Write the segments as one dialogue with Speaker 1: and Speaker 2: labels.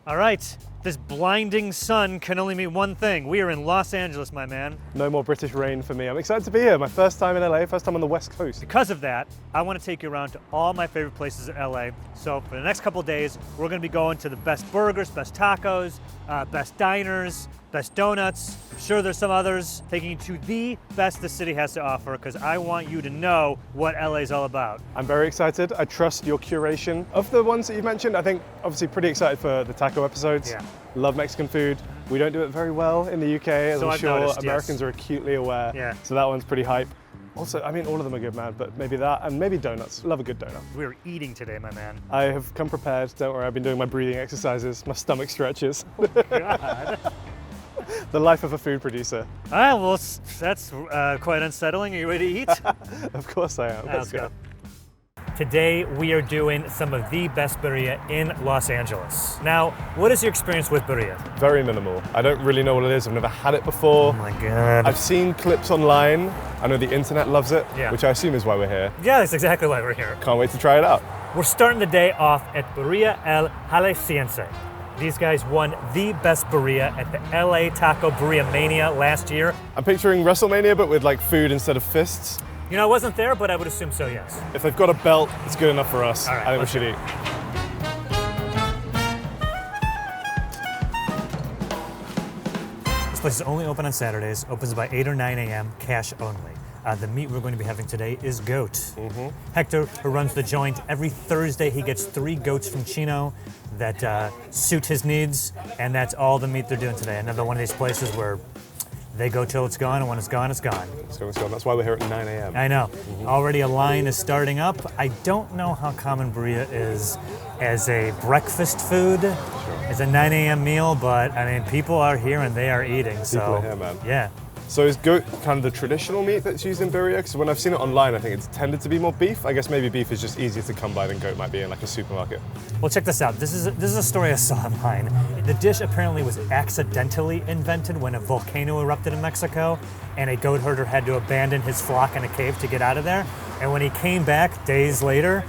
Speaker 1: All right, this blinding sun can only mean one thing. We are in Los Angeles, my man.
Speaker 2: No more British rain for me. I'm excited to be here. My first time in LA, first time on the West Coast.
Speaker 1: Because of that, I want to take you around to all my favorite places in LA. So for the next couple of days, we're going to be going to the best burgers, best tacos, best diners, best donuts. I'm sure there's some others. Taking you to the best the city has to offer because I want you to know what LA is all about.
Speaker 2: I'm very excited. I trust your curation of the ones that you mentioned. I think obviously pretty excited for the taco episodes.
Speaker 1: Yeah.
Speaker 2: Love Mexican food. We don't do it very well in the UK, as
Speaker 1: So
Speaker 2: I'm
Speaker 1: I've
Speaker 2: sure
Speaker 1: noticed,
Speaker 2: Americans
Speaker 1: yes.
Speaker 2: are acutely aware.
Speaker 1: Yeah.
Speaker 2: So that one's pretty hype. Also, I mean, all of them are good, man, but maybe that, and maybe donuts. Love a good donut.
Speaker 1: We're eating today, my man.
Speaker 2: I have come prepared. Don't worry, I've been doing my breathing exercises, my stomach stretches.
Speaker 1: God.
Speaker 2: The life of a food producer.
Speaker 1: All right, well, that's quite unsettling. Are you ready to eat?
Speaker 2: Of course I am.
Speaker 1: Let's go. Today we are doing some of the best birria in Los Angeles. Now, what is your experience with birria?
Speaker 2: Very minimal. I don't really know what it is. I've never had it before.
Speaker 1: Oh my God.
Speaker 2: I've seen clips online. I know the internet loves it,
Speaker 1: Yeah.
Speaker 2: which I assume is why we're here.
Speaker 1: Yeah, that's exactly why we're here.
Speaker 2: Can't wait to try it out.
Speaker 1: We're starting the day off at Birria El Jalisciense. These guys won the best birria at the LA Taco Birria Mania last year.
Speaker 2: I'm picturing WrestleMania, but with like food instead of fists.
Speaker 1: You know, I wasn't there, but I would assume so, yes.
Speaker 2: If they've got a belt, it's good enough for us.
Speaker 1: All right,
Speaker 2: I think we
Speaker 1: let's
Speaker 2: should
Speaker 1: go.
Speaker 2: eat.
Speaker 1: This place is only open on Saturdays, opens by 8 or 9 a.m., cash only. The meat we're going to be having today is goat.
Speaker 2: Mm-hmm.
Speaker 1: Hector, who runs the joint, every Thursday he gets 3 goats from Chino that suit his needs, and that's all the meat they're doing today. Another one of these places where they go till it's gone, and when it's gone, it's gone.
Speaker 2: It's gone. That's why we're here at 9 a.m.
Speaker 1: I know. Already a line is starting up. I don't know how common birria is as a breakfast food, as a 9 a.m. meal, but I mean, people are here and they are eating. So
Speaker 2: People are here, man.
Speaker 1: Yeah.
Speaker 2: So is goat kind of the traditional meat that's used in birria? Because when I've seen it online, I think it's tended to be more beef. I guess maybe beef is just easier to come by than goat might be in like a supermarket.
Speaker 1: Well, check this out. This is a story I saw online. The dish apparently was accidentally invented when a volcano erupted in Mexico, and a goat herder had to abandon his flock in a cave to get out of there. And when he came back days later,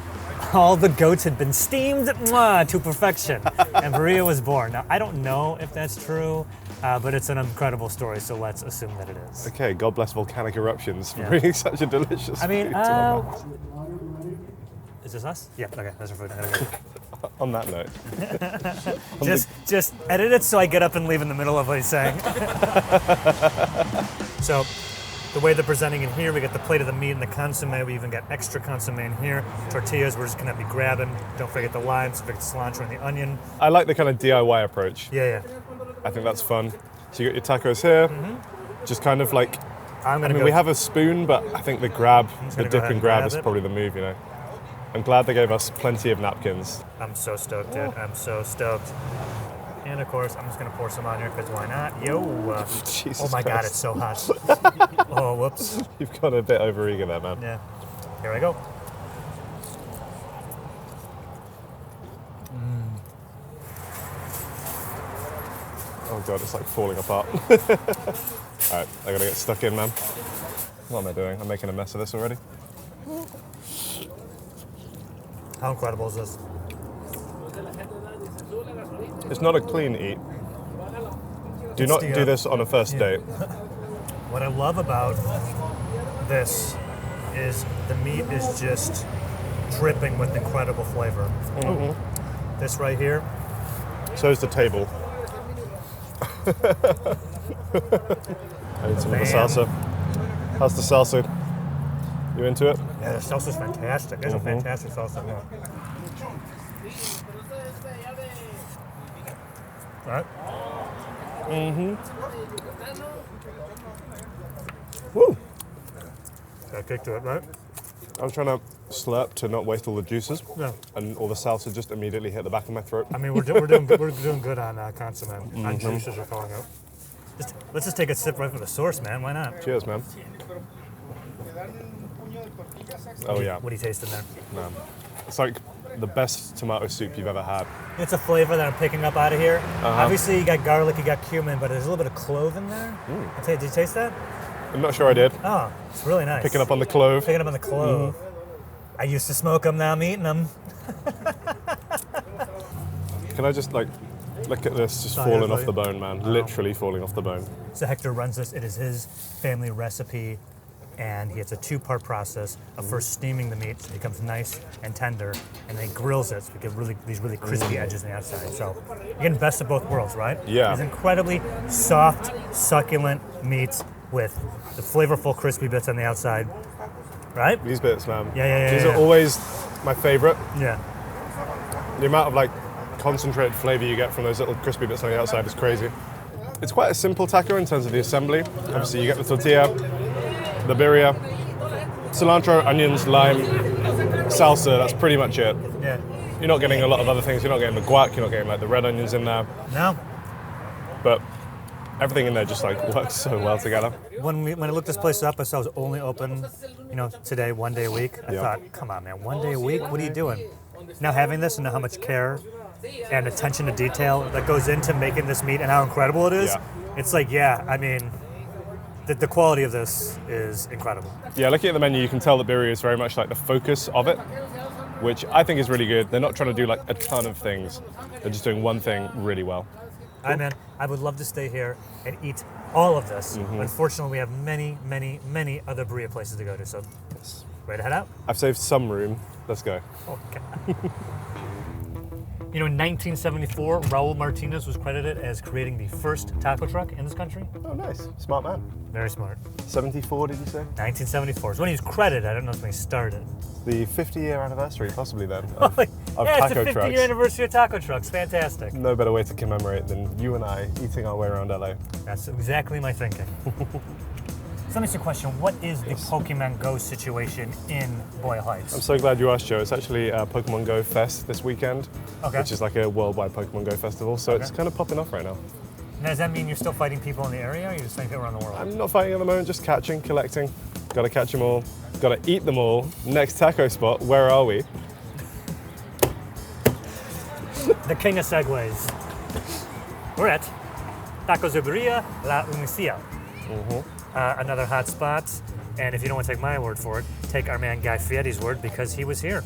Speaker 1: all the goats had been steamed to perfection, and birria was born. Now, I don't know if that's true, but it's an incredible story, so let's assume that it is.
Speaker 2: Okay, God bless volcanic eruptions for
Speaker 1: Yeah.
Speaker 2: bringing such a delicious
Speaker 1: I mean,
Speaker 2: food to our mouths.
Speaker 1: is this us? Yeah, okay, that's our food. I gotta go.
Speaker 2: On that note.
Speaker 1: Just edit it so I get up and leave in the middle of what he's saying. So, the way they're presenting in here, we got the plate of the meat and the consomme. We even got extra consomme in here. Tortillas, we're just gonna be grabbing. Don't forget the limes, don't forget the cilantro and the onion.
Speaker 2: I like the kind of DIY approach.
Speaker 1: Yeah.
Speaker 2: I think that's fun. So you got your tacos here, just kind of like, we have a spoon, but I think the
Speaker 1: gonna
Speaker 2: dip
Speaker 1: go ahead
Speaker 2: and
Speaker 1: and
Speaker 2: grab
Speaker 1: grab
Speaker 2: is
Speaker 1: it.
Speaker 2: probably the move, you know. I'm glad they gave us plenty of napkins.
Speaker 1: I'm so stoked, dude. I'm so stoked. And of course, I'm just gonna pour some on here because why not? Yo!
Speaker 2: Jesus
Speaker 1: Oh my God,
Speaker 2: Christ.
Speaker 1: it's so hot. Oh, whoops.
Speaker 2: You've got a bit overeager there, man.
Speaker 1: Yeah. Here I go.
Speaker 2: Oh God, it's like falling apart. All right, I gotta get stuck in, man. What am I doing? I'm making a mess of this already.
Speaker 1: How incredible is this?
Speaker 2: It's not a clean eat. Do not do this on a first date.
Speaker 1: What I love about this is the meat is just dripping with incredible flavor. Ooh. This right here.
Speaker 2: So is the table. I need some of the salsa. How's the salsa? You into it?
Speaker 1: Yeah, the salsa's fantastic. It's a fantastic salsa. Yeah. All right.
Speaker 2: Woo!
Speaker 1: Got a kick to it, right?
Speaker 2: I was trying to slurp to not waste all the juices,
Speaker 1: Yeah.
Speaker 2: and all the salsa just immediately hit the back of my throat.
Speaker 1: I mean, we're doing good on consomme. On juices are falling out. Let's just take a sip right from the source, man. Why not?
Speaker 2: Cheers, man. Oh yeah,
Speaker 1: What do you taste in there?
Speaker 2: man. It's like the best tomato soup you've ever had.
Speaker 1: It's a flavor that I'm picking up out of here. Obviously, you got garlic, you got cumin, but there's a little bit of clove in there. Did you taste that?
Speaker 2: I'm not sure I did.
Speaker 1: Oh, it's really nice.
Speaker 2: Picking up on the clove.
Speaker 1: Picking up on the clove. I used to smoke them, now I'm eating them.
Speaker 2: Can I just like Look at this, just
Speaker 1: Sorry,
Speaker 2: falling off
Speaker 1: everybody.
Speaker 2: the bone, man. Literally falling off the bone.
Speaker 1: So Hector runs this. It is his family recipe, and it's a 2-part process of first steaming the meat so it becomes nice and tender, and then he grills it so we get these really crispy edges on the outside. So you're getting best of both worlds, right?
Speaker 2: Yeah.
Speaker 1: These incredibly soft, succulent meats with the flavorful, crispy bits on the outside, right?
Speaker 2: These bits, man.
Speaker 1: Yeah.
Speaker 2: These are always my favorite.
Speaker 1: Yeah.
Speaker 2: The amount of like concentrated flavor you get from those little crispy bits on the outside is crazy. It's quite a simple taco in terms of the assembly. Obviously, you get the tortilla, the birria, cilantro, onions, lime, salsa. That's pretty much it.
Speaker 1: Yeah.
Speaker 2: You're not getting a lot of other things. You're not getting the guac. You're not getting like the red onions in there.
Speaker 1: No.
Speaker 2: But everything in there just like works so well together.
Speaker 1: When I looked this place up, I saw it was only open, today, 1 day a week. I thought, come on, man, 1 day a week? What are you doing? Now having this and know how much care and attention to detail that goes into making this meat and how incredible it is, it's like, the quality of this is incredible.
Speaker 2: Yeah, looking at the menu, you can tell that birria is very much like the focus of it, which I think is really good. They're not trying to do like a ton of things. They're just doing one thing really well.
Speaker 1: Man, I would love to stay here and eat all of this. Unfortunately, we have many, many, many other birria places to go to, so ready to head out?
Speaker 2: I've saved some room. Let's go.
Speaker 1: Okay. In 1974, Raul Martinez was credited as creating the first taco truck in this country.
Speaker 2: Oh, nice. Smart man.
Speaker 1: Very smart.
Speaker 2: 74, did you say?
Speaker 1: 1974 is when he was credited. I don't know if when he started.
Speaker 2: The 50-year anniversary, possibly then, of
Speaker 1: It's
Speaker 2: taco
Speaker 1: the 50-year
Speaker 2: trucks.
Speaker 1: anniversary of taco trucks. Fantastic.
Speaker 2: No better way to commemorate than you and I eating our way around LA.
Speaker 1: That's exactly my thinking. So let me ask you a question. What is the Pokemon Go situation in Boyle Heights?
Speaker 2: I'm so glad you asked, Joe. It's actually Pokemon Go Fest this weekend, which is like a worldwide Pokemon Go festival, so it's kind of popping off right now.
Speaker 1: Now, does that mean you're still fighting people in the area, or are you just fighting people around the world?
Speaker 2: I'm not fighting at the moment, just catching, collecting. Got to catch them all. Got to eat them all. Next taco spot, where are we?
Speaker 1: The king of segues. We're at Tacos de Birria La Unicia. Another hot spot, and if you don't want to take my word for it, take our man Guy Fieri's word because he was here.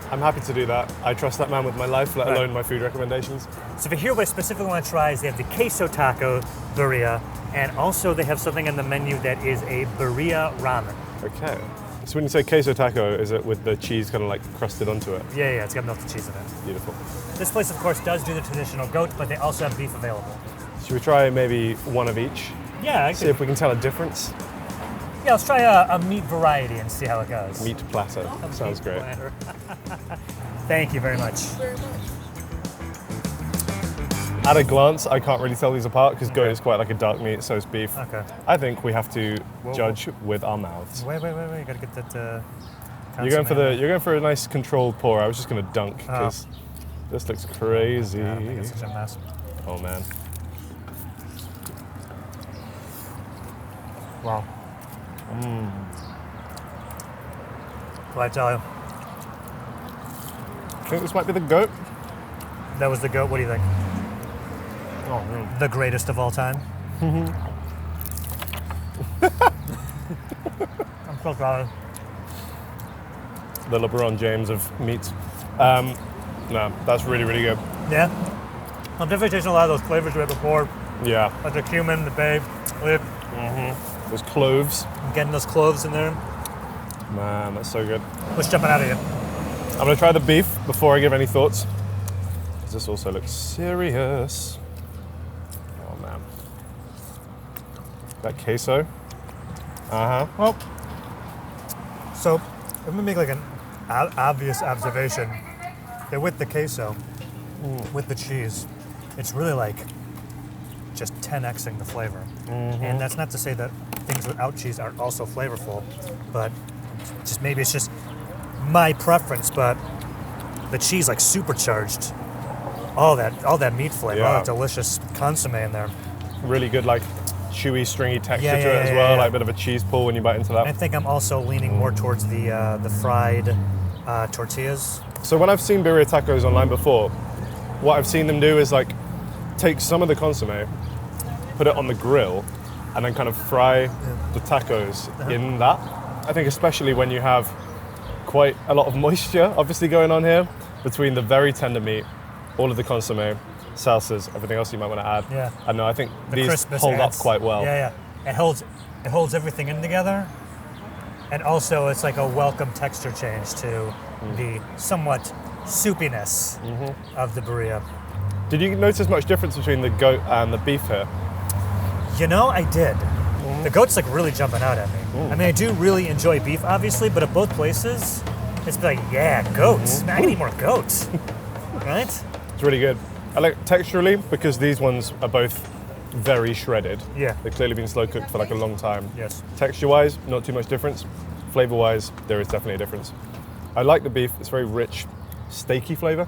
Speaker 2: I'm happy to do that. I trust that man with my life, let alone my food recommendations.
Speaker 1: So if you're here, what I specifically want to try is they have the queso taco birria, and also they have something on the menu that is a birria ramen.
Speaker 2: Okay. So when you say queso taco, is it with the cheese kind of like crusted onto it?
Speaker 1: Yeah, it's got melted cheese in it.
Speaker 2: Beautiful.
Speaker 1: This place, of course, does do the traditional goat, but they also have beef available.
Speaker 2: Should we try maybe one of each?
Speaker 1: Yeah,
Speaker 2: See if we can tell a difference.
Speaker 1: Yeah, let's try a meat variety and see how it goes.
Speaker 2: Meat platter. Sounds great.
Speaker 1: Platter. Thank you very much.
Speaker 2: At a glance, I can't really tell these apart because goat is quite like a dark meat, so is beef.
Speaker 1: Okay.
Speaker 2: I think we have to judge with our mouths.
Speaker 1: Wait. You gotta get that.
Speaker 2: You're going for a nice controlled pour. I was just gonna dunk because this looks crazy.
Speaker 1: Yeah, I think it's such a mess.
Speaker 2: Oh man.
Speaker 1: Wow. What I tell you?
Speaker 2: I think this might be the goat.
Speaker 1: That was the goat. What do you think?
Speaker 2: Oh man.
Speaker 1: The greatest of all time. I'm so proud.
Speaker 2: The LeBron James of meats. No, that's really, really good.
Speaker 1: Yeah. I'm definitely tasting a lot of those flavors we had before.
Speaker 2: Yeah.
Speaker 1: Like the cumin, the bay, lip.
Speaker 2: Those cloves.
Speaker 1: I'm getting those cloves in there.
Speaker 2: Man, that's so good.
Speaker 1: What's jumping out of you?
Speaker 2: I'm gonna try the beef before I give any thoughts. This also looks serious. Oh man. That queso.
Speaker 1: Well, so I'm gonna make like an obvious observation that with the queso, with the cheese, it's really like just 10xing the flavor. And that's not to say that things without cheese aren't also flavorful, but just maybe it's just my preference, but the cheese like supercharged all that meat flavor, all that delicious consomme in there.
Speaker 2: Really good, like chewy, stringy texture to it as well, like a bit of a cheese pull when you bite into that.
Speaker 1: I think I'm also leaning more towards the fried tortillas.
Speaker 2: So when I've seen birria tacos online before, what I've seen them do is like take some of the consomme, put it on the grill, and then kind of fry the tacos in that. I think especially when you have quite a lot of moisture obviously going on here between the very tender meat, all of the consomme, salsas, everything else you might want to add.
Speaker 1: Yeah.
Speaker 2: And no, I think
Speaker 1: The
Speaker 2: these
Speaker 1: crispness
Speaker 2: hold
Speaker 1: adds-
Speaker 2: up quite well.
Speaker 1: Yeah, yeah. It holds everything in together, and also it's like a welcome texture change to the somewhat soupiness of the birria.
Speaker 2: Did you notice much difference between the goat and the beef here?
Speaker 1: You know, I did. The goat's like really jumping out at me. I mean, I do really enjoy beef, obviously, but at both places, it's like, yeah, goats. Man, I can eat more goats, right?
Speaker 2: It's really good. I like texturally because these ones are both very shredded.
Speaker 1: Yeah.
Speaker 2: They've clearly been slow cooked for like a long time.
Speaker 1: Yes.
Speaker 2: Texture-wise, not too much difference. Flavor-wise, there is definitely a difference. I like the beef. It's very rich, steaky flavor.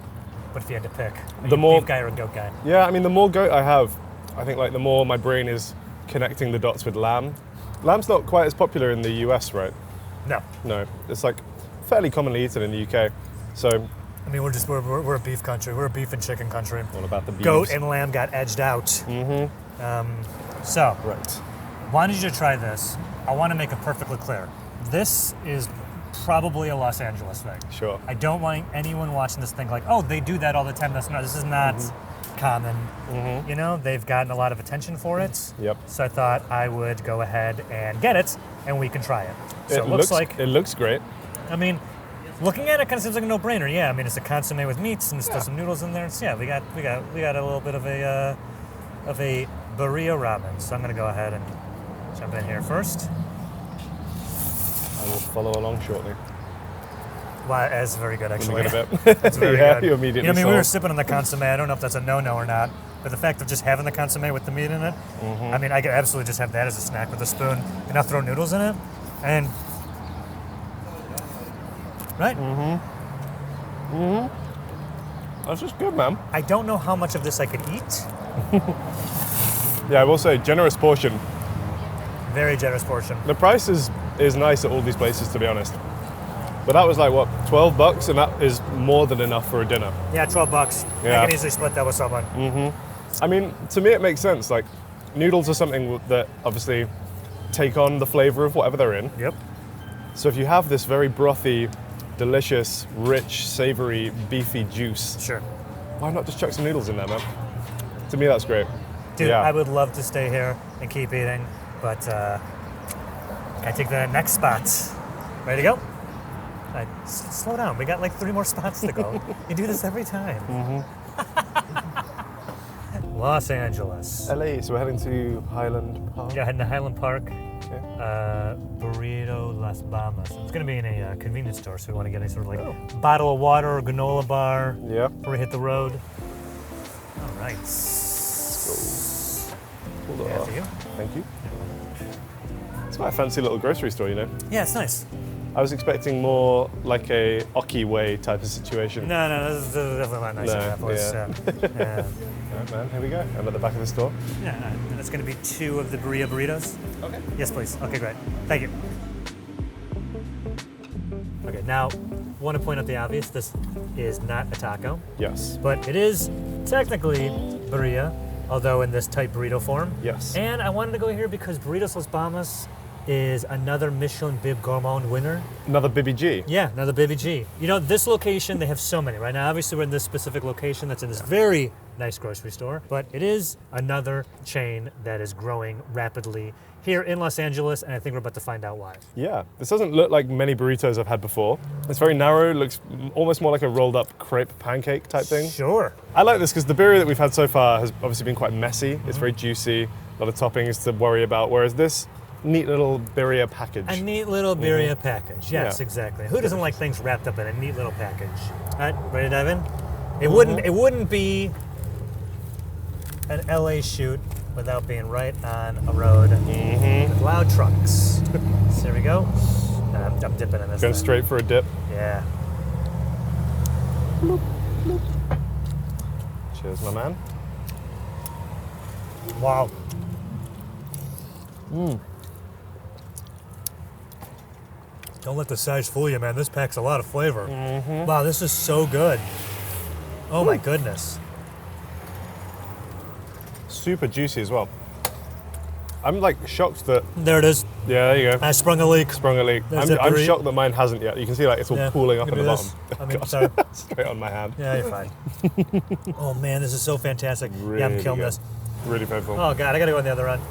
Speaker 1: But if you had to pick, are
Speaker 2: The
Speaker 1: you
Speaker 2: more-
Speaker 1: a beef guy or a goat guy?
Speaker 2: Yeah, I mean, the more goat I have, I think like the more my brain is connecting the dots with lamb. Lamb's not quite as popular in the US, right?
Speaker 1: No.
Speaker 2: No, it's like fairly commonly eaten in the UK. So
Speaker 1: I mean, we're a beef country. We're a beef and chicken country.
Speaker 2: all about the beef.
Speaker 1: Goat and lamb got edged out. So,
Speaker 2: Right.
Speaker 1: wanted you to try this. I want to make it perfectly clear. This is probably a Los Angeles thing.
Speaker 2: Sure.
Speaker 1: I don't want anyone watching this think like, oh, they do that all the time. This is not common. You know, they've gotten a lot of attention for it.
Speaker 2: Yep.
Speaker 1: So I thought I would go ahead and get it, and we can try it. So it
Speaker 2: looks great.
Speaker 1: I mean, looking at it, kind of seems like a no-brainer. Yeah, I mean, it's a consommé with meats and still some noodles in there. So yeah, we got a little bit of a birria ramen. So I'm gonna go ahead and jump in here first.
Speaker 2: I will follow along shortly.
Speaker 1: Wow, that's very good, actually.
Speaker 2: When we get a bit.
Speaker 1: That's very
Speaker 2: Yeah,
Speaker 1: good.
Speaker 2: you immediately
Speaker 1: I mean, we
Speaker 2: saw.
Speaker 1: were sipping on the consommé. I don't know if that's a no-no or not, but the fact of just having the consommé with the meat in it, I mean, I could absolutely just have that as a snack with a spoon, and I'll throw noodles in it, and right.
Speaker 2: That's just good, man.
Speaker 1: I don't know how much of this I could eat.
Speaker 2: Yeah, I will say, generous portion.
Speaker 1: Very generous portion.
Speaker 2: The price is nice at all these places, to be honest. But that was like, what, $12? And that is more than enough for a dinner.
Speaker 1: Yeah, $12.
Speaker 2: Yeah.
Speaker 1: I can easily split that with someone.
Speaker 2: I mean, to me, it makes sense. Like, noodles are something that obviously take on the flavor of whatever they're in.
Speaker 1: Yep.
Speaker 2: So if you have this very brothy, delicious, rich, savory, beefy juice,
Speaker 1: Sure.
Speaker 2: why not just chuck some noodles in there, man? To me, that's great.
Speaker 1: Dude,
Speaker 2: Yeah.
Speaker 1: I would love to stay here and keep eating, but I take the next spot. Ready to go? Slow down. We got like 3 more spots to go. You do this every time. Los Angeles.
Speaker 2: LA, so we're heading to Highland Park.
Speaker 1: Yeah, heading to Highland Park.
Speaker 2: Okay.
Speaker 1: Burrito Las Bamas. It's going to be in a convenience store, so we want to get a sort of like bottle of water or granola bar
Speaker 2: Yeah.
Speaker 1: before we hit the road. All right.
Speaker 2: Hold
Speaker 1: Yeah,
Speaker 2: on.
Speaker 1: for you.
Speaker 2: Thank you. It's quite a fancy little grocery store, you know.
Speaker 1: Yeah, it's nice.
Speaker 2: I was expecting more like a Oki way type of situation.
Speaker 1: No, this is definitely not nice
Speaker 2: No,
Speaker 1: in that place. Yeah.
Speaker 2: All right, man, here we go. I'm at the back of the store.
Speaker 1: Yeah, and it's going to be 2 of the Birria burritos.
Speaker 2: Okay.
Speaker 1: Yes, please. Okay, great. Thank you. Okay, now, want to point out the obvious. This is not a taco,
Speaker 2: Yes.
Speaker 1: but it is technically birria, although in this type burrito form.
Speaker 2: Yes.
Speaker 1: And I wanted to go here because Burritos Las Bamas is another Michelin Bib Gourmand winner.
Speaker 2: Another Bibby G.
Speaker 1: Yeah, another Baby G. You know, this location, they have so many. Right now, obviously, we're in this specific location that's in this very nice grocery store, but it is another chain that is growing rapidly here in Los Angeles, and I think we're about to find out why.
Speaker 2: Yeah. This doesn't look like many burritos I've had before. It's very narrow, looks almost more like a rolled up crepe pancake type thing.
Speaker 1: Sure.
Speaker 2: I like this because the birria that we've had so far has obviously been quite messy. It's very juicy, a lot of toppings to worry about, whereas this neat little birria package.
Speaker 1: A neat little birria package. Yes,
Speaker 2: Yeah.
Speaker 1: exactly. Who doesn't like things wrapped up in a neat little package? All right, ready to dive in? It wouldn't be an LA shoot without being right on a road with loud trucks. So here we go. I'm dipping in this.
Speaker 2: Going
Speaker 1: thing.
Speaker 2: straight for a dip.
Speaker 1: Yeah.
Speaker 2: Cheers, my man.
Speaker 1: Wow. Don't let the size fool you, man. This packs a lot of flavor. Wow, this is so good. Oh my goodness.
Speaker 2: Super juicy as well. I'm like shocked that.
Speaker 1: There it is.
Speaker 2: Yeah, there you go.
Speaker 1: I sprung a leak.
Speaker 2: Sprung a leak.
Speaker 1: There's
Speaker 2: I'm
Speaker 1: that
Speaker 2: shocked that mine hasn't yet. You can see like it's all pooling up at the bottom.
Speaker 1: I mean, sorry.
Speaker 2: Straight on my hand.
Speaker 1: Yeah, you're fine. Oh man, this is so fantastic.
Speaker 2: Really
Speaker 1: yeah, I'm killing
Speaker 2: good.
Speaker 1: this.
Speaker 2: Really painful.
Speaker 1: Oh god, I gotta go on the other end.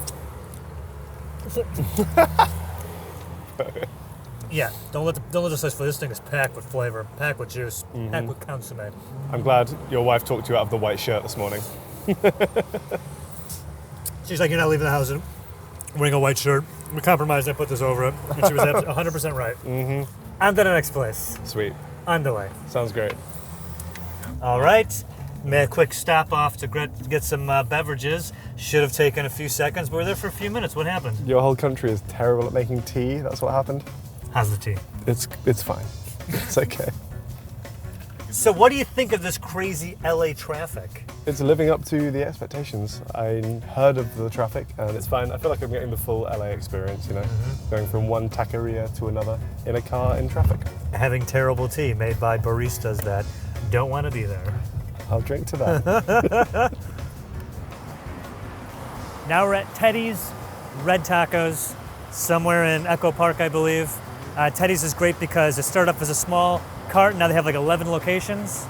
Speaker 1: Yeah, don't let the slice flavor. This thing is packed with flavor, packed with juice, packed with consommé.
Speaker 2: I'm glad your wife talked you out of the white shirt this morning.
Speaker 1: She's like, you're not leaving the house wearing a white shirt. We compromised. I put this over it, and she was 100% right. Mm-hmm. On to the next place.
Speaker 2: Sweet.
Speaker 1: On the way.
Speaker 2: Sounds great.
Speaker 1: All right. Made a quick stop off to get some beverages. Should have taken a few seconds, but we're there for a few minutes. What happened?
Speaker 2: Your whole country is terrible at making tea. That's what happened.
Speaker 1: How's the tea?
Speaker 2: It's fine. It's okay.
Speaker 1: So what do you think of this crazy LA traffic?
Speaker 2: It's living up to the expectations. I heard of the traffic and it's fine. I feel like I'm getting the full LA experience, you know, going from one taqueria to another in a car in traffic.
Speaker 1: Having terrible tea made by baristas that don't want to be there.
Speaker 2: I'll drink to that.
Speaker 1: Now we're at Teddy's Red Tacos, somewhere in Echo Park, I believe. Teddy's is great because it started off as a small cart, now they have like 11 locations.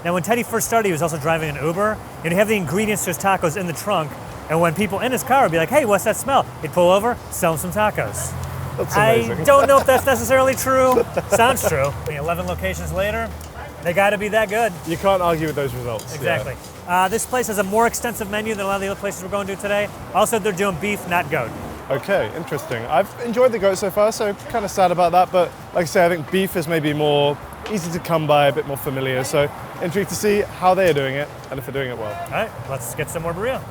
Speaker 1: Now when Teddy first started, he was also driving an Uber, and he'd have the ingredients to his tacos in the trunk, and when people in his car would be like, hey, what's that smell? He'd pull over, sell them some tacos.
Speaker 2: That's amazing.
Speaker 1: I don't know if that's necessarily true. Sounds true. I mean, 11 locations later, they gotta be that good.
Speaker 2: You can't argue with those results.
Speaker 1: Exactly.
Speaker 2: Yeah.
Speaker 1: This place has a more extensive menu than a lot of the other places we're going to today. Also, they're doing beef, not goat.
Speaker 2: Okay, interesting. I've enjoyed the goat so far, so kind of sad about that. But like I say, I think beef is maybe more easy to come by, a bit more familiar. So intrigued to see how they are doing it and if they're doing it well.
Speaker 1: All right, let's get some more birria.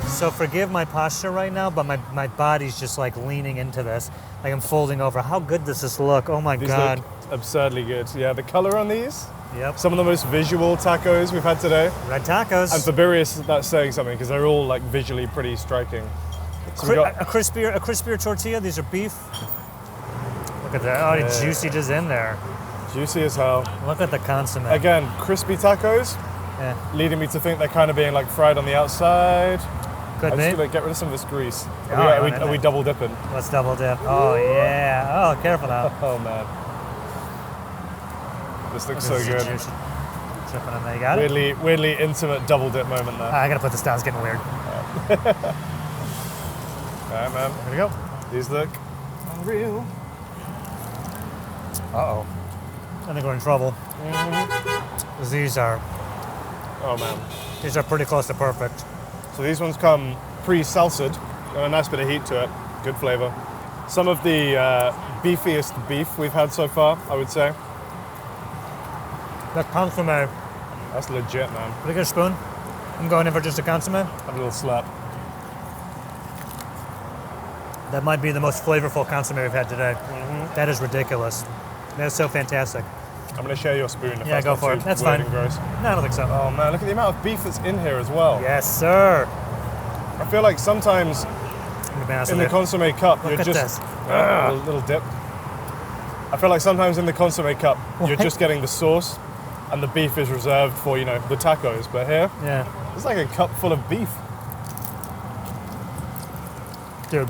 Speaker 1: So forgive my posture right now, but my body's just like leaning into this. Like I'm folding over. How good does this look? Oh my
Speaker 2: These
Speaker 1: God.
Speaker 2: look absurdly good. Yeah, the color on these.
Speaker 1: Yep.
Speaker 2: Some of the most visual tacos we've had today.
Speaker 1: Red tacos.
Speaker 2: And for Birria, that's saying something because they're all like visually pretty striking. So we got
Speaker 1: a crispier tortilla. These are beef. Look at that. Oh, the juicy just in there.
Speaker 2: juicy as hell.
Speaker 1: Look at the consomme.
Speaker 2: Again, crispy tacos, leading me to think they're kind of being like fried on the outside.
Speaker 1: Could
Speaker 2: I'm
Speaker 1: be.
Speaker 2: just gonna get rid of some of this grease.
Speaker 1: Oh,
Speaker 2: Are we double dipping?
Speaker 1: Let's double dip. Oh yeah. Oh, careful now.
Speaker 2: Oh man. This looks so
Speaker 1: This is
Speaker 2: good.
Speaker 1: juicy. Tripping on there. You got it?
Speaker 2: Weirdly intimate double dip moment there.
Speaker 1: I gotta put this down. It's getting weird.
Speaker 2: Alright, man.
Speaker 1: Here we go.
Speaker 2: These look unreal.
Speaker 1: Uh-oh. I think we're in trouble. These are pretty close to perfect.
Speaker 2: So these ones come pre-salsed, got a nice bit of heat to it, good flavor. Some of the beefiest beef we've had so far, I would say.
Speaker 1: That consomme.
Speaker 2: That's legit, man.
Speaker 1: Can I get a spoon? I'm going in for just a consomme.
Speaker 2: Have a little slap.
Speaker 1: That might be the most flavorful consomme we've had today. That is ridiculous. That is so fantastic.
Speaker 2: I'm going to share your spoon if
Speaker 1: Yeah,
Speaker 2: that's
Speaker 1: go
Speaker 2: not
Speaker 1: for
Speaker 2: too
Speaker 1: it. That's
Speaker 2: weird
Speaker 1: fine.
Speaker 2: and gross.
Speaker 1: No, I don't think so.
Speaker 2: Oh man, look at the amount of beef that's in here as well.
Speaker 1: Yes, sir.
Speaker 2: I feel like sometimes in the consomme cup,
Speaker 1: Look
Speaker 2: you're
Speaker 1: at
Speaker 2: just
Speaker 1: this.
Speaker 2: a little dip. I feel like sometimes in the consomme cup, you're just getting the sauce, and the beef is reserved for the tacos. But here, it's like a cup full of beef.
Speaker 1: Dude,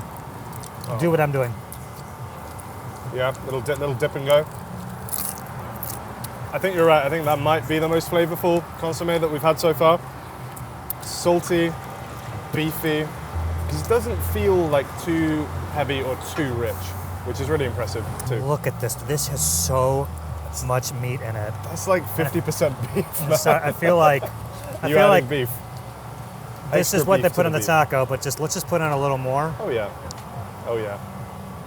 Speaker 1: do what I'm doing.
Speaker 2: Yeah, little dip and go. I think you're right. I think that might be the most flavorful consomme that we've had so far. Salty, beefy, because it doesn't feel like too heavy or too rich, which is really impressive too.
Speaker 1: Look at this. This has so much meat in it.
Speaker 2: That's like 50% beef.
Speaker 1: I feel like
Speaker 2: beef.
Speaker 1: This
Speaker 2: Extra
Speaker 1: is what they
Speaker 2: beef
Speaker 1: put
Speaker 2: to
Speaker 1: on the
Speaker 2: beef.
Speaker 1: taco, but let's just put on a little more.
Speaker 2: Oh yeah,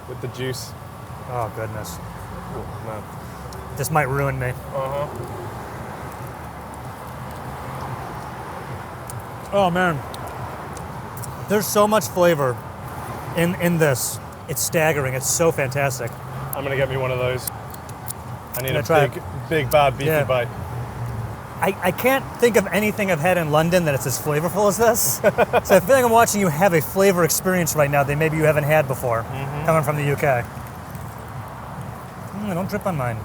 Speaker 2: with the juice.
Speaker 1: Oh goodness,
Speaker 2: Ooh, man.
Speaker 1: this might ruin me. Oh man, there's so much flavor in this. It's staggering. It's so fantastic.
Speaker 2: I'm gonna get me one of those. I need
Speaker 1: try
Speaker 2: a big bad beefy
Speaker 1: Yeah.
Speaker 2: bite.
Speaker 1: I can't think of anything I've had in London that it's as flavorful as this. So I feel like I'm watching you have a flavor experience right now that maybe you haven't had before, coming from the UK. Don't trip on mine.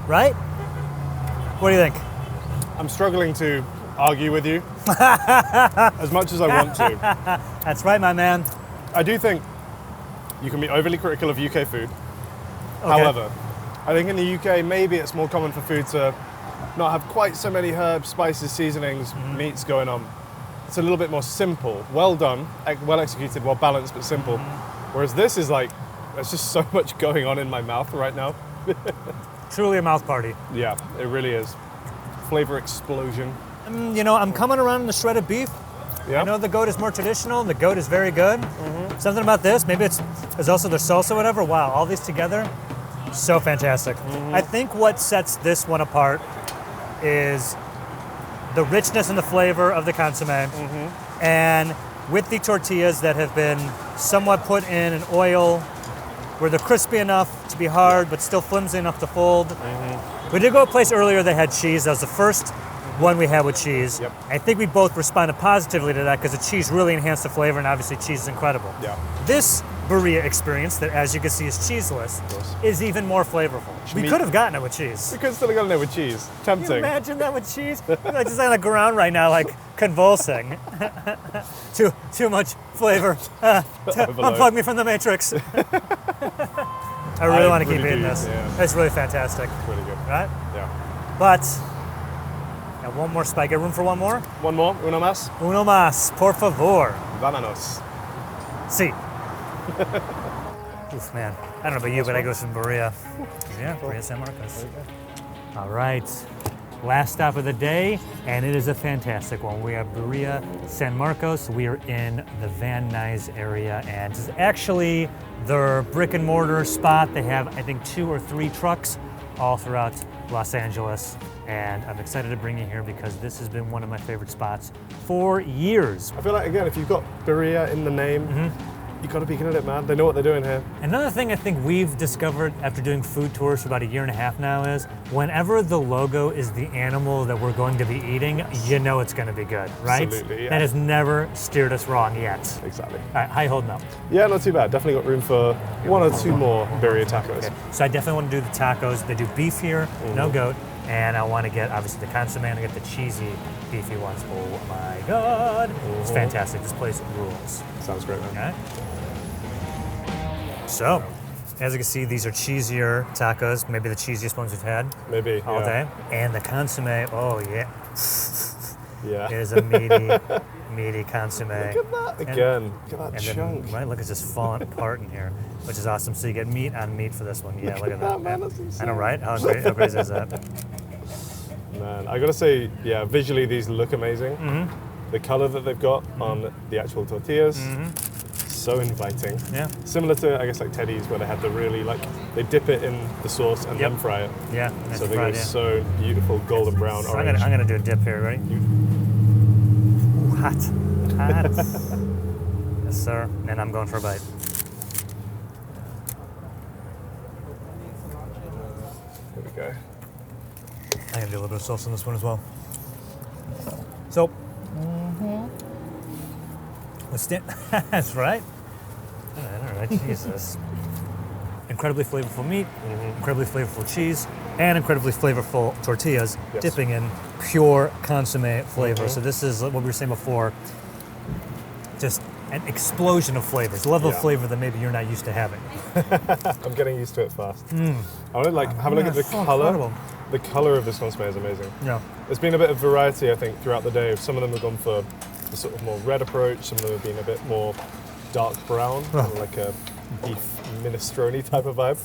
Speaker 1: Right? What do you think?
Speaker 2: I'm struggling to argue with you as much as I want to.
Speaker 1: That's right, my man.
Speaker 2: I do think you can be overly critical of UK food.
Speaker 1: Okay.
Speaker 2: However, I think in the UK, maybe it's more common for food to not have quite so many herbs, spices, seasonings, meats going on. It's a little bit more simple, well done, well executed, well balanced, but simple. Whereas this is like, there's just so much going on in my mouth right now.
Speaker 1: Truly a mouth party.
Speaker 2: Yeah, it really is. Flavor explosion.
Speaker 1: You know, I'm coming around on the shredded beef.
Speaker 2: Yeah.
Speaker 1: I know the goat is more traditional. The goat is very good. Something about this, maybe it's also the salsa or whatever. Wow, all these together, so fantastic. I think what sets this one apart is the richness and the flavor of the consomme. And with the tortillas that have been somewhat put in an oil where they're crispy enough to be hard, but still flimsy enough to fold. We did go to a place earlier that had cheese. That was the first one we had with cheese.
Speaker 2: Yep.
Speaker 1: I think we both responded positively to that because the cheese really enhanced the flavor, and obviously cheese is incredible.
Speaker 2: Yeah.
Speaker 1: This Birria experience, that as you can see is cheeseless, is even more flavorful. We
Speaker 2: Meat.
Speaker 1: could have gotten it with cheese.
Speaker 2: We could still have gotten it with cheese.
Speaker 1: Can you
Speaker 2: Tempting.
Speaker 1: imagine that with cheese? I'm like just on the ground right now, like convulsing. too much flavor. Unplug me from the Matrix. I really want to keep eating this.
Speaker 2: Yeah.
Speaker 1: It's really fantastic,
Speaker 2: Really good.
Speaker 1: right?
Speaker 2: Yeah.
Speaker 1: But got one more spike. Got room for one more?
Speaker 2: One more, uno más.
Speaker 1: Uno más, por favor.
Speaker 2: Vámonos.
Speaker 1: Sí. Oof, man. I don't know about you, but I go some Birria. Yeah, Birria San Marcos. All right. Last stop of the day, and it is a fantastic one. We have Birria San Marcos. We are in the Van Nuys area, and this is actually their brick and mortar spot. They have, I think, 2 or 3 trucks all throughout Los Angeles. And I'm excited to bring you here because this has been one of my favorite spots for years.
Speaker 2: I feel like, again, if you've got Birria in the name, you've got to be good at it, man. They know what they're doing here.
Speaker 1: Another thing I think we've discovered after doing food tours for about 1.5 years now is whenever the logo is the animal that we're going to be eating, you know it's going to be good, right?
Speaker 2: Absolutely, yeah.
Speaker 1: That has never steered us wrong yet.
Speaker 2: Exactly.
Speaker 1: All right, how you holding up?
Speaker 2: Yeah, not too bad. Definitely got room for 1 or 2 more Birria tacos.
Speaker 1: Okay. So I definitely want to do the tacos. They do beef here, no goat. And I want to get, obviously, the consomme and I get the cheesy, beefy ones. Oh my God. It's fantastic. This place rules.
Speaker 2: Sounds great, man.
Speaker 1: All right. So, as you can see, these are cheesier tacos, maybe the cheesiest ones we've had
Speaker 2: Maybe,
Speaker 1: all
Speaker 2: yeah.
Speaker 1: day. And the consomme, oh yeah.
Speaker 2: Yeah.
Speaker 1: It is a meaty consomme.
Speaker 2: Look at that again. Look at that
Speaker 1: And
Speaker 2: chunk.
Speaker 1: then, right, look, it's just falling apart in here, which is awesome. So you get meat on meat for this one. Yeah, look at that.
Speaker 2: man. That's insane.
Speaker 1: I know, right? How crazy is that?
Speaker 2: Man, I gotta say, yeah, visually these look amazing. The color that they've got on the actual tortillas, so inviting.
Speaker 1: Yeah.
Speaker 2: Similar to, I guess, like Teddy's, where they had the really, like, they dip it in the sauce and then fry it.
Speaker 1: Yeah. nice
Speaker 2: So they
Speaker 1: fried,
Speaker 2: go
Speaker 1: yeah.
Speaker 2: so beautiful, golden brown,
Speaker 1: So
Speaker 2: orange.
Speaker 1: I'm gonna do a dip here, ready? Ooh, hot. Yes, sir. And I'm going for a bite.
Speaker 2: There we go.
Speaker 1: I'm gonna do a little bit of sauce on this one as well. So, let's stand. That's right. All right, Jesus. Incredibly flavorful meat, incredibly flavorful cheese, and incredibly flavorful tortillas,
Speaker 2: Yes.
Speaker 1: dipping in pure consomme flavor. So this is what we were saying before, just an explosion of flavors, a level of
Speaker 2: Yeah.
Speaker 1: flavor that maybe you're not used to having.
Speaker 2: I'm getting used to it fast. I want to have a look at the
Speaker 1: it's so
Speaker 2: color.
Speaker 1: incredible.
Speaker 2: The color of this consomme is amazing.
Speaker 1: Yeah.
Speaker 2: There's been a bit of variety, I think, throughout the day. Some of them have gone for the sort of more red approach. Some of them have been a bit more dark brown, kind of like a beef minestrone type of vibe.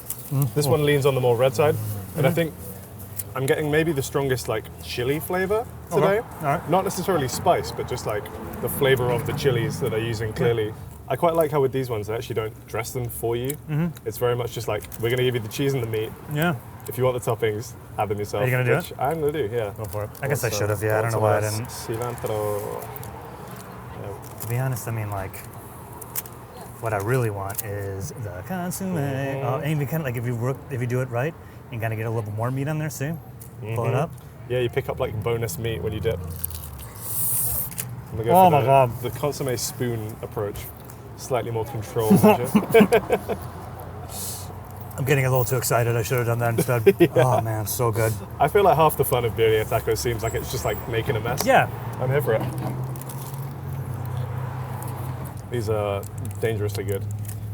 Speaker 2: This one leans on the more red side, and I think I'm getting maybe the strongest like chili flavor today.
Speaker 1: All right.
Speaker 2: Not necessarily spice, but just like the flavor of the chilies that they're using clearly. I quite like how with these ones they actually don't dress them for you. It's very much just like, we're gonna give you the cheese and the meat.
Speaker 1: Yeah.
Speaker 2: If you want the toppings, have them yourself.
Speaker 1: Are you gonna do
Speaker 2: which I'm gonna do, yeah.
Speaker 1: Go for it. I guess I
Speaker 2: Also,
Speaker 1: should have, yeah. I don't know why I didn't.
Speaker 2: Cilantro.
Speaker 1: To be honest, I mean, like, what I really want is the consomme. And you kind of like if you do it right, you kind of get a little bit more meat on there, see? Pull it up.
Speaker 2: Yeah, you pick up like bonus meat when you dip. I'm gonna go
Speaker 1: Oh
Speaker 2: for
Speaker 1: my God.
Speaker 2: The consomme spoon approach. Slightly more controlled measure.
Speaker 1: I'm getting a little too excited. I should have done that instead.
Speaker 2: Yeah.
Speaker 1: Oh man, so good.
Speaker 2: I feel like half the fun of Birria Tacos seems like it's just like making a mess.
Speaker 1: Yeah.
Speaker 2: I'm here for it. These are dangerously good.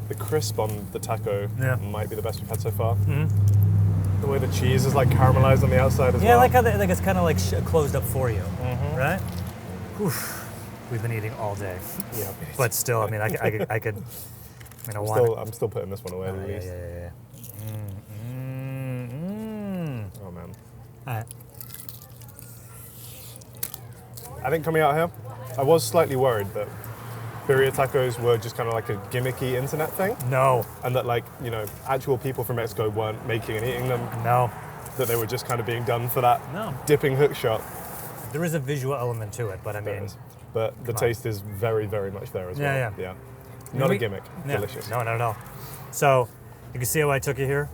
Speaker 2: The crisp on the taco might be the best we've had so far. Mm-hmm. The way the cheese is like caramelized on the outside as well.
Speaker 1: Yeah, I like how like it's kind of like closed up for you, right? Oof. We've been eating all day.
Speaker 2: Yeah.
Speaker 1: But still, I mean, I could. I mean,
Speaker 2: I'm still putting this one away.
Speaker 1: Oh, yeah.
Speaker 2: Oh man.
Speaker 1: All right.
Speaker 2: I think coming out here, I was slightly worried that Birria Tacos were just kind of like a gimmicky internet thing.
Speaker 1: No.
Speaker 2: And that like, you know, actual people from Mexico weren't making and eating them.
Speaker 1: No.
Speaker 2: That they were just kind of being done for that
Speaker 1: No.
Speaker 2: dipping hook shot.
Speaker 1: There is a visual element to it, but I mean...
Speaker 2: But the taste is very, very much there as well.
Speaker 1: Yeah.
Speaker 2: Not a gimmick.
Speaker 1: Yeah.
Speaker 2: Delicious.
Speaker 1: No, not at all. So, you can see how I took you here.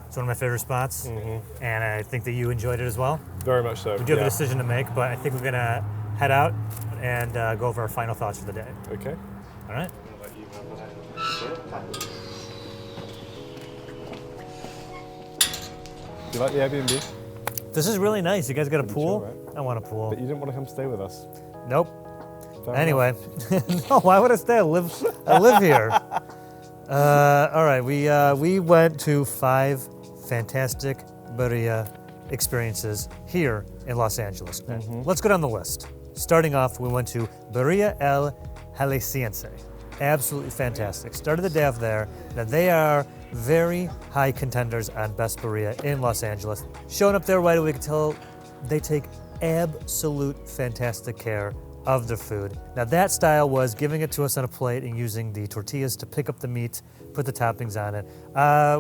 Speaker 1: It's one of my favorite spots. Mm-hmm. And I think that you enjoyed it as well.
Speaker 2: Very much so.
Speaker 1: We do have a decision to make, but I think we're going to head out and go over our final thoughts for the day.
Speaker 2: Okay.
Speaker 1: All right.
Speaker 2: Do you like the Airbnb?
Speaker 1: This is really nice. You guys got a pool?
Speaker 2: Chill, right?
Speaker 1: I want a pool.
Speaker 2: But you didn't want to come stay with us.
Speaker 1: Nope.
Speaker 2: Fair
Speaker 1: anyway, no. Why would I stay? I live here. All right. We went to 5 fantastic birria experiences here in Los Angeles. Mm-hmm. Let's go down the list. Starting off, we went to Birria El Jalisciense. Absolutely fantastic. Started the day off there. Now they are very high contenders on best birria in Los Angeles. Showing up there right away, we could tell they take absolute fantastic care of their food. Now that style was giving it to us on a plate and using the tortillas to pick up the meat, put the toppings on it.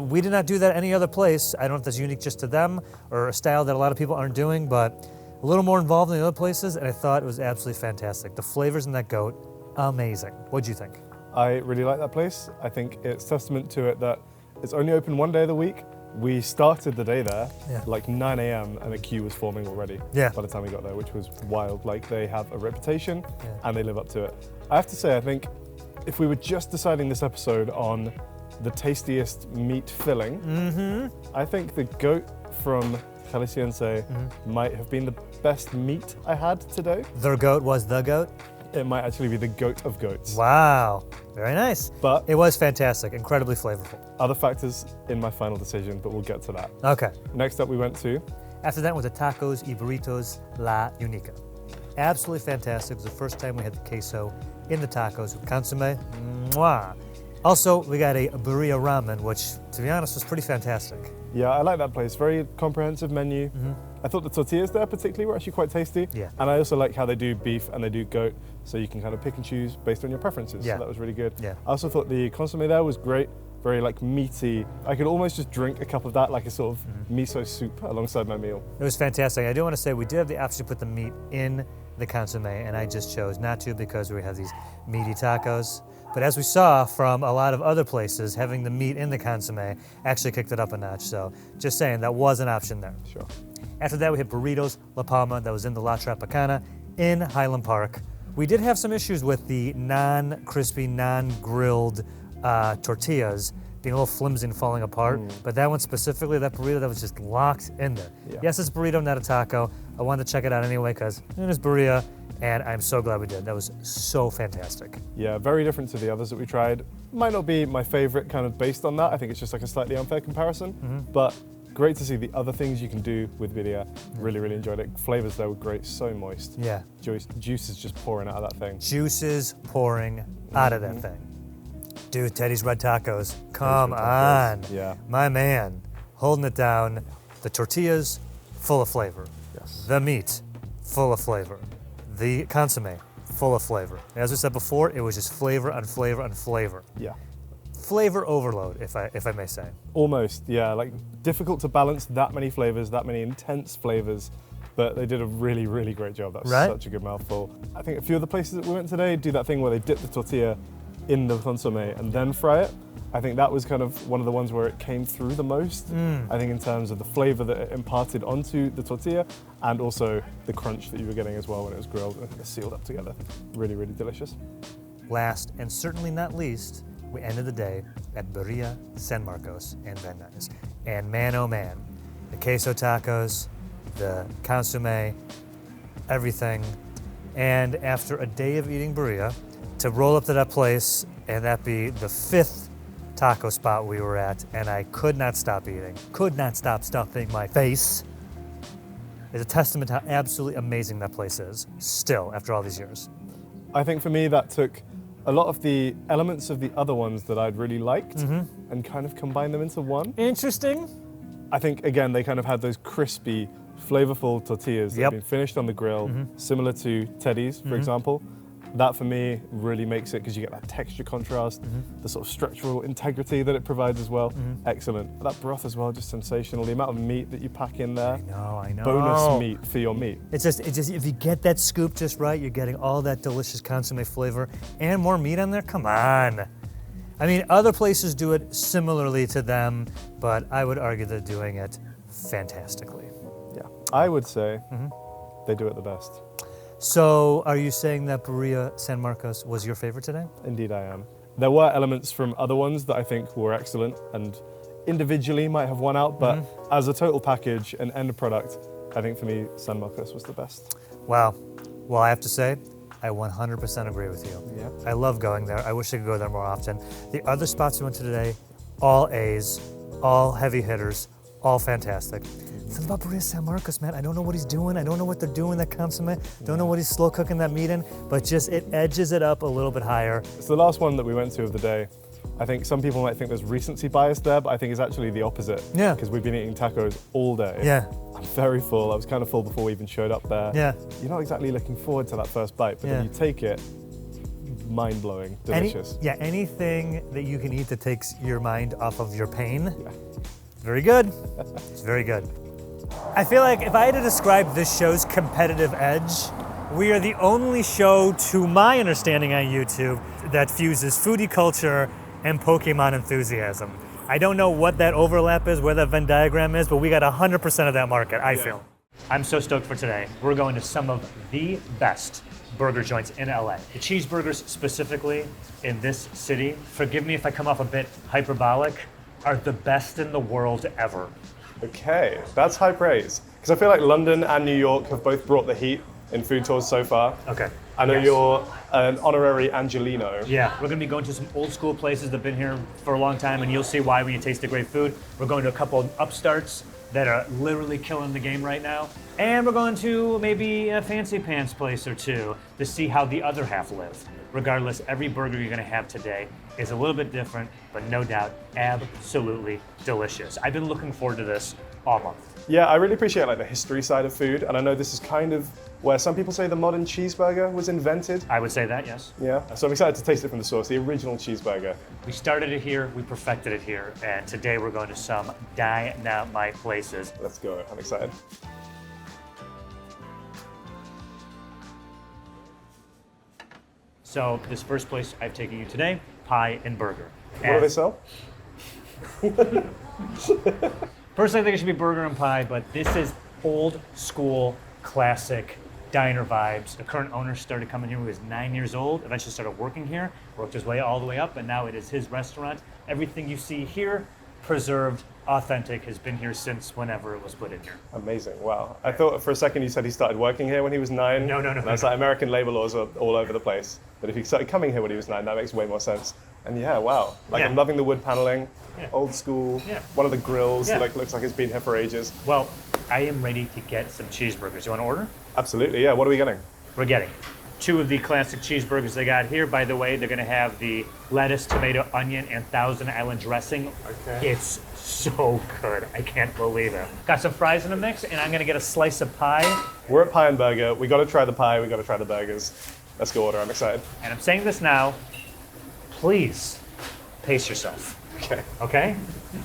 Speaker 1: We did not do that any other place. I don't know if that's unique just to them or a style that a lot of people aren't doing, but a little more involved than the other places, and I thought it was absolutely fantastic. The flavors in that goat, amazing. What'd you think?
Speaker 2: I really like that place. I think it's testament to it that it's only open one day of the week. We started the day there like 9 a.m. and a queue was forming already by the time we got there, which was wild. Like they have a reputation and they live up to it. I have to say, I think if we were just deciding this episode on the tastiest meat filling, I think the goat from Jalisciense might have been the best meat I had today.
Speaker 1: Their goat was the goat?
Speaker 2: It might actually be the goat of goats.
Speaker 1: Wow, very nice.
Speaker 2: But
Speaker 1: it was fantastic, incredibly flavorful.
Speaker 2: Other factors in my final decision, but we'll get to that.
Speaker 1: Okay.
Speaker 2: Next up we went to?
Speaker 1: After that was the Tacos y Burritos La Unica. Absolutely fantastic. It was the first time we had the queso in the tacos with consomme. Mwah. Also, we got a birria ramen, which, to be honest, was pretty fantastic.
Speaker 2: Yeah, I like that place. Very comprehensive menu. I thought the tortillas there particularly were actually quite tasty.
Speaker 1: Yeah.
Speaker 2: And I also like how they do beef and they do goat, so you can kind of pick and choose based on your preferences.
Speaker 1: Yeah.
Speaker 2: So that was really good.
Speaker 1: Yeah.
Speaker 2: I also thought the consomme there was great. Very like meaty. I could almost just drink a cup of that like a sort of miso soup alongside my meal.
Speaker 1: It was fantastic. I do want to say we did have the option to put the meat in the consomme, and I just chose not to because we have these meaty tacos. But as we saw from a lot of other places, having the meat in the consomme actually kicked it up a notch. So just saying, that was an option there.
Speaker 2: Sure.
Speaker 1: After that, we had Burritos La Palma that was in the La Tropicana in Highland Park. We did have some issues with the non-crispy, non-grilled tortillas being a little flimsy and falling apart, but that one specifically, that burrito, that was just locked in there. Yeah. Yes, it's burrito, not a taco. I wanted to check it out anyway because it is birria, and I'm so glad we did. That was so fantastic.
Speaker 2: Yeah, very different to the others that we tried. Might not be my favorite kind of based on that. I think it's just like a slightly unfair comparison, but great to see the other things you can do with birria. Really, really enjoyed it. Flavors there were great, so moist.
Speaker 1: Yeah.
Speaker 2: Juice is just pouring out of that thing.
Speaker 1: Juices pouring out of that thing. Dude, Teddy's Red Tacos, come on.
Speaker 2: Yeah.
Speaker 1: My man, holding it down. The tortillas, full of flavor.
Speaker 2: Yes.
Speaker 1: The meat, full of flavor. The consomme, full of flavor. As we said before, it was just flavor on flavor on flavor.
Speaker 2: Yeah.
Speaker 1: Flavor overload, if I may say.
Speaker 2: Almost, yeah. Like difficult to balance that many flavors, that many intense flavors, but they did a really, really great job. That's such a good mouthful. I think a few of the places that we went today do that thing where they dip the tortilla in the consomme and then fry it. I think that was kind of one of the ones where it came through the most. I think in terms of the flavor that it imparted onto the tortilla and also the crunch that you were getting as well when it was grilled and sealed up together. Really, really delicious.
Speaker 1: Last and certainly not least, we ended the day at Birria San Marcos in Van Nuys. And man, oh man, the queso tacos, the consomme, everything. And after a day of eating birria, to roll up to that place and that be the 5th taco spot we were at, and I could not stop eating, could not stop stuffing my face, is a testament to how absolutely amazing that place is, still, after all these years.
Speaker 2: I think for me that took a lot of the elements of the other ones that I'd really liked and kind of combined them into one.
Speaker 1: Interesting.
Speaker 2: I think, again, they kind of had those crispy, flavorful tortillas that have been finished on the grill, similar to Teddy's, for example. That, for me, really makes it, because you get that texture contrast, the sort of structural integrity that it provides as well. Excellent. That broth as well, just sensational. The amount of meat that you pack in there.
Speaker 1: I know.
Speaker 2: Bonus meat for your meat.
Speaker 1: It's just, if you get that scoop just right, you're getting all that delicious consomme flavor and more meat on there. Come on. I mean, other places do it similarly to them, but I would argue they're doing it fantastically.
Speaker 2: Yeah, I would say they do it the best.
Speaker 1: So, are you saying that Birria San Marcos was your favorite today?
Speaker 2: Indeed I am. There were elements from other ones that I think were excellent and individually might have won out, but as a total package and end product, I think for me, San Marcos was the best.
Speaker 1: Wow. Well, I have to say, I 100% agree with you.
Speaker 2: Yeah.
Speaker 1: I love going there. I wish I could go there more often. The other spots we went to today, all A's, all heavy hitters, all fantastic. Something about Birria San Marcos, man. I don't know what he's doing. I don't know what they're doing, that consomme. Don't know what he's slow cooking that meat in, but just it edges it up a little bit higher.
Speaker 2: It's the last one that we went to of the day. I think some people might think there's recency bias there, but I think it's actually the opposite.
Speaker 1: Yeah.
Speaker 2: Because we've been eating tacos all day.
Speaker 1: Yeah.
Speaker 2: I'm very full. I was kind of full before we even showed up there.
Speaker 1: Yeah.
Speaker 2: You're not exactly looking forward to that first bite, but then you take it, mind-blowing, delicious.
Speaker 1: Anything that you can eat that takes your mind off of your pain, very good. It's very good. I feel like if I had to describe this show's competitive edge, we are the only show, to my understanding on YouTube, that fuses foodie culture and Pokemon enthusiasm. I don't know what that overlap is, where that Venn diagram is, but we got 100% of that market, I feel. I'm so stoked for today. We're going to some of the best burger joints in LA. The Cheeseburgers specifically in this city, forgive me if I come off a bit hyperbolic, are the best in the world ever.
Speaker 2: Okay, that's high praise. Because I feel like London and New York have both brought the heat in food tours so far.
Speaker 1: Okay.
Speaker 2: I know you're an honorary Angelino.
Speaker 1: Yeah, we're gonna be going to some old school places that have been here for a long time, and you'll see why when you taste the great food. We're going to a couple of upstarts that are literally killing the game right now. And we're going to maybe a fancy pants place or two to see how the other half live. Regardless, every burger you're gonna have today is a little bit different, but no doubt absolutely delicious. I've been looking forward to this all month.
Speaker 2: Yeah, I really appreciate like the history side of food, and I know this is kind of where some people say the modern cheeseburger was invented.
Speaker 1: I would say that, yes.
Speaker 2: Yeah, so I'm excited to taste it from the source, the original cheeseburger.
Speaker 1: We started it here, we perfected it here, and today we're going to some dynamite places.
Speaker 2: Let's go, I'm excited.
Speaker 1: So this first place I've taken you today, Pie and Burger.
Speaker 2: What do they sell?
Speaker 1: Personally, I think it should be burger and pie, but this is old school, classic diner vibes. The current owner started coming here when he was 9 years old, eventually started working here, worked his way all the way up, and now it is his restaurant. Everything you see here, preserved, authentic, has been here since whenever it was put in here.
Speaker 2: Amazing, wow. I thought for a second you said he started working here when he was 9.
Speaker 1: No.
Speaker 2: And that's like American labor laws are all over the place. But if he started coming here when he was 9, that makes way more sense. And yeah, wow. Like I'm loving the wood paneling, old school, one of the grills, like looks like it's been here for ages.
Speaker 1: Well, I am ready to get some cheeseburgers. You want to order?
Speaker 2: Absolutely, yeah. What are we getting?
Speaker 1: We're getting 2 of the classic cheeseburgers they got here. By the way, they're gonna have the lettuce, tomato, onion, and Thousand Island dressing. Okay. It's so good, I can't believe it. Got some fries in the mix, and I'm gonna get a slice of pie.
Speaker 2: We're at Pie and Burger. We gotta try the pie, we gotta try the burgers. Let's go order, I'm excited.
Speaker 1: And I'm saying this now, please pace yourself.
Speaker 2: Okay.
Speaker 1: Okay?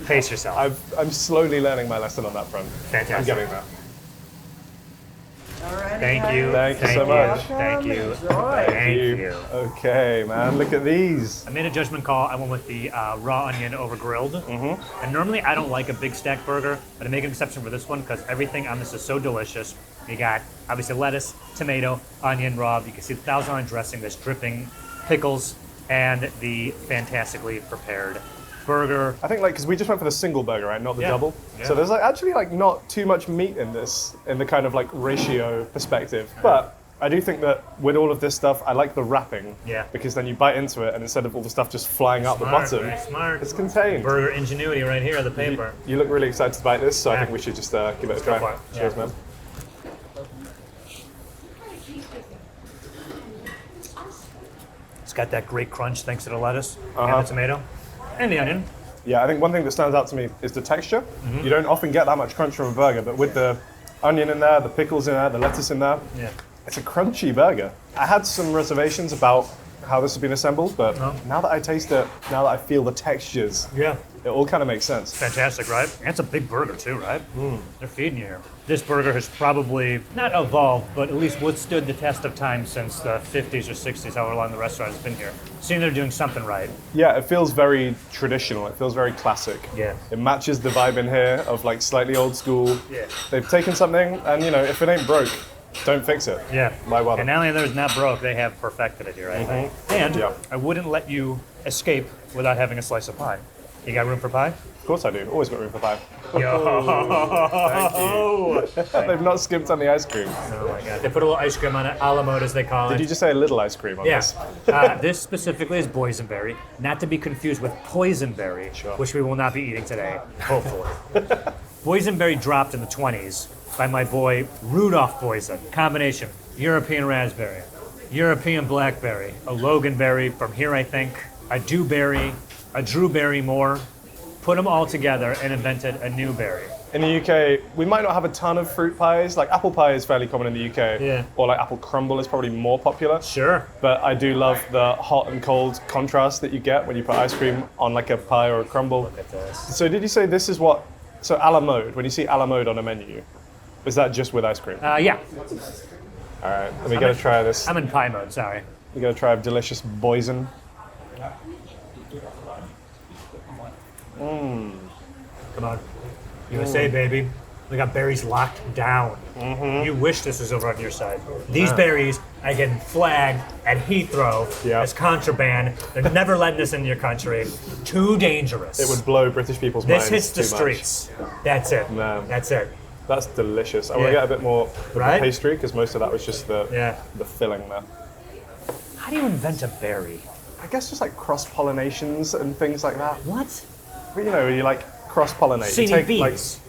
Speaker 1: Pace yourself.
Speaker 2: I'm slowly learning my lesson on that front.
Speaker 1: Fantastic.
Speaker 2: I'm getting there.
Speaker 1: Thank you.
Speaker 2: Thank you so much.
Speaker 1: Thank you.
Speaker 2: Thank you. Okay, man, look at these.
Speaker 1: I made a judgment call. I went with the raw onion over grilled. And normally I don't like a big stack burger, but I make an exception for this one because everything on this is so delicious. You got obviously lettuce, tomato, onion, raw. You can see the Thousand Island dressing that's dripping, pickles, and the fantastically prepared burger.
Speaker 2: I think because we just went for the single burger, right? Not the double.
Speaker 1: Yeah.
Speaker 2: So there's actually not too much meat in this, in the kind of ratio perspective. But I do think that with all of this stuff, I like the wrapping.
Speaker 1: Yeah.
Speaker 2: Because then you bite into it, and instead of all the stuff just flying out the bottom,
Speaker 1: very smart.
Speaker 2: it's contained.
Speaker 1: Burger ingenuity right here, the paper.
Speaker 2: You look really excited to bite this, so I think we should just give it a try. Cheers, man.
Speaker 1: It's got that great crunch thanks to the lettuce and the tomato and the onion.
Speaker 2: Yeah, I think one thing that stands out to me is the texture. You don't often get that much crunch from a burger, but with the onion in there, the pickles in there, the lettuce in there, it's a crunchy burger. I had some reservations about how this has been assembled, but now that I taste it, now that I feel the textures, it all kind of makes sense.
Speaker 1: Fantastic, right? And it's a big burger too, right? They're feeding you here. This burger has probably not evolved, but at least withstood the test of time since the 50s or 60s, however long the restaurant has been here. Seeing they're doing something right.
Speaker 2: Yeah, it feels very traditional. It feels very classic.
Speaker 1: Yeah.
Speaker 2: It matches the vibe in here of slightly old school.
Speaker 1: Yeah.
Speaker 2: They've taken something and, if it ain't broke, don't fix it.
Speaker 1: Yeah.
Speaker 2: Why bother?
Speaker 1: And not only that it's not broke, they have perfected it here, I think. And I wouldn't let you escape without having a slice of pie. You got room for pie?
Speaker 2: Of course I do. Always got room for pie.
Speaker 1: Yo!
Speaker 2: Thank you. They've not skimped on the ice cream.
Speaker 1: Oh my god. They put a little ice cream on it, a la mode as they call it.
Speaker 2: Did you just say a little ice cream on this?
Speaker 1: This specifically is boysenberry, not to be confused with poisonberry, which we will not be eating today, hopefully. Boysenberry dropped in the 20s by my boy Rudolph Boysen. Combination, European raspberry, European blackberry, a Loganberry from here I think, a dewberry, a drewberry more, put them all together and invented a new berry.
Speaker 2: In the UK, we might not have a ton of fruit pies. Apple pie is fairly common in the UK.
Speaker 1: Yeah.
Speaker 2: Or apple crumble is probably more popular.
Speaker 1: Sure.
Speaker 2: But I do love the hot and cold contrast that you get when you put ice cream on a pie or a crumble.
Speaker 1: Look at this.
Speaker 2: So did you say this is what, so a la mode, when you see a la mode on a menu, is that just with ice cream?
Speaker 1: Yeah.
Speaker 2: All right, let me go try this.
Speaker 1: I'm in pie mode, sorry.
Speaker 2: We're going to try a delicious boysen.
Speaker 1: Come on. USA, baby. We got berries locked down. You wish this was over on your side. These berries are getting flagged at Heathrow as contraband. They're never letting this into your country. Too dangerous.
Speaker 2: It would blow British people's minds.
Speaker 1: This hits the streets. That's it.
Speaker 2: Man.
Speaker 1: That's it.
Speaker 2: That's delicious. I want to get a bit more of the
Speaker 1: Right?
Speaker 2: pastry because most of that was just the filling there.
Speaker 1: How do you invent a berry?
Speaker 2: I guess just cross-pollinations and things like that.
Speaker 1: What?
Speaker 2: But, you cross-pollinate.
Speaker 1: So you
Speaker 2: take,
Speaker 1: need bees.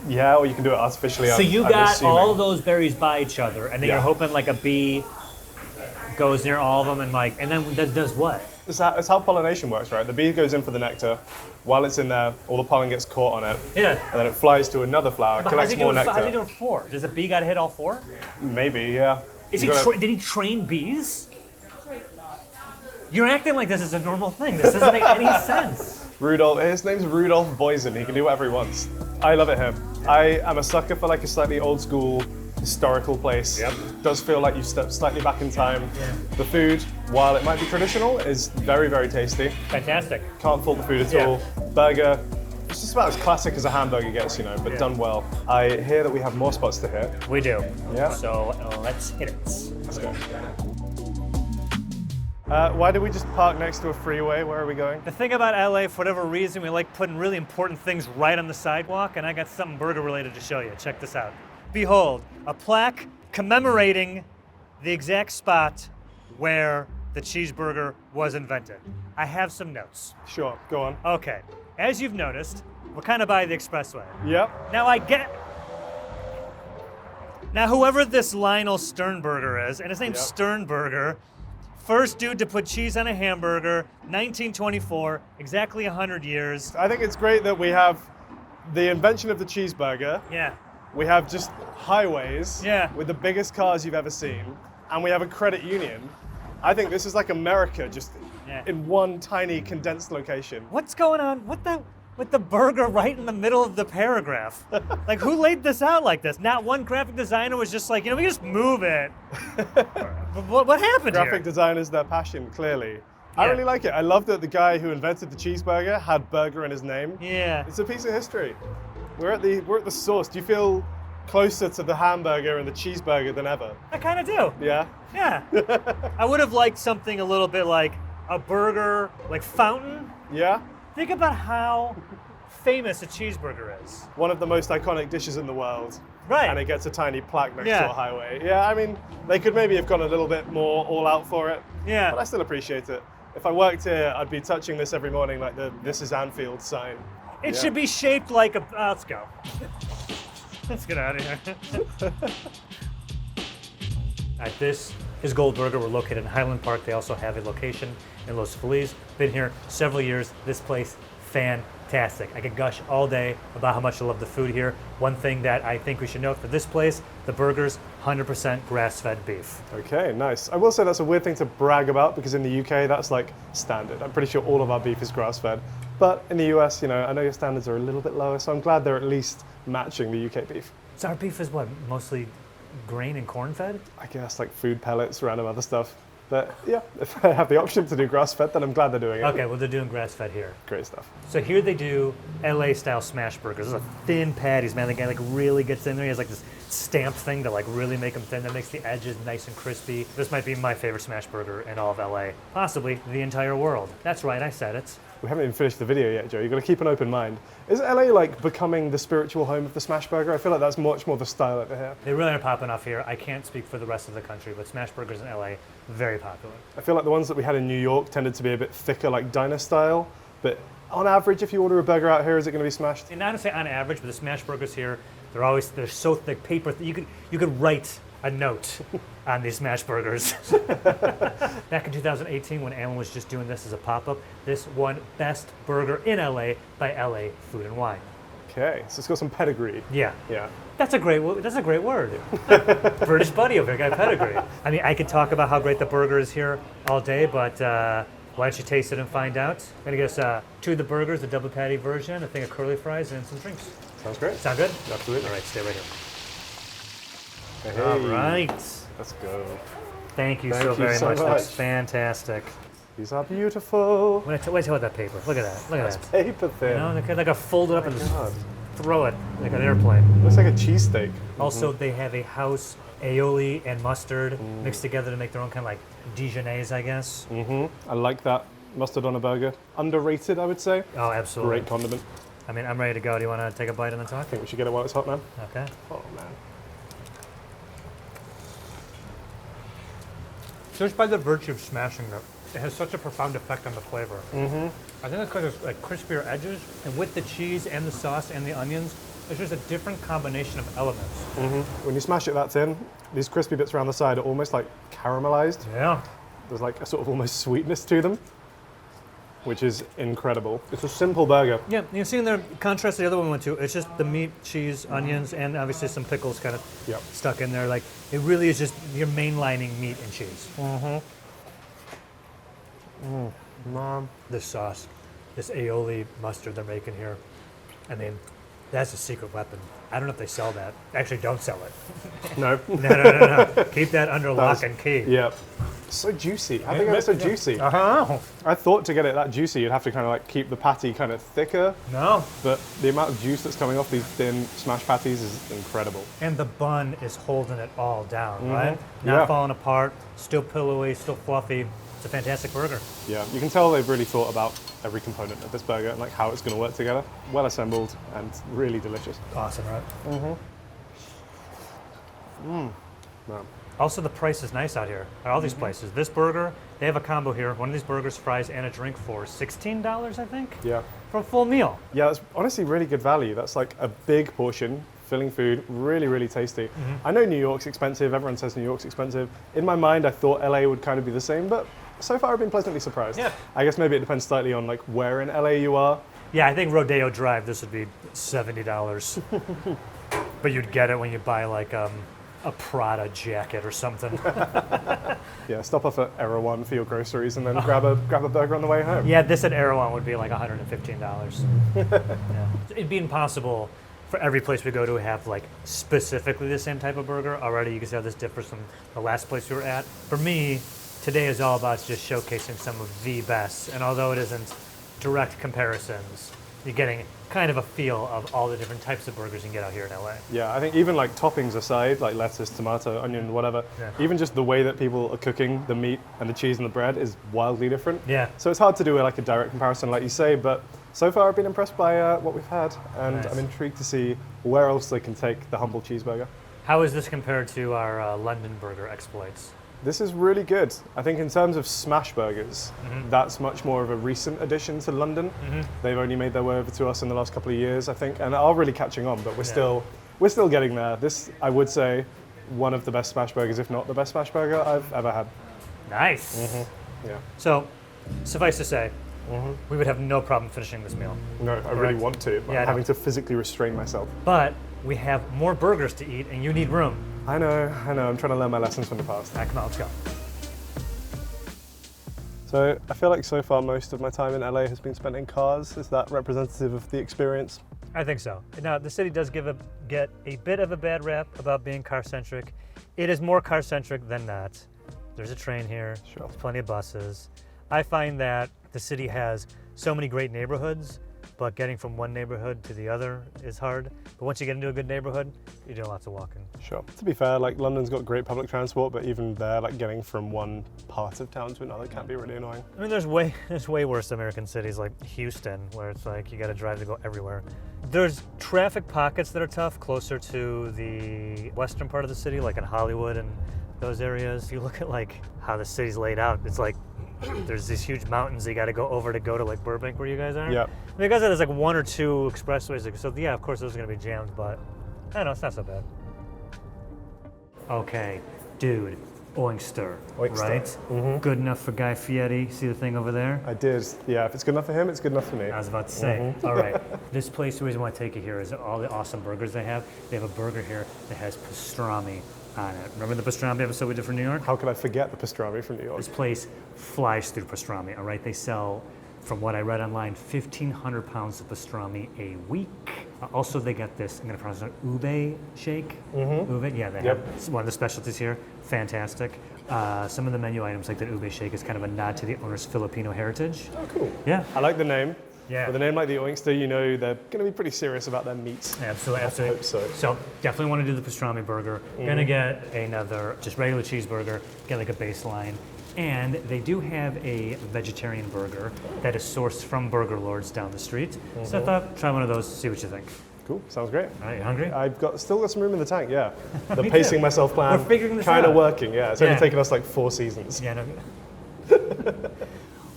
Speaker 2: Yeah, or you can do it artificially.
Speaker 1: So you
Speaker 2: I'm
Speaker 1: got
Speaker 2: assuming.
Speaker 1: all those berries by each other, and then you're hoping a bee goes near all of them and then does what?
Speaker 2: It's how pollination works, right? The bee goes in for the nectar. While it's in there, all the pollen gets caught on it.
Speaker 1: Yeah.
Speaker 2: And then it flies to another flower, collects more nectar.
Speaker 1: How's he doing 4? Does a bee got to hit all 4?
Speaker 2: Maybe, yeah.
Speaker 1: Did he train bees? You're acting like this is a normal thing. This doesn't make any sense.
Speaker 2: Rudolph, his name's Rudolph Boysen. He can do whatever he wants. I love it him. I am a sucker for a slightly old school historical place.
Speaker 1: Yep.
Speaker 2: Does feel like you step slightly back in time. The food, while it might be traditional, is very, very tasty.
Speaker 1: Fantastic.
Speaker 2: Can't fault the food at all. Burger, it's just about as classic as a hamburger gets, but done well. I hear that we have more spots to hit.
Speaker 1: We do.
Speaker 2: Yeah.
Speaker 1: So let's hit it.
Speaker 2: Let's go. Why did we just park next to a freeway? Where are we going?
Speaker 1: The thing about LA, for whatever reason, we like putting really important things right on the sidewalk, and I got something burger related to show you. Check this out. Behold, a plaque commemorating the exact spot where the cheeseburger was invented. I have some notes.
Speaker 2: Sure, go on.
Speaker 1: Okay, as you've noticed, we're kind of by the expressway.
Speaker 2: Yep.
Speaker 1: Now, whoever this Lionel Sternberger is, and his name's Sternberger, first dude to put cheese on a hamburger, 1924, exactly 100 years.
Speaker 2: I think it's great that we have the invention of the cheeseburger.
Speaker 1: Yeah.
Speaker 2: We have just highways with the biggest cars you've ever seen, and we have a credit union. I think this is like America, just in one tiny condensed location.
Speaker 1: What's going on? With the burger right in the middle of the paragraph? Who laid this out like this? Not one graphic designer was just we just move it. What happened here?
Speaker 2: Graphic design is their passion, clearly. I really like it. I love that the guy who invented the cheeseburger had burger in his name.
Speaker 1: Yeah.
Speaker 2: It's a piece of history. We're at the source. Do you feel closer to the hamburger and the cheeseburger than ever?
Speaker 1: I kind of do.
Speaker 2: Yeah?
Speaker 1: Yeah. I would have liked something a little bit a burger like fountain,
Speaker 2: Yeah?
Speaker 1: think about how famous a cheeseburger is.
Speaker 2: One of the most iconic dishes in the world.
Speaker 1: Right.
Speaker 2: And it gets a tiny plaque next
Speaker 1: Yeah.
Speaker 2: to a highway. Yeah, I mean, they could maybe have gone a little bit more all out for it.
Speaker 1: Yeah.
Speaker 2: But I still appreciate it. If I worked here, I'd be touching this every morning like the "This is Anfield" sign.
Speaker 1: It
Speaker 2: Yeah.
Speaker 1: should be shaped like a. Let's go. Let's get out of here. All right, this is Goldburger. We're located in Highland Park. They also have a location in Los Feliz. Been here several years. This place, fantastic. I could gush all day about how much I love the food here. One thing that I think we should note for this place, the burgers, 100% grass-fed beef.
Speaker 2: Okay, nice. I will say that's a weird thing to brag about because in the UK that's like standard. I'm pretty sure all of our beef is grass-fed. But in the US, you know, I know your standards are a little bit lower, so I'm glad they're at least matching the UK beef.
Speaker 1: So our beef is what, mostly grain and corn-fed?
Speaker 2: I guess like food pellets, random other stuff. But yeah, if I have the option to do grass-fed, then I'm glad they're doing it.
Speaker 1: Okay, well they're doing grass-fed here.
Speaker 2: Great stuff.
Speaker 1: So here they do LA-style smash burgers. Those are thin patties, man. The guy like really gets in there. He has like this stamped thing to like really make them thin. That makes the edges nice and crispy. This might be my favorite smash burger in all of LA. Possibly the entire world. That's right, I said it.
Speaker 2: We haven't even finished the video yet, Joe. You've got to keep an open mind. Is LA like becoming the spiritual home of the smash burger? I feel like that's much more the style over here.
Speaker 1: They really are popping off here. I can't speak for the rest of the country, but smash burgers in LA, very popular.
Speaker 2: I feel like the ones that we had in New York tended to be a bit thicker, like diner style. But on average, if you order a burger out here, is it going to be smashed?
Speaker 1: And not to say on average, but the smash burgers here, they're so thick paper. You could write a note on these smash burgers. Back in 2018, when Alan was just doing this as a pop-up, this won Best Burger in LA by LA Food and Wine.
Speaker 2: Okay, so it's got some pedigree.
Speaker 1: Yeah.
Speaker 2: Yeah.
Speaker 1: That's a great word. British buddy over here, got pedigree. I mean, I could talk about how great the burger is here all day, but why don't you taste it and find out? I'm gonna get us two of the burgers, the double patty version, a thing of curly fries, and some drinks.
Speaker 2: Sounds great.
Speaker 1: Sound good?
Speaker 2: Absolutely.
Speaker 1: All right, stay right here.
Speaker 2: Hey,
Speaker 1: All right.
Speaker 2: Let's go.
Speaker 1: Thank you
Speaker 2: Thank
Speaker 1: so
Speaker 2: you
Speaker 1: very
Speaker 2: so
Speaker 1: much.
Speaker 2: much.
Speaker 1: That's fantastic.
Speaker 2: These are beautiful.
Speaker 1: Wait till that paper. Look at that. Look at
Speaker 2: That's
Speaker 1: that.
Speaker 2: paper thin.
Speaker 1: You know, they could like a fold it up and just
Speaker 2: God.
Speaker 1: throw it like an airplane.
Speaker 2: Looks like a cheesesteak.
Speaker 1: Also, they have a house aioli and mustard mixed together to make their own kind of like Dijonnaise, I guess.
Speaker 2: I like that. Mustard on a burger. Underrated, I would say.
Speaker 1: Oh, absolutely.
Speaker 2: Great condiment.
Speaker 1: I mean, I'm ready to go. Do you want to take a bite and then talk?
Speaker 2: I think we should get it while it's hot, man.
Speaker 1: Okay.
Speaker 2: Oh, man.
Speaker 1: Just by the virtue of smashing it, it has such a profound effect on the flavor. I think it's because it's like crispier edges, and with the cheese and the sauce and the onions, it's just a different combination of elements.
Speaker 2: When you smash it that thin, these crispy bits around the side are almost like caramelized.
Speaker 1: Yeah.
Speaker 2: There's like a sort of almost sweetness to them, which is incredible. It's a simple burger.
Speaker 1: Yeah, you see in there, contrast to the other one we went to, it's just the meat, cheese, onions, and obviously some pickles kind of
Speaker 2: Yep.
Speaker 1: stuck in there. Like, it really is just you're mainlining meat and cheese.
Speaker 2: Mom.
Speaker 1: This sauce, this aioli mustard they're making here, I mean, that's a secret weapon. I don't know if they sell that. Actually, don't sell it.
Speaker 2: No.
Speaker 1: No. Keep that under lock and key.
Speaker 2: Yep. So juicy. How think it's so juicy?
Speaker 1: Uh-huh.
Speaker 2: I thought to get it that juicy, you'd have to kind of like keep the patty kind of thicker,
Speaker 1: No.
Speaker 2: but the amount of juice that's coming off these thin smash patties is incredible.
Speaker 1: And the bun is holding it all down, right? Not
Speaker 2: Yeah.
Speaker 1: falling apart, still pillowy, still fluffy. It's a fantastic burger.
Speaker 2: Yeah, you can tell they've really thought about every component of this burger and like how it's going to work together. Well assembled and really delicious.
Speaker 1: Awesome, right?
Speaker 2: Wow.
Speaker 1: Also, the price is nice out here at all these places. This burger, they have a combo here. One of these burgers, fries, and a drink for $16, I think,
Speaker 2: Yeah.
Speaker 1: for a full meal.
Speaker 2: Yeah, that's honestly really good value. That's like a big portion, filling food, really, really tasty. I know New York's expensive. Everyone says New York's expensive. In my mind, I thought LA would kind of be the same, but so far I've been pleasantly surprised.
Speaker 1: Yeah.
Speaker 2: I guess maybe it depends slightly on like where in LA you are.
Speaker 1: Yeah, I think Rodeo Drive, this would be $70. But you'd get it when you buy like a Prada jacket or something.
Speaker 2: Yeah, stop off at Erewhon for your groceries and then grab a burger on the way home.
Speaker 1: Yeah, this at Erewhon would be like $115. Yeah. It'd be impossible for every place we go to have like specifically the same type of burger. Already you can see how this differs from the last place we were at. For me, today is all about just showcasing some of the best. And although it isn't direct comparisons, you're getting kind of a feel of all the different types of burgers you can get out here in LA.
Speaker 2: Yeah, I think even like toppings aside, like lettuce, tomato, onion, whatever, even just the way that people are cooking the meat and the cheese and the bread is wildly different.
Speaker 1: Yeah.
Speaker 2: So it's hard to do like a direct comparison, like you say, but so far I've been impressed by what we've had, and
Speaker 1: Nice.
Speaker 2: I'm intrigued to see where else they can take the humble cheeseburger.
Speaker 1: How is this compared to our London burger exploits?
Speaker 2: This is really good. I think in terms of smash burgers, that's much more of a recent addition to London. They've only made their way over to us in the last couple of years, I think, and are really catching on, but we're still getting there. This, I would say, one of the best smash burgers, if not the best smash burger I've ever had.
Speaker 1: Nice.
Speaker 2: Yeah.
Speaker 1: So, suffice to say, we would have no problem finishing this meal.
Speaker 2: No, I really want to, but
Speaker 1: Yeah, I
Speaker 2: I'm
Speaker 1: know.
Speaker 2: having to physically restrain myself.
Speaker 1: But we have more burgers to eat, and you need room.
Speaker 2: I know, I'm trying to learn my lessons from the past.
Speaker 1: All right, come on, let's go.
Speaker 2: So I feel like so far most of my time in LA has been spent in cars. Is that representative of the experience?
Speaker 1: I think so. Now, the city does get a bit of a bad rap about being car-centric. It is more car-centric than not. There's a train here,
Speaker 2: Sure.
Speaker 1: there's plenty of buses. I find that the city has so many great neighborhoods, but getting from one neighborhood to the other is hard. But once you get into a good neighborhood, you're doing lots of walking.
Speaker 2: Sure. To be fair, like London's got great public transport, but even there, like getting from one part of town to another can be really annoying.
Speaker 1: I mean, there's way worse American cities like Houston, where it's like you got to drive to go everywhere. There's traffic pockets that are tough closer to the western part of the city, like in Hollywood and those areas. If you look at like how the city's laid out, it's like there's these huge mountains you got to go over to go to like Burbank, where you guys are.
Speaker 2: Yeah.
Speaker 1: I mean, you guys there's like one or two expressways, so yeah, of course those are going to be jammed, but I don't know, it's not so bad. Okay, dude, oyster, right? Good enough for Guy Fieri. See the thing over there?
Speaker 2: I did. Yeah, if it's good enough for him, it's good enough for me.
Speaker 1: I was about to say. All right, this place, the reason why I take you here is all the awesome burgers they have. They have a burger here that has pastrami on it. Remember the pastrami episode we did for New York?
Speaker 2: How could I forget the pastrami from New York?
Speaker 1: This place flies through pastrami, all right? They sell, from what I read online, 1,500 pounds of pastrami a week. Also, they got this, I'm going to pronounce it, ube shake. Ube, yeah, they have it's one of the specialties here. Fantastic. Some of the menu items, like the ube shake, is kind of a nod to the owner's Filipino heritage.
Speaker 2: Oh, cool.
Speaker 1: Yeah.
Speaker 2: I like the name.
Speaker 1: Yeah.
Speaker 2: With a name like the oyster, you know they're going to be pretty serious about their meats.
Speaker 1: Absolutely, absolutely.
Speaker 2: hope so.
Speaker 1: So definitely want to do the pastrami burger. Gonna get another just regular cheeseburger, get like a baseline. And they do have a vegetarian burger that is sourced from Burger Lords down the street. So I thought, try one of those, see what you think.
Speaker 2: Cool, sounds great.
Speaker 1: All right, you hungry?
Speaker 2: I've still got some room in the tank, yeah. The
Speaker 1: Me
Speaker 2: pacing
Speaker 1: too.
Speaker 2: myself plan,
Speaker 1: We're figuring this
Speaker 2: kind of
Speaker 1: out.
Speaker 2: working, yeah. It's only
Speaker 1: Yeah.
Speaker 2: taken us like 4 seasons.
Speaker 1: Yeah, no.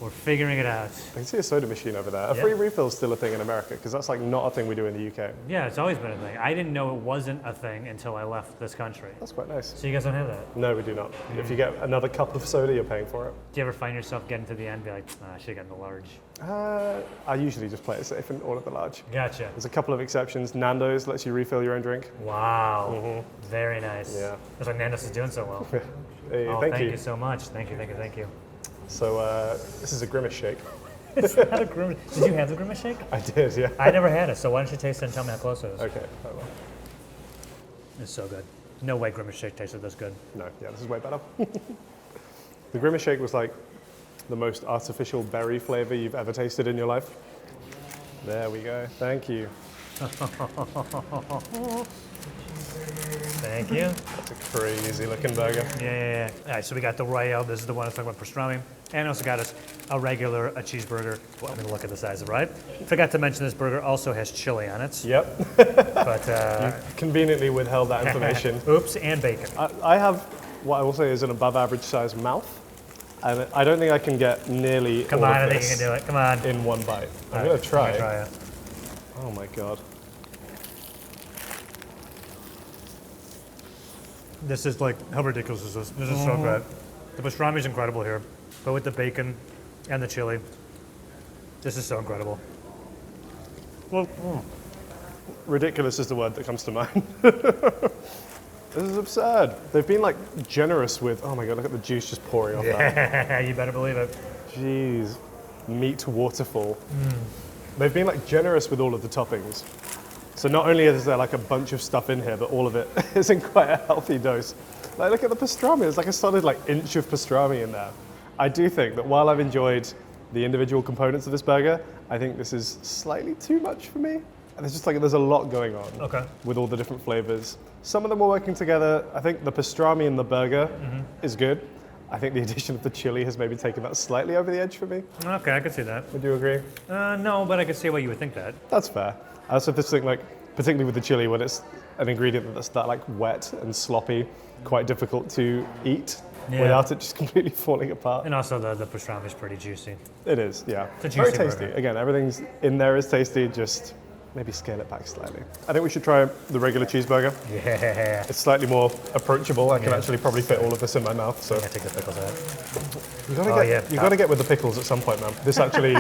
Speaker 1: We're figuring it out.
Speaker 2: I can see a soda machine over there. A
Speaker 1: Yeah.
Speaker 2: free refill is still a thing in America, because that's like not a thing we do in the UK.
Speaker 1: Yeah, it's always been a thing. I didn't know it wasn't a thing until I left this country.
Speaker 2: That's quite nice.
Speaker 1: So you guys don't have that?
Speaker 2: No, we do not. If you get another cup of soda, you're paying for it.
Speaker 1: Do you ever find yourself getting to the end and be like, I should have gotten the large?
Speaker 2: I usually just play it safe and order the large.
Speaker 1: Gotcha.
Speaker 2: There's a couple of exceptions. Nando's lets you refill your own drink.
Speaker 1: Wow. Very nice.
Speaker 2: Yeah.
Speaker 1: That's why Nando's is doing so well.
Speaker 2: Hey,
Speaker 1: Oh,
Speaker 2: thank you.
Speaker 1: you so much. Thank you.
Speaker 2: So this is a Grimace shake.
Speaker 1: It's not a grimace. Did you have the grimace shake?
Speaker 2: I did, yeah.
Speaker 1: I never had it, so why don't you taste it and tell me how close it is?
Speaker 2: Okay, I will.
Speaker 1: It's so good. No way grimace shake tasted this good.
Speaker 2: No, yeah, this is way better. The Grimace shake was like the most artificial berry flavor you've ever tasted in your life. There we go. Thank you.
Speaker 1: Thank you.
Speaker 2: That's a crazy looking burger.
Speaker 1: Yeah. All right, so we got the Royale. This is the one I was talking about, pastrami. And also got us a regular, a cheeseburger. Well, I'm gonna look at the size of it, right? Forgot to mention this burger also has chili on it.
Speaker 2: Yep.
Speaker 1: But,
Speaker 2: Conveniently withheld that information.
Speaker 1: oops, and bacon.
Speaker 2: I have what I will say is an above average size mouth. And I don't think I can get nearly
Speaker 1: Come
Speaker 2: all
Speaker 1: on, I
Speaker 2: of
Speaker 1: think you
Speaker 2: this
Speaker 1: can do it. Come on.
Speaker 2: in one bite. I'm
Speaker 1: All
Speaker 2: gonna
Speaker 1: right,
Speaker 2: try.
Speaker 1: I'm gonna try it.
Speaker 2: Oh my god.
Speaker 1: This is like, how ridiculous is this? This is so good. The pastrami is incredible here, but with the bacon and the chili, this is so incredible.
Speaker 2: Well, ridiculous is the word that comes to mind. This is absurd. They've been like generous with, oh my god, look at the juice just pouring off that.
Speaker 1: Yeah, you better believe it.
Speaker 2: Jeez. Meat waterfall. They've been like generous with all of the toppings. So not only is there like a bunch of stuff in here, but all of it is in quite a healthy dose. Like look at the pastrami, there's like a solid like inch of pastrami in there. I do think that while I've enjoyed the individual components of this burger, I think this is slightly too much for me. And it's just like there's a lot going on with all the different flavors. Some of them are working together. I think the pastrami in the burger is good. I think the addition of the chili has maybe taken that slightly over the edge for me.
Speaker 1: Okay, I can see that.
Speaker 2: Would you agree?
Speaker 1: No, but I can see why you would think that.
Speaker 2: That's fair. I also just think like, particularly with the chili, when it's an ingredient that's that like wet and sloppy, quite difficult to eat without it just completely falling apart.
Speaker 1: And also the pastrami is pretty juicy.
Speaker 2: It is, yeah.
Speaker 1: It's a
Speaker 2: Very
Speaker 1: juicy
Speaker 2: tasty.
Speaker 1: burger.
Speaker 2: Again, everything's in there is tasty, just maybe scale it back slightly. I think we should try the regular cheeseburger.
Speaker 1: Yeah.
Speaker 2: It's slightly more approachable. I can actually probably fit all of this in my mouth. So
Speaker 1: I take the pickles out.
Speaker 2: you got to get with the pickles at some point, man. This actually,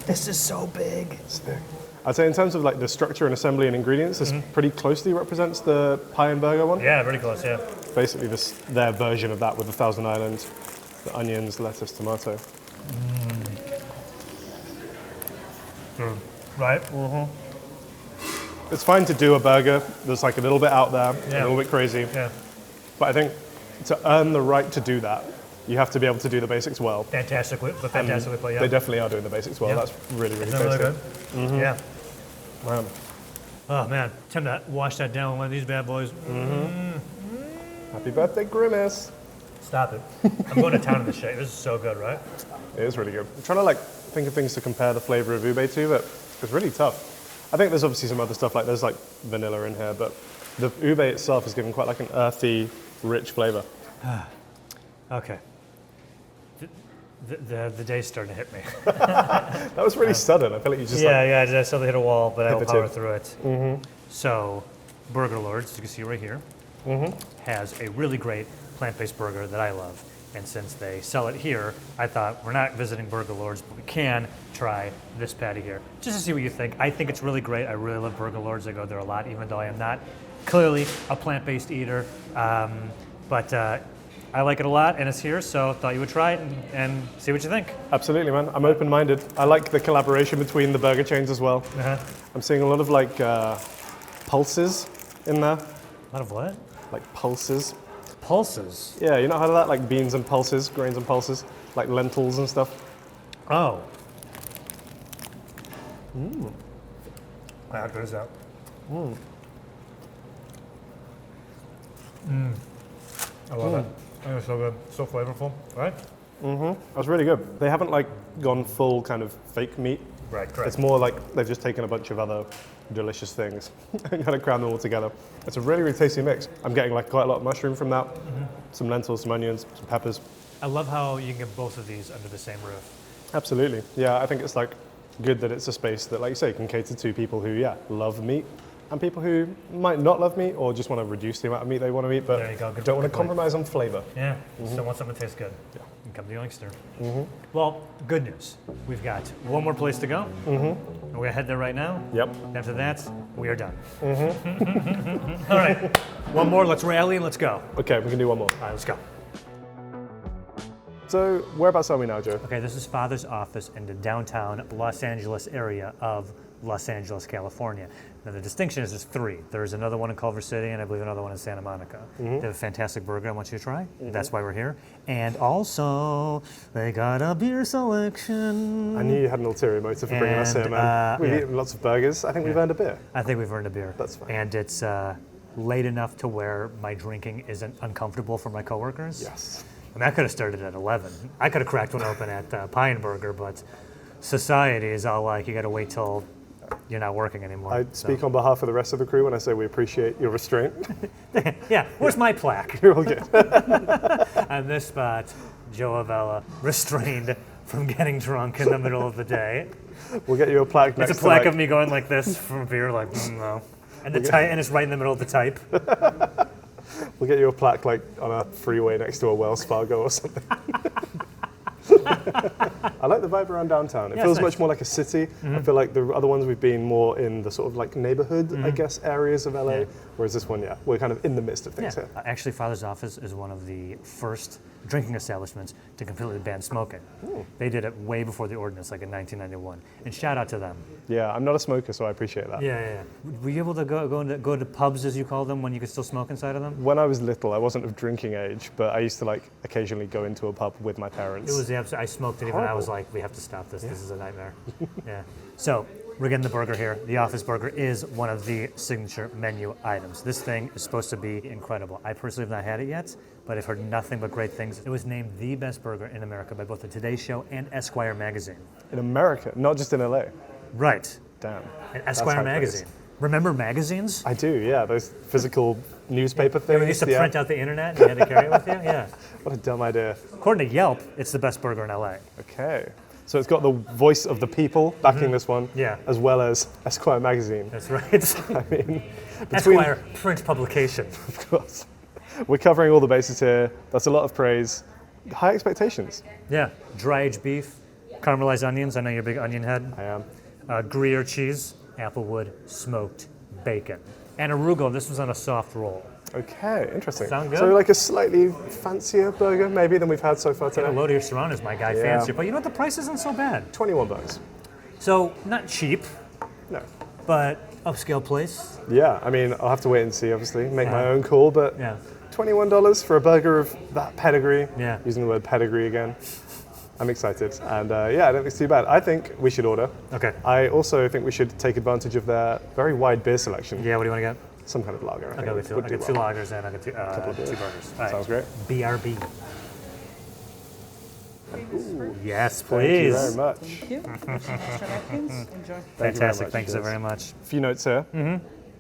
Speaker 1: This is so big.
Speaker 2: it's big. I'd say in terms of like the structure and assembly and ingredients, this pretty closely represents the pie and burger one.
Speaker 1: Yeah, pretty close, yeah.
Speaker 2: Basically, their version of that with the Thousand Island, the onions, lettuce, tomato.
Speaker 1: Right?
Speaker 2: It's fine to do a burger that's like a little bit out there, a little bit crazy.
Speaker 1: Yeah.
Speaker 2: But I think to earn the right to do that, you have to be able to do the basics well.
Speaker 1: Fantastically, but yeah.
Speaker 2: They definitely are doing the basics well.
Speaker 1: Yeah.
Speaker 2: That's really, really
Speaker 1: Isn't that
Speaker 2: tasty.
Speaker 1: really good? Yeah.
Speaker 2: Man.
Speaker 1: Oh man, time to wash that down with one of these bad boys.
Speaker 2: Happy birthday, Grimace.
Speaker 1: Stop it. I'm going to town in this shit. This is so good, right?
Speaker 2: It is really good. I'm trying to like think of things to compare the flavor of ube to, but it's really tough. I think there's obviously some other stuff, like there's like vanilla in here, but the ube itself is given quite like an earthy, rich flavor.
Speaker 1: Okay. The day's starting to hit me.
Speaker 2: That was really sudden. I feel like you just
Speaker 1: Yeah, I suddenly hit a wall, but I will
Speaker 2: the
Speaker 1: power
Speaker 2: tip.
Speaker 1: through it. So, Burger Lords, as you can see right here, has a really great plant-based burger that I love. And since they sell it here, I thought we're not visiting Burger Lords, but we can try this patty here, just to see what you think. I think it's really great. I really love Burger Lords. I go there a lot, even though I am not clearly a plant-based eater. But I like it a lot, and it's here, so thought you would try it and see what you think.
Speaker 2: Absolutely, man. I'm open-minded. I like the collaboration between the burger chains as well. I'm seeing a lot of like pulses in there.
Speaker 1: A lot of what?
Speaker 2: Like pulses.
Speaker 1: Pulses.
Speaker 2: Yeah, you know how that like beans and pulses, grains and pulses, like lentils and stuff.
Speaker 1: Oh. How good is that? I love it. It's so good, so flavorful, right?
Speaker 2: That's really good. They haven't like gone full kind of fake meat.
Speaker 1: Right, correct.
Speaker 2: It's more like they've just taken a bunch of other delicious things and kind of crammed them all together. It's a really, really tasty mix. I'm getting like quite a lot of mushroom from that, some lentils, some onions, some peppers.
Speaker 1: I love how you can get both of these under the same roof.
Speaker 2: Absolutely. Yeah, I think it's like good that it's a space that, like you say, can cater to people who, love meat and people who might not love meat or just want to reduce the amount of meat they want to eat, but
Speaker 1: There you go. Good
Speaker 2: don't want to
Speaker 1: point.
Speaker 2: compromise on flavor.
Speaker 1: Yeah, still want something that tastes good. Yeah. And come to Youngster. Well, good news. We've got one more place to go. And we're going to head there right now.
Speaker 2: Yep.
Speaker 1: After that, we are done. All right, one more. Let's rally and let's go.
Speaker 2: Okay, we can do one more.
Speaker 1: All right, let's go.
Speaker 2: So whereabouts are we now, Joe?
Speaker 1: Okay, this is Father's office in the downtown Los Angeles area of Los Angeles, California. Now the distinction is there's three. There's another one in Culver City and I believe another one in Santa Monica. They have a fantastic burger I want you to try. That's why we're here. And also, they got a beer selection.
Speaker 2: I knew you had an ulterior motive for bringing us here,
Speaker 1: And,
Speaker 2: man. We've
Speaker 1: yeah.
Speaker 2: eaten lots of burgers. I think we've earned a beer.
Speaker 1: I think we've earned a beer.
Speaker 2: That's fine.
Speaker 1: And it's late enough to where my drinking isn't uncomfortable for my coworkers.
Speaker 2: Yes.
Speaker 1: I mean, I could have started at 11. I could have cracked one open at Pie and Burger, but society is all like, you got to wait till you're not working anymore.
Speaker 2: I speak on behalf of the rest of the crew when I say we appreciate your restraint.
Speaker 1: Yeah, where's my plaque?
Speaker 2: You're all good.
Speaker 1: On this spot, Joe Avella, restrained from getting drunk in the middle of the day.
Speaker 2: We'll get you a plaque next
Speaker 1: It's a plaque
Speaker 2: to
Speaker 1: of me going like this from beer, like, no. And the and it's right in the middle of the type.
Speaker 2: We'll get you a plaque like on a freeway next to a Wells Fargo or something. I like the vibe around downtown. It
Speaker 1: Yeah,
Speaker 2: feels
Speaker 1: it's nice.
Speaker 2: much more like a city. I feel like the other ones we've been more in the sort of like neighborhood, I guess, areas of LA.
Speaker 1: Yeah.
Speaker 2: Whereas this one, we're kind of in the midst of things
Speaker 1: Yeah.
Speaker 2: here.
Speaker 1: Actually, Father's office is one of the first drinking establishments to completely ban smoking. They did it way before the ordinance, like in 1991. And shout out to them.
Speaker 2: Yeah, I'm not a smoker, so I appreciate that.
Speaker 1: Yeah. Were you able to go to pubs, as you call them, when you could still smoke inside of them?
Speaker 2: When I was little, I wasn't of drinking age, but I used to like occasionally go into a pub with my parents.
Speaker 1: It was the absolute. I smoked it even when I was like, we have to stop this. This is a nightmare. Yeah. So we're getting the burger here. The Office Burger is one of the signature menu items. This thing is supposed to be incredible. I personally have not had it yet, but I've heard nothing but great things. It was named the best burger in America by both the Today Show and Esquire magazine.
Speaker 2: In America, not just in LA.
Speaker 1: Right.
Speaker 2: Damn.
Speaker 1: And Esquire magazine. Remember magazines?
Speaker 2: I do, yeah. Those physical newspaper
Speaker 1: Yeah,
Speaker 2: things.
Speaker 1: we used to print out the internet and you had to carry it with you? Yeah.
Speaker 2: What a dumb idea.
Speaker 1: According to Yelp, it's the best burger in LA.
Speaker 2: Okay. So it's got the voice of the people backing this one,
Speaker 1: Yeah.
Speaker 2: as well as Esquire magazine.
Speaker 1: That's right.
Speaker 2: I mean,
Speaker 1: Esquire print publication.
Speaker 2: of course. We're covering all the bases here. That's a lot of praise. High expectations.
Speaker 1: Yeah. Dry aged beef, caramelized onions. I know you're a big onion head.
Speaker 2: I am.
Speaker 1: Gruyere cheese, applewood, smoked bacon. And arugula. This was on a soft roll.
Speaker 2: Okay, interesting.
Speaker 1: Sound good?
Speaker 2: So like a slightly fancier burger maybe than we've had so far
Speaker 1: Get a
Speaker 2: today.
Speaker 1: load of your serranos, my guy,
Speaker 2: Yeah.
Speaker 1: fancier. But you know what? The price isn't so bad.
Speaker 2: $21.
Speaker 1: So, not cheap,
Speaker 2: No.
Speaker 1: but upscale place.
Speaker 2: Yeah, I mean, I'll have to wait and see, obviously, make my
Speaker 1: Yeah.
Speaker 2: own call, but
Speaker 1: Yeah.
Speaker 2: $21 for a burger of that pedigree.
Speaker 1: Yeah.
Speaker 2: Using the word pedigree again. I'm excited. And yeah, I don't think it's too bad. I think we should order.
Speaker 1: Okay.
Speaker 2: I also think we should take advantage of their very wide beer selection.
Speaker 1: Yeah, what do you want to get?
Speaker 2: Some kind of lager, I think.
Speaker 1: I'll
Speaker 2: would
Speaker 1: get
Speaker 2: do
Speaker 1: two
Speaker 2: well.
Speaker 1: lagers and I'll get two
Speaker 2: of beers.
Speaker 1: burgers. All right.
Speaker 2: Sounds great.
Speaker 1: BRB. Yes,
Speaker 2: Thank you
Speaker 1: please.
Speaker 2: very much.
Speaker 3: Thank you. Extra napkins. Enjoy.
Speaker 1: Fantastic.
Speaker 2: much.
Speaker 1: Thanks so
Speaker 2: Cheers.
Speaker 1: very much.
Speaker 2: A few notes here.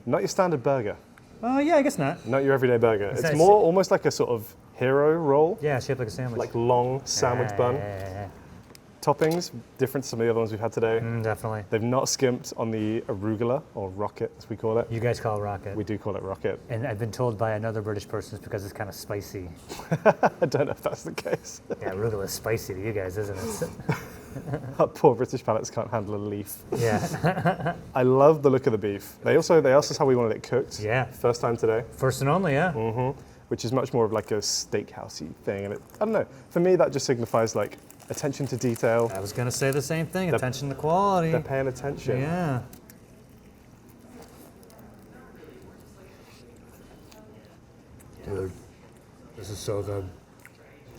Speaker 2: Not your standard burger.
Speaker 1: Yeah, I guess not.
Speaker 2: Not your everyday burger. It's
Speaker 1: nice.
Speaker 2: more almost like a sort of hero roll,
Speaker 1: Yeah, shaped like a sandwich.
Speaker 2: like long sandwich bun. Toppings, different to some of the other ones we've had today.
Speaker 1: Definitely.
Speaker 2: They've not skimped on the arugula, or rocket as we call it.
Speaker 1: You guys call it rocket.
Speaker 2: We do call it rocket.
Speaker 1: And I've been told by another British person it's because it's kind of spicy.
Speaker 2: I don't know if that's the case.
Speaker 1: Yeah, arugula is spicy to you guys, isn't it?
Speaker 2: Our poor British palates can't handle a leaf.
Speaker 1: Yeah.
Speaker 2: I love the look of the beef. They asked us how we wanted it cooked.
Speaker 1: Yeah.
Speaker 2: First time today.
Speaker 1: First and only, yeah.
Speaker 2: Which is much more of like a steakhousey thing. And I don't know, for me that just signifies like attention to detail.
Speaker 1: I was going to say the same thing. Attention to quality.
Speaker 2: They're paying attention.
Speaker 1: Yeah. Dude, this is so good.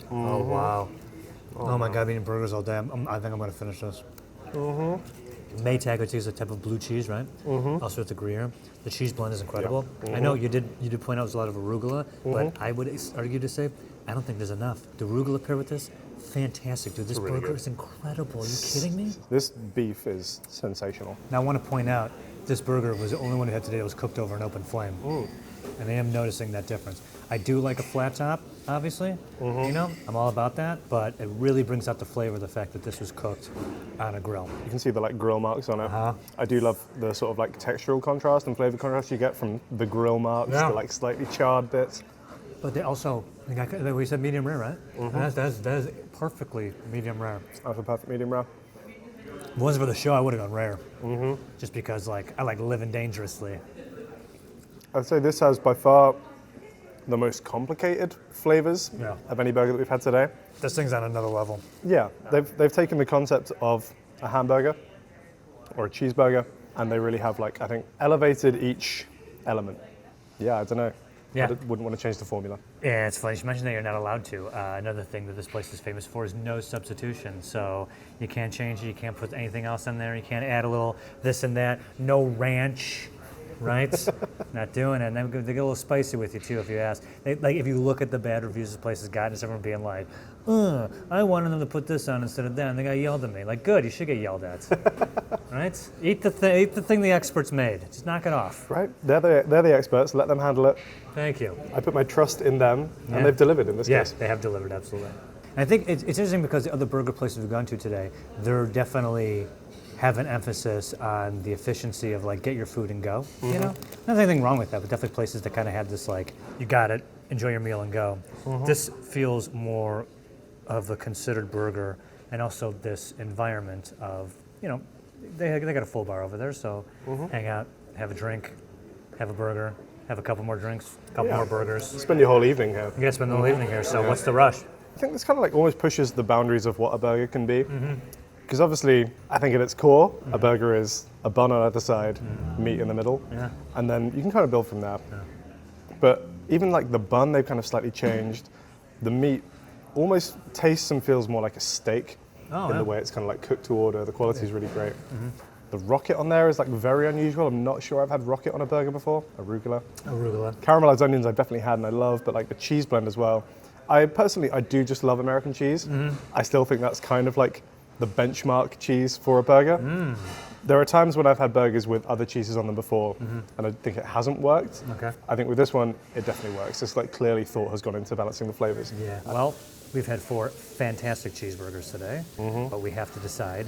Speaker 1: Oh, wow. Oh, my God, I've been eating burgers all day. I think I'm going to finish this. Maytag, which is a type of blue cheese, right? Also with the Gruyere. The cheese blend is incredible. I know you did point out there's a lot of arugula, but I would argue to say, I don't think there's enough. The arugula paired with this, fantastic, dude. This
Speaker 2: Really
Speaker 1: burger
Speaker 2: good.
Speaker 1: is incredible. Are you kidding me?
Speaker 2: This beef is sensational.
Speaker 1: Now, I want to point out, this burger was the only one we had today that was cooked over an open flame. And I am noticing that difference. I do like a flat top, obviously. You know, I'm all about that, but it really brings out the flavor of the fact that this was cooked on a grill.
Speaker 2: You can see the like grill marks on it.
Speaker 1: Uh-huh.
Speaker 2: I do love the sort of like textural contrast and flavor contrast you get from the grill marks,
Speaker 1: Yeah.
Speaker 2: the like slightly charred bits.
Speaker 1: But they also, we said medium rare, right? That is perfectly medium rare.
Speaker 2: That's a perfect medium rare.
Speaker 1: If it wasn't for the show, I would have gone rare. Just because I like living dangerously.
Speaker 2: I'd say this has by far the most complicated flavors
Speaker 1: Yeah.
Speaker 2: of any burger that we've had today.
Speaker 1: This thing's on another level.
Speaker 2: Yeah, they've taken the concept of a hamburger or a cheeseburger and they really have like, I think, elevated each element. Yeah, I don't know.
Speaker 1: Yeah.
Speaker 2: I wouldn't want to change the formula.
Speaker 1: Yeah, it's funny. You mentioned that you're not allowed to. Another thing that this place is famous for is no substitution. So you can't change it. You can't put anything else in there. You can't add a little this and that. No ranch, right? Not doing it. And they get a little spicy with you too, if you ask. If you look at the bad reviews this place has gotten, it's everyone being like, I wanted them to put this on instead of that. And the guy yelled at me. Like, good, you should get yelled at. Right? Eat the thing the experts made. Just knock it off.
Speaker 2: Right? They're the experts. Let them handle it.
Speaker 1: Thank you.
Speaker 2: I put my trust in them,
Speaker 1: Yeah.
Speaker 2: and they've delivered in this
Speaker 1: Yes,
Speaker 2: case.
Speaker 1: they have delivered, absolutely. And I think it's interesting because the other burger places we've gone to today, they're definitely have an emphasis on the efficiency of like get your food and go. You know, not anything wrong with that, but definitely places that kind of have this like you got it, enjoy your meal and go. This feels more of a considered burger, and also this environment of they got a full bar over there, so hang out, have a drink, have a burger, have a couple more drinks, a couple
Speaker 2: Yeah.
Speaker 1: more burgers.
Speaker 2: Spend your whole evening here.
Speaker 1: You guys spend the whole evening here, so what's the rush?
Speaker 2: I think this kind of like almost pushes the boundaries of what a burger can be. Because obviously, I think at its core, a burger is a bun on either side, meat in the middle,
Speaker 1: Yeah.
Speaker 2: and then you can kind of build from there. But even like the bun, they've kind of slightly changed. The meat almost tastes and feels more like a steak in the way it's kind of like cooked to order. The quality is really great. The rocket on there is like very unusual. I'm not sure I've had rocket on a burger before. Arugula. Caramelized onions I've definitely had and I love, but like the cheese blend as well. I do just love American cheese. I still think that's kind of like the benchmark cheese for a burger. There are times when I've had burgers with other cheeses on them before and I think it hasn't worked.
Speaker 1: Okay.
Speaker 2: I think with this one, it definitely works. It's like clearly thought has gone into balancing the flavors.
Speaker 1: Yeah. Well, we've had 4 fantastic cheeseburgers today, but we have to decide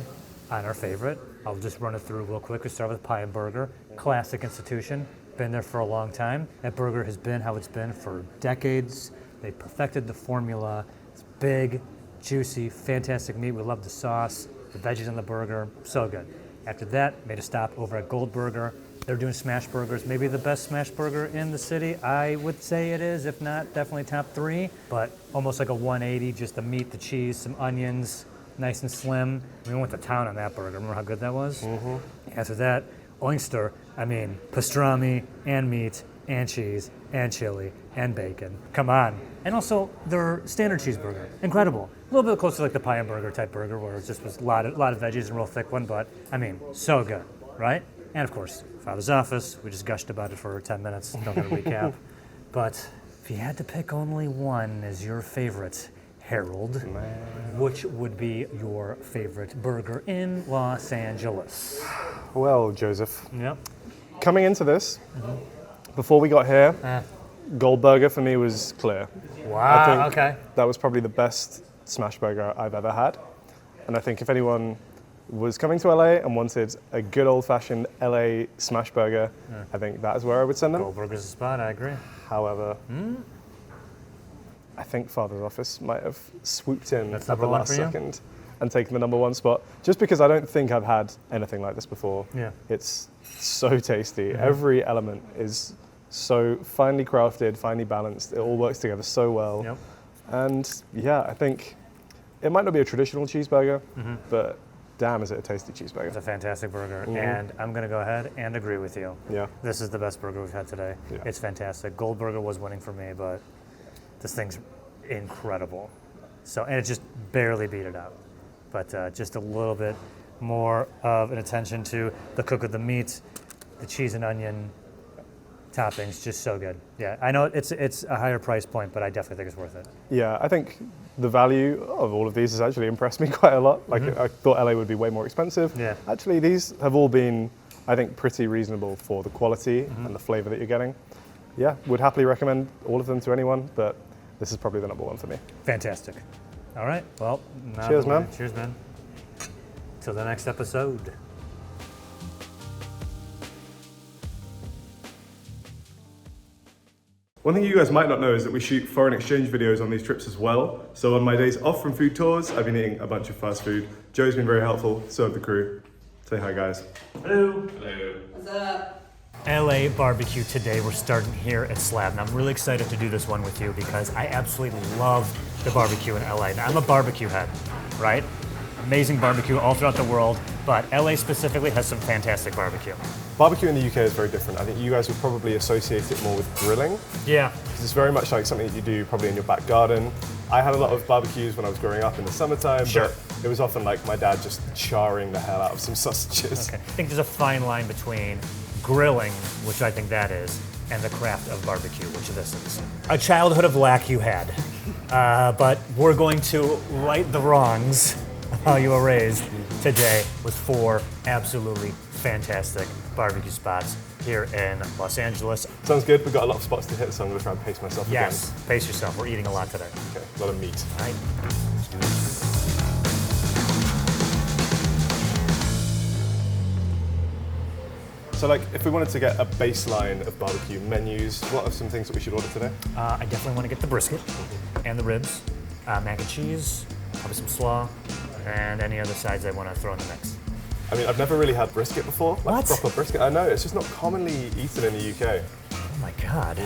Speaker 1: on our favorite. I'll just run it through real quick. We start with Pie and Burger, classic institution, been there for a long time. That burger has been how it's been for decades. They perfected the formula. It's big, juicy, fantastic meat. We love the sauce, the veggies on the burger, so good. After that, made a stop over at Goldburger. They're doing smash burgers, maybe the best smash burger in the city. I would say it is, if not, definitely top 3, but almost like a 180, just the meat, the cheese, some onions, nice and slim. We went to town on that burger. Remember how good that was? After that, oyster, pastrami and meat and cheese and chili and bacon. Come on. And also their standard cheeseburger. Incredible. A little bit closer to like the Pie and Burger type burger where it just was a lot of veggies and a real thick one, but so good, right? And of course, Father's Office. We just gushed about it for 10 minutes. Don't gotta recap. But if you had to pick only one as your favorite, Harold, which would be your favorite burger in Los Angeles?
Speaker 2: Well, Joseph,
Speaker 1: Yep.
Speaker 2: coming into this, before we got here, Goldburger for me was clear.
Speaker 1: Wow,
Speaker 2: I think
Speaker 1: okay.
Speaker 2: that was probably the best smash burger I've ever had. And I think if anyone was coming to LA and wanted a good old-fashioned LA smash burger, I think that is where I would send them.
Speaker 1: Goldburger's the spot, I agree.
Speaker 2: However, I think Father's Office might have swooped in
Speaker 1: That's
Speaker 2: at the
Speaker 1: number 1
Speaker 2: last
Speaker 1: for you?
Speaker 2: second and taken the number 1 spot, just because I don't think I've had anything like this before.
Speaker 1: Yeah.
Speaker 2: It's so tasty. Every element is so finely crafted, finely balanced. It all works together so well.
Speaker 1: Yep.
Speaker 2: And yeah, I think it might not be a traditional cheeseburger, but damn, is it a tasty cheeseburger.
Speaker 1: It's a fantastic burger, and I'm gonna go ahead and agree with you.
Speaker 2: Yeah.
Speaker 1: This is the best burger we've had today.
Speaker 2: Yeah.
Speaker 1: It's fantastic. Goldburger was winning for me, but this thing's incredible. So, and it just barely beat it out. But just a little bit more of an attention to the cook of the meat, the cheese and onion toppings, just so good. Yeah, I know it's a higher price point, but I definitely think it's worth it.
Speaker 2: Yeah, I think the value of all of these has actually impressed me quite a lot. Like I thought LA would be way more expensive.
Speaker 1: Yeah.
Speaker 2: Actually, these have all been, I think, pretty reasonable for the quality and the flavor that you're getting. Yeah, would happily recommend all of them to anyone, but this is probably the number 1 for me.
Speaker 1: Fantastic. All right, well,
Speaker 2: Cheers, man.
Speaker 1: Cheers, man. Till the next episode.
Speaker 2: One thing you guys might not know is that we shoot foreign exchange videos on these trips as well. So on my days off from food tours, I've been eating a bunch of fast food. Joe's been very helpful, so have the crew. Say hi, guys.
Speaker 1: Hello.
Speaker 2: Hello.
Speaker 3: What's up?
Speaker 1: LA barbecue today. We're starting here at Slab, and I'm really excited to do this one with you because I absolutely love the barbecue in LA. Now, I'm a barbecue head, right? Amazing barbecue all throughout the world, but LA specifically has some fantastic barbecue.
Speaker 2: Barbecue in the UK is very different. I think you guys would probably associate it more with grilling.
Speaker 1: Yeah.
Speaker 2: It's very much like something that you do probably in your back garden. I had a lot of barbecues when I was growing up in the summertime,
Speaker 1: Sure.
Speaker 2: but it was often like my dad just charring the hell out of some sausages.
Speaker 1: Okay. I think there's a fine line between grilling, which I think that is, and the craft of barbecue, which this is. A childhood of lack you had, but we're going to right the wrongs of how you were raised today with 4 absolutely fantastic barbecue spots here in Los Angeles.
Speaker 2: Sounds good. We've got a lot of spots to hit, so I'm going to try and pace myself
Speaker 1: Yes, pace yourself. We're eating a lot today.
Speaker 2: again. Okay, a lot of meat.
Speaker 1: All right.
Speaker 2: So like, if we wanted to get a baseline of barbecue menus, what are some things that we should order today?
Speaker 1: I definitely want to get the brisket and the ribs, mac and cheese, probably some slaw, and any other sides I want to throw in the mix.
Speaker 2: I mean, I've never really had brisket before, like
Speaker 1: What?
Speaker 2: proper brisket. I know, it's just not commonly eaten in the UK.
Speaker 1: Oh my God.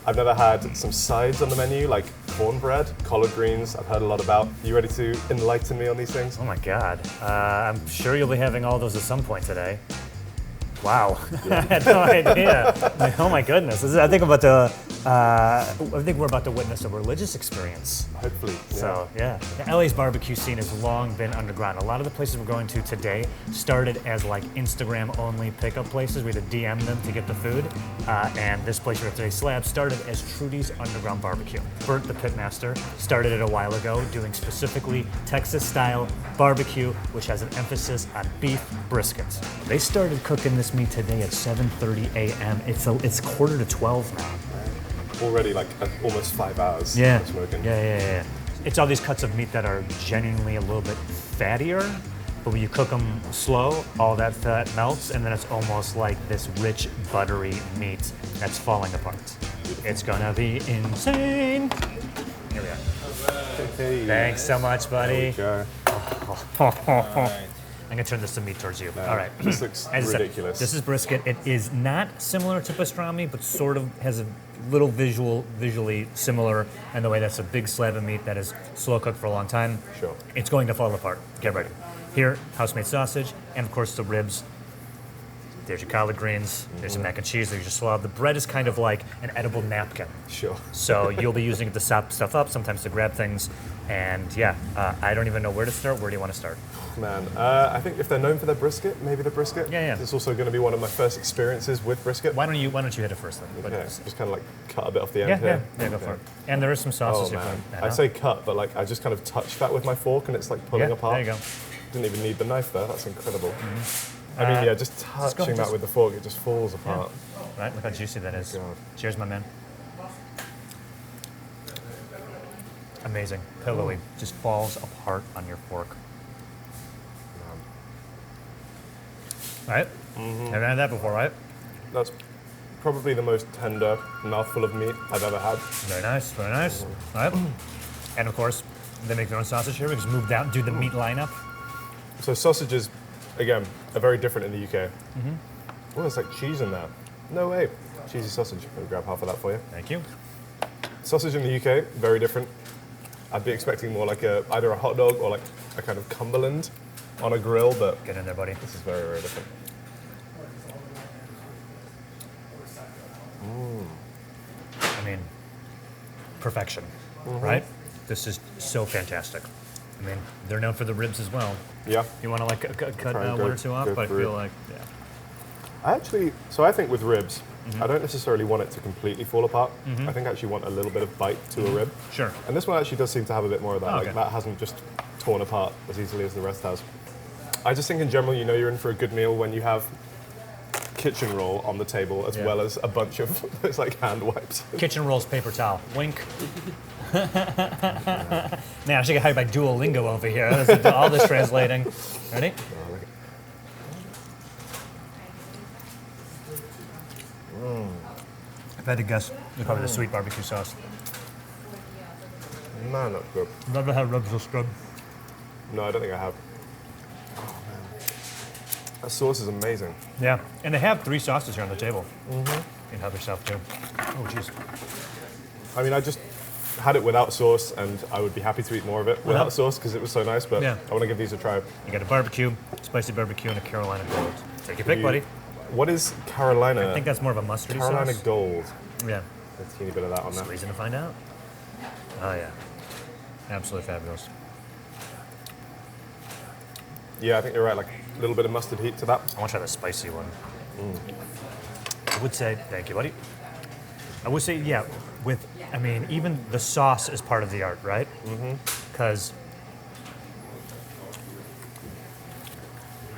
Speaker 2: I've never had some sides on the menu, like cornbread, collard greens, I've heard a lot about. You ready to enlighten me on these things?
Speaker 1: Oh my God. I'm sure you'll be having all those at some point today. Wow, I had no idea. Oh my goodness, I think we're about to witness a religious experience.
Speaker 2: Hopefully. Yeah.
Speaker 1: So yeah, the LA's barbecue scene has long been underground. A lot of the places we're going to today started as like Instagram-only pickup places. We had to DM them to get the food, and this place we're at today, Slab, started as Trudy's Underground Barbecue. Bert, the pitmaster, started it a while ago, doing specifically Texas-style barbecue, which has an emphasis on beef briskets. They started cooking this meat today at 7:30 a.m. It's quarter to 12 now.
Speaker 2: Already like almost 5 hours
Speaker 1: Yeah.
Speaker 2: smoking.
Speaker 1: Yeah. It's all these cuts of meat that are genuinely a little bit fattier, but when you cook them slow, all that fat melts, and then it's almost like this rich, buttery meat that's falling apart. It's gonna be insane. Here we are.
Speaker 2: Hey.
Speaker 1: Thanks so much, buddy.
Speaker 2: There we go.
Speaker 1: I'm gonna turn this to meat towards you.
Speaker 2: No,
Speaker 1: All right.
Speaker 2: This looks
Speaker 1: As I said,
Speaker 2: ridiculous.
Speaker 1: this is brisket. It is not similar to pastrami, but sort of has a little visually similar in the way that's a big slab of meat that is slow cooked for a long time.
Speaker 2: Sure.
Speaker 1: It's going to fall apart. Get ready. Here, house-made sausage, and of course the ribs. There's your collard greens. There's some mac and cheese. There's your swab. The bread is kind of like an edible napkin.
Speaker 2: Sure.
Speaker 1: So you'll be using it to sop stuff up, sometimes to grab things. And yeah, I don't even know where to start. Where do you want to start?
Speaker 2: Man, I think if they're known for their brisket, maybe the brisket.
Speaker 1: Yeah.
Speaker 2: It's also going to be one of my first experiences with brisket.
Speaker 1: Why don't you hit it first then? But
Speaker 2: Okay, just kind of like cut a bit off the end
Speaker 1: yeah,
Speaker 2: here.
Speaker 1: go for it. And there is some
Speaker 2: Oh
Speaker 1: sausage.
Speaker 2: man, I say cut, but like I just kind of touch that with my fork and it's like pulling apart.
Speaker 1: There you go.
Speaker 2: Didn't even need the knife there. That's incredible. I mean, yeah, just touching that with the fork, it just falls apart.
Speaker 1: Right, look how juicy that is.
Speaker 2: God.
Speaker 1: Cheers, my man. Amazing, pillowy, just falls apart on your fork. Right? Haven't had that before, right?
Speaker 2: That's probably the most tender mouthful of meat I've ever had.
Speaker 1: Very nice, very nice. Right? And of course, they make their own sausage here. We just move down, do the meat lineup.
Speaker 2: So sausages, again, are very different in the UK. Oh, there's like cheese in there. No way. Cheesy sausage. I'll grab half of that for you.
Speaker 1: Thank you.
Speaker 2: Sausage in the UK, very different. I'd be expecting more like either a hot dog or like a kind of Cumberland on a grill, but
Speaker 1: Get in there, buddy.
Speaker 2: this is very, very different.
Speaker 1: I mean, perfection, right? This is so fantastic. I mean, they're known for the ribs as well.
Speaker 2: Yeah.
Speaker 1: You want to like cut
Speaker 2: Try and
Speaker 1: one
Speaker 2: go-
Speaker 1: or two off,
Speaker 2: go
Speaker 1: but I
Speaker 2: through
Speaker 1: feel
Speaker 2: it.
Speaker 1: like, yeah.
Speaker 2: I think with ribs, I don't necessarily want it to completely fall apart. I think I actually want a little bit of bite to a rib.
Speaker 1: Sure.
Speaker 2: And this one actually does seem to have a bit more of that.
Speaker 1: Oh,
Speaker 2: Like
Speaker 1: okay.
Speaker 2: that hasn't just torn apart as easily as the rest has. I just think in general, you know you're in for a good meal when you have kitchen roll on the table as
Speaker 1: Yeah.
Speaker 2: well as a bunch of it's like hand wipes.
Speaker 1: Kitchen rolls, paper towel. Wink. Man, I should get hired by Duolingo over here. All this translating. Ready? If I had to guess, it's probably the sweet barbecue sauce.
Speaker 2: Man, that's good.
Speaker 1: Never had ribs this good.
Speaker 2: No, I don't think I have. Oh man, that sauce is amazing.
Speaker 1: Yeah, and they have 3 sauces here on the table. You can help yourself too. Oh, jeez.
Speaker 2: I mean, I just had it without sauce, and I would be happy to eat more of it without sauce because it was so nice. But
Speaker 1: Yeah.
Speaker 2: I want to give these a try.
Speaker 1: You got a barbecue, spicy barbecue, and a Carolina Gold. Take your pick, buddy.
Speaker 2: What is Carolina?
Speaker 1: I think that's more of a mustardy
Speaker 2: Carolina
Speaker 1: sauce.
Speaker 2: Gold.
Speaker 1: Yeah.
Speaker 2: There's a teeny bit of that on there.
Speaker 1: Reason to find out. Oh yeah. Absolutely fabulous.
Speaker 2: Yeah, I think you're right. Like a little bit of mustard heat to that.
Speaker 1: I want to try the spicy one. I would say, thank you, buddy. I would say, yeah, I mean, even the sauce is part of the art, right? Because,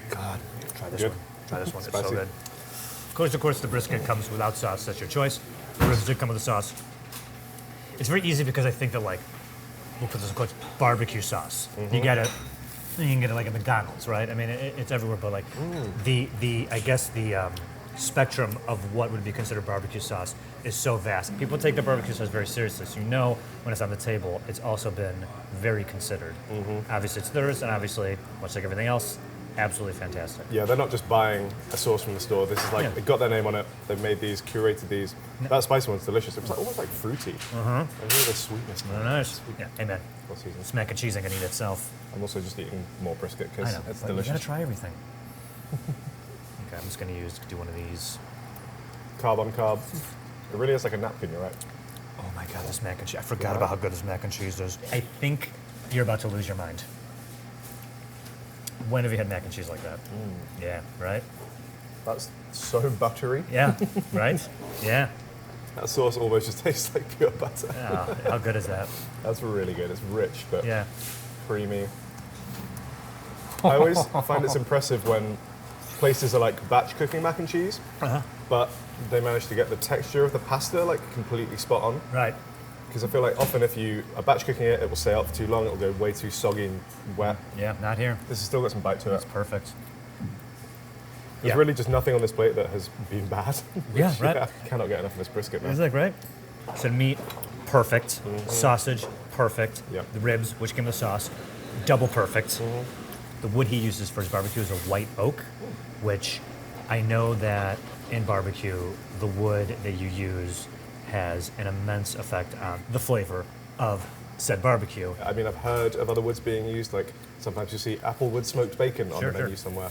Speaker 1: God, try this
Speaker 2: Good.
Speaker 1: one. Try this one, it's
Speaker 2: Spicy.
Speaker 1: so good. Of course, the brisket comes without sauce, that's your choice. The ribs did come with a sauce. It's very easy because I think that, like, we'll put this in quotes, barbecue sauce. You can get it like at McDonald's, right? I mean, it's everywhere, but like I guess the spectrum of what would be considered barbecue sauce is so vast. People take the barbecue sauce very seriously, so you know when it's on the table, it's also been very considered. Obviously, it's theirs, and obviously, much like everything else, absolutely fantastic.
Speaker 2: Yeah, they're not just buying a sauce from the store. This is like,
Speaker 1: Yeah.
Speaker 2: they got their name on it, they've made these, curated these. That spicy one's delicious. It was like almost like fruity. I really the sweetness.
Speaker 1: Very nice. Yeah, amen.
Speaker 2: What season?
Speaker 1: It's mac and cheese I can eat itself.
Speaker 2: I'm also just eating more brisket
Speaker 1: I
Speaker 2: because
Speaker 1: know,
Speaker 2: it's
Speaker 1: but you
Speaker 2: delicious.
Speaker 1: gotta try everything. Okay, I'm just gonna do one of these.
Speaker 2: Carb on carb. It really is like a napkin, you're right.
Speaker 1: Oh my God, this mac and cheese. I forgot about how good this mac and cheese is. I think you're about to lose your mind. When have you had mac and cheese like that? Yeah, right?
Speaker 2: That's so buttery.
Speaker 1: Yeah, right? Yeah.
Speaker 2: That sauce almost just tastes like pure butter.
Speaker 1: Oh, how good is that?
Speaker 2: That's really good. It's rich, but
Speaker 1: Yeah.
Speaker 2: creamy. I always find it's impressive when places are like batch cooking mac and cheese, but they manage to get the texture of the pasta like completely spot on.
Speaker 1: Right.
Speaker 2: Because I feel like often if you are batch cooking it, it will stay out for too long, it'll go way too soggy and wet.
Speaker 1: Yeah, not here.
Speaker 2: This has still got some bite to it.
Speaker 1: It's perfect.
Speaker 2: There's really just nothing on this plate that has been bad.
Speaker 1: Yeah, right.
Speaker 2: I cannot get enough of this brisket, man.
Speaker 1: Is that great? So meat, perfect. Sausage, perfect.
Speaker 2: Yep.
Speaker 1: The ribs, which came with sauce, double perfect. The wood he uses for his barbecue is a white oak, which I know that in barbecue, the wood that you use has an immense effect on the flavor of said barbecue.
Speaker 2: I mean, I've heard of other woods being used, like sometimes you see applewood smoked bacon on the menu somewhere.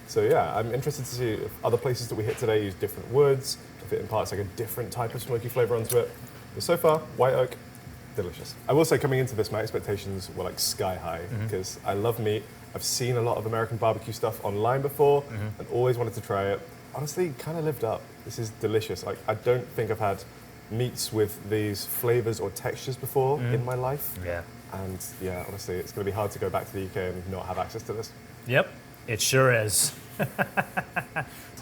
Speaker 2: So yeah, I'm interested to see if other places that we hit today use different woods, if it imparts like a different type of smoky flavor onto it. But so far, white oak, delicious. I will say coming into this, my expectations were like sky high because I love meat. I've seen a lot of American barbecue stuff online before and always wanted to try it. Honestly, kind of lived up. This is delicious. Like, I don't think I've had meats with these flavors or textures before in my life.
Speaker 1: Yeah.
Speaker 2: And yeah, honestly, it's going to be hard to go back to the UK and not have access to this.
Speaker 1: Yep, it sure is.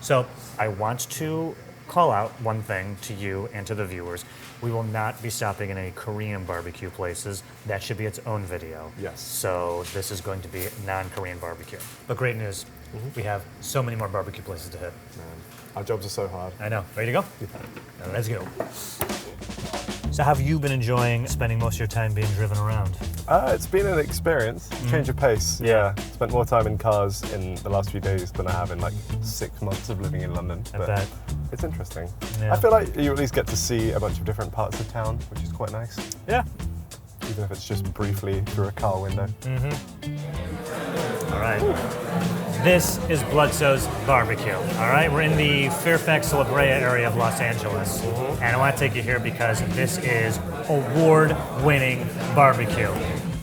Speaker 1: So I want to call out one thing to you and to the viewers. We will not be stopping in any Korean barbecue places. That should be its own video.
Speaker 2: Yes.
Speaker 1: So this is going to be non-Korean barbecue. But great news, we have so many more barbecue places to hit.
Speaker 2: Man, our jobs are so hard.
Speaker 1: I know. Ready to go? Now let's go. So how have you been enjoying spending most of your time being driven around?
Speaker 2: It's been an experience, change of pace. Yeah, spent more time in cars in the last few days than I have in like 6 months of living in London.
Speaker 1: I bet.
Speaker 2: It's interesting.
Speaker 1: Yeah.
Speaker 2: I feel like you at least get to see a bunch of different parts of town, which is quite nice.
Speaker 1: Yeah.
Speaker 2: Even if it's just briefly through a car window.
Speaker 1: All right. This is Bloodso's Barbecue. All right, we're in the Fairfax La Brea area of Los Angeles. And I want to take you here because this is award-winning barbecue.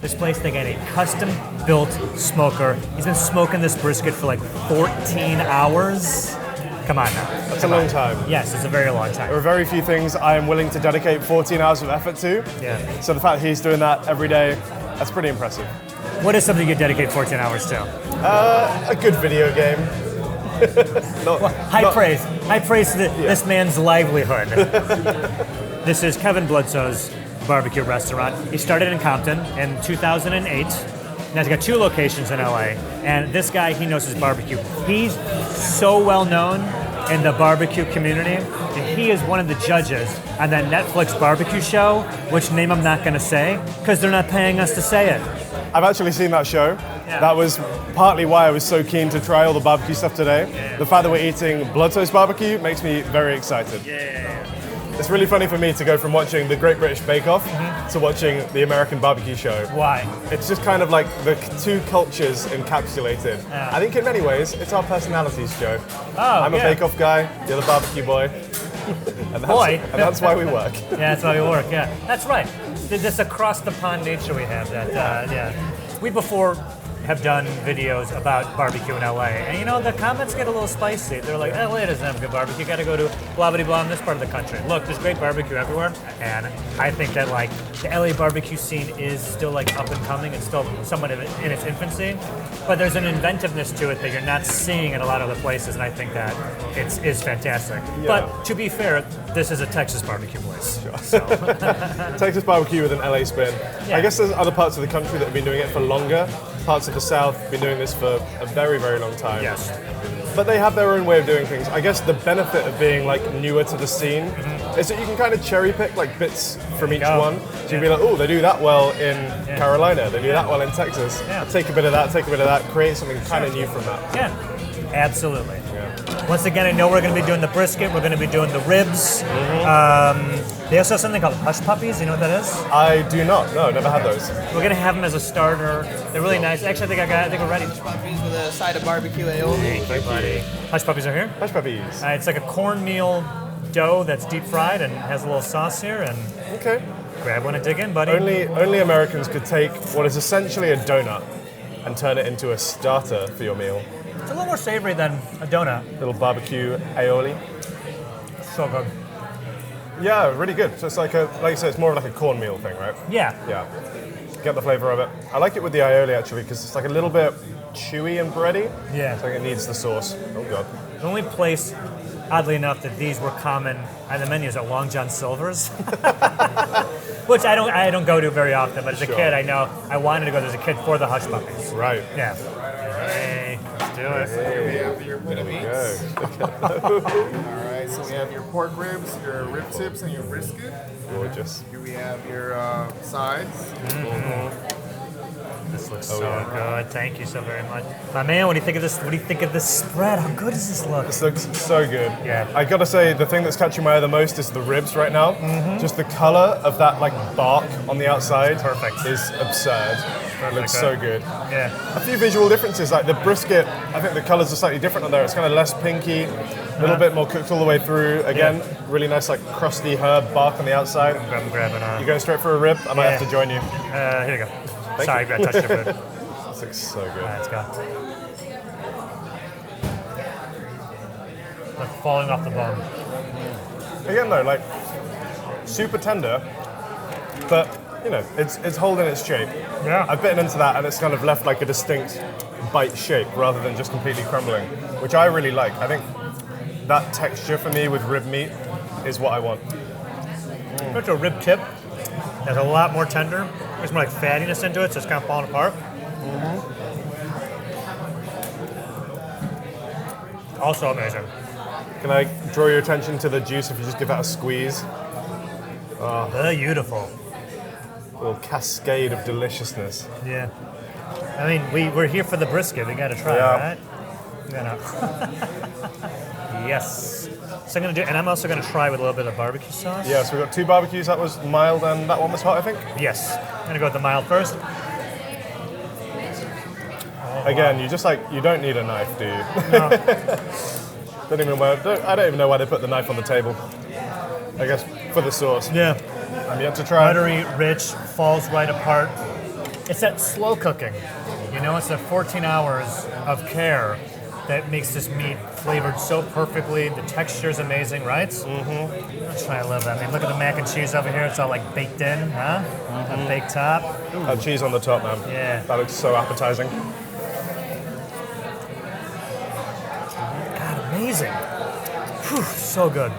Speaker 1: This place, they got a custom-built smoker. He's been smoking this brisket for like 14 hours. Come on now.
Speaker 2: That's a long time.
Speaker 1: Yes, it's a very long
Speaker 2: There
Speaker 1: time.
Speaker 2: are very few things I am willing to dedicate 14 hours of effort to.
Speaker 1: Yeah.
Speaker 2: So the fact he's doing that every day, that's pretty impressive.
Speaker 1: What is something you dedicate 14 hours to?
Speaker 2: A good video game.
Speaker 1: High praise to this man's livelihood. This is Kevin Bloodso's barbecue restaurant. He started in Compton in 2008. Now he's got 2 locations in LA. And this guy, he knows his barbecue. He's so well known in the barbecue community. And he is one of the judges on that Netflix barbecue show, which name I'm not going to say because they're not paying us to say it.
Speaker 2: I've actually seen that show.
Speaker 1: Yeah.
Speaker 2: That was partly why I was so keen to try all the barbecue stuff today.
Speaker 1: Yeah.
Speaker 2: The fact that we're eating Bloodso's barbecue makes me very excited.
Speaker 1: Yeah.
Speaker 2: It's really funny for me to go from watching the Great British Bake Off to watching the American Barbecue Show.
Speaker 1: Why?
Speaker 2: It's just kind of like the 2 cultures encapsulated.
Speaker 1: Yeah.
Speaker 2: I think in many ways, it's our personalities, Joe.
Speaker 1: Oh,
Speaker 2: I'm a
Speaker 1: yeah.
Speaker 2: Bake Off guy, you're the barbecue boy. And that's why we work.
Speaker 1: Yeah, that's why we work, yeah. That's right. This across the pond nature we have that, yeah. We before have done videos about barbecue in LA, and you know, the comments get a little spicy. They're like, LA doesn't have good barbecue, you gotta go to blah blah blah in this part of the country. Look, there's great barbecue everywhere, and I think that like the LA barbecue scene is still like up and coming, it's still somewhat in its infancy, but there's an inventiveness to it that you're not seeing in a lot of other places, and I think that is fantastic.
Speaker 2: Yeah.
Speaker 1: But to be fair, this is a Texas barbecue place.
Speaker 2: Sure.
Speaker 1: So.
Speaker 2: Texas barbecue with an LA spin.
Speaker 1: Yeah.
Speaker 2: I guess there's other parts of the country that have been doing it for longer. Parts of the South have been doing this for a very, very long time.
Speaker 1: Yes.
Speaker 2: But they have their own way of doing things. I guess the benefit of being like newer to the scene is that you can kind of cherry pick like bits from each
Speaker 1: go.
Speaker 2: one. So you can be like, oh, they do that well in Carolina, they do that well in Texas.
Speaker 1: Yeah.
Speaker 2: Take a bit of that, create something kind of new from that.
Speaker 1: Yeah, absolutely.
Speaker 2: Yeah.
Speaker 1: Once again, I know we're going to be doing the brisket, we're going to be doing the ribs. They also have something called hush puppies. You know what that is?
Speaker 2: I do not. No, never had those.
Speaker 1: We're gonna have them as a starter. They're really nice. Actually, I think we're ready.
Speaker 4: Puppies with a side of barbecue aioli.
Speaker 1: Thank you, buddy. Hush puppies are here.
Speaker 2: Hush puppies.
Speaker 1: It's like a cornmeal dough that's deep fried and has a little sauce here. And
Speaker 2: Okay.
Speaker 1: grab one and dig in, buddy.
Speaker 2: Only Americans could take what is essentially a donut and turn it into a starter for your meal.
Speaker 1: It's a little more savory than a donut.
Speaker 2: Little barbecue aioli.
Speaker 1: So good.
Speaker 2: Yeah, really good. So it's like you said, it's more of like a cornmeal thing, right?
Speaker 1: Yeah.
Speaker 2: Yeah. Get the flavor of it. I like it with the aioli actually because it's like a little bit chewy and bready.
Speaker 1: Yeah.
Speaker 2: It's like it needs the sauce. Oh god.
Speaker 1: The only place, oddly enough, that these were common on the menus are Long John Silver's, which I don't go to very often. But as a
Speaker 2: Sure.
Speaker 1: kid, I know I wanted to go as a kid for the hush puppies.
Speaker 2: Right.
Speaker 1: Yeah. Hey, let's do it.
Speaker 5: We have your pita meats.
Speaker 2: Go.
Speaker 5: All right, so we have your pork ribs, your rib tips, and your brisket.
Speaker 2: Gorgeous.
Speaker 5: Here we have your sides.
Speaker 1: This looks so good. Thank you so very much, my man. What do you think of this? What do you think of this spread? How good does this look?
Speaker 2: This looks so good.
Speaker 1: Yeah.
Speaker 2: I gotta say, the thing that's catching my eye the most is the ribs right now. Just the color of that like bark on the outside
Speaker 1: Perfect.
Speaker 2: is absurd. It looks so good.
Speaker 1: Yeah.
Speaker 2: A few visual differences, like the brisket, I think the colors are slightly different on there. It's kind of less pinky, a little bit more cooked all the way through. Again, really nice like crusty herb bark on the outside.
Speaker 1: I'm grabbing
Speaker 2: You going straight for a rib? I might have to join you.
Speaker 1: Here you go. Sorry, I touched your food. All
Speaker 2: This looks so good.
Speaker 1: right, let's go. Like falling off the bone.
Speaker 2: Again though, like super tender, but you know, it's holding its shape.
Speaker 1: Yeah.
Speaker 2: I've bitten into that and it's kind of left like a distinct bite shape rather than just completely crumbling, which I really like. I think that texture for me with rib meat is what I want.
Speaker 1: It's a rib tip. That's a lot more tender. There's more like fattiness into it, so it's kind of falling apart. Also amazing.
Speaker 2: Can I draw your attention to the juice if you just give that a squeeze?
Speaker 1: Beautiful.
Speaker 2: A little cascade of deliciousness.
Speaker 1: Yeah. I mean, we're here for the brisket. We gotta try,
Speaker 2: Yeah.
Speaker 1: right? We gotta. Yes. So I'm gonna do, and I'm also gonna try with a little bit of barbecue sauce.
Speaker 2: Yeah, so we've got two barbecues. That was mild and that one was hot, I think.
Speaker 1: Yes. I'm gonna go with the mild first.
Speaker 2: Again, you don't need a knife, do you?
Speaker 1: No.
Speaker 2: I don't even know why they put the knife on the table. I guess for the sauce.
Speaker 1: Yeah.
Speaker 2: I'm yet to try.
Speaker 1: Buttery, rich, falls right apart. It's that slow cooking. You know, it's the 14 hours of care that makes this meat flavored so perfectly. The texture is amazing, right? Mm-hmm. Let's try a little bit. I mean, look at the mac and cheese over here. It's all like baked in, huh? A baked top.
Speaker 2: That cheese on the top, man.
Speaker 1: Yeah.
Speaker 2: That looks so appetizing.
Speaker 1: God, amazing. Whew, so good.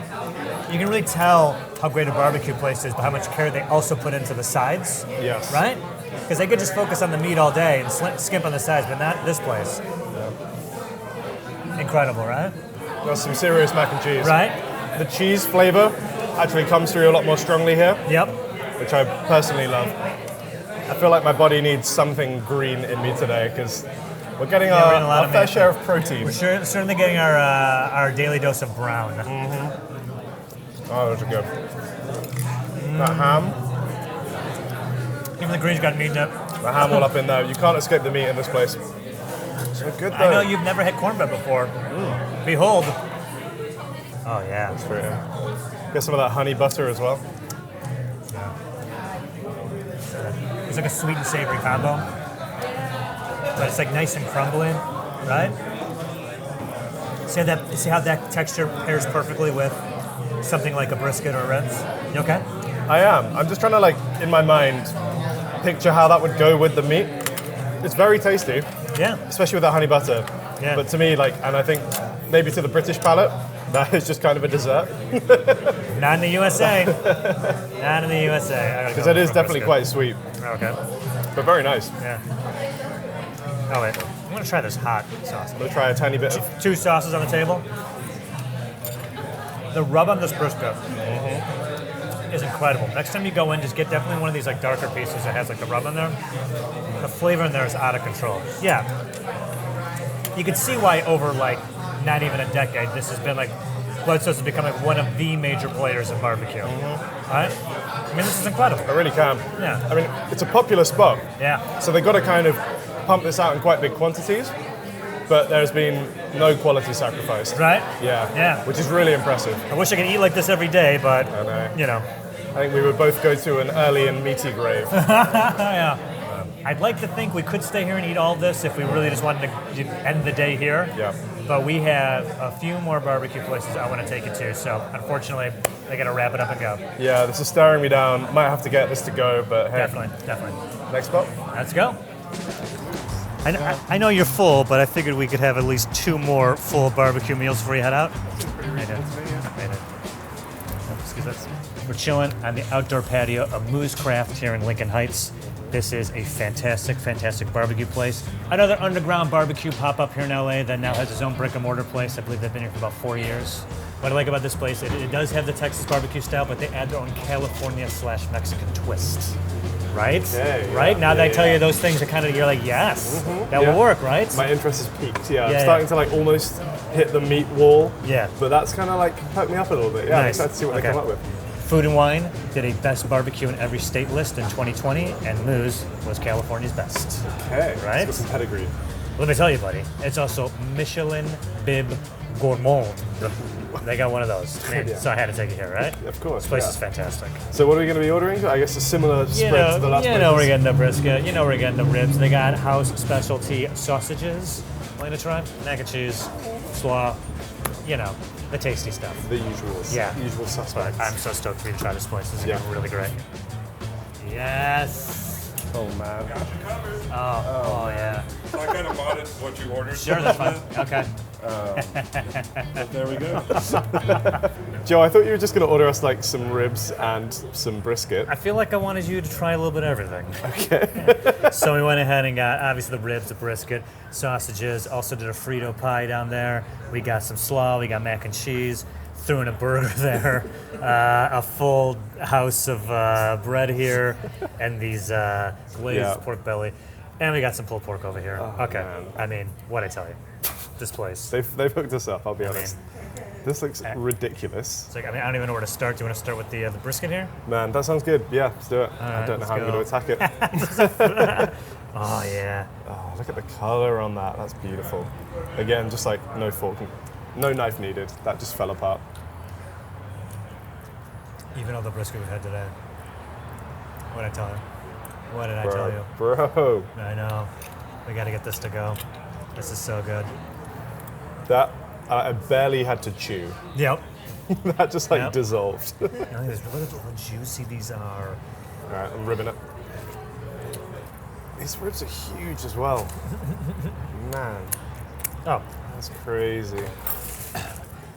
Speaker 1: You can really tell how great a barbecue place is by how much care they also put into the sides.
Speaker 2: Yes.
Speaker 1: Right? Because they could just focus on the meat all day and skimp on the sides, but not this place. Incredible, right?
Speaker 2: That's some serious mac and cheese.
Speaker 1: Right?
Speaker 2: The cheese flavor actually comes through a lot more strongly here,
Speaker 1: Yep.
Speaker 2: which I personally love. I feel like my body needs something green in me today because we're getting
Speaker 1: we're getting a lot
Speaker 2: our
Speaker 1: of
Speaker 2: fair
Speaker 1: meat.
Speaker 2: share of protein.
Speaker 1: We're certainly getting our daily dose of brown.
Speaker 2: Oh, those are good. That ham,
Speaker 1: Even the green's got meat in it.
Speaker 2: the ham all up in there. You can't escape the meat in this place. So good though.
Speaker 1: I know you've never had cornbread before. Behold. Oh, yeah.
Speaker 2: For you. Get some of that honey butter as well.
Speaker 1: It's like a sweet and savory combo. But it's like nice and crumbly, right? See how that texture pairs perfectly with something like a brisket or ribs? You okay?
Speaker 2: I am. I'm just trying to like, in my mind, picture how that would go with the meat. It's very tasty,
Speaker 1: Yeah.
Speaker 2: especially with that honey butter.
Speaker 1: Yeah.
Speaker 2: But to me, like, and I think maybe to the British palate, that is just kind of a dessert.
Speaker 1: Not in the USA. Not in the USA.
Speaker 2: Because it is definitely quite sweet,
Speaker 1: Okay.
Speaker 2: but very nice.
Speaker 1: Yeah. Oh, wait. I'm going to try this hot sauce.
Speaker 2: I'm gonna try a tiny bit of.
Speaker 1: Two sauces on the table. The rub on this brisket is incredible. Next time you go in, just get definitely one of these like darker pieces that has like the rub in there. The flavor in there is out of control. Yeah. You can see why over like not even a decade, this has been like But it's supposed to become like one of the major players in barbecue. Right? I mean, this is incredible.
Speaker 2: I really can.
Speaker 1: Yeah.
Speaker 2: I mean, it's a popular spot.
Speaker 1: Yeah.
Speaker 2: So they've got to kind of pump this out in quite big quantities, but there's been no quality sacrificed.
Speaker 1: Right?
Speaker 2: Yeah.
Speaker 1: Yeah.
Speaker 2: Which is really impressive.
Speaker 1: I wish I could eat like this every day, but,
Speaker 2: I know.
Speaker 1: you know.
Speaker 2: I think we would both go to an early and meaty grave.
Speaker 1: Yeah. I'd like to think we could stay here and eat all this if we really just wanted to end the day here.
Speaker 2: Yeah.
Speaker 1: But we have a few more barbecue places I want to take you to, so unfortunately, I got to wrap it up and go.
Speaker 2: Yeah, this is staring me down. Might have to get this to go, but hey.
Speaker 1: Definitely.
Speaker 2: Next spot?
Speaker 1: Let's go. I know you're full, but I figured we could have at least 2 more full barbecue meals before you head out. We're chilling on the outdoor patio of Moose Craft here in Lincoln Heights. This is a fantastic, fantastic barbecue place. Another underground barbecue pop-up here in LA that now has its own brick and mortar place. I believe they've been here for about 4 years. What I like about this place, it does have the Texas barbecue style, but they add their own California/Mexican twist. Right?
Speaker 2: Okay,
Speaker 1: right?
Speaker 2: yeah,
Speaker 1: Now that I
Speaker 2: yeah,
Speaker 1: tell
Speaker 2: yeah.
Speaker 1: you those things, are kind of, you're like, yes, that
Speaker 2: Yeah.
Speaker 1: will work, right?
Speaker 2: My interest is peaked, yeah.
Speaker 1: Yeah,
Speaker 2: I'm starting to like almost hit the meat wall.
Speaker 1: Yeah.
Speaker 2: But that's kind of like perked me up a little bit. Yeah, I'm
Speaker 1: Nice.
Speaker 2: excited to see what they
Speaker 1: Okay.
Speaker 2: come up with.
Speaker 1: Food and Wine did a best barbecue in every state list in 2020, and Moose was California's best.
Speaker 2: Okay,
Speaker 1: Right?
Speaker 2: It's got some pedigree.
Speaker 1: Let me tell you, buddy, it's also Michelin Bib Gourmand. They got one of those. Man,
Speaker 2: Yeah.
Speaker 1: so I had to take it here, right?
Speaker 2: Of course,
Speaker 1: This place
Speaker 2: yeah.
Speaker 1: is fantastic.
Speaker 2: So what are we going to be ordering? I guess a similar spread to the last
Speaker 1: you
Speaker 2: places.
Speaker 1: know we're getting the brisket. You know we're getting the ribs. They got house specialty sausages. Want to try? Mac and cheese, slaw. You know, the tasty stuff.
Speaker 2: The usuals.
Speaker 1: Yeah.
Speaker 2: Usual
Speaker 1: But
Speaker 2: suspects.
Speaker 1: I'm so stoked for you to try this place. This is
Speaker 2: Yeah.
Speaker 1: gonna be really great. Yes.
Speaker 2: Oh man.
Speaker 1: Oh yeah.
Speaker 6: So I kind of modded what you ordered.
Speaker 1: Sure, that's fine. Okay.
Speaker 6: There we go.
Speaker 2: Joe, I thought you were just going to order us like some ribs and some brisket.
Speaker 1: I feel like I wanted you to try a little bit of everything. Okay. So we went ahead and got obviously the ribs, the brisket, sausages. Also did a Frito pie down there. We got some slaw. We got mac and cheese. Threw in a burger there. A full house of bread here, and these glazed
Speaker 2: Yeah.
Speaker 1: pork belly. And we got some pulled pork over here. Okay.
Speaker 2: man.
Speaker 1: I mean, what'd I tell you? This place.
Speaker 2: They've hooked us up, I'll be
Speaker 1: I
Speaker 2: honest.
Speaker 1: mean,
Speaker 2: This looks ridiculous.
Speaker 1: it's like, I mean, I don't even know where to start. Do you want to start with the brisket here?
Speaker 2: Man, that sounds good. Yeah, let's do it. I
Speaker 1: right,
Speaker 2: don't know
Speaker 1: let's
Speaker 2: how I'm
Speaker 1: go.
Speaker 2: going to attack it.
Speaker 1: Oh yeah.
Speaker 2: Oh, look at the color on that. That's beautiful. Again, just like no fork, no knife needed. That just fell apart.
Speaker 1: Even all the brisket we've had today. What did I tell you? What did I tell you?
Speaker 2: Bro,
Speaker 1: I know. We got to get this to go. This is so good.
Speaker 2: that I barely had to chew.
Speaker 1: Yep.
Speaker 2: That just like
Speaker 1: Yep.
Speaker 2: dissolved. All
Speaker 1: Look at how juicy these are.
Speaker 2: right, I'm ribbing it. These ribs are huge as well. Man,
Speaker 1: Oh,
Speaker 2: that's crazy.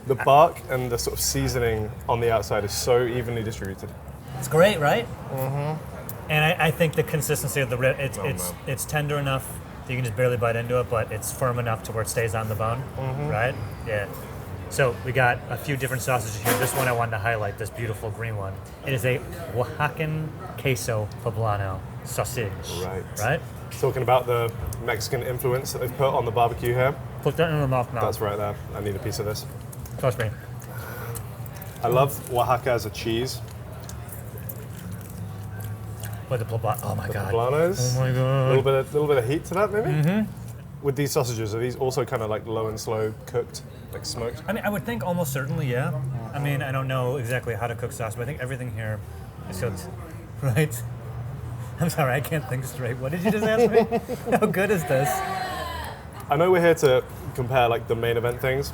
Speaker 2: The bark and the sort of seasoning on the outside is so evenly distributed.
Speaker 1: it's great, right? Mm-hmm. And I think the consistency of the rib, it's tender enough that you can just barely bite into it, but it's firm enough to where it stays on the bone, right? Yeah. So we got a few different sausages here. This one I wanted to highlight, this beautiful green one. It is a Oaxacan queso poblano sausage.
Speaker 2: Right.
Speaker 1: Right?
Speaker 2: Talking about the Mexican influence that they've put on the barbecue here.
Speaker 1: Put that in the mouth now.
Speaker 2: That's right there. I need a piece of this.
Speaker 1: Trust me.
Speaker 2: I love Oaxaca as a cheese.
Speaker 1: But the poblano, oh my god.
Speaker 2: Poblanos.
Speaker 1: Oh my
Speaker 2: A
Speaker 1: god.
Speaker 2: little bit of heat to that, maybe. Mm-hmm. With these sausages, are these also kind of like low and slow cooked, like smoked?
Speaker 1: I mean, I would think almost certainly, yeah. I mean, I don't know exactly how to cook sauce, but I think everything here is cooked, right? I'm sorry, I can't think straight. What did you just ask me? How good is this?
Speaker 2: I know we're here to compare like the main event things,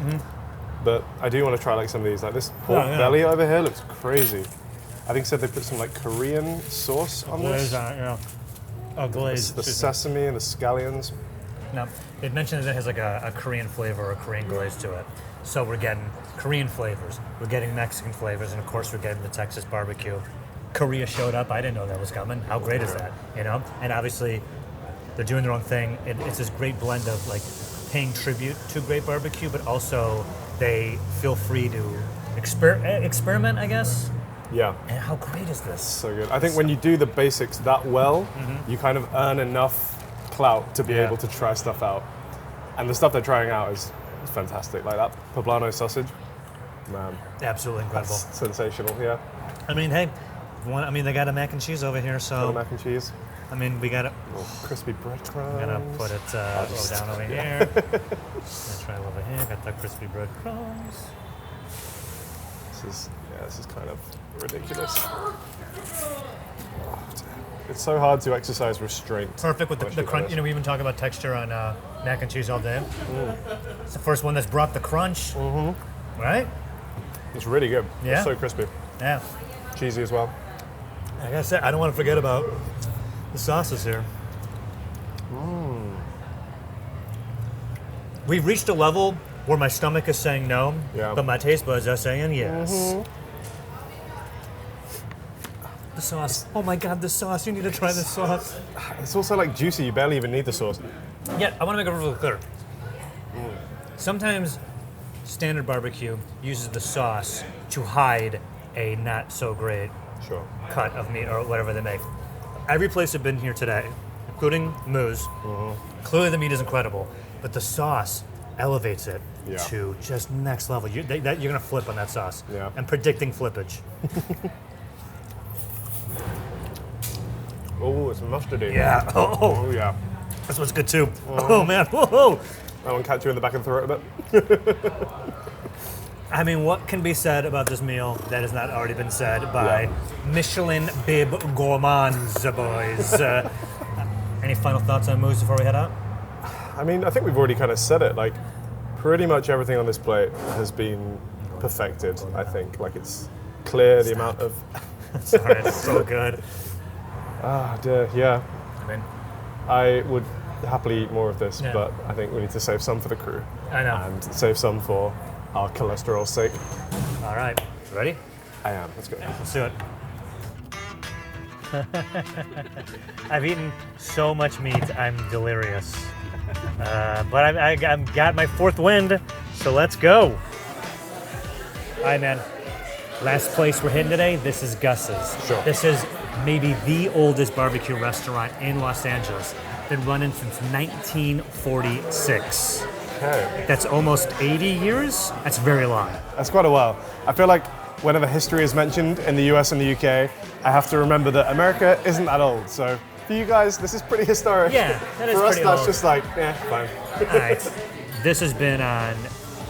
Speaker 2: but I do want to try like some of these. Like this pork
Speaker 1: yeah.
Speaker 2: belly over here looks crazy. I think said they put some like Korean sauce on
Speaker 1: Glaze
Speaker 2: this.
Speaker 1: on it, yeah. Oh, glaze.
Speaker 2: The
Speaker 1: excuse me.
Speaker 2: sesame and the scallions.
Speaker 1: No, it mentioned that it has like a Korean flavor or a Korean glaze to it. So we're getting Korean flavors, we're getting Mexican flavors, and of course we're getting the Texas barbecue. Korea showed up. I didn't know that was coming. How great is that? You know? And obviously, they're doing their own thing. It's this great blend of like paying tribute to great barbecue, but also they feel free to experiment, I guess.
Speaker 2: Yeah,
Speaker 1: And how great is this?
Speaker 2: so good. I think when you do the basics that well, you kind of earn enough clout to be
Speaker 1: Yeah.
Speaker 2: able to try stuff out. And the stuff they're trying out is fantastic. Like that poblano sausage. Man,
Speaker 1: Absolutely incredible.
Speaker 2: that's sensational. Yeah.
Speaker 1: I mean, hey, they got a mac and cheese over here, so
Speaker 2: Mac and cheese.
Speaker 1: I mean, we got it.
Speaker 2: Crispy breadcrumbs.
Speaker 1: I'm gonna put it down over here. Let's try it over here. Got the crispy breadcrumbs.
Speaker 2: This is kind of ridiculous. It's so hard to exercise restraint.
Speaker 1: Perfect with the crunch. You know, we've been talking about texture on mac and cheese all day. It's the first one that's brought the crunch. Mm-hmm. Right?
Speaker 2: It's really good.
Speaker 1: Yeah.
Speaker 2: It's so crispy.
Speaker 1: Yeah.
Speaker 2: Cheesy as well.
Speaker 1: Like I said, I don't want to forget about the sauces here. We've reached a level where my stomach is saying no, but my taste buds are saying yes. The sauce. Oh my God, the sauce. You need to try the sauce.
Speaker 2: It's also like juicy. You barely even need the sauce.
Speaker 1: Yeah, I want to make it really clear. Sometimes standard barbecue uses the sauce to hide a not so great cut of meat or whatever they make. Every place I've been here today, including Moo's, clearly the meat is incredible, but the sauce elevates it to just next level. You're gonna flip on that sauce.
Speaker 2: Yeah.
Speaker 1: I'm predicting flippage.
Speaker 2: Oh, it's mustardy.
Speaker 1: Yeah.
Speaker 2: Oh, yeah.
Speaker 1: This one's good too. Oh man. Whoa.
Speaker 2: That one catch you in the back of the throat a bit.
Speaker 1: I mean, what can be said about this meal that has not already been said by Michelin bib gourmands, boys? Any final thoughts on Moo's before we head out?
Speaker 2: I mean, I think we've already kind of said it. Like, pretty much everything on this plate has been perfected, I think. Like, it's clear the amount of...
Speaker 1: Sorry, it's so good.
Speaker 2: Ah, dear, yeah.
Speaker 1: I mean,
Speaker 2: I would happily eat more of this, but I think we need to save some for the crew.
Speaker 1: I know.
Speaker 2: And save some for our cholesterol's sake.
Speaker 1: All right, ready?
Speaker 2: I am. Let's go.
Speaker 1: Let's do it. I've eaten so much meat, I'm delirious. But I've got my fourth wind, so let's go. All right, man. Last place we're hitting today, this is Gus's.
Speaker 2: Sure.
Speaker 1: This is maybe the oldest barbecue restaurant in Los Angeles. Been running since 1946.
Speaker 2: Okay.
Speaker 1: That's almost 80 years. That's very long.
Speaker 2: That's quite a while. I feel like whenever history is mentioned in the US and the UK, I have to remember that America isn't that old. So for you guys, this is pretty historic.
Speaker 1: Yeah, that is
Speaker 2: for us,
Speaker 1: pretty
Speaker 2: that's
Speaker 1: old.
Speaker 2: just like, fine.
Speaker 1: All right. This has been on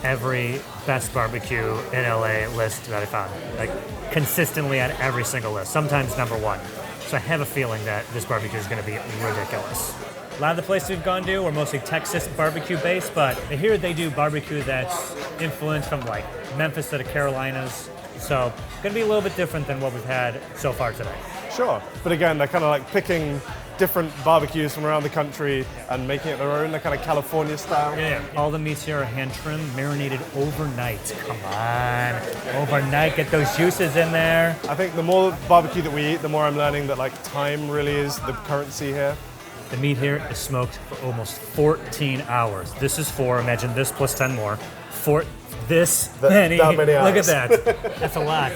Speaker 1: every best barbecue in LA list that I found. Like, consistently on every single list, sometimes number one. So I have a feeling that this barbecue is going to be ridiculous. A lot of the places we've gone to are mostly Texas barbecue based, but here they do barbecue that's influenced from like Memphis to the Carolinas. So going to be a little bit different than what we've had so far today.
Speaker 2: Sure. But again, they're kind of like picking different barbecues from around the country and making it their own. They're kind of California style.
Speaker 1: Yeah. All the meats here are hand trimmed, marinated overnight. Come on. Overnight, get those juices in there.
Speaker 2: I think the more barbecue that we eat, the more I'm learning that like time really is the currency here.
Speaker 1: The meat here is smoked for almost 14 hours. This is imagine this plus 10 more, many.
Speaker 2: That many
Speaker 1: Look at
Speaker 2: hours.
Speaker 1: that. That's a lot.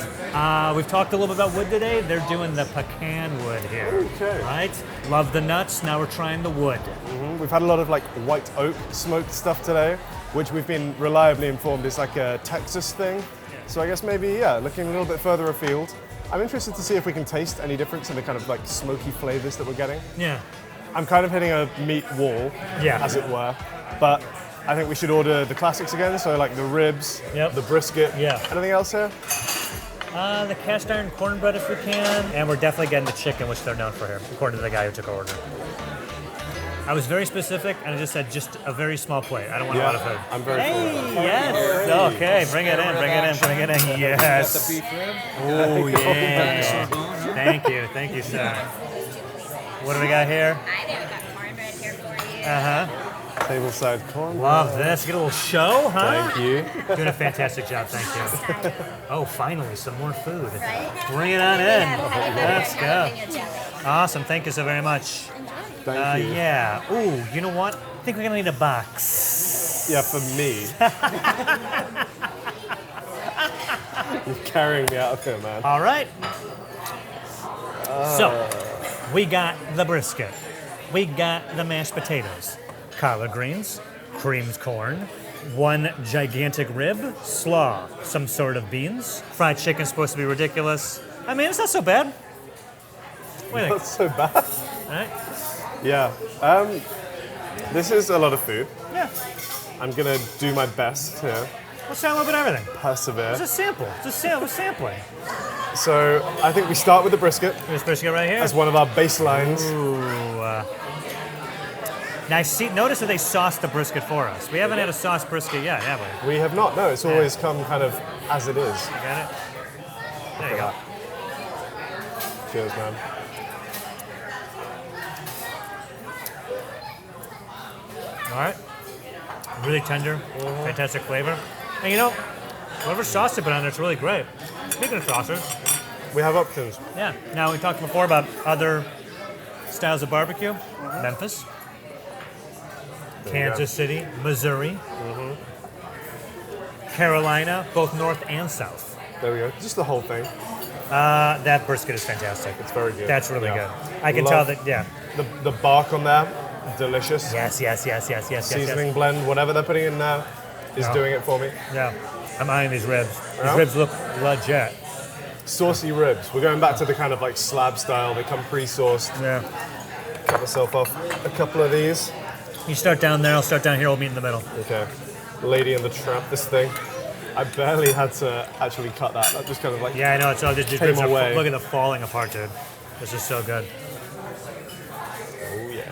Speaker 1: We've talked a little bit about wood today. They're doing the pecan wood here.
Speaker 2: Okay.
Speaker 1: Right? Love the nuts. Now we're trying the wood.
Speaker 2: We've had a lot of like white oak smoked stuff today, which we've been reliably informed is like a Texas thing. So I guess maybe, looking a little bit further afield. I'm interested to see if we can taste any difference in the kind of like smoky flavors that we're getting.
Speaker 1: Yeah.
Speaker 2: I'm kind of hitting a meat wall, as it were. But I think we should order the classics again, so like the ribs, the brisket.
Speaker 1: Yeah.
Speaker 2: Anything else here?
Speaker 1: The cast iron cornbread if we can. And we're definitely getting the chicken, which they're known for here, according to the guy who took our order. I was very specific, and I just said just a very small plate. I don't want a lot of food.
Speaker 2: I'm very full.
Speaker 1: Yes. Okay, bring it in. Yes.
Speaker 5: Got the beef rib.
Speaker 1: Oh, yeah. Thank you, sir. What do we got here?
Speaker 7: Hi there, we got cornbread here for you.
Speaker 2: Tableside corn.
Speaker 1: Love this. Get a little show, huh?
Speaker 2: Thank you.
Speaker 1: Doing a fantastic job, thank you. Oh, finally, some more food.
Speaker 7: Right?
Speaker 1: Bring it on in. Let's go.
Speaker 7: Jalapeno jelly.
Speaker 1: Awesome, thank you so very much.
Speaker 2: Thank you.
Speaker 1: Yeah. Ooh, you know what? I think we're gonna need a box.
Speaker 2: Yeah, for me. You're carrying me out of here, man.
Speaker 1: All right. So, we got the brisket. We got the mashed potatoes, collard greens, creamed corn, one gigantic rib, slaw, some sort of beans. Fried chicken's supposed to be ridiculous. I mean, it's not so bad. What do you think?
Speaker 2: That's so bad.
Speaker 1: All right?
Speaker 2: Yeah. This is a lot of food.
Speaker 1: Yeah.
Speaker 2: I'm gonna do my best here.
Speaker 1: Let's try a little bit of everything.
Speaker 2: Persevere.
Speaker 1: It's a sample. We're sampling.
Speaker 2: So I think we start with the brisket
Speaker 1: This brisket right here.
Speaker 2: as one of our baselines.
Speaker 1: Ooh. Now, notice that they sauced the brisket for us. We haven't had a sauced brisket yet, have we?
Speaker 2: We have not. No, it's always come kind of as it is.
Speaker 1: You got it? There you go.
Speaker 2: Cheers, man.
Speaker 1: All right. Really tender, fantastic flavor. And you know, whatever sauce they put on there, it's really great. Speaking of sauces,
Speaker 2: We have options.
Speaker 1: yeah. Now, we talked before about other styles of barbecue. Memphis,
Speaker 2: There you go.
Speaker 1: Kansas City, Missouri, Carolina, both north and south.
Speaker 2: There we go. Just the whole thing.
Speaker 1: That brisket is fantastic.
Speaker 2: It's very good.
Speaker 1: That's really
Speaker 2: Yeah.
Speaker 1: good. I can tell that, yeah.
Speaker 2: The bark on there, delicious.
Speaker 1: Yes.
Speaker 2: Seasoning blend, whatever they're putting in there is
Speaker 1: Yeah.
Speaker 2: doing it for me.
Speaker 1: Yeah. I'm eyeing these ribs. These
Speaker 2: Yeah?
Speaker 1: ribs look legit.
Speaker 2: Saucy ribs. We're going back to the kind of like slab style. They come pre-sauced.
Speaker 1: Yeah.
Speaker 2: Cut myself off a couple of these.
Speaker 1: You start down there, I'll start down here, we'll meet in the middle.
Speaker 2: Okay. Lady and the Tramp, this thing. I barely had to actually cut that. That just kind of like
Speaker 1: Yeah, I know, it's all just
Speaker 2: Came
Speaker 1: ribs are
Speaker 2: away.
Speaker 1: look at the falling apart, dude. This is so good.
Speaker 2: Oh yeah.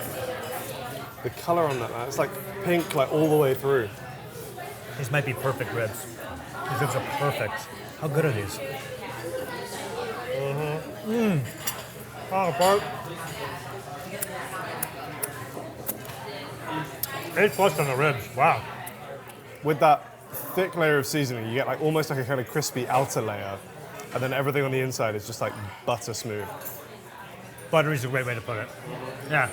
Speaker 2: The color on that, man, it's like pink, like all the way through.
Speaker 1: These might be perfect ribs. These ribs are perfect. How good are these? Oh, apart. 8+ on the ribs. Wow.
Speaker 2: With that thick layer of seasoning, you get like almost like a kind of crispy outer layer, and then everything on the inside is just like butter smooth.
Speaker 1: Buttery's a great way to put it. Yeah.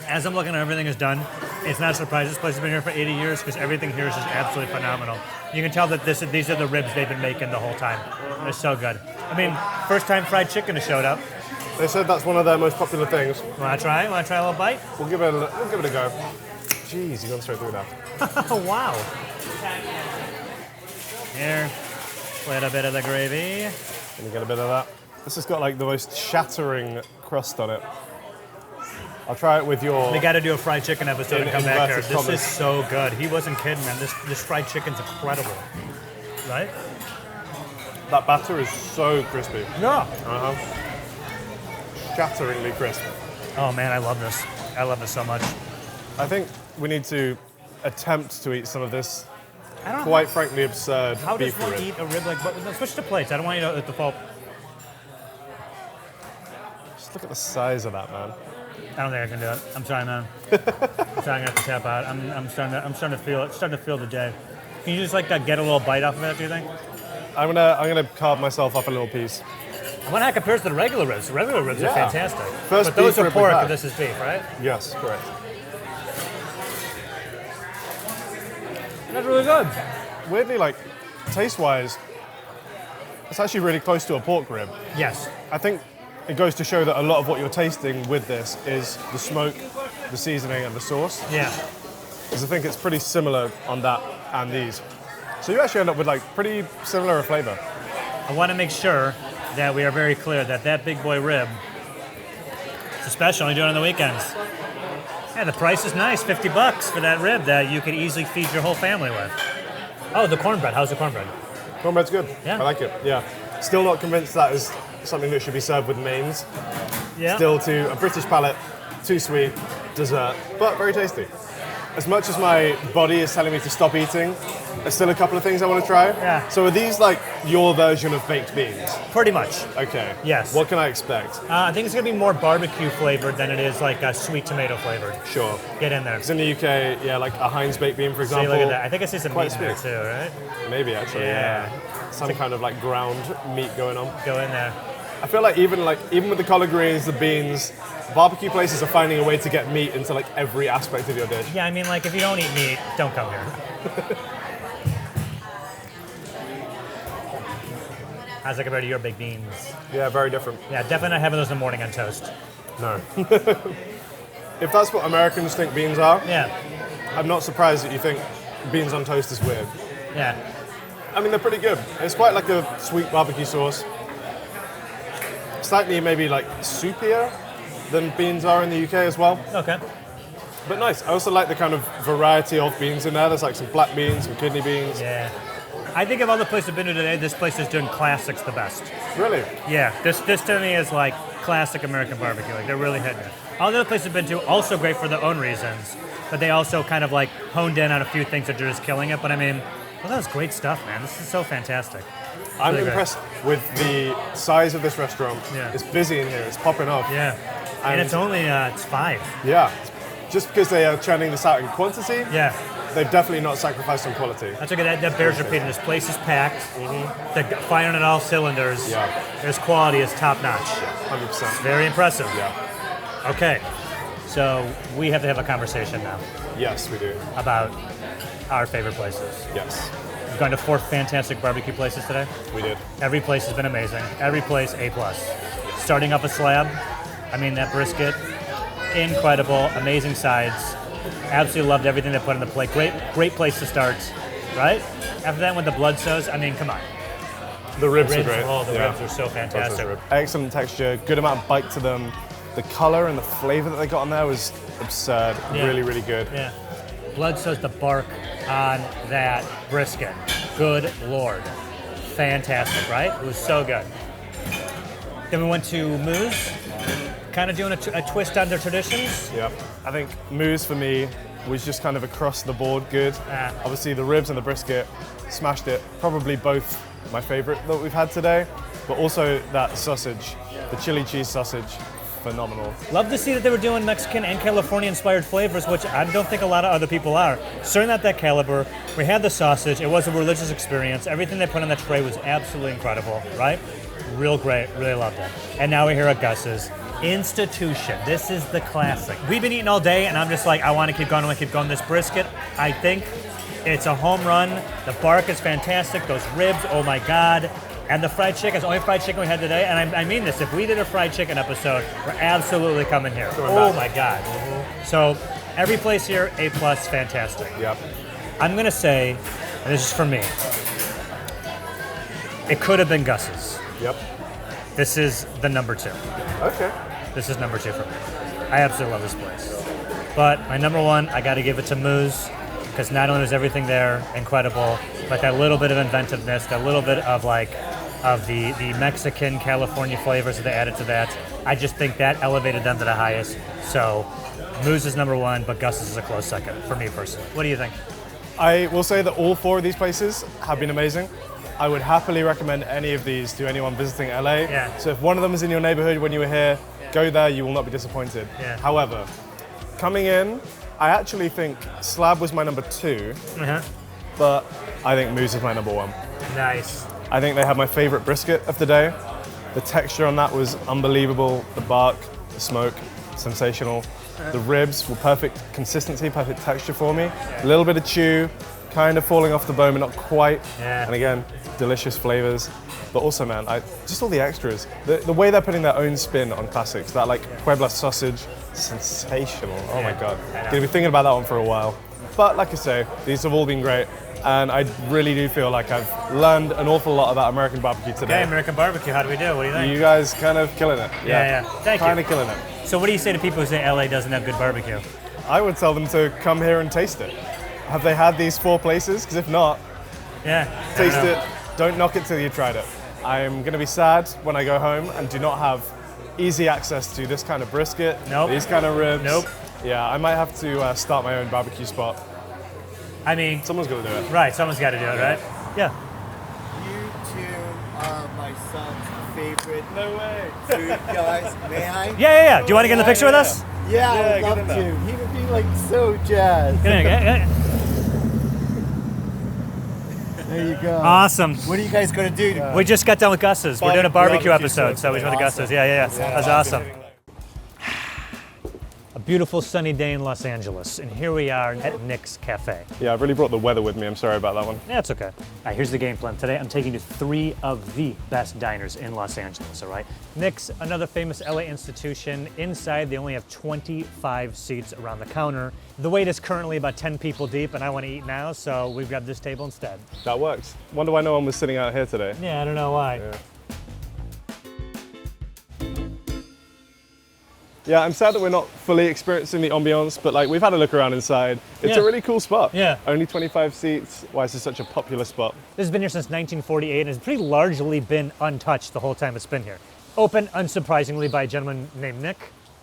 Speaker 1: As I'm looking at everything is done, it's not surprising this place has been here for 80 years because everything here is just absolutely phenomenal. You can tell that these are the ribs they've been making the whole time. They're so good. I mean, first time fried chicken has showed up.
Speaker 2: They said that's one of their most popular things.
Speaker 1: Want to try? Want to try a little bite?
Speaker 2: We'll give it a go. Jeez, you've gone straight through that.
Speaker 1: Oh, wow. Here, a little bit of the gravy.
Speaker 2: Can you get a bit of that? This has got like the most shattering crust on it. I'll try it with your...
Speaker 1: We got to do a fried chicken episode and come back here.
Speaker 2: inverted
Speaker 1: This
Speaker 2: commas.
Speaker 1: is so good. He wasn't kidding, man. This fried chicken's incredible. Right?
Speaker 2: That batter is so crispy.
Speaker 1: Yeah.
Speaker 2: Shatteringly crisp.
Speaker 1: Oh, man, I love this. I love this so much.
Speaker 2: I think we need to attempt to eat some of this
Speaker 1: I don't know
Speaker 2: quite frankly absurd
Speaker 1: how does
Speaker 2: beef
Speaker 1: one
Speaker 2: rib.
Speaker 1: eat a rib like... Switch to plates. I don't want you to default...
Speaker 2: Just look at the size of that, man.
Speaker 1: I don't think I can do it. I'm sorry, man. I'm sorry, I'm gonna have to tap out. I'm starting to feel it. Starting to feel the day. Can you just like get a little bite off of it? Do you think?
Speaker 2: I'm gonna carve myself up a little piece.
Speaker 1: I wonder how it compares to the regular ribs. The regular ribs are
Speaker 2: Yeah.
Speaker 1: fantastic.
Speaker 2: First
Speaker 1: but those
Speaker 2: beef
Speaker 1: are
Speaker 2: rib we've
Speaker 1: pork,
Speaker 2: had.
Speaker 1: and this is beef, right?
Speaker 2: Yes, correct.
Speaker 1: That's really good.
Speaker 2: Weirdly, like taste-wise, it's actually really close to a pork rib.
Speaker 1: Yes.
Speaker 2: I think it goes to show that a lot of what you're tasting with this is the smoke, the seasoning, and the sauce.
Speaker 1: Yeah.
Speaker 2: Because I think it's pretty similar on that and these. So you actually end up with like pretty similar flavor.
Speaker 1: I want to make sure that we are very clear that that big boy rib is a special. You do it on the weekends. Yeah, the price is nice. $50 for that rib that you could easily feed your whole family with. Oh, the cornbread. How's the cornbread?
Speaker 2: Cornbread's good.
Speaker 1: Yeah.
Speaker 2: I like it. Yeah. Still not convinced that is something that should be served with mains.
Speaker 1: Yeah.
Speaker 2: Still to a British palate, too sweet, dessert, but very tasty. As much as my body is telling me to stop eating, there's still a couple of things I want to try.
Speaker 1: Yeah.
Speaker 2: So are these like your version of baked beans?
Speaker 1: Pretty much.
Speaker 2: Okay.
Speaker 1: Yes.
Speaker 2: What can I expect?
Speaker 1: I think it's going to be more barbecue flavored than it is like a sweet tomato flavored.
Speaker 2: Sure.
Speaker 1: Get in there.
Speaker 2: Because in the UK, yeah, like a Heinz baked bean, for
Speaker 1: See,
Speaker 2: example.
Speaker 1: look at that. I think I see some
Speaker 2: quite
Speaker 1: meat in there
Speaker 2: sweet.
Speaker 1: too, right?
Speaker 2: Maybe actually,
Speaker 1: Yeah.
Speaker 2: yeah. Some kind of like ground meat going on.
Speaker 1: Go in there.
Speaker 2: I feel like even with the collard greens, the beans, barbecue places are finding a way to get meat into like every aspect of your dish.
Speaker 1: Yeah, I mean, like if you don't eat meat, don't come here. How's that compared to your baked beans?
Speaker 2: Yeah, very different.
Speaker 1: Yeah, definitely not having those in the morning on toast.
Speaker 2: No. If that's what Americans think beans are,
Speaker 1: Yeah.
Speaker 2: I'm not surprised that you think beans on toast is weird.
Speaker 1: Yeah.
Speaker 2: I mean, they're pretty good. It's quite like a sweet barbecue sauce. Slightly maybe like soupier than beans are in the UK as well.
Speaker 1: Okay.
Speaker 2: But nice. I also like the kind of variety of beans in there. There's like some black beans, some kidney beans.
Speaker 1: Yeah. I think of all the places I've been to today, this place is doing classics the best.
Speaker 2: Really?
Speaker 1: Yeah. This to me is like classic American barbecue. Like they're really hitting it. All the other places I've been to, also great for their own reasons, but they also kind of like honed in on a few things that are just killing it. But I mean, well, that was great stuff, man. This is so fantastic.
Speaker 2: I'm
Speaker 1: really
Speaker 2: impressed with the size of this restaurant.
Speaker 1: Yeah.
Speaker 2: It's busy in here. It's popping off.
Speaker 1: Yeah. And it's only, it's 5.
Speaker 2: Yeah. Just because they are churning this out in quantity,
Speaker 1: Yeah.
Speaker 2: they've definitely not sacrificed on quality.
Speaker 1: That's okay. That bears repeating. This place is packed. They're firing on all cylinders.
Speaker 2: Yeah.
Speaker 1: This quality is top notch.
Speaker 2: 100%.
Speaker 1: Very impressive.
Speaker 2: Yeah.
Speaker 1: Okay. So we have to have a conversation now
Speaker 2: Yes, we do.
Speaker 1: about our favorite places.
Speaker 2: Yes,
Speaker 1: We've gone to 4 fantastic barbecue places today.
Speaker 2: we did.
Speaker 1: Every place has been amazing. Every place A+. Starting up a slab. I mean, that brisket, incredible, amazing sides. Absolutely loved everything they put on the plate. Great place to start, right? After that, with the blood sauce, I mean, come on.
Speaker 2: The ribs are
Speaker 1: Ribs,
Speaker 2: great.
Speaker 1: oh, the
Speaker 2: Yeah.
Speaker 1: ribs are so fantastic.
Speaker 2: Excellent texture, good amount of bite to them. The color and the flavor that they got on there was absurd.
Speaker 1: Yeah.
Speaker 2: Really, really good.
Speaker 1: Yeah. Blood sauce, the bark on that brisket. Good Lord. Fantastic, right? It was so good. Then we went to Moose, kind of doing a twist on their traditions.
Speaker 2: Yeah. I think Moose for me was just kind of across the board good.
Speaker 1: Ah.
Speaker 2: Obviously the ribs and the brisket smashed it. Probably both my favorite that we've had today, but also that sausage, the chili cheese sausage, phenomenal.
Speaker 1: Love to see that they were doing Mexican and California-inspired flavors, which I don't think a lot of other people are. Certainly not that caliber. We had the sausage. It was a religious experience. Everything they put on the tray was absolutely incredible, right? Real great. Really loved it. And now we're here at Gus's. Institution. This is the classic. We've been eating all day, and I'm just like, I want to keep going. I want to keep going. This brisket, I think it's a home run. The bark is fantastic. Those ribs, oh my God. And the fried chicken is the only fried chicken we had today. And I mean this, if we did a fried chicken episode, we're absolutely coming here. Oh my God. So every place here, A+, fantastic.
Speaker 2: Yep.
Speaker 1: I'm going to say, and this is for me, it could have been Gus's.
Speaker 2: Yep.
Speaker 1: This is the number 2.
Speaker 2: Okay.
Speaker 1: This is number 2 for me. I absolutely love this place. But my number 1, I got to give it to Moose, because not only was everything there incredible, but that little bit of inventiveness, that little bit of the Mexican, California flavors that they added to that, I just think that elevated them to the highest. So Moose is number 1, but Gus's is a close second for me personally. What do you think?
Speaker 2: I will say that all 4 of these places have been amazing. I would happily recommend any of these to anyone visiting LA.
Speaker 1: Yeah.
Speaker 2: So if one of them is in your neighborhood when you were here, go there, you will not be disappointed.
Speaker 1: Yeah.
Speaker 2: However, coming in, I actually think Slab was my number 2, but I think Moose is my number 1.
Speaker 1: Nice.
Speaker 2: I think they had my favorite brisket of the day. The texture on that was unbelievable. The bark, the smoke, sensational. The ribs were perfect consistency, perfect texture for me. A little bit of chew, kind of falling off the bone, but not quite.
Speaker 1: Yeah.
Speaker 2: And again, delicious flavors. But also, man, just all the extras. The way they're putting their own spin on classics, that like Puebla sausage, sensational. Oh my God. Gonna be thinking about that one for a while. But like I say, these have all been great. And I really do feel like I've learned an awful lot about American barbecue today.
Speaker 1: Okay, American barbecue, how do we do? What do you think?
Speaker 2: You guys kind of killing it.
Speaker 1: Yeah. Thank you.
Speaker 2: Kind of killing it.
Speaker 1: So what do you say to people who say LA doesn't have good barbecue?
Speaker 2: I would tell them to come here and taste it. Have they had these 4 places? Because if not,
Speaker 1: Yeah.
Speaker 2: taste it. Don't knock it till you tried it. I'm going to be sad when I go home and do not have easy access to this kind of brisket,
Speaker 1: Nope.
Speaker 2: these kind of ribs.
Speaker 1: Nope.
Speaker 2: Yeah, I might have to start my own barbecue spot.
Speaker 1: I mean,
Speaker 2: Someone's going to do it.
Speaker 1: right, someone's got to do it, right? Yeah.
Speaker 8: You two are my son's favorite
Speaker 2: No way.
Speaker 8: food guys. May I?
Speaker 1: Yeah. Do you want to get in the picture with us?
Speaker 8: Yeah, I
Speaker 2: Yeah,
Speaker 8: would
Speaker 2: get
Speaker 8: love
Speaker 2: in there.
Speaker 8: to. He would be like so jazzed.
Speaker 1: Yeah.
Speaker 8: There you go.
Speaker 1: Awesome.
Speaker 8: What are you guys gonna do?
Speaker 1: We just got done with Gus's. We're doing a barbecue
Speaker 2: Barbecue
Speaker 1: episode,
Speaker 2: stuff.
Speaker 1: so we just went to
Speaker 8: Awesome.
Speaker 1: Gus's. Yeah. That's awesome. A beautiful sunny day in Los Angeles, and here we are at Nick's Cafe.
Speaker 2: Yeah, I've really brought the weather with me. I'm sorry about that one.
Speaker 1: Yeah, it's okay. All right, here's the game plan. Today, I'm taking you to 3 of the best diners in Los Angeles, all right? Nick's, another famous LA institution. Inside, they only have 25 seats around the counter. The wait is currently about 10 people deep, and I want to eat now, so we've grabbed this table instead.
Speaker 2: That works. Wonder why no one was sitting out here today.
Speaker 1: Yeah, I don't know why.
Speaker 2: Yeah, I'm sad that we're not fully experiencing the ambiance, but like we've had a look around inside. It's
Speaker 1: Yeah.
Speaker 2: a really cool spot.
Speaker 1: Yeah.
Speaker 2: Only 25 seats. Why is this such a popular spot?
Speaker 1: This has been here since 1948 and has pretty largely been untouched the whole time it's been here. Opened, unsurprisingly, by a gentleman named Nick.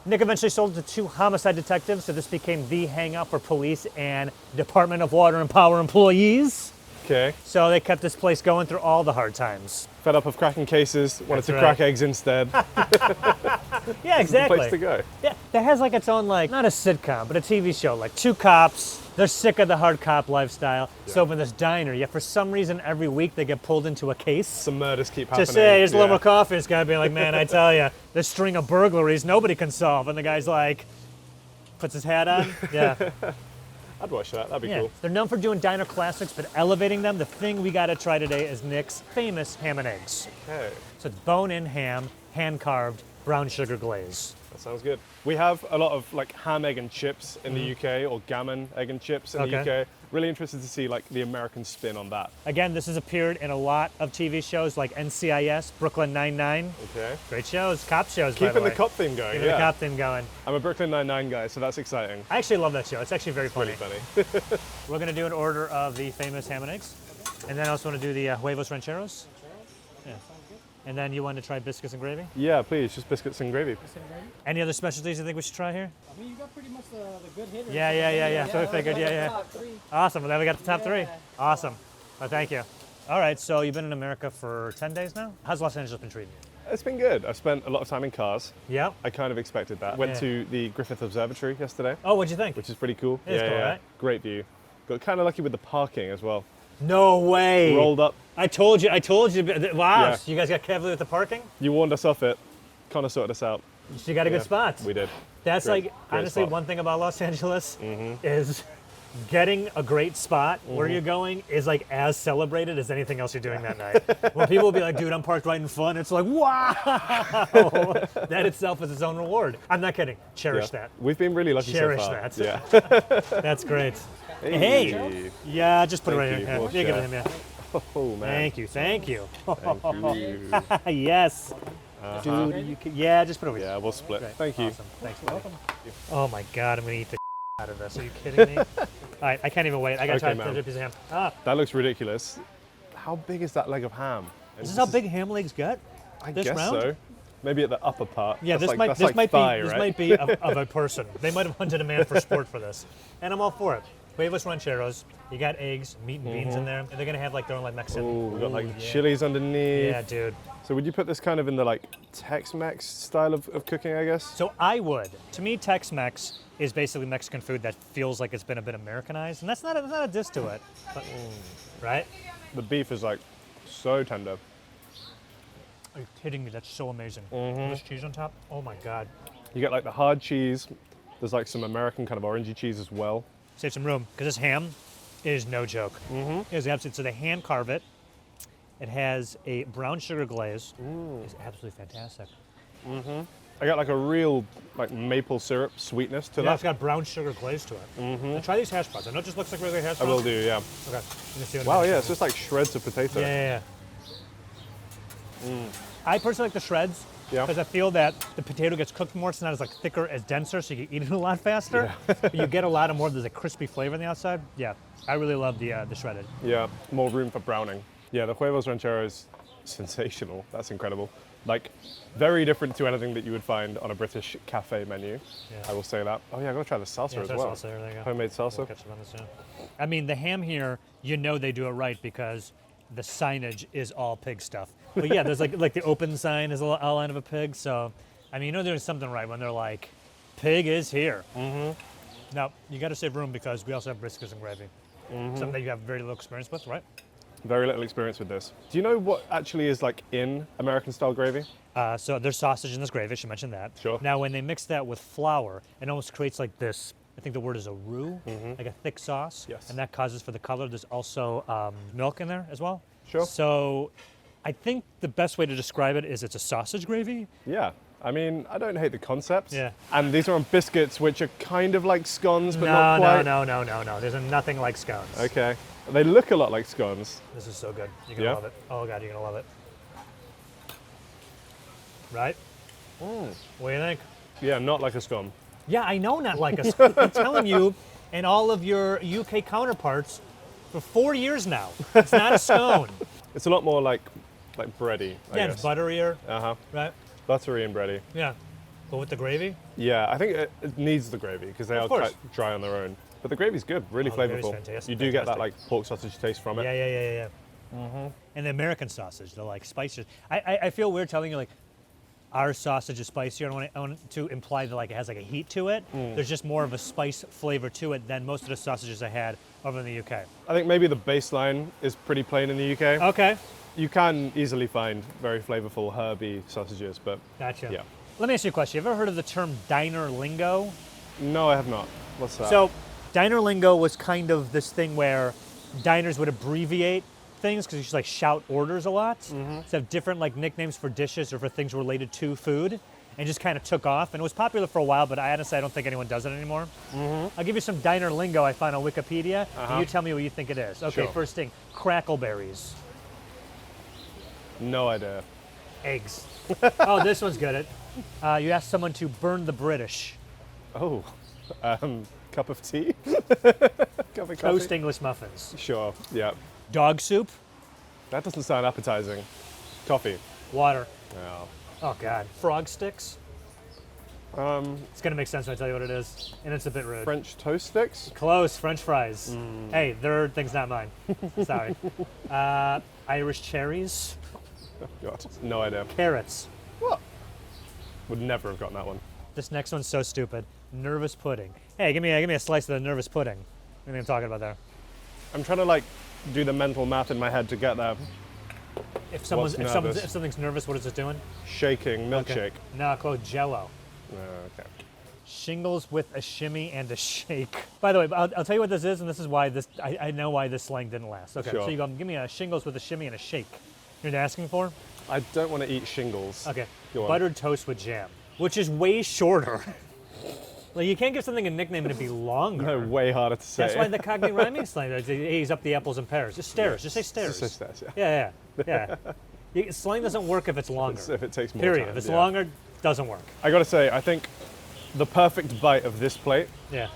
Speaker 1: Nick eventually sold it to 2 homicide detectives, so this became the hangout for police and Department of Water and Power employees.
Speaker 2: Okay.
Speaker 1: So they kept this place going through all the hard times.
Speaker 2: Fed up of cracking cases, wanted
Speaker 1: That's
Speaker 2: to
Speaker 1: right.
Speaker 2: crack eggs instead.
Speaker 1: Yeah, exactly.
Speaker 2: Place to go.
Speaker 1: Yeah, that has like its own, like, not a sitcom, but a TV show, like 2 cops. They're sick of the hard cop lifestyle. So open this diner, yet for some reason every week they get pulled into a case.
Speaker 2: Some murders keep happening.
Speaker 1: To say, here's a little more coffee. This guy being like, man, I tell you, this string of burglaries nobody can solve. And the guy's like, puts his hat on. Yeah.
Speaker 2: I'd watch that. That'd be
Speaker 1: Yeah.
Speaker 2: cool.
Speaker 1: They're known for doing diner classics, but elevating them. The thing we got to try today is Nick's famous ham and eggs.
Speaker 2: Okay.
Speaker 1: So it's bone-in ham, hand-carved, brown sugar glaze.
Speaker 2: That sounds good. We have a lot of like ham, egg, and chips in the UK, or gammon, egg, and chips in the
Speaker 1: Okay.
Speaker 2: UK. Really interested to see like the American spin on that.
Speaker 1: Again, this has appeared in a lot of TV shows like NCIS, Brooklyn Nine-Nine.
Speaker 2: Okay.
Speaker 1: Great shows, cop shows, by
Speaker 2: Keeping
Speaker 1: the
Speaker 2: the
Speaker 1: way.
Speaker 2: cop theme going.
Speaker 1: Keeping
Speaker 2: Yeah.
Speaker 1: the cop theme going.
Speaker 2: I'm a Brooklyn Nine-Nine guy, so that's exciting.
Speaker 1: I actually love that show. It's actually very funny.
Speaker 2: Really funny.
Speaker 1: We're going to do an order of the famous ham and eggs. And then I also want to do the huevos rancheros. Yeah. And then you want to try biscuits and gravy?
Speaker 2: Yeah, please, just biscuits and gravy.
Speaker 1: Any other specialties you think we should try here?
Speaker 3: I mean, you got pretty much the good hitters.
Speaker 1: Yeah. So I figured, yeah.
Speaker 3: Top 3.
Speaker 1: Awesome. Well, then we got the top 3.
Speaker 3: Yeah.
Speaker 1: Awesome. Well, thank you. All right, so you've been in America for 10 days now? How's Los Angeles been treating you?
Speaker 2: It's been good. I spent a lot of time in cars.
Speaker 1: Yeah.
Speaker 2: I kind of expected that. Went
Speaker 1: Yeah.
Speaker 2: to the Griffith Observatory yesterday,
Speaker 1: Oh, what'd you think?
Speaker 2: which is pretty cool.
Speaker 1: It is cool, right?
Speaker 2: Great view. Got kind of lucky with the parking as well.
Speaker 1: No way.
Speaker 2: Rolled up.
Speaker 1: I told you. Wow.
Speaker 2: Yeah.
Speaker 1: So you guys got cavalier with the parking?
Speaker 2: You warned us off it. Kind of sorted us out.
Speaker 1: So you got a good
Speaker 2: Yeah,
Speaker 1: spot.
Speaker 2: We did.
Speaker 1: That's
Speaker 2: Great-
Speaker 1: like,
Speaker 2: great
Speaker 1: honestly,
Speaker 2: spot.
Speaker 1: one thing about Los Angeles is getting a great spot where you're going is like as celebrated as anything else you're doing that night. When people will be like, dude, I'm parked right in front, it's like, wow! That itself is its own reward. I'm not kidding. Cherish
Speaker 2: Yeah.
Speaker 1: that.
Speaker 2: We've been really lucky
Speaker 1: Cherish
Speaker 2: so far.
Speaker 1: that.
Speaker 2: Yeah.
Speaker 1: That's great. Hey. Yeah, just put it right
Speaker 2: Thank
Speaker 1: here.
Speaker 2: you.
Speaker 1: Yeah,
Speaker 2: We'll
Speaker 1: you give it
Speaker 2: share.
Speaker 1: to him, yeah.
Speaker 2: Oh man.
Speaker 1: Thank you.
Speaker 2: Thank you.
Speaker 1: Yes. Dude, you can, yeah, just put it over here.
Speaker 2: Yeah, we'll split.
Speaker 1: Great.
Speaker 2: Thank you.
Speaker 1: Awesome. Thanks. Welcome. Oh my God, I'm gonna eat the out of this. Are you kidding me? All right, I can't even wait. I gotta
Speaker 2: Okay,
Speaker 1: try
Speaker 2: man.
Speaker 1: the piece of ham. Ah,
Speaker 2: That looks ridiculous. How big is that leg of ham?
Speaker 1: is this how big ham legs get?
Speaker 2: I
Speaker 1: this
Speaker 2: guess
Speaker 1: round?
Speaker 2: so. Maybe at the upper part.
Speaker 1: Yeah,
Speaker 2: That's
Speaker 1: this
Speaker 2: like,
Speaker 1: might
Speaker 2: that's thigh,
Speaker 1: be this
Speaker 2: right?
Speaker 1: might be of a person. They might have hunted a man for sport for this, and I'm all for it. Huevos rancheros. You got eggs, meat, and beans in there, and they're gonna have like their own like Mexican.
Speaker 2: Oh, we got like
Speaker 1: yeah.
Speaker 2: chilies underneath.
Speaker 1: Yeah, dude.
Speaker 2: So would you put this kind of in the like Tex-Mex style of cooking, I guess?
Speaker 1: So I would. To me, Tex-Mex is basically Mexican food that feels like it's been a bit Americanized, and that's not a diss to it, but, right?
Speaker 2: The beef is like so tender.
Speaker 1: Are you kidding me? That's so amazing. This cheese on top. Oh my God.
Speaker 2: You get like the hard cheese. There's like some American kind of orangey cheese as well.
Speaker 1: Save some room because this ham is no joke. It is absolutely. So they hand carve it. It has a brown sugar glaze. It's absolutely fantastic.
Speaker 2: I got like a real like maple syrup sweetness to
Speaker 1: Yeah, it's
Speaker 2: that.
Speaker 1: got brown sugar glaze to it. Now try these hash browns. I know it just looks like regular hash
Speaker 2: I
Speaker 1: browns.
Speaker 2: will do, yeah.
Speaker 1: Okay. Let me see what it
Speaker 2: Wow,
Speaker 1: is.
Speaker 2: yeah, it's just like shreds of potato.
Speaker 1: Yeah. I personally like the shreds
Speaker 2: Yeah.
Speaker 1: because I feel that the potato gets cooked more. It's not as like thicker, as denser, so you can eat it a lot faster. But you get a lot of more. There's a crispy flavor on the outside. Yeah, I really love the shredded.
Speaker 2: Yeah, more room for browning. Yeah, the huevos rancheros, sensational. That's incredible. Like, very different to anything that you would find on a British cafe menu.
Speaker 1: Yeah.
Speaker 2: I will say that. Oh yeah, I'm gonna try the salsa
Speaker 1: Yeah,
Speaker 2: as
Speaker 1: there's
Speaker 2: well.
Speaker 1: salsa there. There you go.
Speaker 2: Homemade
Speaker 1: We'll
Speaker 2: salsa.
Speaker 1: catch up on this soon. I mean, the ham here, you know they do it right because the signage is all pig stuff. But yeah, there's like the open sign is a little outline of a pig. So, I mean, you know they're doing something right when they're like, pig is here. Now, you got to save room because we also have briskets and gravy. Something that you have very little experience with, right?
Speaker 2: Very little experience with this. Do you know what actually is like in American-style gravy?
Speaker 1: So there's sausage in this gravy, she mentioned that.
Speaker 2: Sure.
Speaker 1: Now when they mix that with flour, it almost creates like this, I think the word is a roux, like a thick sauce.
Speaker 2: Yes.
Speaker 1: And that causes for the color. There's also milk in there as well.
Speaker 2: Sure.
Speaker 1: So I think the best way to describe it is it's a sausage gravy.
Speaker 2: Yeah. I mean, I don't hate the concept.
Speaker 1: Yeah.
Speaker 2: And these are on biscuits, which are kind of like scones, but
Speaker 1: No,
Speaker 2: not quite.
Speaker 1: no. There's nothing like scones.
Speaker 2: Okay. They look a lot like scones.
Speaker 1: This is so good. You're gonna
Speaker 2: Yeah?
Speaker 1: love it. Oh God, you're gonna love it. Right? What do you think?
Speaker 2: Yeah, not like a scone.
Speaker 1: Yeah, I know, not like a scone. I'm telling you, and all of your UK counterparts for 4 years now. It's not a scone.
Speaker 2: It's a lot more like bready, I
Speaker 1: Yeah,
Speaker 2: guess.
Speaker 1: it's butterier,
Speaker 2: Uh-huh.
Speaker 1: right?
Speaker 2: Buttery and bready.
Speaker 1: Yeah. But with the gravy,
Speaker 2: Yeah, I think it needs the gravy because they
Speaker 1: Of
Speaker 2: are
Speaker 1: course.
Speaker 2: quite dry on their own. But the gravy's good, really
Speaker 1: Oh, the gravy's
Speaker 2: flavorful.
Speaker 1: fantastic,
Speaker 2: You do get that
Speaker 1: fantastic.
Speaker 2: like pork sausage taste from it.
Speaker 1: yeah. And the American sausage, the like spicier. I feel weird telling you like our sausage is spicier. I want to imply that like it has like a heat to it. There's just more of a spice flavor to it than most of the sausages I had over in the UK.
Speaker 2: I think maybe the baseline is pretty plain in the UK.
Speaker 1: Okay,
Speaker 2: You can easily find very flavorful herby sausages, but
Speaker 1: gotcha.
Speaker 2: yeah.
Speaker 1: Let me ask you a question. You ever heard of the term diner lingo?
Speaker 2: No, I have not. What's that?
Speaker 1: So, diner lingo was kind of this thing where diners would abbreviate things because you should like shout orders a lot. So have different like nicknames for dishes or for things related to food, and just kind of took off. And it was popular for a while, but I honestly don't think anyone does it anymore. I'll give you some diner lingo I found on Wikipedia, and you tell me what you think it is. Okay,
Speaker 2: Sure.
Speaker 1: first thing, crackleberries,
Speaker 2: No idea.
Speaker 1: eggs. Oh, this one's good. You ask someone to burn the British.
Speaker 2: Oh, cup of tea? Cup of coffee?
Speaker 1: Toast English muffins.
Speaker 2: Sure, yeah.
Speaker 1: Dog soup,
Speaker 2: That doesn't sound appetizing. Coffee.
Speaker 1: water.
Speaker 2: Yeah.
Speaker 1: Oh God, frog sticks. It's gonna make sense when I tell you what it is, and it's a bit rude.
Speaker 2: French toast sticks?
Speaker 1: Close, French fries. Hey, their thing's not mine. Sorry. Irish cherries,
Speaker 2: God, no idea.
Speaker 1: carrots.
Speaker 2: What? Would never have gotten that one.
Speaker 1: This next one's so stupid. Nervous pudding. Hey, give me a slice of the nervous pudding. What are you talking about there?
Speaker 2: I'm trying to like do the mental math in my head to get there.
Speaker 1: If
Speaker 2: What's nervous?
Speaker 1: something's nervous, what is it doing?
Speaker 2: Shaking, milkshake.
Speaker 1: No, close. Jello.
Speaker 2: Okay.
Speaker 1: Shingles with a shimmy and a shake. By the way, I'll tell you what this is, and this is why this. I know why this slang didn't last. Okay,
Speaker 2: Sure.
Speaker 1: so you go, give me a shingles with a shimmy and a shake. You're asking for?
Speaker 2: I don't want to eat shingles.
Speaker 1: Okay.
Speaker 2: Go on.
Speaker 1: Buttered toast with jam, which is way shorter. Like you can't give something a nickname and it be longer.
Speaker 2: No, way harder to say.
Speaker 1: That's why the Cockney rhyming slang. He's up the apples and pears. Just stairs. Just say stairs.
Speaker 2: Just say stairs, yeah.
Speaker 1: Yeah. Slang doesn't work if it's longer.
Speaker 2: If it takes more
Speaker 1: Period.
Speaker 2: time.
Speaker 1: If it's
Speaker 2: yeah.
Speaker 1: longer, doesn't work.
Speaker 2: I gotta say, I think the perfect bite of this plate,
Speaker 1: Yeah.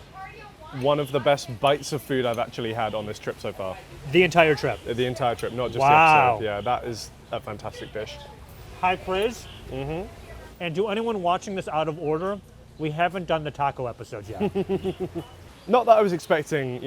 Speaker 2: one of the best bites of food I've actually had on this trip so far.
Speaker 1: The entire trip.
Speaker 2: The entire trip, not just
Speaker 1: Wow.
Speaker 2: the episode. Yeah, that is a fantastic dish.
Speaker 1: High praise. Mm-hmm. And to anyone watching this out of order, we haven't done the taco episode yet.
Speaker 2: Not that I was expecting,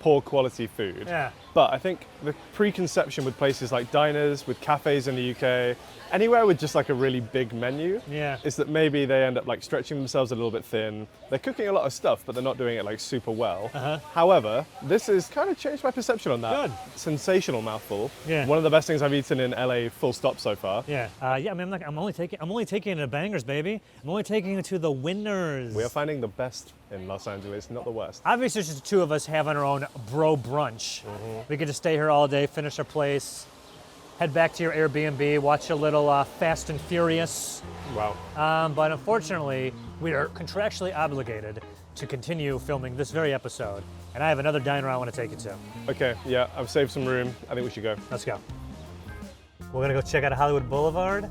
Speaker 2: poor quality food.
Speaker 1: Yeah.
Speaker 2: But I think the preconception with places like diners, with cafes in the UK, anywhere with just like a really big menu,
Speaker 1: Yeah.
Speaker 2: is that maybe they end up like stretching themselves a little bit thin. They're cooking a lot of stuff, but they're not doing it like super well. However, this has kind of changed my perception on that.
Speaker 1: Good.
Speaker 2: Sensational mouthful.
Speaker 1: Yeah.
Speaker 2: One of the best things I've eaten in LA, full stop so far.
Speaker 1: Yeah. I mean, I'm only taking it to bangers, baby. I'm only taking it to the winners.
Speaker 2: We are finding the best in Los Angeles, not the worst.
Speaker 1: Obviously, it's just the two of us having our own bro brunch. We could just stay here all day, finish our place, head back to your Airbnb, watch a little Fast and Furious.
Speaker 2: Wow.
Speaker 1: But unfortunately, we are contractually obligated to continue filming this very episode. And I have another diner I want to take you to.
Speaker 2: Okay, yeah, I've saved some room. I think we should go.
Speaker 1: Let's go. We're going to go check out Hollywood Boulevard.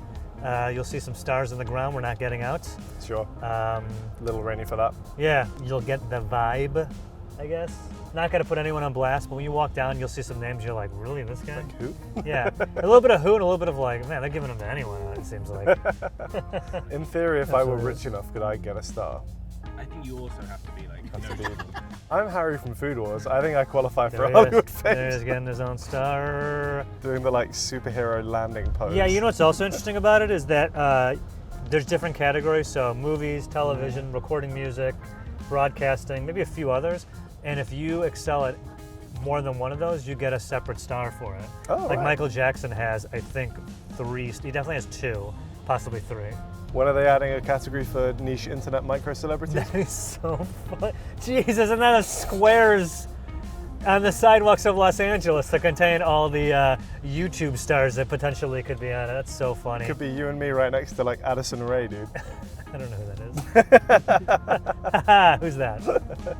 Speaker 1: You'll see some stars in the ground. We're not getting out.
Speaker 2: Sure. A little rainy for that.
Speaker 1: Yeah, you'll get the vibe, I guess. Not going to put anyone on blast, but when you walk down, you'll see some names. You're like, really, this guy?
Speaker 2: Who?
Speaker 1: Yeah, a little bit of who and a little bit of like, man, they're giving them to anyone, it seems like.
Speaker 2: In theory, if I were
Speaker 1: what it
Speaker 2: rich enough, could I get a star?
Speaker 3: I think you also have to be like.
Speaker 2: I'm Harry from Food Wars. I think I qualify for
Speaker 1: There
Speaker 2: a
Speaker 1: he
Speaker 2: Hollywood
Speaker 1: is.
Speaker 2: face.
Speaker 1: There's getting his own star.
Speaker 2: Doing the like superhero landing pose.
Speaker 1: Yeah, you know what's also interesting about it is that there's different categories. So movies, television, recording music, broadcasting, maybe a few others. And if you excel at more than one of those, you get a separate star for it.
Speaker 2: Oh,
Speaker 1: like
Speaker 2: right.
Speaker 1: Michael Jackson has, I think, 3. He definitely has 2, possibly 3.
Speaker 2: When are they adding a category for niche internet micro celebrities?
Speaker 1: That is so fun. Jeez, isn't that a squares on the sidewalks of Los Angeles to contain all the YouTube stars that potentially could be on it? That's so funny.
Speaker 2: Could be you and me right next to like Addison Rae, dude.
Speaker 1: I don't know who that is. Who's that?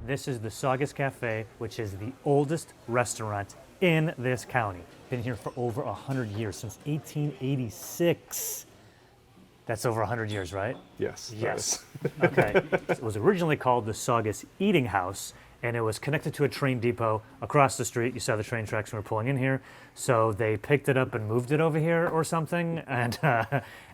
Speaker 1: This is the Saugus Cafe, which is the oldest restaurant in this county. Been here for over 100 years, since 1886. That's over 100 years, right?
Speaker 2: Yes. that
Speaker 1: Yes.
Speaker 2: is.
Speaker 1: Okay. It was originally called the Saugus Eating House, and it was connected to a train depot across the street. You saw the train tracks when we were pulling in here. So they picked it up and moved it over here or something. And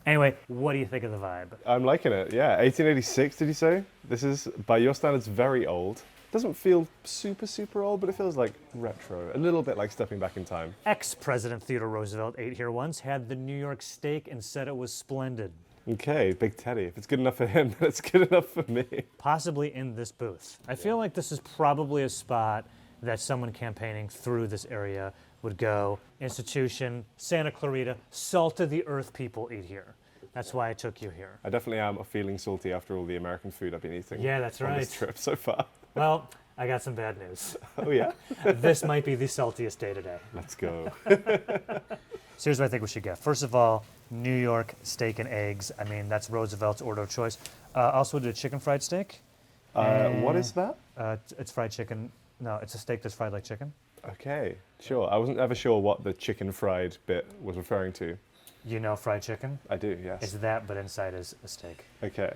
Speaker 1: anyway, what do you think of the vibe?
Speaker 2: I'm liking it. Yeah. 1886, did you say? This is, by your standards, very old. Doesn't feel super, super old, but it feels like retro. A little bit like stepping back in time.
Speaker 1: Ex-President Theodore Roosevelt ate here once, had the New York steak, and said it was splendid.
Speaker 2: Okay, Big Teddy. If it's good enough for him, then it's good enough for me.
Speaker 1: Possibly in this booth. I feel like this is probably a spot that someone campaigning through this area would go. Institution, Santa Clarita, salt of the earth people eat here. That's why I took you here.
Speaker 2: I definitely am feeling salty after all the American food I've been eeating.
Speaker 1: Yeah, that's
Speaker 2: on
Speaker 1: right.
Speaker 2: this trip so far.
Speaker 1: Well, I got some bad news.
Speaker 2: Oh yeah?
Speaker 1: This might be the saltiest day today.
Speaker 2: Let's go.
Speaker 1: So here's what I think we should get. First of all, New York steak and eggs. I mean, that's Roosevelt's order of choice. Also, did a chicken fried steak.
Speaker 2: What is that?
Speaker 1: It's fried chicken. No, it's a steak that's fried like chicken.
Speaker 2: Okay, sure. I wasn't ever sure what the chicken fried bit was referring to.
Speaker 1: You know fried chicken?
Speaker 2: I do, yes.
Speaker 1: It's that, but inside is a steak.
Speaker 2: Okay.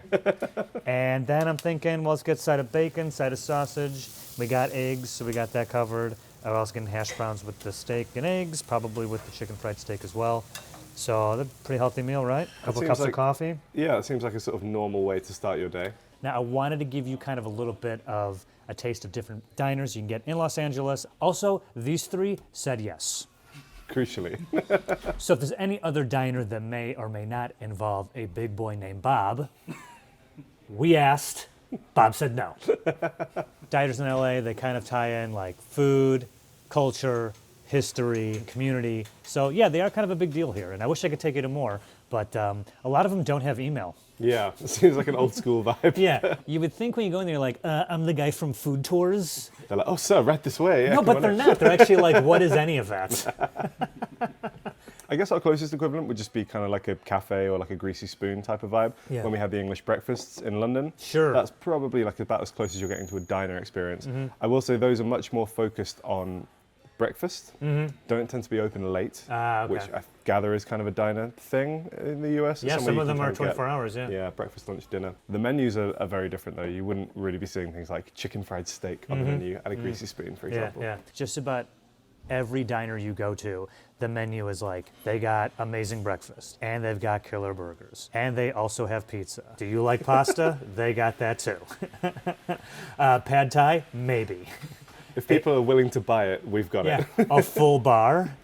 Speaker 1: And then I'm thinking, well, let's get side of bacon, side of sausage. We got eggs, so we got that covered. I'm also getting hash browns with the steak and eggs, probably with the chicken fried steak as well. So that's a pretty healthy meal, right? A couple
Speaker 2: seems
Speaker 1: cups of
Speaker 2: like-
Speaker 1: coffee.
Speaker 2: Yeah, it seems like a sort of normal way to start your day.
Speaker 1: Now, I wanted to give you kind of a little bit of a taste of different diners you can get in Los Angeles. Also, these 3 said yes.
Speaker 2: Crucially.
Speaker 1: So if there's any other diner that may or may not involve a big boy named Bob, we asked, Bob said no. Diners in LA, they kind of tie in like food, culture, history, community. So yeah, they are kind of a big deal here, and I wish I could take you to more, but a lot of them don't have email.
Speaker 2: Yeah, it seems like an old school vibe.
Speaker 1: Yeah, you would think when you go in there, like, I'm the guy from Food Tours.
Speaker 2: They're like, oh, sir, right this way. Yeah,
Speaker 1: No,
Speaker 2: come
Speaker 1: but
Speaker 2: on
Speaker 1: they're
Speaker 2: in.
Speaker 1: not. They're actually like, what is any of that?
Speaker 2: I guess our closest equivalent would just be kind of like a cafe or like a greasy spoon type of vibe.
Speaker 1: Yeah.
Speaker 2: When we had the English breakfasts in London.
Speaker 1: Sure.
Speaker 2: That's probably like about as close as you're getting to a diner experience. I will say those are much more focused on breakfast. Don't tend to be open late,
Speaker 1: Okay.
Speaker 2: which I gather is kind of a diner thing in the US. It's
Speaker 1: Yeah,
Speaker 2: somewhere
Speaker 1: some
Speaker 2: you
Speaker 1: of
Speaker 2: can
Speaker 1: them are
Speaker 2: kind of get-
Speaker 1: 24 hours, yeah.
Speaker 2: Yeah, breakfast, lunch, dinner. The menus are very different though. You wouldn't really be seeing things like chicken fried steak on the menu and a greasy spoon, for
Speaker 1: Yeah,
Speaker 2: example.
Speaker 1: yeah. Just about every diner you go to, the menu is like, they got amazing breakfast, and they've got killer burgers, and they also have pizza. Do you like pasta? They got that too. Pad Thai? Maybe.
Speaker 2: If people are willing to buy it, we've got
Speaker 1: Yeah,
Speaker 2: it.
Speaker 1: a full bar.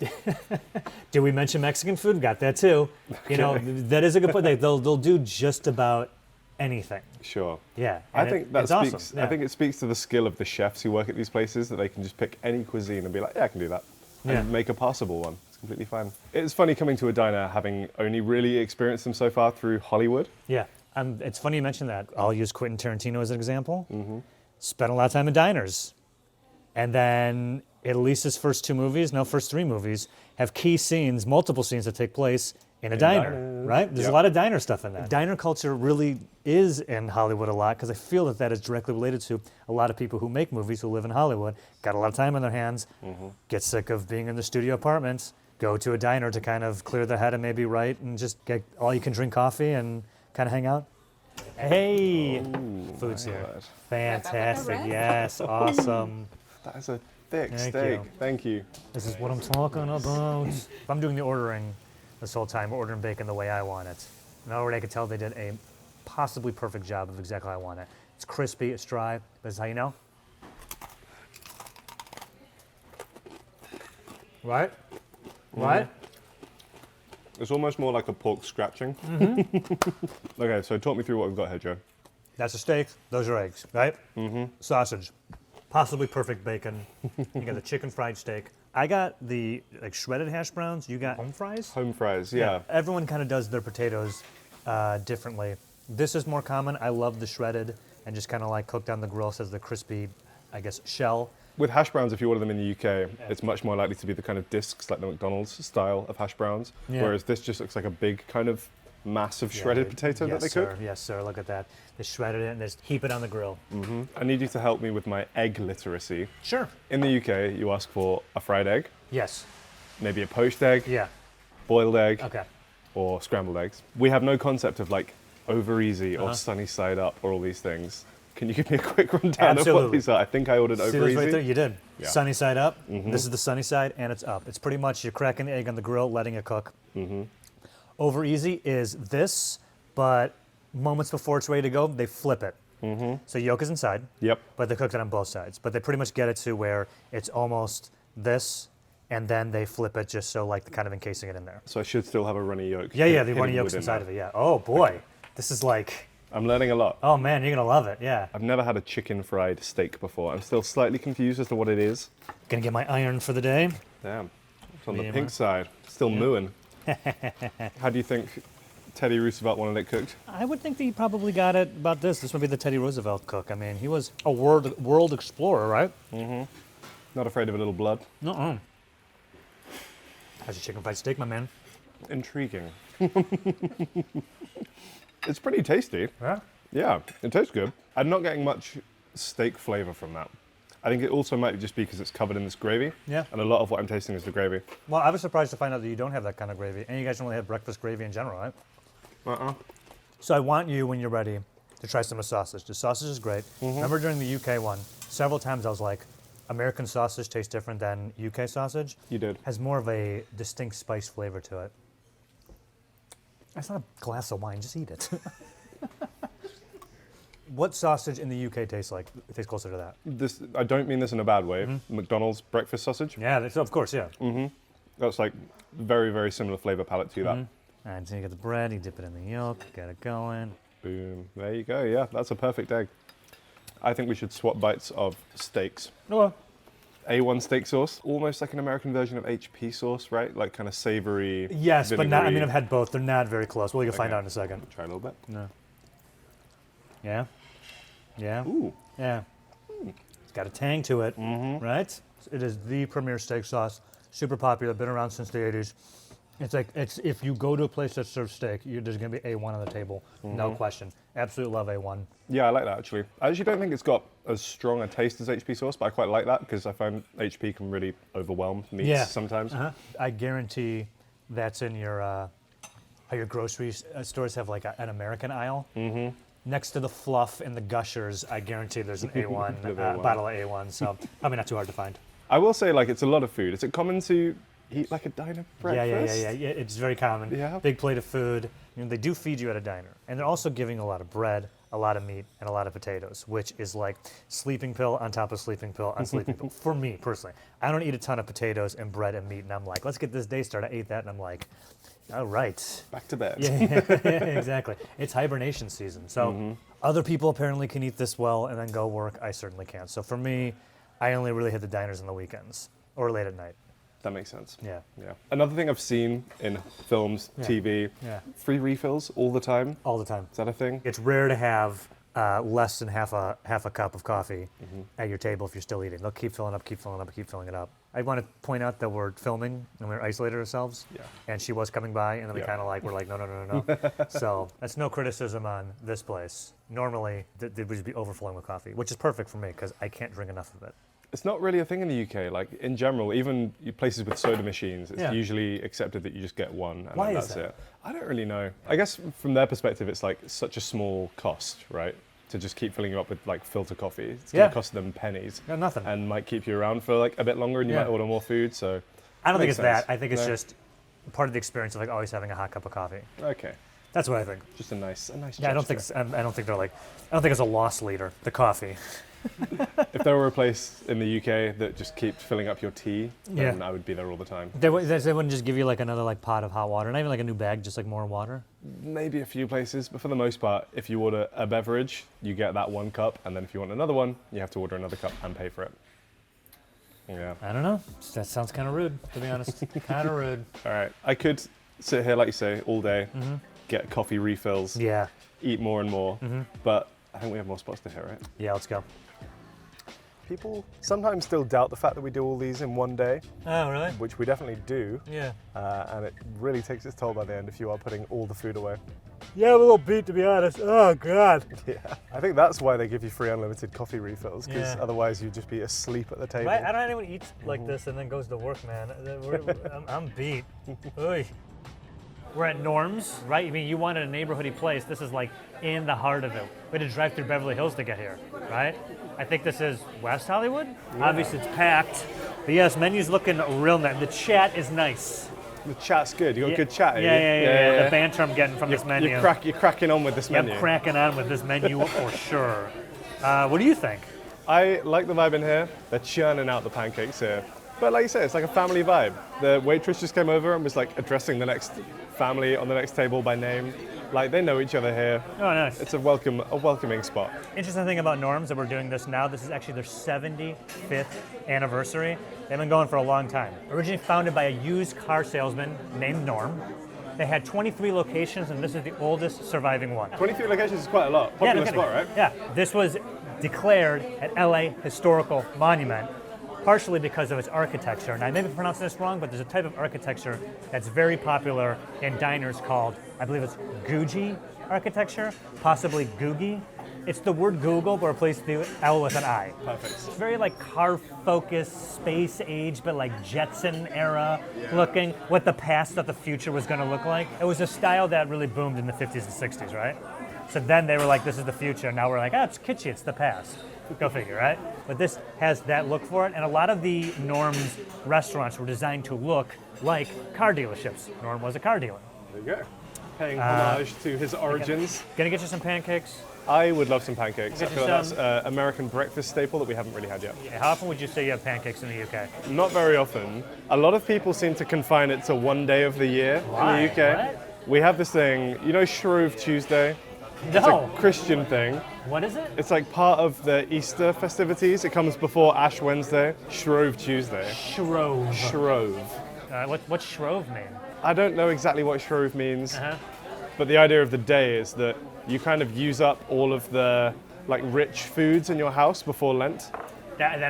Speaker 1: Did we mention Mexican food? Got that too. You know, that is a good point. They'll do just about anything.
Speaker 2: Sure.
Speaker 1: Yeah,
Speaker 2: I
Speaker 1: and
Speaker 2: think that
Speaker 1: it's
Speaker 2: speaks.
Speaker 1: awesome.
Speaker 2: I
Speaker 1: Yeah.
Speaker 2: think it speaks to the skill of the chefs who work at these places that they can just pick any cuisine and be like, yeah, I can do that, and
Speaker 1: Yeah.
Speaker 2: make a passable one. It's completely fine. It's funny coming to a diner having only really experienced them so far through Hollywood.
Speaker 1: Yeah, it's funny you mentioned that. I'll use Quentin Tarantino as an example. Spent a lot of time in diners. And then at least his first 2 movies, no, first 3 movies, have key scenes, multiple scenes that take place in a diner,
Speaker 2: diners.
Speaker 1: right? There's a
Speaker 2: Yep.
Speaker 1: lot of diner stuff in that. Diner culture really is in Hollywood a lot because I feel that that is directly related to a lot of people who make movies who live in Hollywood, got a lot of time on their hands, get sick of being in the studio apartments, go to a diner to kind of clear their head and maybe write and just get all you can drink coffee and kind of hang out. Hey, food's here.
Speaker 2: Lord.
Speaker 1: Fantastic, yes, awesome.
Speaker 2: That is a thick
Speaker 1: Thank
Speaker 2: steak.
Speaker 1: you.
Speaker 2: Thank you.
Speaker 1: This is what I'm talking about. If I'm doing the ordering this whole time, we're ordering bacon the way I want it. And already I could tell they did a possibly perfect job of exactly how I want it. It's crispy, it's dry, but this is how you know. Right? Right?
Speaker 2: It's almost more like a pork scratching. Okay, so talk me through what we've got here, Joe.
Speaker 1: That's a steak, those are eggs, right? Sausage. possibly perfect bacon. You got the chicken fried steak. I got the like shredded hash browns. You got home fries?
Speaker 2: Home fries, yeah.
Speaker 1: Everyone kind of does their potatoes differently. This is more common. I love the shredded and just kind of like cooked on the grill, so the crispy, I guess, shell.
Speaker 2: With hash browns, if you order them in the UK, it's much more likely to be the kind of discs, like the McDonald's style of hash browns.
Speaker 1: Yeah.
Speaker 2: Whereas this just looks like a big kind of mass of shredded potato that they cook.
Speaker 1: Yes, sir. Look at that. They shredded it and just heap it on the grill.
Speaker 2: I need you to help me with my egg literacy.
Speaker 1: Sure.
Speaker 2: In the UK, you ask for a fried egg,
Speaker 1: Yes.
Speaker 2: maybe a poached egg,
Speaker 1: Yeah.
Speaker 2: boiled egg,
Speaker 1: Okay.
Speaker 2: or scrambled eggs. We have no concept of like over easy or sunny side up or all these things. Can you give me a quick rundown of what
Speaker 1: Absolutely.
Speaker 2: these are? I think I ordered
Speaker 1: See
Speaker 2: over
Speaker 1: those
Speaker 2: easy.
Speaker 1: right there? You did.
Speaker 2: Yeah.
Speaker 1: Sunny side up. This is the sunny side, and it's up. It's pretty much you're cracking the egg on the grill, letting it cook. Over easy is this, but moments before it's ready to go, they flip it. So yolk is inside.
Speaker 2: Yep.
Speaker 1: But they cooked it on both sides. But they pretty much get it to where it's almost this, and then they flip it just so like kind of encasing it in there.
Speaker 2: So I should still have a runny yolk.
Speaker 1: Yeah, the runny yolk's inside of it. Yeah. Oh boy, this is like.
Speaker 2: I'm learning a lot.
Speaker 1: Oh man, you're gonna love it. Yeah.
Speaker 2: I've never had a chicken fried steak before. I'm still slightly confused as to what it is.
Speaker 1: Gonna get my iron for the day.
Speaker 2: Damn. It's on the
Speaker 1: Medium
Speaker 2: pink
Speaker 1: rare.
Speaker 2: side. Still mooing. How do you think Teddy Roosevelt wanted it cooked?
Speaker 1: I would think that he probably got it about this. This would be the Teddy Roosevelt cook. I mean, he was a world explorer, right?
Speaker 2: Not afraid of a little blood.
Speaker 1: Nuh-uh. How's your chicken fried steak, my man?
Speaker 2: Intriguing. It's pretty tasty.
Speaker 1: Yeah.
Speaker 2: Yeah, it tastes good. I'm not getting much steak flavor from that. I think it also might just be because it's covered in this gravy.
Speaker 1: Yeah.
Speaker 2: And a lot of what I'm tasting is the gravy.
Speaker 1: Well, I was surprised to find out that you don't have that kind of gravy, and you guys don't really have breakfast gravy in general, right? So I want you, when you're ready, to try some of the sausage. The sausage is great. Remember during the UK one, several times I was like, American sausage tastes different than UK sausage.
Speaker 2: You did.
Speaker 1: Has more of a distinct spice flavor to it. It's not a glass of wine, just eat it. What sausage in the UK tastes like? It tastes closer to that.
Speaker 2: This, I don't mean this in a bad way. McDonald's breakfast sausage.
Speaker 1: Yeah, of course, yeah.
Speaker 2: That's like very, very similar flavor palette to that.
Speaker 1: And so you get the bread, you dip it in the yolk, get it going.
Speaker 2: Boom. There you go. Yeah, that's a perfect egg. I think we should swap bites of steaks.
Speaker 1: Oh,
Speaker 2: A1 steak sauce, almost like an American version of HP sauce, right? Like kind of savory.
Speaker 1: yes, but not, I mean,
Speaker 2: vinegary.
Speaker 1: I've had both. They're not very close. Well, you'll find
Speaker 2: Okay.
Speaker 1: out in a second.
Speaker 2: Try a little bit.
Speaker 1: No. Yeah? Yeah?
Speaker 2: Ooh.
Speaker 1: Yeah. It's got a tang to it, right? It is the premier steak sauce. Super popular, been around since the 80s. It's like, if you go to a place that serves steak, there's going to be A1 on the table, no question. Absolutely love A1.
Speaker 2: Yeah, I like that actually. I actually don't think it's got as strong a taste as HP sauce, but I quite like that because I find HP can really overwhelm meats sometimes.
Speaker 1: I guarantee that's in your, how your grocery stores have like an American aisle. Next to the fluff and the gushers, I guarantee there's an A1,
Speaker 2: The A1.
Speaker 1: bottle of A1, so probably not too hard to find.
Speaker 2: I will say, like, it's a lot of food. Is it common to eat like a diner breakfast?
Speaker 1: Yeah. It's very common.
Speaker 2: Yeah.
Speaker 1: Big plate of food. You know, they do feed you at a diner, and they're also giving a lot of bread, a lot of meat, and a lot of potatoes, which is like sleeping pill on top of sleeping pill on sleeping pill. For me personally, I don't eat a ton of potatoes and bread and meat, and I'm like, let's get this day started. I ate that, and I'm like, all right.
Speaker 2: Back to bed.
Speaker 1: Yeah, exactly. It's hibernation season, so other people apparently can eat this well and then go work. I certainly can't. So for me, I only really hit the diners on the weekends or late at night.
Speaker 2: That makes sense.
Speaker 1: Yeah.
Speaker 2: Yeah. Another thing I've seen in films, TV, free refills all the time.
Speaker 1: All the time.
Speaker 2: Is that a thing?
Speaker 1: It's rare to have less than half a cup of coffee at your table if you're still eating. They'll keep filling up, keep filling up, keep filling it up. I want to point out that we're filming and we're isolated ourselves.
Speaker 2: Yeah.
Speaker 1: And she was coming by, and then we
Speaker 2: Yeah.
Speaker 1: kind of like we're like no. So that's no criticism on this place. Normally, they would just be overflowing with coffee, which is perfect for me because I can't drink enough of it.
Speaker 2: It's not really a thing in the UK. Like, in general, even places with soda machines, it's
Speaker 1: Yeah.
Speaker 2: usually accepted that you just get one and
Speaker 1: Why
Speaker 2: then
Speaker 1: is
Speaker 2: that's
Speaker 1: that?
Speaker 2: it. I don't really know. I guess from their perspective, it's like such a small cost, right? To just keep filling you up with like filter coffee. It's going
Speaker 1: Yeah.
Speaker 2: to cost them pennies.
Speaker 1: No, nothing.
Speaker 2: And might keep you around for like a bit longer and you
Speaker 1: Yeah.
Speaker 2: might order more food, so.
Speaker 1: I don't think
Speaker 2: makes
Speaker 1: it's that.
Speaker 2: sense.
Speaker 1: I think it's
Speaker 2: No?
Speaker 1: just part of the experience of like always having a hot cup of coffee.
Speaker 2: Okay.
Speaker 1: That's what I think.
Speaker 2: Just a nice
Speaker 1: Yeah, I don't think it's a loss leader. The coffee.
Speaker 2: If there were a place in the UK that just keeps filling up your tea, then
Speaker 1: Yeah.
Speaker 2: I would be there all the time.
Speaker 1: They wouldn't just give you like another like pot of hot water, not even like a new bag, just like more water.
Speaker 2: Maybe a few places, but for the most part, if you order a beverage, you get that one cup, and then if you want another one, you have to order another cup and pay for it. Yeah.
Speaker 1: I don't know. That sounds kind of rude, to be honest. Kind of rude.
Speaker 2: All right. I could sit here, like you say, all day, get coffee refills,
Speaker 1: Yeah.
Speaker 2: eat more and more, but I think we have more spots to hit, right?
Speaker 1: Yeah, let's go.
Speaker 2: People sometimes still doubt the fact that we do all these in one day,
Speaker 1: Oh, really?
Speaker 2: which we definitely do,
Speaker 1: Yeah.
Speaker 2: and it really takes its toll by the end if you are putting all the food away.
Speaker 1: Yeah, I'm a little beat, to be honest. Oh, God.
Speaker 2: Yeah, I think that's why they give you free unlimited coffee refills, because
Speaker 1: Yeah.
Speaker 2: otherwise you'd just be asleep at the table.
Speaker 1: I don't know anyone eats like this and then goes to work, man. I'm beat. Oy. We're at Norm's, right? I mean, you wanted a neighborhoody place. This is like in the heart of it. We had to drive through Beverly Hills to get here, right? I think this is West Hollywood. Obviously, it's packed. But yes, menu's looking real nice. The chat is nice.
Speaker 2: The chat's good. You got good chat.
Speaker 1: Yeah. The banter I'm getting from this menu.
Speaker 2: You're cracking on with this menu.
Speaker 1: I'm cracking on with this menu for sure. What do you think?
Speaker 2: I like the vibe in here. They're churning out the pancakes here. But like you say, it's like a family vibe. The waitress just came over and was like addressing the next family on the next table by name. Like they know each other here.
Speaker 1: Oh, nice.
Speaker 2: It's a welcoming spot.
Speaker 1: Interesting thing about Norm's that we're doing this now, this is actually their 75th anniversary. They've been going for a long time. Originally founded by a used car salesman named Norm. They had 23 locations, and this is the oldest surviving one.
Speaker 2: 23 locations is quite a lot. Popular spot, right?
Speaker 1: Yeah, this was declared an LA historical monument, partially because of its architecture. And I may be pronouncing this wrong, but there's a type of architecture that's very popular in diners called, I believe it's Googie architecture, possibly Googie. It's the word Google, but replace the L with an I.
Speaker 2: Perfect.
Speaker 1: It's very like car-focused, space age, but like Jetson era looking, what the past of the future was going to look like. It was a style that really boomed in the 50s and 60s, right? So then they were like, this is the future. Now we're like, it's kitschy, it's the past. Go figure, right? But this has that look for it, and a lot of the Norm's restaurants were designed to look like car dealerships. Norm was a car dealer.
Speaker 2: There you go. Paying homage to his origins.
Speaker 1: Gonna get you some pancakes.
Speaker 2: I would love some pancakes. I
Speaker 1: Get
Speaker 2: feel
Speaker 1: you
Speaker 2: like
Speaker 1: some.
Speaker 2: that's an American breakfast staple that we haven't really had yet.
Speaker 1: How often would you say you have pancakes in the UK?
Speaker 2: Not very often. A lot of people seem to confine it to one day of the year
Speaker 1: Why?
Speaker 2: in the UK.
Speaker 1: What?
Speaker 2: We have this thing, you know, Shrove Tuesday? It's
Speaker 1: No.
Speaker 2: a Christian thing.
Speaker 1: What is it?
Speaker 2: It's like part of the Easter festivities. It comes before Ash Wednesday. Shrove Tuesday.
Speaker 1: Shrove.
Speaker 2: Shrove.
Speaker 1: What's Shrove mean?
Speaker 2: I don't know exactly what Shrove means,
Speaker 1: Uh-huh.
Speaker 2: but the idea of the day is that you kind of use up all of the like rich foods in your house before Lent.
Speaker 1: That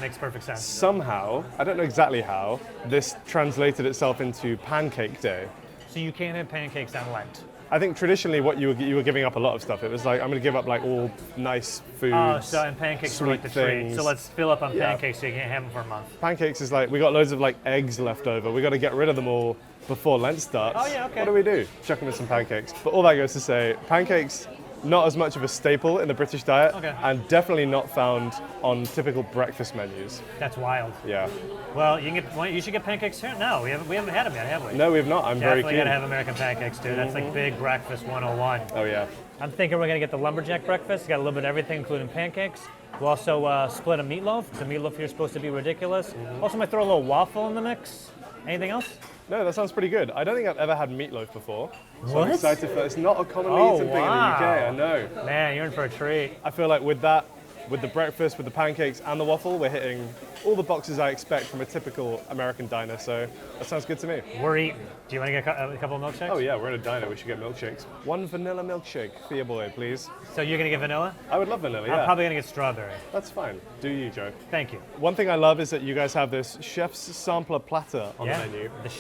Speaker 1: makes perfect sense.
Speaker 2: Somehow, I don't know exactly how, this translated itself into Pancake Day.
Speaker 1: So you can't have pancakes on Lent.
Speaker 2: I think traditionally what you were giving up a lot of stuff. It was like, I'm going to give up like all nice foods.
Speaker 1: Oh, so and pancakes were like the
Speaker 2: sweet
Speaker 1: treat.
Speaker 2: things.
Speaker 1: So let's fill up on
Speaker 2: Yeah.
Speaker 1: pancakes so you can't have them for a month.
Speaker 2: Pancakes is like, we got loads of like eggs left over. We got to get rid of them all before Lent starts.
Speaker 1: Oh, yeah, okay.
Speaker 2: What do? Chuck them in some pancakes. But all that goes to say, pancakes, not as much of a staple in the British diet,
Speaker 1: Okay.
Speaker 2: and definitely not found on typical breakfast menus.
Speaker 1: That's wild.
Speaker 2: Yeah.
Speaker 1: Well, you should get pancakes here. No, we haven't had them yet, have we?
Speaker 2: No, we've not. I'm very
Speaker 1: Definitely
Speaker 2: keen.
Speaker 1: gotta have American pancakes too. That's like big breakfast 101.
Speaker 2: Oh yeah.
Speaker 1: I'm thinking we're gonna get the lumberjack breakfast. Got a little bit of everything, including pancakes. We'll also split a meatloaf. The meatloaf here is supposed to be ridiculous. Also, might throw a little waffle in the mix. Anything else?
Speaker 2: No, that sounds pretty good. I don't think I've ever had meatloaf before. So
Speaker 1: What?
Speaker 2: I'm excited for it. It's not a commonly
Speaker 1: Oh,
Speaker 2: eaten thing in the
Speaker 1: wow.
Speaker 2: UK, I know.
Speaker 1: Man, you're in for a treat.
Speaker 2: I feel like with that, with the breakfast, with the pancakes and the waffle, we're hitting all the boxes I expect from a typical American diner, so that sounds good to me.
Speaker 1: We're eating. Do you want to get a couple of milkshakes?
Speaker 2: Oh yeah, we're in a diner, we should get milkshakes. One vanilla milkshake for your boy, please.
Speaker 1: So you're gonna get vanilla?
Speaker 2: I would love vanilla,
Speaker 1: I'm
Speaker 2: yeah.
Speaker 1: probably gonna get strawberry.
Speaker 2: That's fine. Do you, Joe?
Speaker 1: Thank you.
Speaker 2: One thing I love is that you guys have this chef's sampler platter on
Speaker 1: Yeah.
Speaker 2: the menu.
Speaker 1: It's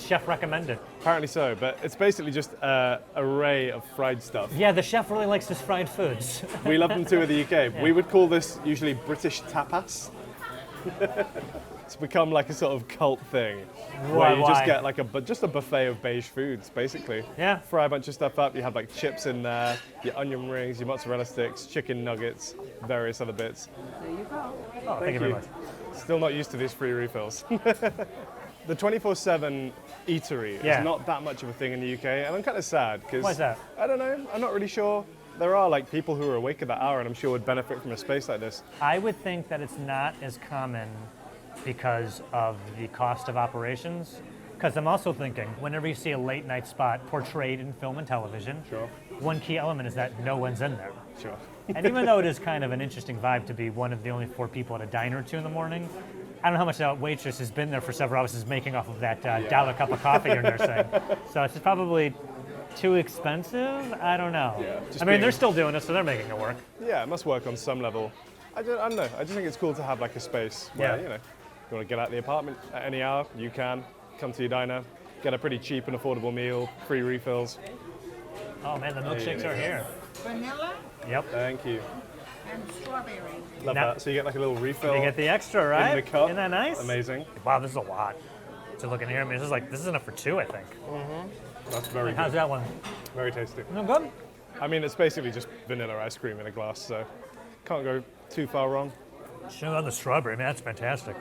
Speaker 1: chef recommended.
Speaker 2: Apparently so, but it's basically just an array of fried stuff.
Speaker 1: Yeah, the chef really likes his fried foods.
Speaker 2: We love them too in the UK. We would call this usually British tapas. It's become like a sort of cult thing where you just
Speaker 1: Why?
Speaker 2: get like just a buffet of beige foods, basically.
Speaker 1: Yeah.
Speaker 2: Fry a bunch of stuff up. You have like chips in there, your onion rings, your mozzarella sticks, chicken nuggets, various other bits.
Speaker 1: Oh, thank you very much.
Speaker 2: Still not used to these free refills. the 24/7 eatery
Speaker 1: Yeah.
Speaker 2: is not that much of a thing in the UK, and I'm kind of sad because
Speaker 1: Why is that?
Speaker 2: I don't know. I'm not really sure. There are like people who are awake at that hour, and I'm sure would benefit from a space like this.
Speaker 1: I would think that it's not as common because of the cost of operations. Because I'm also thinking, whenever you see a late night spot portrayed in film and television,
Speaker 2: Sure.
Speaker 1: one key element is that no one's in there.
Speaker 2: Sure.
Speaker 1: And even though it is kind of an interesting vibe to be one of the only 4 people at a diner or 2 in the morning, I don't know how much that waitress has been there for several hours is making off of that dollar cup of coffee you're nursing. So it's probably too expensive? I don't know.
Speaker 2: Yeah, just
Speaker 1: I mean,
Speaker 2: being-
Speaker 1: they're still doing it, so they're making it work.
Speaker 2: Yeah, it must work on some level. I don't know. I just think it's cool to have like a space where,
Speaker 1: Yeah.
Speaker 2: you know, you want to get out of the apartment at any hour, you can. Come to your diner, get a pretty cheap and affordable meal, free refills.
Speaker 1: Oh man, the milkshakes are here.
Speaker 7: Vanilla
Speaker 1: Yep.
Speaker 2: Thank you.
Speaker 7: and strawberry.
Speaker 2: Love
Speaker 1: Now-
Speaker 2: that. So you get like a little refill
Speaker 1: You get the extra, right?
Speaker 2: in the cup.
Speaker 1: Isn't that nice?
Speaker 2: Amazing.
Speaker 1: Wow, this is a lot. So looking here, I mean, this is enough for 2, I think.
Speaker 2: That's very
Speaker 1: How's
Speaker 2: good.
Speaker 1: that one?
Speaker 2: Very tasty.
Speaker 1: No good?
Speaker 2: I mean, it's basically just vanilla ice cream in a glass, so can't go too far wrong.
Speaker 1: Sugar on the strawberry, man, that's fantastic.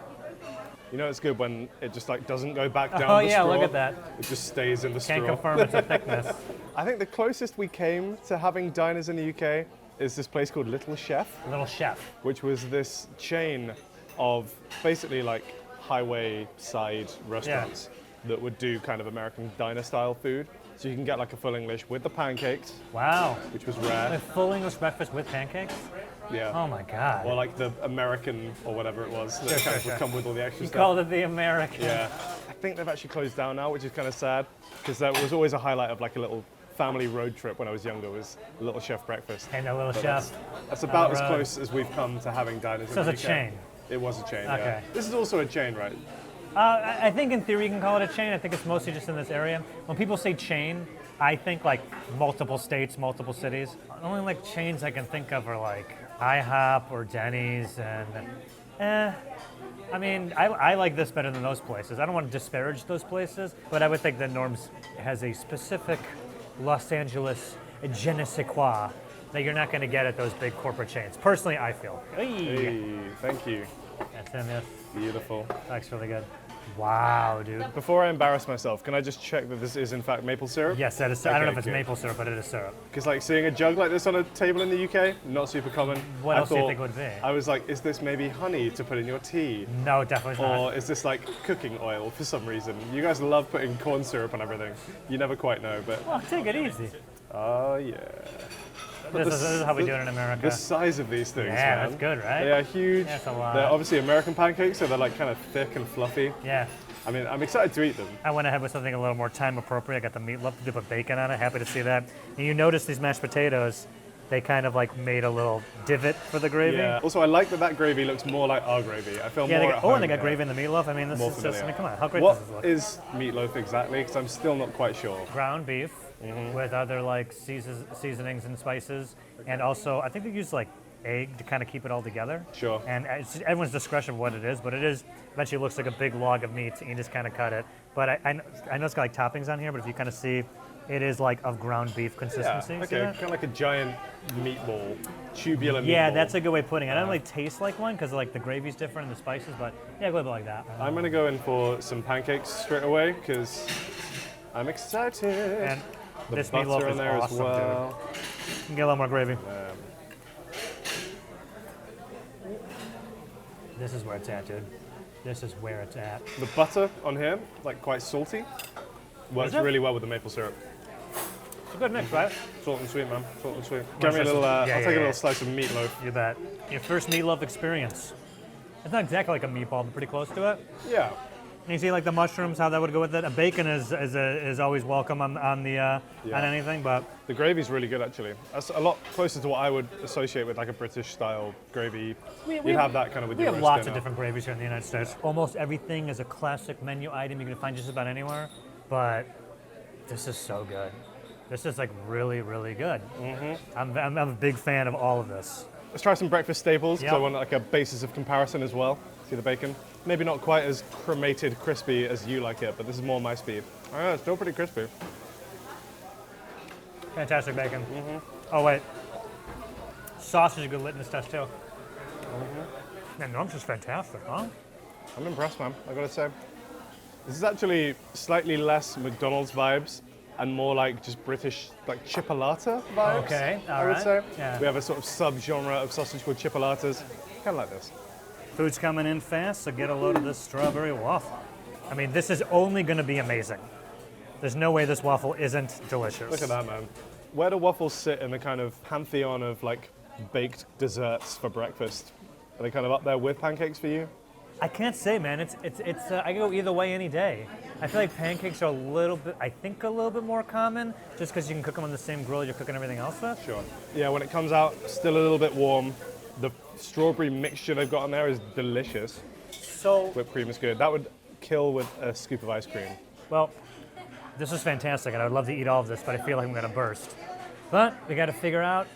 Speaker 2: You know, it's good when it just like doesn't go back down
Speaker 1: Oh
Speaker 2: the
Speaker 1: yeah,
Speaker 2: straw.
Speaker 1: look at that.
Speaker 2: It just stays in the
Speaker 1: Can't
Speaker 2: straw.
Speaker 1: confirm it's a thickness.
Speaker 2: I think the closest we came to having diners in the UK is this place called Little Chef,
Speaker 1: Little chef.
Speaker 2: which was this chain of basically like highway side restaurants that would do kind of American diner style food. So you can get like a full English with the pancakes,
Speaker 1: Wow.
Speaker 2: which was
Speaker 1: A
Speaker 2: rare.
Speaker 1: full English breakfast with pancakes?
Speaker 2: Yeah.
Speaker 1: Oh my god.
Speaker 2: Or like the American or whatever it was that kind of would come with all the extra
Speaker 1: You
Speaker 2: stuff.
Speaker 1: called it the American.
Speaker 2: Yeah. I think they've actually closed down now, which is kind of sad because that was always a highlight of like a little family road trip when I was younger was a Little Chef breakfast.
Speaker 1: And a little
Speaker 2: But
Speaker 1: chef.
Speaker 2: That's about as
Speaker 1: road.
Speaker 2: close as we've come to having diners
Speaker 1: So
Speaker 2: in the
Speaker 1: it's a
Speaker 2: UK.
Speaker 1: chain.
Speaker 2: It was a chain,
Speaker 1: Okay.
Speaker 2: yeah. This is also a chain, right?
Speaker 1: I think in theory you can call it a chain. I think it's mostly just in this area. When people say chain, I think like multiple states, multiple cities. The only like chains I can think of are like IHOP or Denny's and I mean, I like this better than those places. I don't want to disparage those places, but I would think that Norm's has a specific Los Angeles je ne sais quoi that you're not going to get at those big corporate chains. Personally, I feel.
Speaker 2: Hey, thank you.
Speaker 1: That's in this.
Speaker 2: Beautiful.
Speaker 1: That's really good. Wow, dude.
Speaker 2: Before I embarrass myself, can I just check that this is in fact maple syrup?
Speaker 1: Yes, that is. I don't know
Speaker 2: Okay,
Speaker 1: if it's
Speaker 2: good.
Speaker 1: maple syrup, but it is syrup.
Speaker 2: Because like seeing a jug like this on a table in the UK, not super common.
Speaker 1: What
Speaker 2: I
Speaker 1: else do you
Speaker 2: thought-
Speaker 1: think it would be?
Speaker 2: I was like, is this maybe honey to put in your tea?
Speaker 1: No, definitely not.
Speaker 2: Or is this like cooking oil for some reason? You guys love putting corn syrup on everything. You never quite know, but
Speaker 1: Well, take it easy.
Speaker 2: oh yeah.
Speaker 1: This is how we do it in America.
Speaker 2: The size of these things,
Speaker 1: Yeah,
Speaker 2: man.
Speaker 1: that's good, right?
Speaker 2: They are huge.
Speaker 1: That's a lot.
Speaker 2: They're obviously American pancakes, so they're like kind of thick and fluffy.
Speaker 1: Yeah.
Speaker 2: I mean, I'm excited to eat them.
Speaker 1: I went ahead with something a little more time appropriate. I got the meatloaf to put bacon on it. Happy to see that. And you notice these mashed potatoes, they kind of like made a little divot for the gravy.
Speaker 2: Yeah. Also, I like that gravy looks more like our gravy. I feel
Speaker 1: Yeah,
Speaker 2: more
Speaker 1: they
Speaker 2: at
Speaker 1: got,
Speaker 2: home
Speaker 1: and they got
Speaker 2: here.
Speaker 1: gravy in the meatloaf. I mean, this
Speaker 2: More
Speaker 1: is just, I
Speaker 2: familiar.
Speaker 1: mean, come on, how great
Speaker 2: What
Speaker 1: does this look?
Speaker 2: is meatloaf exactly? Because I'm still not quite sure.
Speaker 1: Ground beef with other like seasonings and spices, and also I think they use like egg to kind of keep it all together.
Speaker 2: Sure.
Speaker 1: And it's everyone's discretion of what it is, but it is eventually looks like a big log of meat, and you just kind of cut it. But I know it's got like toppings on here, but if you kind of see, it is like of ground beef
Speaker 2: Yeah.
Speaker 1: consistency. See
Speaker 2: Okay.
Speaker 1: that?
Speaker 2: Kind of like a giant meatball, tubular meatball.
Speaker 1: Yeah, that's a good way of putting it. I don't really taste like one because like the gravy's different and the spices, but yeah, a little bit like that.
Speaker 2: I'm gonna go in for some pancakes straight away because I'm excited.
Speaker 1: And
Speaker 2: the
Speaker 1: this
Speaker 2: butter
Speaker 1: meatloaf
Speaker 2: in
Speaker 1: is
Speaker 2: there
Speaker 1: awesome,
Speaker 2: as well.
Speaker 1: dude. You can get a little more gravy. This is where it's at, dude. This is where it's at.
Speaker 2: The butter on here, like quite salty, works
Speaker 1: Is it?
Speaker 2: really well with the maple syrup.
Speaker 1: It's a good mix, right?
Speaker 2: Salt and sweet, man. Salt and sweet. Give me a
Speaker 1: slice
Speaker 2: little.
Speaker 1: of- yeah,
Speaker 2: I'll
Speaker 1: yeah,
Speaker 2: take a
Speaker 1: yeah.
Speaker 2: little slice of meatloaf.
Speaker 1: You bet. Your first meatloaf experience. It's not exactly like a meatball, but pretty close to it.
Speaker 2: Yeah.
Speaker 1: And you see like the mushrooms, how that would go with it. A bacon is always welcome on on anything, but
Speaker 2: The gravy's really good, actually. That's a lot closer to what I would associate with like a British-style gravy. You'd have that kind of with
Speaker 1: we
Speaker 2: your
Speaker 1: have
Speaker 2: roast
Speaker 1: lots
Speaker 2: dinner.
Speaker 1: of different gravies here in the United States. Almost everything is a classic menu item you can find just about anywhere, but this is so good. This is like really, really good. Mm-hmm. I'm a big fan of all of this.
Speaker 2: Let's try some breakfast staples, because I
Speaker 1: Yep.
Speaker 2: want like a basis of comparison as well. See the bacon? Maybe not quite as cremated crispy as you like it, but this is more my speed. Oh yeah, it's still pretty crispy.
Speaker 1: Fantastic bacon. Oh wait, sausage is a good litmus test too. Man, Norm's is fantastic, huh?
Speaker 2: I'm impressed, man. I gotta say. This is actually slightly less McDonald's vibes and more like just British, like chipolata vibes.
Speaker 1: Okay, all
Speaker 2: I would
Speaker 1: right.
Speaker 2: say.
Speaker 1: Yeah.
Speaker 2: We have a sort of sub-genre of sausage called chipolatas, kind of like this.
Speaker 1: Food's coming in fast, so get a load of this strawberry waffle. I mean, this is only going to be amazing. There's no way this waffle isn't delicious.
Speaker 2: Look at that, man. Where do waffles sit in the kind of pantheon of like baked desserts for breakfast? Are they kind of up there with pancakes for you?
Speaker 1: I can't say, man. It's I go either way any day. I feel like pancakes are a little bit more common, just because you can cook them on the same grill you're cooking everything else with.
Speaker 2: Sure. Yeah, when it comes out, still a little bit warm. The strawberry mixture they've got on there is delicious.
Speaker 1: So,
Speaker 2: Whipped cream is good. That would kill with a scoop of ice cream.
Speaker 1: well, this is fantastic, and I'd love to eat all of this, but I feel like I'm gonna burst. But we got to figure out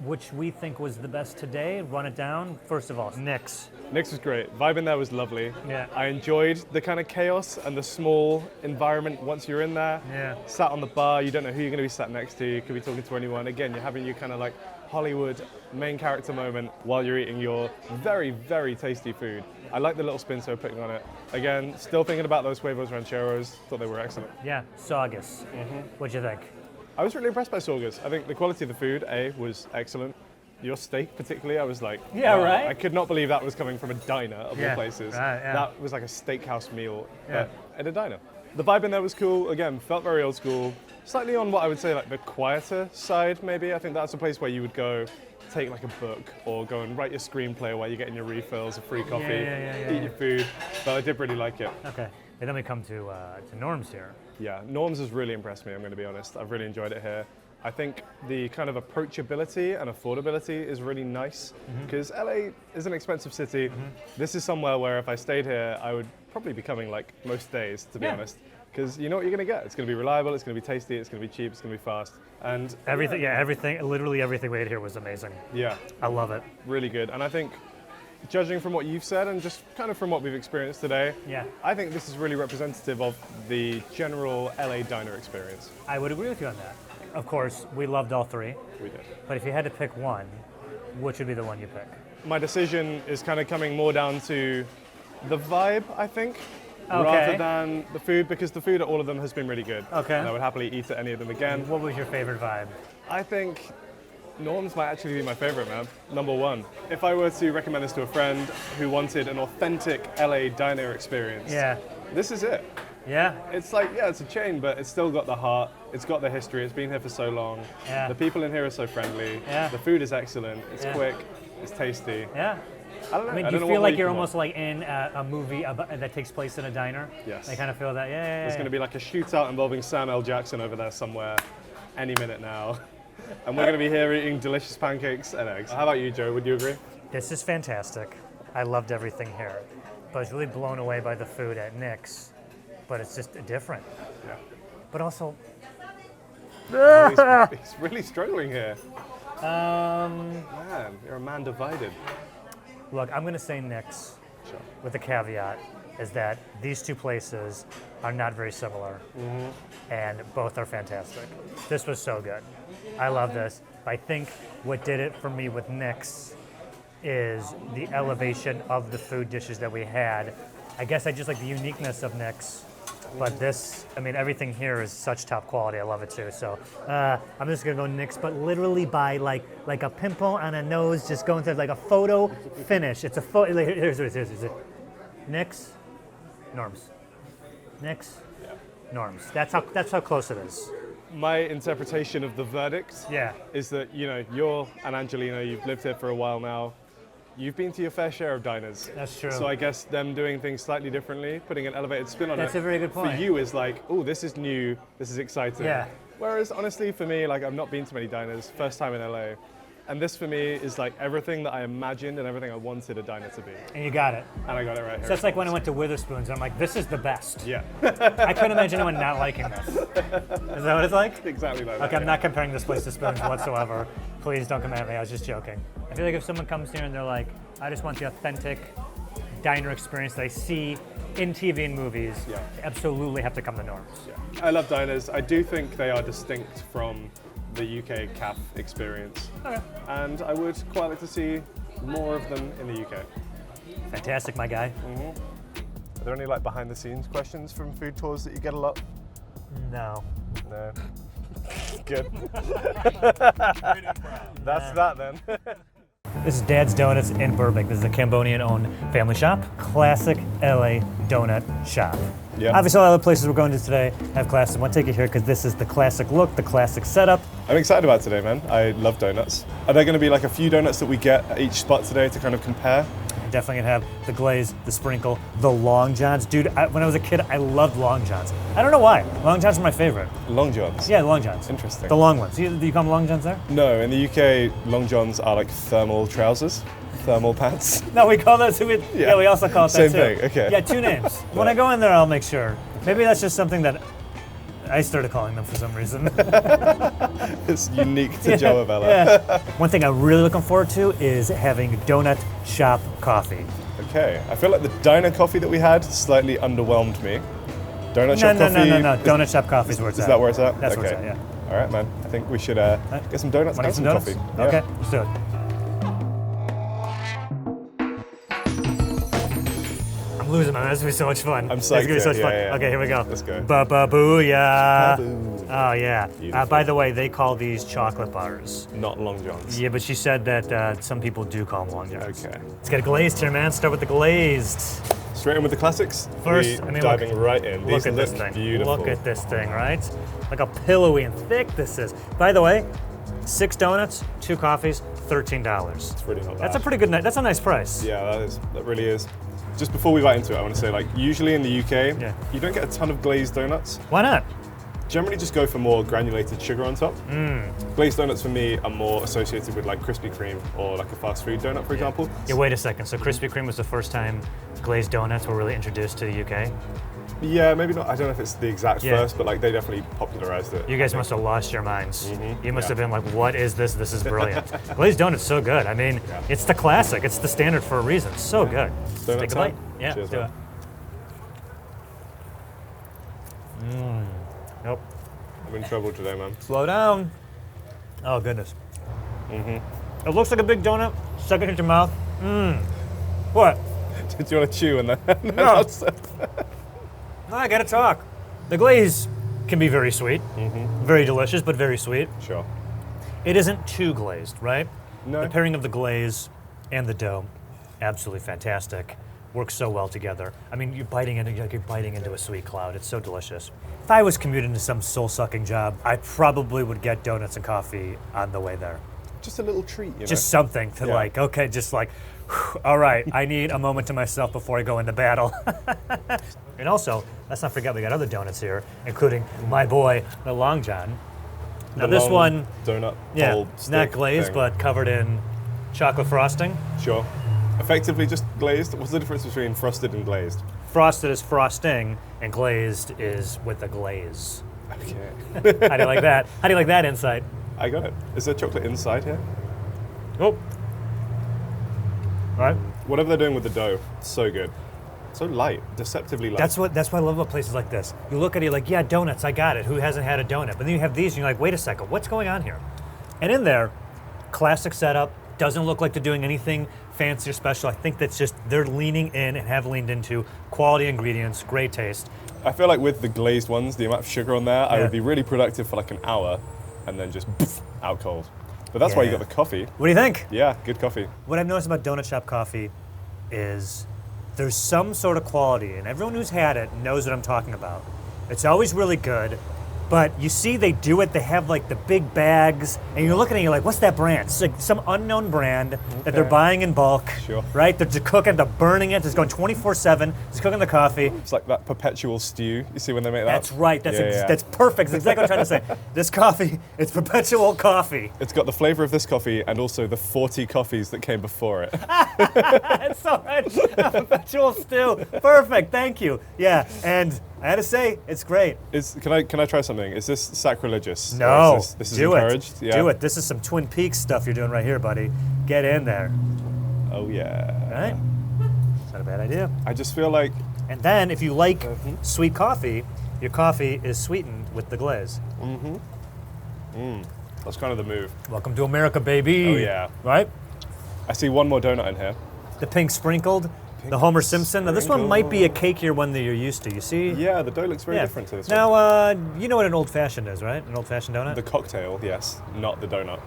Speaker 1: which we think was the best today. Run it down. First of all, Nick's.
Speaker 2: Nick's was great. Vibe in there was lovely.
Speaker 1: Yeah.
Speaker 2: I enjoyed the kind of chaos and the small environment once you're in there.
Speaker 1: Yeah.
Speaker 2: Sat on the bar, you don't know who you're going to be sat next to. You could be talking to anyone. Again, you're having your kind of like Hollywood main character moment while you're eating your very, very tasty food. I like the little spins they were putting on it. Again, still thinking about those huevos rancheros. Thought they were excellent.
Speaker 1: Yeah, Saugus. What'd you think?
Speaker 2: I was really impressed by Saugus. I think the quality of the food, was excellent. Your steak particularly, I was like,
Speaker 1: Yeah,
Speaker 2: wow,
Speaker 1: right?
Speaker 2: I could not believe that was coming from a diner of
Speaker 1: Yeah,
Speaker 2: all places.
Speaker 1: right, yeah.
Speaker 2: That was like a steakhouse meal
Speaker 1: Yeah.
Speaker 2: at a diner. The vibe in there was cool. Again, felt very old school. Slightly on what I would say like the quieter side, maybe. I think that's a place where you would go take like a book or go and write your screenplay while you're getting your refills, a free coffee, eat your food. But I did really like it.
Speaker 1: Okay, and then we come to Norm's here.
Speaker 2: Yeah, Norm's has really impressed me, I'm going to be honest. I've really enjoyed it here. I think the kind of approachability and affordability is really nice because LA is an expensive city. This is somewhere where if I stayed here, I would probably be coming like most days, to be honest. Because you know what you're going to get. It's going to be reliable, it's going to be tasty, it's going to be cheap, it's going to be fast. And
Speaker 1: Everything, literally everything we ate here was amazing.
Speaker 2: yeah,
Speaker 1: I love it.
Speaker 2: really good. And I think judging from what you've said and just kind of from what we've experienced today,
Speaker 1: Yeah.
Speaker 2: I think this is really representative of the general LA diner experience.
Speaker 1: I would agree with you on that. Of course, we loved all three,
Speaker 2: We did.
Speaker 1: but if you had to pick one, which would be the one you pick?
Speaker 2: My decision is kind of coming more down to the vibe, I think,
Speaker 1: Okay.
Speaker 2: rather than the food, because the food at all of them has been really good.
Speaker 1: Okay.
Speaker 2: And I would happily eat at any of them again.
Speaker 1: What was your favorite vibe?
Speaker 2: I think Norm's might actually be my favorite, man. Number one. If I were to recommend this to a friend who wanted an authentic LA diner experience,
Speaker 1: Yeah.
Speaker 2: this is it.
Speaker 1: Yeah?
Speaker 2: It's like, yeah, it's a chain, but it's still got the heart. It's got the history. It's been here for so long.
Speaker 1: Yeah.
Speaker 2: The people in here are so friendly.
Speaker 1: Yeah.
Speaker 2: The food is excellent. It's
Speaker 1: Yeah.
Speaker 2: quick. It's tasty.
Speaker 1: Yeah.
Speaker 2: I don't know.
Speaker 1: I mean,
Speaker 2: I
Speaker 1: do
Speaker 2: don't
Speaker 1: you
Speaker 2: know
Speaker 1: feel
Speaker 2: what
Speaker 1: like
Speaker 2: more
Speaker 1: you're
Speaker 2: you can
Speaker 1: almost like in a movie that takes place in a diner?
Speaker 2: Yes.
Speaker 1: I kind of feel that, yeah.
Speaker 2: There's going to be like a shootout involving Sam L. Jackson over there somewhere any minute now. And we're going to be here eating delicious pancakes and eggs. How about you, Joe? Would you agree?
Speaker 1: This is fantastic. I loved everything here. But I was really blown away by the food at Nick's. But it's just different.
Speaker 2: Yeah.
Speaker 1: But also,
Speaker 2: He's really struggling here. Man, you're a man divided.
Speaker 1: look, I'm going to say Nick's
Speaker 2: Sure.
Speaker 1: with the caveat is that these two places are not very similar. And both are fantastic. This was so good. I love this. I think what did it for me with Nick's is the elevation of the food dishes that we had. I guess I just like the uniqueness of Nick's. But this, I mean, everything here is such top quality. I love it too. So I'm just gonna go Nick's, but literally by like a pimple on a nose, just going through like a photo finish. It's a photo. Like, here's it. Nick's, Norm's. Nick's, Norm's. That's how close it is.
Speaker 2: My interpretation of the verdict
Speaker 1: Yeah.
Speaker 2: is that, you know, you're an Angelino, you've lived here for a while now. You've been to your fair share of diners.
Speaker 1: That's true.
Speaker 2: So I guess them doing things slightly differently, putting an elevated spin on it.
Speaker 1: That's a very good point.
Speaker 2: For you is like, oh, this is new, this is exciting.
Speaker 1: Yeah.
Speaker 2: Whereas honestly for me, like I've not been to many diners, first time in LA. And this for me is like everything that I imagined and everything I wanted a diner to be.
Speaker 1: And you got it.
Speaker 2: And I got it right here.
Speaker 1: So it's like when I went to Witherspoon's, and I'm like, this is the best.
Speaker 2: Yeah,
Speaker 1: I couldn't imagine anyone not liking this. Is that what it's like?
Speaker 2: exactly like that.
Speaker 1: Okay, I'm
Speaker 2: yeah.
Speaker 1: not comparing this place to Spoons whatsoever. Please don't come at me. I was just joking. I feel like if someone comes here and they're like, I just want the authentic diner experience that I see in TV and movies,
Speaker 2: Yeah.
Speaker 1: they absolutely have to come to Norm's.
Speaker 2: Yeah. I love diners. I do think they are distinct from the UK CAF experience.
Speaker 1: Okay.
Speaker 2: And I would quite like to see more of them in the UK.
Speaker 1: Fantastic, my guy.
Speaker 2: I there any like behind the scenes questions from food tours that you get a lot?
Speaker 1: No.
Speaker 2: No. Good. That's that then.
Speaker 1: This is Dad's Donuts in Burbank. This is a Cambodian-owned family shop. Classic LA donut shop.
Speaker 2: Yeah.
Speaker 1: Obviously, all the places we're going to today have classic. I want to take you here because this is the classic look, the classic setup.
Speaker 2: I'm excited about today, man. I love donuts. Are there going to be like a few donuts that we get at each spot today to kind of compare?
Speaker 1: Definitely gonna have the glaze, the sprinkle, the Long Johns. Dude, when I was a kid, I loved Long Johns. I don't know why. Long Johns are my favorite.
Speaker 2: Long Johns?
Speaker 1: Yeah, Long Johns.
Speaker 2: Interesting.
Speaker 1: The long ones. Do you call them Long Johns there?
Speaker 2: No, in the UK, Long Johns are like thermal trousers, thermal pants.
Speaker 1: No, we call those. Yeah, we also call it that
Speaker 2: Same
Speaker 1: too.
Speaker 2: thing, okay.
Speaker 1: Yeah, two names. When I go in there, I'll make sure. Maybe that's just something that I started calling them for some reason.
Speaker 2: It's unique to Joe Avella.
Speaker 1: Yeah. One thing I'm really looking forward to is having donut shop coffee.
Speaker 2: Okay, I feel like the diner coffee that we had slightly underwhelmed me. Donut shop coffee.
Speaker 1: No. Donut shop coffee is where it's at.
Speaker 2: Is that where it's at?
Speaker 1: That's
Speaker 2: okay.
Speaker 1: where it's at, yeah.
Speaker 2: All right, man. I think we should get some donuts
Speaker 1: Wanna
Speaker 2: and
Speaker 1: get some
Speaker 2: some
Speaker 1: donuts?
Speaker 2: coffee.
Speaker 1: Okay,
Speaker 2: Yeah.
Speaker 1: let's do it. I'm losing my mind. This is gonna be so much fun.
Speaker 2: I'm
Speaker 1: It's gonna be
Speaker 2: psyched
Speaker 1: so much
Speaker 2: here.
Speaker 1: fun.
Speaker 2: Yeah.
Speaker 1: Okay, here we go.
Speaker 2: Let's go.
Speaker 1: Ba-ba-booyah.
Speaker 2: Ba-boo.
Speaker 1: Oh, yeah.
Speaker 2: Beautiful.
Speaker 1: By the way, they call these chocolate bars.
Speaker 2: Not Long Johns.
Speaker 1: Yeah, but she said that some people do call them Long Johns.
Speaker 2: Okay.
Speaker 1: Let's get a glazed here, man. Start with the glazed.
Speaker 2: Straight in with the classics.
Speaker 1: First,
Speaker 2: We diving right in. These
Speaker 1: Look at this thing.
Speaker 2: beautiful.
Speaker 1: Look at this thing, right? Look how pillowy and thick this is. By the way, 6 donuts, 2 coffees, $13.
Speaker 2: It's really not bad.
Speaker 1: That's a pretty good. That's a nice price.
Speaker 2: Yeah, that really is. Just before we bite into it, I want to say, like, usually in the UK,
Speaker 1: Yeah.
Speaker 2: you don't get a ton of glazed donuts.
Speaker 1: Why not?
Speaker 2: Generally just go for more granulated sugar on top. Glazed donuts for me are more associated with like Krispy Kreme or like a fast food donut, for example.
Speaker 1: Yeah, wait a second. So Krispy Kreme was the first time glazed donuts were really introduced to the UK?
Speaker 2: Yeah, maybe not. I don't know if it's the exact
Speaker 1: Yeah.
Speaker 2: first, but like they definitely popularized it.
Speaker 1: You guys must have lost your minds. You must
Speaker 2: yeah.
Speaker 1: have been like, what is this? This is brilliant. Glazed donut's so good. I mean,
Speaker 2: Yeah.
Speaker 1: it's the classic. It's the standard for a reason. So good. Let's
Speaker 2: Donut
Speaker 1: take a
Speaker 2: time?
Speaker 1: bite. Yeah,
Speaker 2: Cheers,
Speaker 1: do it.
Speaker 2: man.
Speaker 1: Nope.
Speaker 2: I'm in trouble today, man.
Speaker 1: Slow down. Oh, goodness. It looks like a big donut. Second hit your mouth. What?
Speaker 2: Did you want to chew and then?
Speaker 1: No. No, I gotta talk. The glaze can be very sweet, very delicious, but very sweet.
Speaker 2: Sure.
Speaker 1: It isn't too glazed, right?
Speaker 2: No.
Speaker 1: The pairing of the glaze and the dough, absolutely fantastic. Works so well together. I mean, you're biting into a sweet cloud. It's so delicious. If I was commuting to some soul-sucking job, I probably would get donuts and coffee on the way there.
Speaker 2: Just a little treat, you know?
Speaker 1: Just something to
Speaker 2: Yeah.
Speaker 1: just like, all right, I need a moment to myself before I go into battle. And also, let's not forget we got other donuts here, including my boy, the Long John. Now
Speaker 2: The
Speaker 1: this
Speaker 2: long
Speaker 1: one,
Speaker 2: donut
Speaker 1: yeah,
Speaker 2: bowl
Speaker 1: not
Speaker 2: stick
Speaker 1: glazed,
Speaker 2: thing.
Speaker 1: but covered in chocolate frosting.
Speaker 2: Sure. Effectively just glazed. What's the difference between frosted and glazed?
Speaker 1: Frosted is frosting, and glazed is with the glaze.
Speaker 2: Okay.
Speaker 1: How do you like that? How do you like that insight?
Speaker 2: I got it. Is there chocolate inside here?
Speaker 1: Oh. Right.
Speaker 2: Whatever they're doing with the dough, so good. So light, deceptively light.
Speaker 1: That's what I love about places like this. You look at it, you're like, yeah, donuts, I got it. Who hasn't had a donut? But then you have these, and you're like, wait a second, what's going on here? And in there, classic setup, doesn't look like they're doing anything fancy or special. I think that's just they're leaning in and have leaned into quality ingredients, great taste.
Speaker 2: I feel like with the glazed ones, the amount of sugar on there, I
Speaker 1: Yeah.
Speaker 2: would be really productive for like an hour and then just out cold. But that's why you
Speaker 1: Yeah.
Speaker 2: got the coffee.
Speaker 1: What do you think?
Speaker 2: Yeah, good coffee.
Speaker 1: What I've noticed about donut shop coffee is there's some sort of quality, and everyone who's had it knows what I'm talking about. It's always really good, but you see they do it, they have like the big bags, and you're looking at it, you're like, what's that brand? It's like some unknown brand that they're
Speaker 2: Okay.
Speaker 1: buying in bulk,
Speaker 2: Sure.
Speaker 1: right? They're just cooking, they're burning it, it's going 24/7, just cooking the coffee.
Speaker 2: It's like that perpetual stew. You see when they make that?
Speaker 1: That's right,
Speaker 2: Yeah.
Speaker 1: that's perfect, that's exactly what I'm trying to say. This coffee, it's perpetual coffee.
Speaker 2: It's got the flavor of this coffee and also the 40 coffees that came before it.
Speaker 1: It's so rich. A perpetual stew. Perfect. Thank you. Yeah, and I had to say, it's great.
Speaker 2: Can I try something? Is this sacrilegious? Or
Speaker 1: No,
Speaker 2: is this is
Speaker 1: do
Speaker 2: encouraged?
Speaker 1: it.
Speaker 2: Yeah.
Speaker 1: Do it. This is some Twin Peaks stuff you're doing right here, buddy. Get in there.
Speaker 2: Oh yeah.
Speaker 1: All right. It's not a bad idea.
Speaker 2: I just feel like
Speaker 1: And then, if you like sweet coffee, your coffee is sweetened with the glaze.
Speaker 2: that's kind of the move.
Speaker 1: Welcome to America, baby.
Speaker 2: Oh, yeah.
Speaker 1: Right?
Speaker 2: I see one more donut in here.
Speaker 1: The pink sprinkled. The Homer Simpson. Now this one might be a cakier one that you're used to. You see?
Speaker 2: Yeah, the dough looks very different to this one.
Speaker 1: Now, you know what an old-fashioned is, right? An old-fashioned donut?
Speaker 2: The cocktail, yes, not the donut.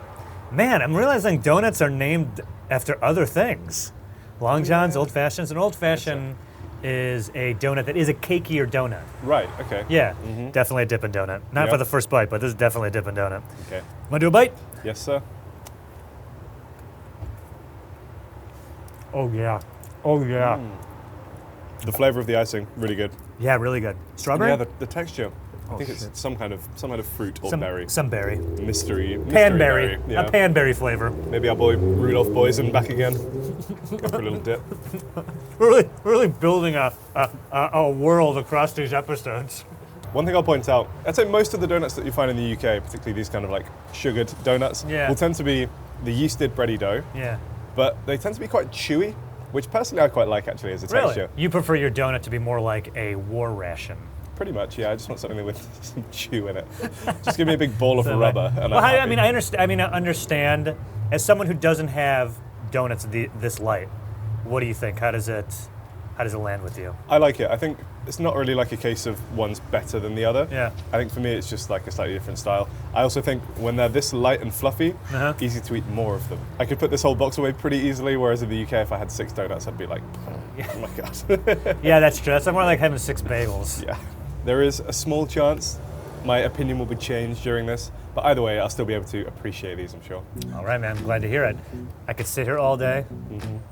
Speaker 1: Man, I'm realizing donuts are named after other things. Long John's, Old Fashions. An Old Fashioned is a donut that is a cakier donut.
Speaker 2: Right, okay.
Speaker 1: Yeah, definitely a Dippin' Donut. Not for the first bite, but this is definitely a Dippin' Donut.
Speaker 2: Okay.
Speaker 1: Want to do a bite?
Speaker 2: Yes, sir.
Speaker 1: Oh, yeah. Oh, yeah.
Speaker 2: The flavor of the icing, really good.
Speaker 1: Yeah, really good. Strawberry?
Speaker 2: Yeah, the texture. I think it's some kind of fruit or berry.
Speaker 1: Some berry.
Speaker 2: Mystery
Speaker 1: Panberry.
Speaker 2: berry. Yeah.
Speaker 1: A panberry flavor.
Speaker 2: Maybe our boy Rudolph Boysen back again. Go for a little dip.
Speaker 1: We're really building a world across these episodes.
Speaker 2: One thing I'll point out, I'd say most of the donuts that you find in the UK, particularly these kind of like sugared donuts, will tend to be the yeasted bready dough.
Speaker 1: Yeah.
Speaker 2: But they tend to be quite chewy, which personally I quite like actually as a texture.
Speaker 1: You prefer your donut to be more like a war ration.
Speaker 2: Pretty much, yeah. I just want something with some chew in it. Just give me a big ball of rubber, and I'm
Speaker 1: I
Speaker 2: happy.
Speaker 1: I understand. As someone who doesn't have donuts this light, what do you think? How does it land with you?
Speaker 2: I like it. I think it's not really like a case of one's better than the other.
Speaker 1: Yeah.
Speaker 2: I think for me it's just like a slightly different style. I also think when they're this light and fluffy, easy to eat more of them. I could put this whole box away pretty easily, whereas in the UK if I had 6 donuts I'd be like, oh my god.
Speaker 1: Yeah, that's true. That's more like having 6 bagels.
Speaker 2: Yeah. There is a small chance my opinion will be changed during this, but either way, I'll still be able to appreciate these, I'm sure.
Speaker 1: All right, man. I'm glad to hear it. I could sit here all day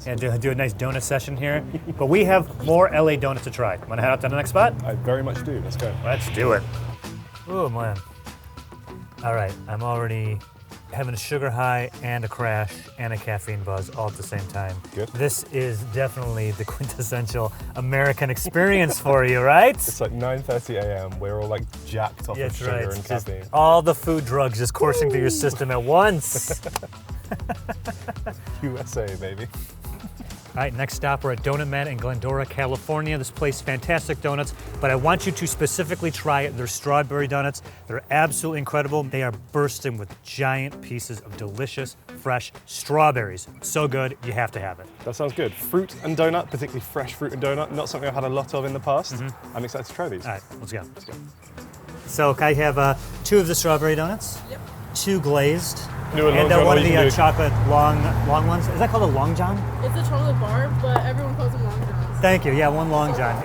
Speaker 1: and do a nice donut session here, but we have more LA donuts to try. Want to head out to the next spot?
Speaker 2: I very much do. Let's go.
Speaker 1: Let's do it. Oh, man. All right, I'm already having a sugar high and a crash and a caffeine buzz all at the same time.
Speaker 2: Good.
Speaker 1: This is definitely the quintessential American experience for you, right?
Speaker 2: It's like 9:30 a.m. We're all like jacked off of
Speaker 1: That's
Speaker 2: sugar
Speaker 1: right.
Speaker 2: and
Speaker 1: Just
Speaker 2: caffeine.
Speaker 1: all the food drugs just coursing through your system at once.
Speaker 2: USA, baby.
Speaker 1: All right, next stop, we're at Donut Man in Glendora, California. This place, fantastic donuts, but I want you to specifically try their strawberry donuts. They're absolutely incredible. They are bursting with giant pieces of delicious, fresh strawberries. So good, you have to have it.
Speaker 2: That sounds good. Fruit and donut, particularly fresh fruit and donut, not something I've had a lot of in the past. I'm excited to try these.
Speaker 1: All right, let's go. So I have 2 of the strawberry donuts, 2 glazed,
Speaker 2: Do a long
Speaker 1: and
Speaker 2: john,
Speaker 1: one
Speaker 2: or
Speaker 1: of
Speaker 2: you
Speaker 1: the
Speaker 2: can do-
Speaker 1: chocolate long ones. Is that called a long john?
Speaker 9: It's a chocolate bar, but everyone calls them long johns.
Speaker 1: Thank you. Yeah, 1 long john.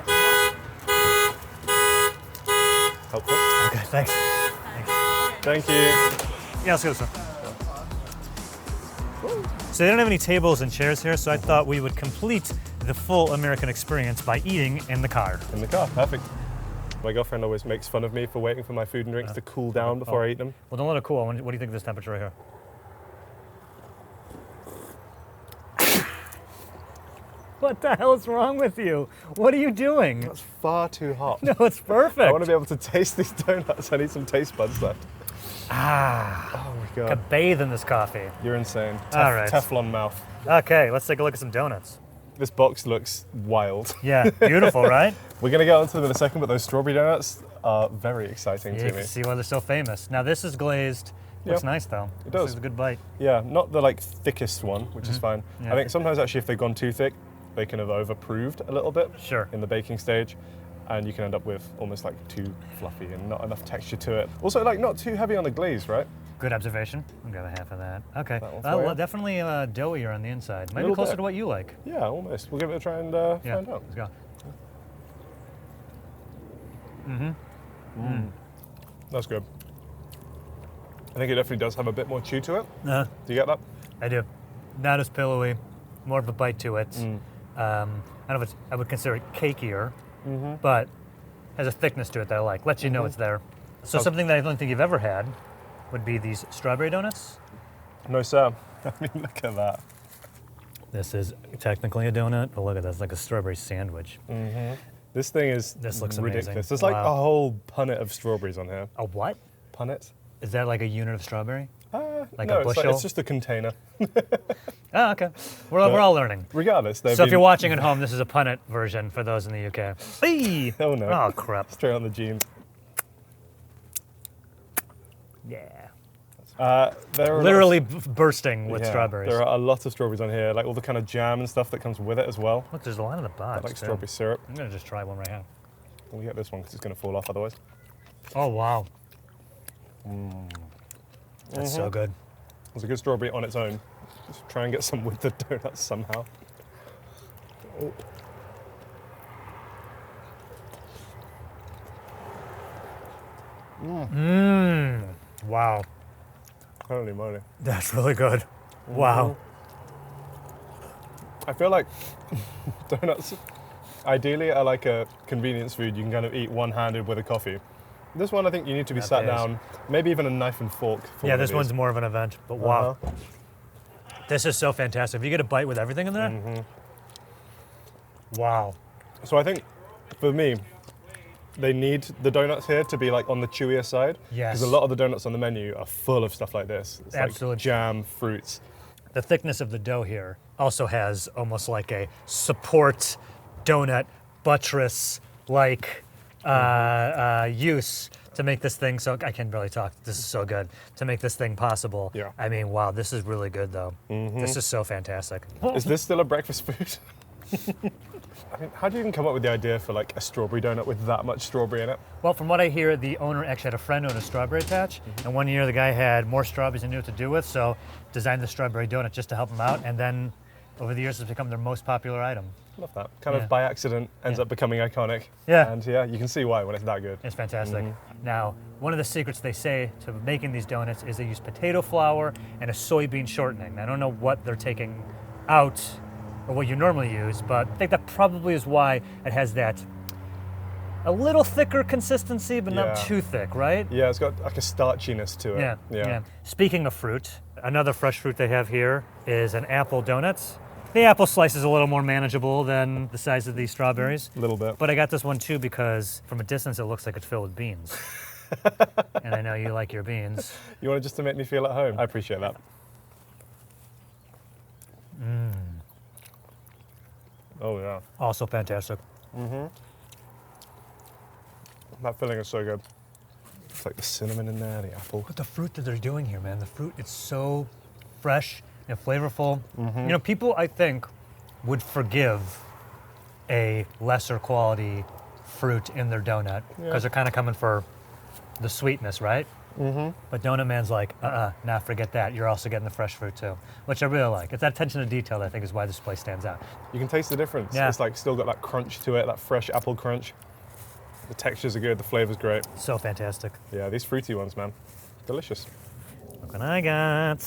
Speaker 2: Helpful.
Speaker 1: Okay, thanks.
Speaker 2: Thank you.
Speaker 1: Yeah, let's go this one. So they don't have any tables and chairs here, so I thought we would complete the full American experience by eating in the car.
Speaker 2: In the car, perfect. My girlfriend always makes fun of me for waiting for my food and drinks to cool down before I eat them.
Speaker 1: Well, don't let it cool. What do you think of this temperature right here? What the hell is wrong with you? What are you doing?
Speaker 2: That's far too hot.
Speaker 1: No, it's perfect.
Speaker 2: I want to be able to taste these donuts. I need some taste buds left.
Speaker 1: Ah,
Speaker 2: Oh my
Speaker 1: to
Speaker 2: god.
Speaker 1: bathe in this coffee.
Speaker 2: You're insane.
Speaker 1: All right.
Speaker 2: Teflon mouth.
Speaker 1: Okay, let's take a look at some donuts.
Speaker 2: This box looks wild.
Speaker 1: Yeah, beautiful, right?
Speaker 2: We're going to get onto them in a second, but those strawberry donuts are very exciting
Speaker 1: You
Speaker 2: to me.
Speaker 1: can see why they're so famous. Now this is glazed. Looks
Speaker 2: Yep.
Speaker 1: nice though.
Speaker 2: It does.
Speaker 1: It's a good bite.
Speaker 2: Yeah, not the like thickest one, which is fine.
Speaker 1: Yeah.
Speaker 2: I think sometimes actually if they've gone too thick, they can have overproved a little bit
Speaker 1: Sure.
Speaker 2: in the baking stage, and you can end up with almost like too fluffy and not enough texture to it. Also, like not too heavy on the glaze, right?
Speaker 1: Good observation. I'll grab a half of that. Okay.
Speaker 2: That one for you.
Speaker 1: Well, definitely doughier on the inside. Maybe
Speaker 2: Little
Speaker 1: closer
Speaker 2: bit.
Speaker 1: to what you like.
Speaker 2: Yeah, almost. We'll give it a try and
Speaker 1: Yeah.
Speaker 2: find out.
Speaker 1: Let's go.
Speaker 2: That's good. I think it definitely does have a bit more chew to it.
Speaker 1: Uh,
Speaker 2: Do you get that?
Speaker 1: I do. Not as pillowy. More of a bite to it.
Speaker 2: Mm.
Speaker 1: I don't know if I would consider it cakier, but has a thickness to it that I like. Lets you know it's there. So something that I don't think you've ever had would be these strawberry donuts.
Speaker 2: No, sir. I mean, look at that.
Speaker 1: This is technically a donut, but look at that. It's like a strawberry sandwich.
Speaker 2: This thing is
Speaker 1: This looks
Speaker 2: ridiculous.
Speaker 1: amazing.
Speaker 2: There's like
Speaker 1: Wow.
Speaker 2: a whole punnet of strawberries on here.
Speaker 1: A what?
Speaker 2: Punnet?
Speaker 1: Is that like a unit of strawberry? Like
Speaker 2: no,
Speaker 1: a bushel?
Speaker 2: it's just a container.
Speaker 1: Oh, okay. We're all learning.
Speaker 2: Regardless, they've
Speaker 1: So if
Speaker 2: been
Speaker 1: you're watching at home, this is a punnet version for those in the UK. Hey!
Speaker 2: Oh no.
Speaker 1: Oh crap.
Speaker 2: Straight on the jeans.
Speaker 1: Yeah.
Speaker 2: That's There are
Speaker 1: Literally bursting with strawberries.
Speaker 2: There are a lot of strawberries on here, like all the kind of jam and stuff that comes with it as well.
Speaker 1: Look, there's a lot in the box.
Speaker 2: Like
Speaker 1: too.
Speaker 2: strawberry syrup.
Speaker 1: I'm gonna just try one right now.
Speaker 2: We'll get this one because it's going to fall off otherwise.
Speaker 1: Oh wow. That's so good.
Speaker 2: It's a good strawberry on its own. Just try and get some with the donuts somehow. Oh.
Speaker 1: Wow.
Speaker 2: Holy moly.
Speaker 1: That's really good. Wow.
Speaker 2: I feel like donuts ideally are like a convenience food you can kind of eat one-handed with a coffee. This one I think you need to be sat down, maybe even a knife and fork for
Speaker 1: Yeah,
Speaker 2: one of
Speaker 1: this
Speaker 2: these.
Speaker 1: one's more of an event, but wow. This is so fantastic. If you get a bite with everything in there, wow.
Speaker 2: So I think for me, they need the donuts here to be like on the chewier side.
Speaker 1: Yes.
Speaker 2: Because a lot of the donuts on the menu are full of stuff like this. It's
Speaker 1: Absolutely.
Speaker 2: like jam, fruits.
Speaker 1: The thickness of the dough here also has almost like a support donut buttress like use to make this thing so I can barely talk. This is so good to make this thing possible.
Speaker 2: Yeah.
Speaker 1: I mean, wow, this is really good though. This is so fantastic.
Speaker 2: Is this still a breakfast food? I mean, how do you even come up with the idea for like a strawberry donut with that much strawberry in it?
Speaker 1: Well, from what I hear, the owner actually had a friend who owned a strawberry patch, and one year the guy had more strawberries than he knew what to do with, so designed the strawberry donut just to help him out, and then over the years it's become their most popular item.
Speaker 2: Love that. Kind of by accident ends up becoming iconic.
Speaker 1: Yeah.
Speaker 2: And yeah, you can see why when it's that good.
Speaker 1: It's fantastic. Now, one of the secrets they say to making these donuts is they use potato flour and a soybean shortening. I don't know what they're taking out or what you normally use, but I think that probably is why it has that a little thicker consistency, but not too thick, right?
Speaker 2: Yeah, it's got like a starchiness to it.
Speaker 1: Yeah. Speaking of fruit, another fresh fruit they have here is an apple donuts. The apple slice is a little more manageable than the size of these strawberries.
Speaker 2: A little bit.
Speaker 1: But I got this one too because from a distance it looks like it's filled with beans. And I know you like your beans.
Speaker 2: You want it just to make me feel at home? I appreciate that. Oh yeah.
Speaker 1: Also fantastic.
Speaker 2: That filling is so good. It's like the cinnamon in there, the apple.
Speaker 1: But the fruit that they're doing here, man, the fruit, it's so fresh and flavorful. You know, people, I think, would forgive a lesser quality fruit in their donut because they're kind of coming for the sweetness, right? But Donut Man's like, nah, forget that. You're also getting the fresh fruit too, which I really like. It's that attention to detail that I think is why this place stands out.
Speaker 2: You can taste the difference.
Speaker 1: Yeah.
Speaker 2: It's like still got that crunch to it, that fresh apple crunch. The textures are good, the flavor's great.
Speaker 1: So fantastic.
Speaker 2: Yeah, these fruity ones, man. Delicious.
Speaker 1: Look what I got.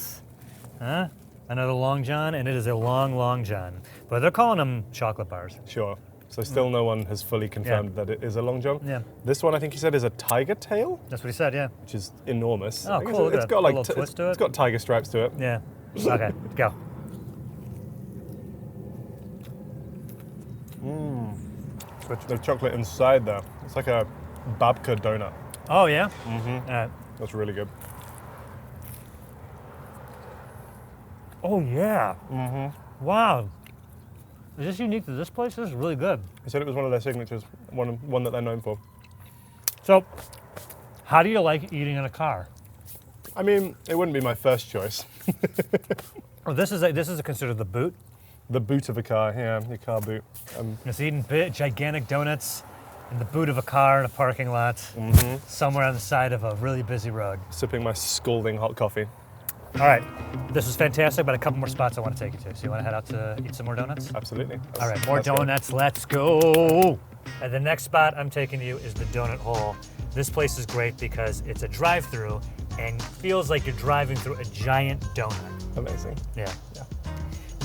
Speaker 1: Huh? Another Long John, and it is a long, long John. But they're calling them chocolate bars.
Speaker 2: Sure. So still no one has fully confirmed that it is a long john.
Speaker 1: Yeah.
Speaker 2: This one I think he said is a tiger tail,
Speaker 1: That's what he said, yeah.
Speaker 2: which is enormous.
Speaker 1: Oh,
Speaker 2: I think
Speaker 1: cool.
Speaker 2: It's
Speaker 1: Look
Speaker 2: got
Speaker 1: at
Speaker 2: like
Speaker 1: a little twist to it.
Speaker 2: It's got tiger stripes to it.
Speaker 1: Yeah. Okay, go.
Speaker 2: The chocolate inside there. It's like a babka donut.
Speaker 1: Oh, yeah?
Speaker 2: That's really good.
Speaker 1: Oh, yeah. Wow. Is this unique to this place? This is really good.
Speaker 2: He said it was one of their signatures, one that they're known for.
Speaker 1: So, how do you like eating in a car?
Speaker 2: I mean, it wouldn't be my first choice.
Speaker 1: Oh, this is considered the boot.
Speaker 2: The boot of a car, yeah, your car boot.
Speaker 1: It's eating gigantic donuts in the boot of a car in a parking lot somewhere on the side of a really busy road.
Speaker 2: Sipping my scalding hot coffee.
Speaker 1: All right, this is fantastic, but a couple more spots I want to take you to. So you want to head out to eat some more donuts?
Speaker 2: Absolutely.
Speaker 1: All right, more
Speaker 2: Let's go.
Speaker 1: donuts, let's go. And the next spot I'm taking you is the Donut Hole. This place is great because it's a drive-through and feels like you're driving through a giant donut.
Speaker 2: Amazing.
Speaker 1: Yeah.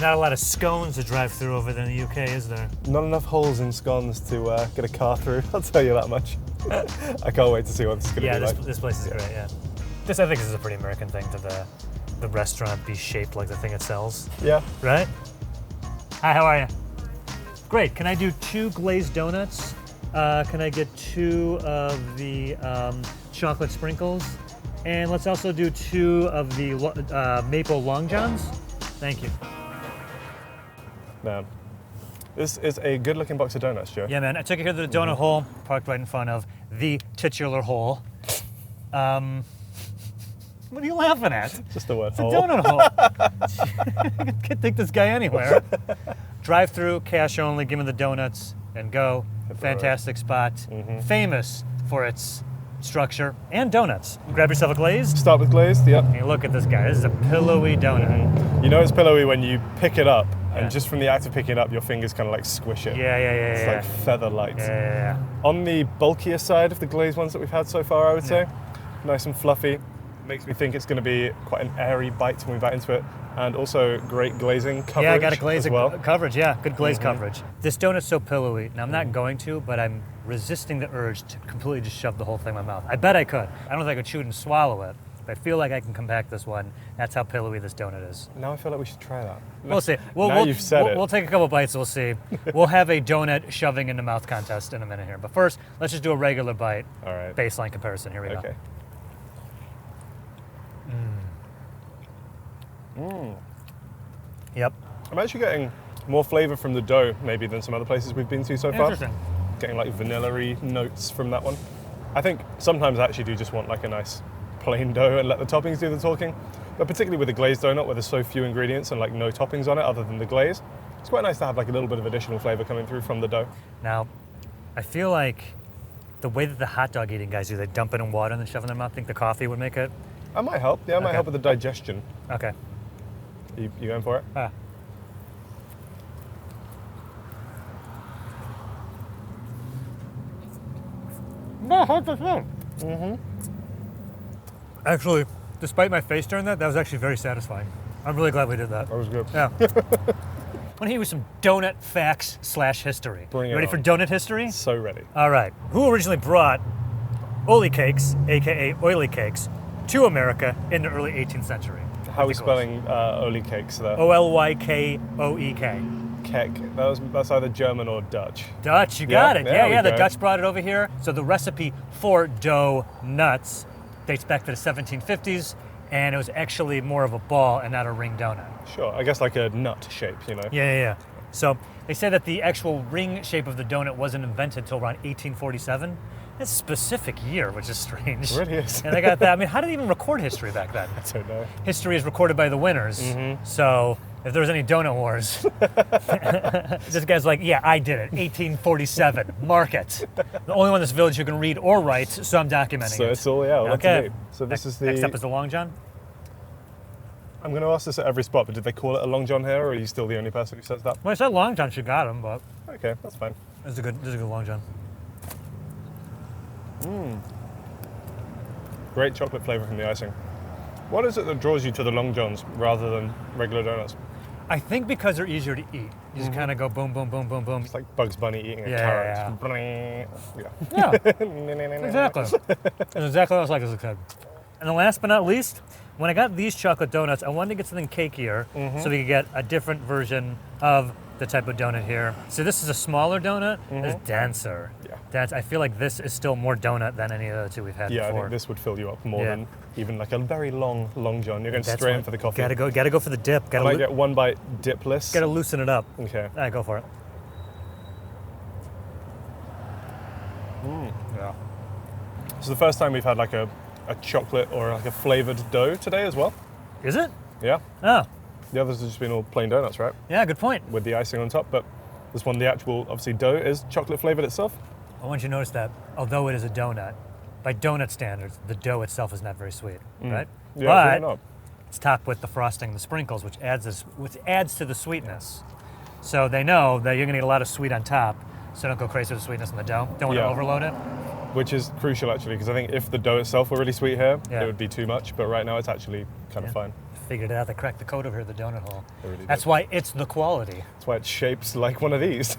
Speaker 1: Not a lot of scones to drive through over there in the UK, is there?
Speaker 2: Not enough holes in scones to get a car through, I'll tell you that much. I can't wait to see what this is going to be like.
Speaker 1: This place is great, yeah. This, I think, is a pretty American thing to the restaurant be shaped like the thing it sells,
Speaker 2: Yeah.
Speaker 1: right? Hi, how are you? Great, can I do 2 glazed donuts? Can I get 2 of the chocolate sprinkles? And let's also do 2 of the maple long johns. Thank you.
Speaker 2: Man, this is a good-looking box of donuts, Joe.
Speaker 1: Yeah, man, I took you here to the Donut Hole, parked right in front of the titular hole. What are you laughing at?
Speaker 2: Just the word
Speaker 1: It's a
Speaker 2: hole.
Speaker 1: donut hole. You can take this guy anywhere. Drive through, cash only, give me the donuts, and go. Fantastic spot. Famous for its structure and donuts. Grab yourself a glazed.
Speaker 2: Start with glazed, yep.
Speaker 1: And look at this guy. This is a pillowy donut.
Speaker 2: You know it's pillowy when you pick it up,
Speaker 1: Yeah.
Speaker 2: and just from the act of picking it up, your fingers kind of like squish it.
Speaker 1: Yeah.
Speaker 2: It's like feather light.
Speaker 1: Yeah.
Speaker 2: On the bulkier side of the glazed ones that we've had so far, I would say. Nice and fluffy. Makes me think it's going to be quite an airy bite when we bite into it. And also great glazing coverage.
Speaker 1: Yeah, I got a glaze
Speaker 2: as well.
Speaker 1: coverage. Yeah, good glaze coverage. This donut's so pillowy. Now, I'm not going to, but I'm resisting the urge to completely just shove the whole thing in my mouth. I bet I could. I don't think I could chew it and swallow it, but I feel like I can compact this one. That's how pillowy this donut is.
Speaker 2: Now I feel like we should try that.
Speaker 1: We'll see.
Speaker 2: You've said it.
Speaker 1: We'll take a couple bites. We'll see. We'll have a donut shoving in the mouth contest in a minute here. But first, let's just do a regular bite.
Speaker 2: All right.
Speaker 1: Baseline comparison. Here we go.
Speaker 2: Okay.
Speaker 1: Yep.
Speaker 2: I'm actually getting more flavor from the dough maybe than some other places we've been to so far.
Speaker 1: Interesting.
Speaker 2: Getting like vanilla-y notes from that one. I think sometimes I actually do just want like a nice plain dough and let the toppings do the talking. But particularly with a glazed donut where there's so few ingredients and like no toppings on it other than the glaze, it's quite nice to have like a little bit of additional flavor coming through from the dough.
Speaker 1: Now, I feel like the way that the hot dog eating guys do, they dump it in water and then shove it in their mouth. Think the coffee would make it?
Speaker 2: That might help. Yeah, it might
Speaker 1: Okay.
Speaker 2: help with the digestion.
Speaker 1: Okay.
Speaker 2: You going for it?
Speaker 1: Actually, despite my face during that was actually very satisfying. I'm really glad we did that.
Speaker 2: That was good.
Speaker 1: Yeah. I want to hit you with some donut facts / history.
Speaker 2: Bring it
Speaker 1: Ready
Speaker 2: on.
Speaker 1: for donut history?
Speaker 2: So ready.
Speaker 1: All right. Who originally brought oily cakes, aka oily cakes, to America in the early 18th century?
Speaker 2: How are we spelling Oli cakes there?
Speaker 1: Olykkoek.
Speaker 2: Kek. That's either German or Dutch.
Speaker 1: Dutch, you
Speaker 2: Yeah,
Speaker 1: got it.
Speaker 2: there we
Speaker 1: Yeah, the
Speaker 2: go.
Speaker 1: Dutch brought it over here. So the recipe for Doughnuts dates back to the 1750s, and it was actually more of a ball and not a ring donut.
Speaker 2: Sure, I guess like a nut shape, you know.
Speaker 1: Yeah. So they say that the actual ring shape of the donut wasn't invented until around 1847. That's a specific year, which is strange.
Speaker 2: It really is.
Speaker 1: And they got that. I mean, how did they even record history back then?
Speaker 2: I don't know.
Speaker 1: History is recorded by the winners. So if there was any donut wars, this guy's like, yeah, I did it. 1847. Mark it. The only one in this village who can read or write, so I'm documenting
Speaker 2: So
Speaker 1: it.
Speaker 2: it's all, yeah, all up to
Speaker 1: Okay.
Speaker 2: date. So this is
Speaker 1: Next
Speaker 2: the...
Speaker 1: up is the Long John.
Speaker 2: I'm going to ask this at every spot, but did they call it a Long John here, or are you still the only person who says that?
Speaker 1: Well, I said Long John, she got him, but
Speaker 2: Okay, that's fine.
Speaker 1: this is a good Long John.
Speaker 2: Great chocolate flavor from the icing. What is it that draws you to the Long Johns rather than regular donuts?
Speaker 1: I think because they're easier to eat. You just kind of go boom, boom, boom, boom, boom.
Speaker 2: It's like Bugs Bunny eating a
Speaker 1: Yeah,
Speaker 2: carrot.
Speaker 1: Yeah, exactly. That's exactly what I was like as a kid. And then last but not least, when I got these chocolate donuts, I wanted to get something cakier so we could get a different version of the type of donut here. So this is a smaller donut. It's denser.
Speaker 2: Yeah.
Speaker 1: I feel like this is still more donut than any of the other two we've had
Speaker 2: Yeah, I
Speaker 1: before.
Speaker 2: think this would fill you up more
Speaker 1: Yeah.
Speaker 2: than even like a very long Long John. You're going
Speaker 1: That's
Speaker 2: straight in
Speaker 1: why-
Speaker 2: for the coffee.
Speaker 1: Gotta go for the dip.
Speaker 2: I might get one bite dipless.
Speaker 1: Gotta loosen it up.
Speaker 2: Okay.
Speaker 1: All right, go for it. Yeah.
Speaker 2: It's the first time we've had like a chocolate or like a flavored dough today as well.
Speaker 1: Is it?
Speaker 2: Yeah.
Speaker 1: Oh,
Speaker 2: The others have just been all plain donuts, right?
Speaker 1: yeah, good point.
Speaker 2: With the icing on top, but this one, the actual, obviously, dough is chocolate flavored itself.
Speaker 1: I want you to notice that although it is a donut, by donut standards, the dough itself is not very sweet, right?
Speaker 2: Yeah,
Speaker 1: but
Speaker 2: really not.
Speaker 1: it's topped with the frosting and the sprinkles, which adds to the sweetness. So they know that you're gonna get a lot of sweet on top, so don't go crazy with the sweetness in the dough. Don't want to
Speaker 2: Yeah.
Speaker 1: overload it.
Speaker 2: Which is crucial, actually, because I think if the dough itself were really sweet here,
Speaker 1: Yeah.
Speaker 2: it would be too much, but right now it's actually kind of fine.
Speaker 1: Figured it out. They cracked the code over here, the donut hole.
Speaker 2: They really
Speaker 1: That's
Speaker 2: did.
Speaker 1: why it's the quality.
Speaker 2: That's why it's shaped like one of these.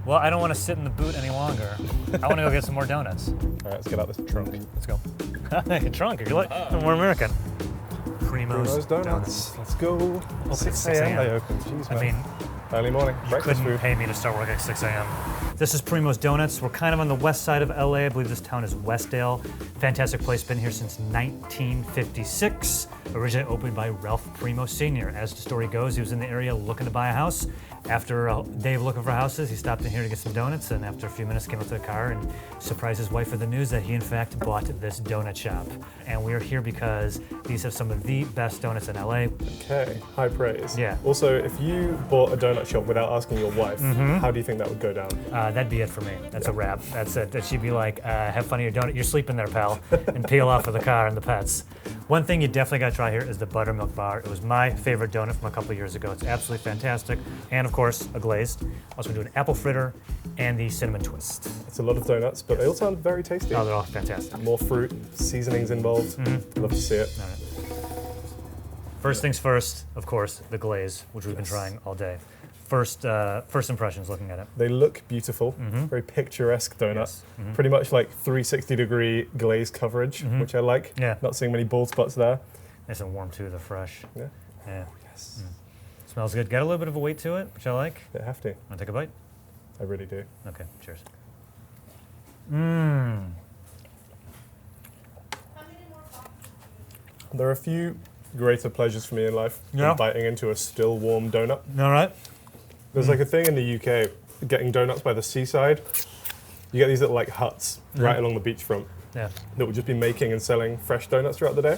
Speaker 1: Well, I don't want to sit in the boot any longer. I want to go get some more donuts.
Speaker 2: All right, let's get out this trunk.
Speaker 1: Let's go. Trunk, if you like. We're American.
Speaker 2: Primo's Donuts. Let's go.
Speaker 1: Open at
Speaker 2: 6
Speaker 1: 6
Speaker 2: a.m.
Speaker 1: a.m.
Speaker 2: they open. Jeez,
Speaker 1: I
Speaker 2: man.
Speaker 1: mean,
Speaker 2: Early morning.
Speaker 1: you
Speaker 2: Breakfast
Speaker 1: couldn't
Speaker 2: food.
Speaker 1: pay me to start work at 6 a.m. This is Primo's Donuts. We're kind of on the west side of LA. I believe this town is Westdale. Fantastic place. Been here since 1956. originally opened by Ralph Primo Sr. As the story goes, he was in the area looking to buy a house. After a day of looking for houses, he stopped in here to get some donuts, and after a few minutes came up to the car and surprised his wife with the news that he in fact bought this donut shop. And we are here because these have some of the best donuts in LA.
Speaker 2: Okay, high praise.
Speaker 1: Yeah.
Speaker 2: Also, if you bought a donut shop without asking your wife, how do you think that would go down?
Speaker 1: That'd be it for me. That's a wrap. That's it. That she'd be like, have fun at your donut. You're sleeping there, pal, and peel off of the car and the pets. One thing you definitely got to try here is the buttermilk bar. It was my favorite donut from a couple of years ago. It's absolutely fantastic. And of course, a glazed. Also do an apple fritter and the cinnamon twist.
Speaker 2: It's a lot of donuts, but they all sound very tasty.
Speaker 1: Oh, they're all fantastic.
Speaker 2: More fruit, seasonings involved. Love to see it.
Speaker 1: All right. First things first, of course, the glaze, which we've been trying all day. First impressions looking at it.
Speaker 2: They look beautiful, very picturesque donut.
Speaker 1: Yes.
Speaker 2: Pretty much like 360-degree glaze coverage, which I like.
Speaker 1: Yeah.
Speaker 2: Not seeing many bald spots there.
Speaker 1: Nice and warm too, they're fresh.
Speaker 2: Yeah.
Speaker 1: Yeah.
Speaker 2: Yes.
Speaker 1: Smells good. Got a little bit of a weight to it, which I like.
Speaker 2: Bit hefty.
Speaker 1: Want to take a bite?
Speaker 2: I really do.
Speaker 1: Okay, cheers. Mmm.
Speaker 2: There are a few greater pleasures for me in life
Speaker 1: Yeah.
Speaker 2: than biting into a still warm donut.
Speaker 1: All right.
Speaker 2: There's like a thing in the UK, getting donuts by the seaside. You get these little like huts right along the beachfront
Speaker 1: Yeah.
Speaker 2: that will just be making and selling fresh donuts throughout the day.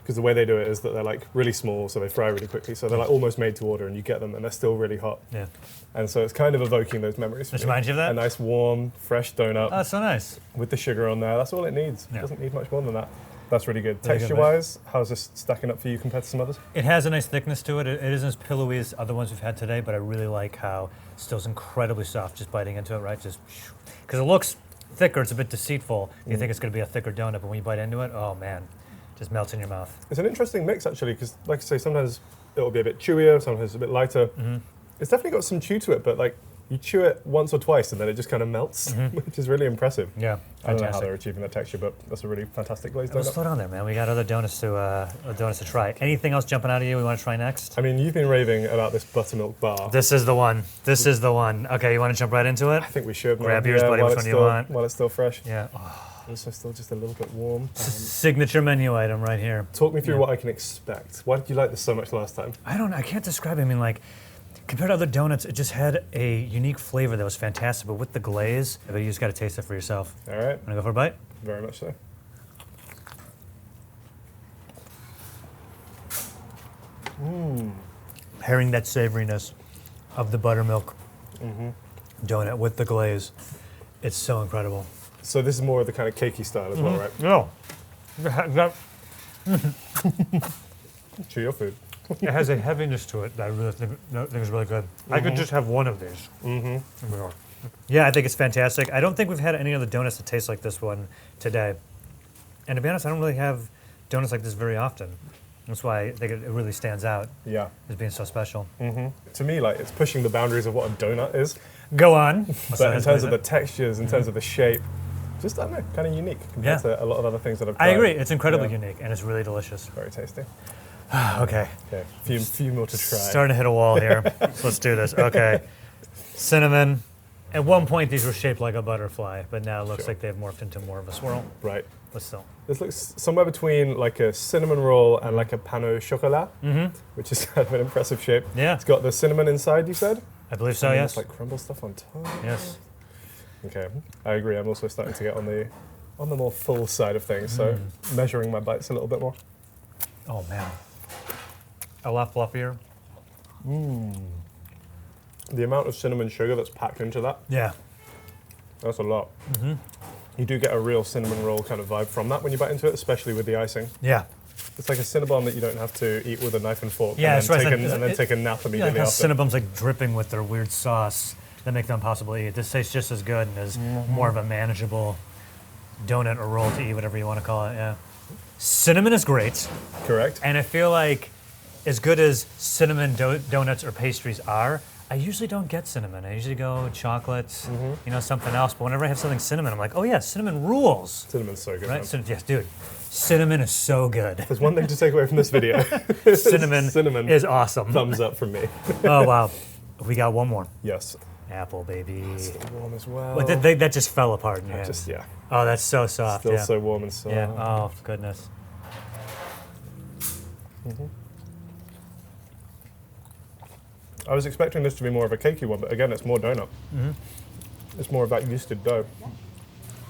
Speaker 2: Because the way they do it is that they're like really small, so they fry really quickly. So they're like almost made to order, and you get them, and they're still really hot.
Speaker 1: Yeah.
Speaker 2: And so it's kind of evoking those memories for
Speaker 1: This
Speaker 2: me.
Speaker 1: reminds you of that?
Speaker 2: A nice warm, fresh donut
Speaker 1: Oh, that's so nice.
Speaker 2: with the sugar on there. That's all it needs.
Speaker 1: Yeah.
Speaker 2: It doesn't need much more than that. That's really good.
Speaker 1: Really good,
Speaker 2: Texture-wise, how's this stacking up for you compared to some others?
Speaker 1: It has a nice thickness to it. It isn't as pillowy as other ones we've had today, but I really like how it still's incredibly soft just biting into it, right? Just because it looks thicker, it's a bit deceitful. You think it's going to be a thicker donut, but when you bite into it, oh man, just melts in your mouth.
Speaker 2: It's an interesting mix actually, because like I say, sometimes it'll be a bit chewier, sometimes it's a bit lighter. It's definitely got some chew to it, but like you chew it once or twice and then it just kind of melts, which is really impressive.
Speaker 1: Yeah,
Speaker 2: I don't know how
Speaker 1: fantastic.
Speaker 2: they're achieving that texture, but that's a really fantastic glazed
Speaker 1: Well,
Speaker 2: donut.
Speaker 1: slow down there, man. We got other donuts to try. Anything else jumping out at you we want to try next?
Speaker 2: I mean, you've been raving about this buttermilk bar.
Speaker 1: This is the one. This is the one. Okay, you want to jump right into it?
Speaker 2: I think we should. man.
Speaker 1: Grab yours, buddy.
Speaker 2: while
Speaker 1: Which
Speaker 2: it's
Speaker 1: one do you
Speaker 2: still-
Speaker 1: want?
Speaker 2: While it's still fresh.
Speaker 1: Yeah. Oh,
Speaker 2: Also still just a little bit warm.
Speaker 1: signature menu item right here.
Speaker 2: Talk me through what I can expect. Why did you like this so much last time?
Speaker 1: I don't know. I can't describe it. I mean, like, compared to other donuts, it just had a unique flavor that was fantastic. But with the glaze, you just got to taste it for yourself.
Speaker 2: All right,
Speaker 1: Want to go for a bite?
Speaker 2: very much so.
Speaker 1: Pairing that savoriness of the buttermilk donut with the glaze, it's so incredible.
Speaker 2: So this is more of the kind of cakey style as well, right?
Speaker 1: No.
Speaker 2: Chew your food.
Speaker 1: It has a heaviness to it that I really think is really good. I could just have one of these. Yeah, I think it's fantastic. I don't think we've had any other donuts that taste like this one today. And to be honest, I don't really have donuts like this very often. That's why I think it really stands out
Speaker 2: Yeah.
Speaker 1: as being so special.
Speaker 2: To me, like, it's pushing the boundaries of what a donut is.
Speaker 1: Go on.
Speaker 2: But in terms of the textures, in terms of the shape, just, I don't know, kind of unique compared to a lot of other things that I've tried.
Speaker 1: I agree. It's incredibly
Speaker 2: Yeah.
Speaker 1: unique and it's really delicious.
Speaker 2: Very tasty.
Speaker 1: Okay.
Speaker 2: Okay, few more to try.
Speaker 1: Starting to hit a wall here. So let's do this. Okay. Cinnamon. At one point, these were shaped like a butterfly, but now it looks like they've morphed into more of a swirl.
Speaker 2: Right.
Speaker 1: But still.
Speaker 2: This looks somewhere between like a cinnamon roll and like a pain au chocolat, which is kind of an impressive shape.
Speaker 1: Yeah.
Speaker 2: It's got the cinnamon inside, you said?
Speaker 1: I believe so,
Speaker 2: And
Speaker 1: yes.
Speaker 2: It's like crumble stuff on top.
Speaker 1: Yes.
Speaker 2: Okay, I agree. I'm also starting to get on the more full side of things, so measuring my bites a little bit more.
Speaker 1: Oh, man. A lot fluffier.
Speaker 2: The amount of cinnamon sugar that's packed into that,
Speaker 1: Yeah.
Speaker 2: that's a lot. You do get a real cinnamon roll kind of vibe from that when you bite into it, especially with the icing.
Speaker 1: Yeah.
Speaker 2: It's like a Cinnabon that you don't have to eat with a knife and fork
Speaker 1: Yeah,
Speaker 2: and,
Speaker 1: that's
Speaker 2: then
Speaker 1: right.
Speaker 2: take,
Speaker 1: It's like-
Speaker 2: and then take a nap
Speaker 1: Yeah,
Speaker 2: immediately
Speaker 1: like
Speaker 2: after.
Speaker 1: Cinnabons like dripping with their weird sauce that make them impossible to eat. This tastes just as good and is more of a manageable donut or roll to eat, whatever you want to call it. Yeah. Cinnamon is great,
Speaker 2: Correct?
Speaker 1: and I feel like as good as cinnamon donuts or pastries are, I usually don't get cinnamon. I usually go chocolate, something else. But whenever I have something cinnamon, I'm like, oh yeah, cinnamon rules.
Speaker 2: Cinnamon's so good.
Speaker 1: Right?
Speaker 2: Man.
Speaker 1: So, yes, dude. Cinnamon is so good.
Speaker 2: There's one thing to take away from this video.
Speaker 1: Cinnamon is awesome.
Speaker 2: Thumbs up from me.
Speaker 1: Oh, wow. We got one more.
Speaker 2: Yes.
Speaker 1: Apple, baby.
Speaker 2: Still warm as well.
Speaker 1: But that just fell apart in your hand.
Speaker 2: Just, yeah.
Speaker 1: Oh, that's so soft.
Speaker 2: Still
Speaker 1: yeah.
Speaker 2: so warm and soft.
Speaker 1: Yeah. Oh, goodness.
Speaker 2: I was expecting this to be more of a cakey one, but again, it's more donut. It's more of that yeasted dough.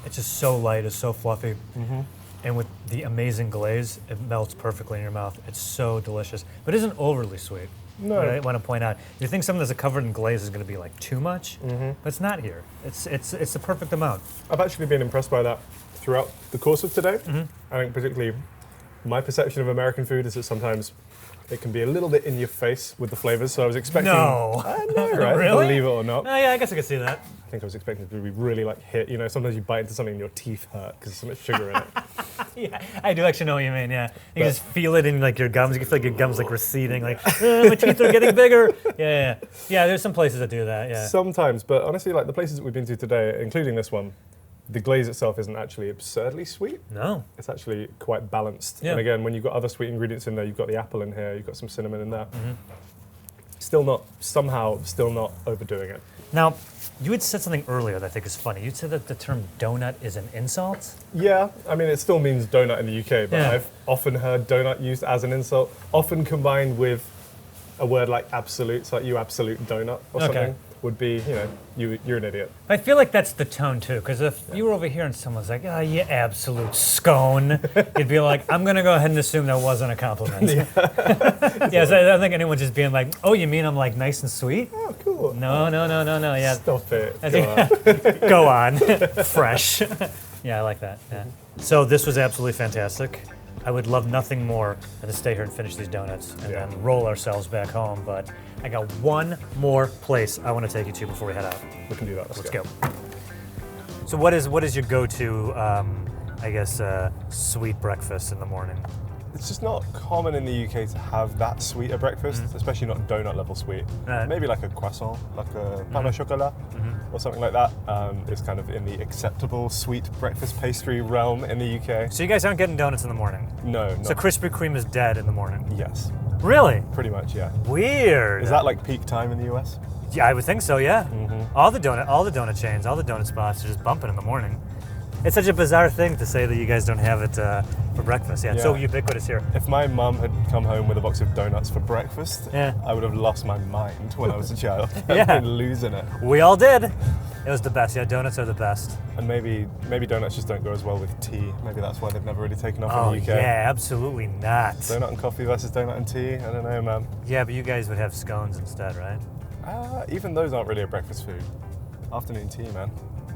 Speaker 1: It's just so light, it's so fluffy. And with the amazing glaze, it melts perfectly in your mouth. It's so delicious, but it isn't overly sweet.
Speaker 2: No.
Speaker 1: I want to point out, you think something that's covered in glaze is going to be like too much, but it's not here. It's the perfect amount.
Speaker 2: I've actually been impressed by that throughout the course of today. I think particularly my perception of American food is that sometimes it can be a little bit in your face with the flavors. So I was expecting.
Speaker 1: No.
Speaker 2: I know, right?
Speaker 1: Really?
Speaker 2: Believe it or not.
Speaker 1: Oh, yeah, I guess I could see that.
Speaker 2: I think I was expecting it to be really like hit. You know, sometimes you bite into something and your teeth hurt because there's so much sugar in it.
Speaker 1: Yeah, I do actually know what you mean, yeah. You just feel it in like your gums. You can feel like your gums like receding, like, my teeth are getting bigger. Yeah. Yeah, there's some places that do that, yeah.
Speaker 2: Sometimes, but honestly, like the places that we've been to today, including this one, the glaze itself isn't actually absurdly sweet.
Speaker 1: No.
Speaker 2: It's actually quite balanced.
Speaker 1: Yeah.
Speaker 2: And again, when you've got other sweet ingredients in there, you've got the apple in here, you've got some cinnamon in there. Still not overdoing it.
Speaker 1: Now, you had said something earlier that I think is funny. You said that the term donut is an insult?
Speaker 2: Yeah, I mean, it still means donut in the UK, but
Speaker 1: Yeah.
Speaker 2: I've often heard donut used as an insult, often combined with a word like absolute, so like you absolute donut or
Speaker 1: Okay.
Speaker 2: something, would be, you know, you're an idiot.
Speaker 1: I feel like that's the tone too, because if you were over here and someone's like, "Oh, you absolute scone," you'd be like, "I'm gonna go ahead and assume that wasn't a compliment." Yeah, so I don't think anyone's just being like, "Oh, you mean I'm like nice and sweet?"
Speaker 2: Oh, cool.
Speaker 1: No, yeah.
Speaker 2: Stop it.
Speaker 1: Go on, fresh. Yeah, I like that. Yeah. So this was absolutely fantastic. I would love nothing more than to stay here and finish these donuts and
Speaker 2: Yeah.
Speaker 1: then roll ourselves back home. But I got one more place I want to take you to before we head out.
Speaker 2: We can do that.
Speaker 1: Let's go. So what is your go-to, sweet breakfast in the morning?
Speaker 2: It's just not common in the UK to have that sweet a breakfast, especially not donut level sweet.
Speaker 1: Right.
Speaker 2: Maybe like a croissant, like a pain au chocolat, or something like that. Is kind of in the acceptable sweet breakfast pastry realm in the UK.
Speaker 1: So you guys aren't getting donuts in the morning.
Speaker 2: No, not
Speaker 1: So Krispy Kreme is dead in the morning.
Speaker 2: yes,
Speaker 1: Really?
Speaker 2: pretty much, yeah.
Speaker 1: Weird.
Speaker 2: Is that like peak time in the US?
Speaker 1: Yeah, I would think so. Yeah. All the donut chains, all the donut spots are just bumping in the morning. It's such a bizarre thing to say that you guys don't have it for breakfast. Yeah, it's so
Speaker 2: Yeah.
Speaker 1: ubiquitous here.
Speaker 2: If my mum had come home with a box of donuts for breakfast,
Speaker 1: Yeah.
Speaker 2: I would have lost my mind when I was a child. I'd
Speaker 1: Yeah.
Speaker 2: been losing it.
Speaker 1: We all did. It was the best. Yeah, donuts are the best.
Speaker 2: And maybe donuts just don't go as well with tea. Maybe that's why they've never really taken off
Speaker 1: Oh
Speaker 2: in the UK.
Speaker 1: yeah, absolutely not.
Speaker 2: Donut and coffee versus donut and tea? I don't know, man.
Speaker 1: Yeah, but you guys would have scones instead, right?
Speaker 2: Even those aren't really a breakfast food. Afternoon tea, man.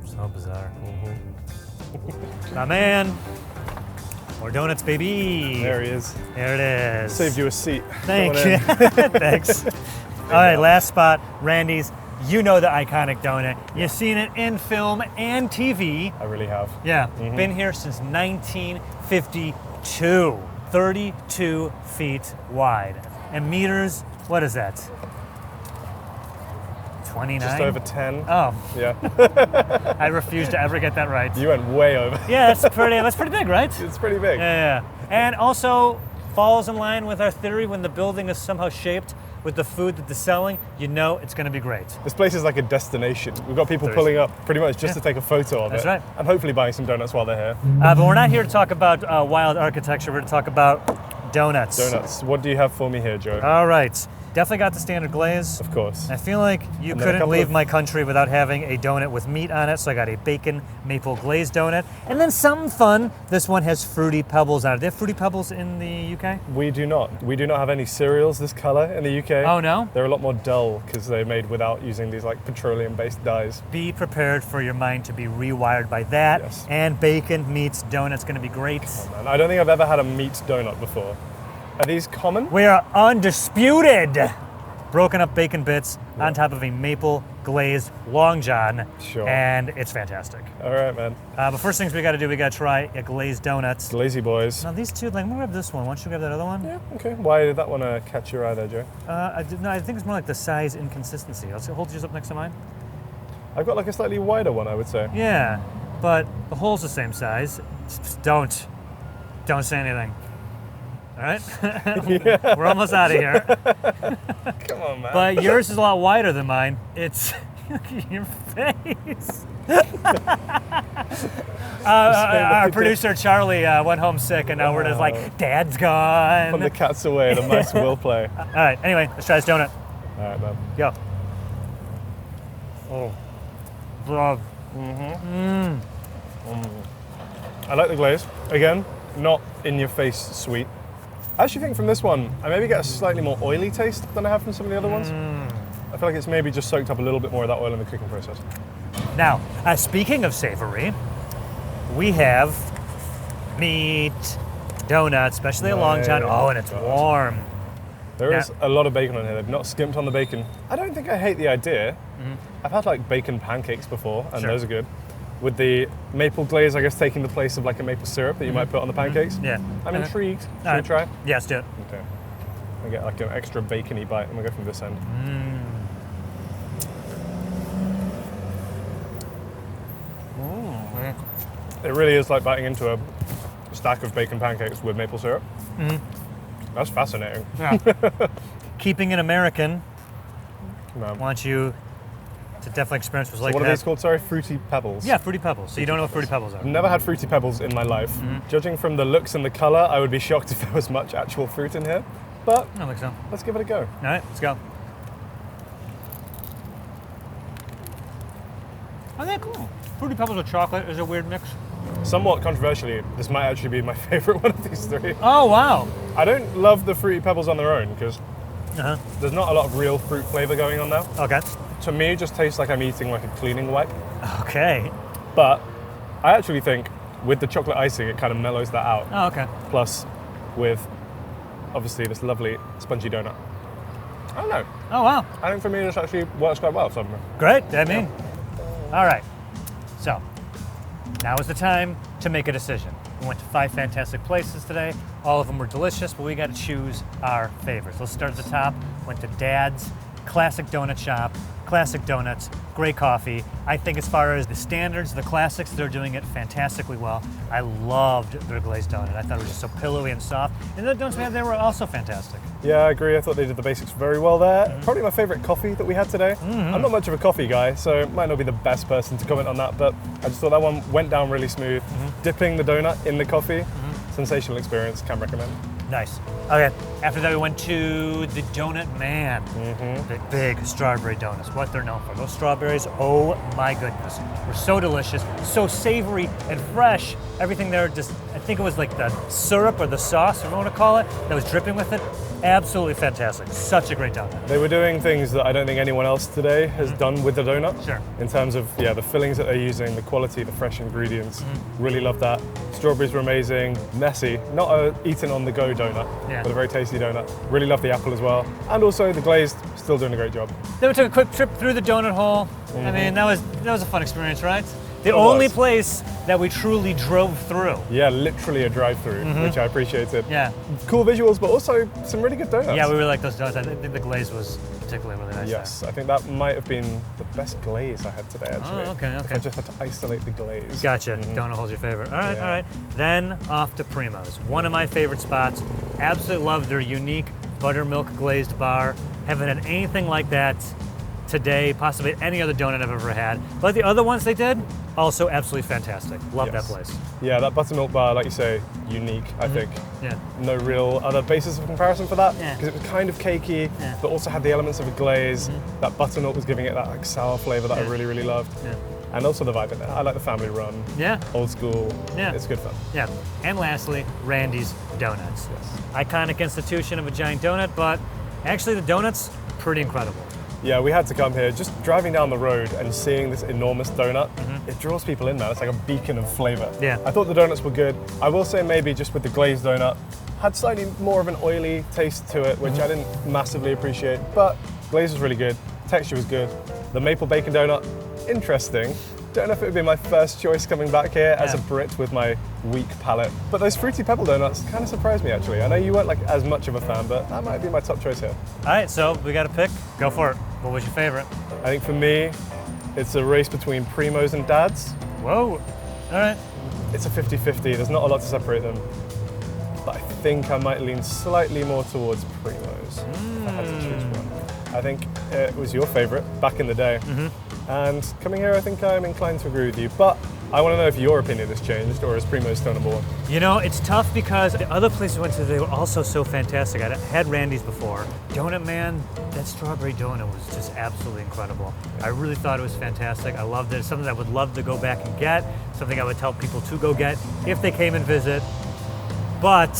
Speaker 1: So bizarre. My man. More donuts, baby.
Speaker 2: There he is.
Speaker 1: There it is.
Speaker 2: Saved you a seat.
Speaker 1: Thank
Speaker 2: Come on
Speaker 1: you.
Speaker 2: in.
Speaker 1: Thanks. All right, last spot, Randy's. You know the iconic donut. You've seen it in film and TV.
Speaker 2: I really have.
Speaker 1: Yeah, been here since 1952. 32 feet wide. And meters, what is that? 29?
Speaker 2: Just over 10.
Speaker 1: Oh,
Speaker 2: Yeah.
Speaker 1: I refuse to ever get that right.
Speaker 2: You went way over.
Speaker 1: Yeah, that's pretty big, right?
Speaker 2: It's pretty big.
Speaker 1: Yeah. And also falls in line with our theory when the building is somehow shaped with the food that they're selling, you know it's going to be great.
Speaker 2: This place is like a destination. We've got people
Speaker 1: There is.
Speaker 2: pulling up pretty much just to take a photo of
Speaker 1: That's
Speaker 2: it.
Speaker 1: right.
Speaker 2: And hopefully buying some donuts while they're here.
Speaker 1: But we're not here to talk about wild architecture. We're here to talk about donuts.
Speaker 2: Donuts. What do you have for me here, Joe?
Speaker 1: All right. Definitely got the standard glaze.
Speaker 2: Of course.
Speaker 1: I feel like you
Speaker 2: And then a
Speaker 1: couldn't
Speaker 2: couple
Speaker 1: leave
Speaker 2: of-
Speaker 1: my country without having a donut with meat on it, so I got a bacon maple glazed donut. And then something fun, this one has Fruity Pebbles on it. Do they have Fruity Pebbles in the UK?
Speaker 2: We do not. We do not have any cereals this color in the UK.
Speaker 1: Oh, no?
Speaker 2: They're a lot more dull because they're made without using these like petroleum-based dyes.
Speaker 1: Be prepared for your mind to be rewired by that.
Speaker 2: Yes.
Speaker 1: And bacon meets donut's gonna be great.
Speaker 2: And I don't think I've ever had a meat donut before. Are these common?
Speaker 1: We are undisputed. Broken up bacon bits on top of a maple glazed Long John.
Speaker 2: Sure.
Speaker 1: And it's fantastic.
Speaker 2: All right, man.
Speaker 1: But first things we gotta do, we gotta try a glazed donuts.
Speaker 2: Lazy boys.
Speaker 1: Now these two, like, I'm gonna grab this one. Why don't you grab that other one?
Speaker 2: Yeah, okay. Why did that one catch your eye there, Joe?
Speaker 1: I think it's more like the size inconsistency. Let's hold yours up next to mine.
Speaker 2: I've got like a slightly wider one, I would say.
Speaker 1: Yeah, but the hole's the same size. Just don't say anything. All right? We're almost out of here.
Speaker 2: Come on, man.
Speaker 1: But yours is a lot wider than mine. It's look at your face. Our producer Charlie went home sick, and now we're just like, Dad's gone.
Speaker 2: When the cat's away, the mice will play.
Speaker 1: All right. Anyway, let's try this donut.
Speaker 2: All right, man.
Speaker 1: Go.
Speaker 2: Oh.
Speaker 1: Love.
Speaker 2: I like the glaze. Again, not in your face sweet. I actually think from this one, I maybe get a slightly more oily taste than I have from some of the other ones. I feel like it's maybe just soaked up a little bit more of that oil in the cooking process.
Speaker 1: Now, speaking of savory, we have meat, donuts, especially a Long John. Oh, and it's warm.
Speaker 2: There is a lot of bacon on here. They've not skimped on the bacon. I don't think I hate the idea. I've had like bacon pancakes before, and those are good. With the maple glaze, I guess, taking the place of like a maple syrup that you might put on the pancakes.
Speaker 1: Yeah.
Speaker 2: I'm intrigued. Should we try?
Speaker 1: Yeah, let's do it.
Speaker 2: Okay. I get like an extra bacony bite. I'm gonna go from this end. It really is like biting into a stack of bacon pancakes with maple syrup. That's fascinating.
Speaker 1: Yeah. Keeping it American,
Speaker 2: No.
Speaker 1: want you to definitely experience what's like
Speaker 2: What are
Speaker 1: that.
Speaker 2: these called? Sorry, Fruity Pebbles.
Speaker 1: Yeah, Fruity Pebbles. So you don't know what Fruity Pebbles are?
Speaker 2: I've never had Fruity Pebbles in my life. Judging from the looks and the colour, I would be shocked if there was much actual fruit in here. But
Speaker 1: I don't think so.
Speaker 2: let's give it a go.
Speaker 1: All right, let's go. Oh, they're cool. Fruity Pebbles with chocolate is a weird mix.
Speaker 2: Somewhat controversially, this might actually be my favourite one of these three.
Speaker 1: Oh, wow.
Speaker 2: I don't love the Fruity Pebbles on their own because
Speaker 1: Uh-huh.
Speaker 2: there's not a lot of real fruit flavour going on now.
Speaker 1: Okay.
Speaker 2: To me, it just tastes like I'm eating like a cleaning wipe.
Speaker 1: Okay.
Speaker 2: But I actually think with the chocolate icing, it kind of mellows that out.
Speaker 1: Oh, okay.
Speaker 2: Plus, with obviously this lovely spongy donut. I don't know.
Speaker 1: Oh, wow.
Speaker 2: I think for me, this actually works quite well. So
Speaker 1: Great. I mean, all right. So now is the time to make a decision. We went to 5 fantastic places today. All of them were delicious, but we got to choose our favorites. Let's start at the top. Went to Dad's Classic Donut Shop. Classic donuts, great coffee. I think as far as the standards, the classics, they're doing it fantastically well. I loved their glazed donut. I thought it was just so pillowy and soft. And the donuts we had there were also fantastic.
Speaker 2: yeah, I agree. I thought they did the basics very well there. Probably my favourite coffee that we had today. I'm not much of a coffee guy, so might not be the best person to comment on that, but I just thought that one went down really smooth. Dipping the donut in the coffee, sensational experience, can recommend.
Speaker 1: Nice. Okay, after that we went to the Donut Man. The big strawberry donuts, what they're known for. Those strawberries, oh my goodness, were so delicious, so savory and fresh. Everything there just, I think it was like the syrup or the sauce, whatever you want to call it, that was dripping with it. Absolutely fantastic. Such a great donut.
Speaker 2: They were doing things that I don't think anyone else today has done with the donut.
Speaker 1: Sure.
Speaker 2: In terms of, yeah, the fillings that they're using, the quality, the fresh ingredients. Really love that. Strawberries were amazing. Messy. Not a eaten on the go donut,
Speaker 1: Yeah.
Speaker 2: but a very tasty donut. Really love the apple as well. And also the glazed, still doing a great job.
Speaker 1: Then we took a quick trip through the donut hole. I mean, that was a fun experience, right? The
Speaker 2: It
Speaker 1: only
Speaker 2: was.
Speaker 1: place that we truly drove through.
Speaker 2: Yeah, literally a drive-through, which I appreciated.
Speaker 1: Yeah.
Speaker 2: Cool visuals, but also some really good donuts.
Speaker 1: Yeah, we really like those donuts. I think the glaze was particularly really nice.
Speaker 2: Yes, I think that might have been the best glaze I had today, actually.
Speaker 1: Oh, okay,
Speaker 2: If
Speaker 1: okay.
Speaker 2: I just had to isolate the glaze.
Speaker 1: Gotcha. Donut hole's your favorite. All right,
Speaker 2: Yeah.
Speaker 1: all right. Then off to Primo's. One of my favorite spots. Absolutely love their unique buttermilk glazed bar. Haven't had anything like that today, possibly any other donut I've ever had. But the other ones they did, also absolutely fantastic. Love
Speaker 2: Yes.
Speaker 1: that place.
Speaker 2: Yeah, that buttermilk bar, like you say, unique, I think.
Speaker 1: Yeah.
Speaker 2: No real other basis of comparison for that,
Speaker 1: Yeah.
Speaker 2: because it was kind of cakey,
Speaker 1: Yeah.
Speaker 2: but also had the elements of a glaze. That buttermilk was giving it that like sour flavour that I
Speaker 1: Yeah.
Speaker 2: really, really loved.
Speaker 1: Yeah.
Speaker 2: And also the vibe in there. I like the family run,
Speaker 1: Yeah.
Speaker 2: old school.
Speaker 1: Yeah.
Speaker 2: It's good fun.
Speaker 1: Yeah. And lastly, Randy's Donuts. Iconic institution of a giant donut, but actually the donuts, pretty incredible.
Speaker 2: Yeah, we had to come here. Just driving down the road and seeing this enormous donut, it draws people in, man. It's like a beacon of flavour.
Speaker 1: Yeah.
Speaker 2: I thought the donuts were good. I will say maybe just with the glazed donut, had slightly more of an oily taste to it, which I didn't massively appreciate, but glaze was really good. Texture was good. The maple bacon donut, interesting. Don't know if it would be my first choice coming back here as a
Speaker 1: Yeah.
Speaker 2: Brit with my weak palate. But those Fruity Pebble donuts kind of surprised me, actually. I know you weren't like as much of a fan, but that might be my top choice here.
Speaker 1: All right, so we got to pick. Go for it. What was your favorite?
Speaker 2: I think for me, it's a race between Primo's and Dad's.
Speaker 1: Whoa. All right.
Speaker 2: It's a 50-50, there's not a lot to separate them. But I think I might lean slightly more towards Primo's if I had to choose one. I think it was your favorite back in the day. And coming here, I think I'm inclined to agree with you. But I want to know if your opinion has changed or is Primo still number one?
Speaker 1: You know, it's tough because the other places we went to, they were also so fantastic. I had Randy's before. Donut Man, that strawberry donut was just absolutely incredible. I really thought it was fantastic. I loved it. It's something I would love to go back and get, something I would tell people to go get if they came and visit. But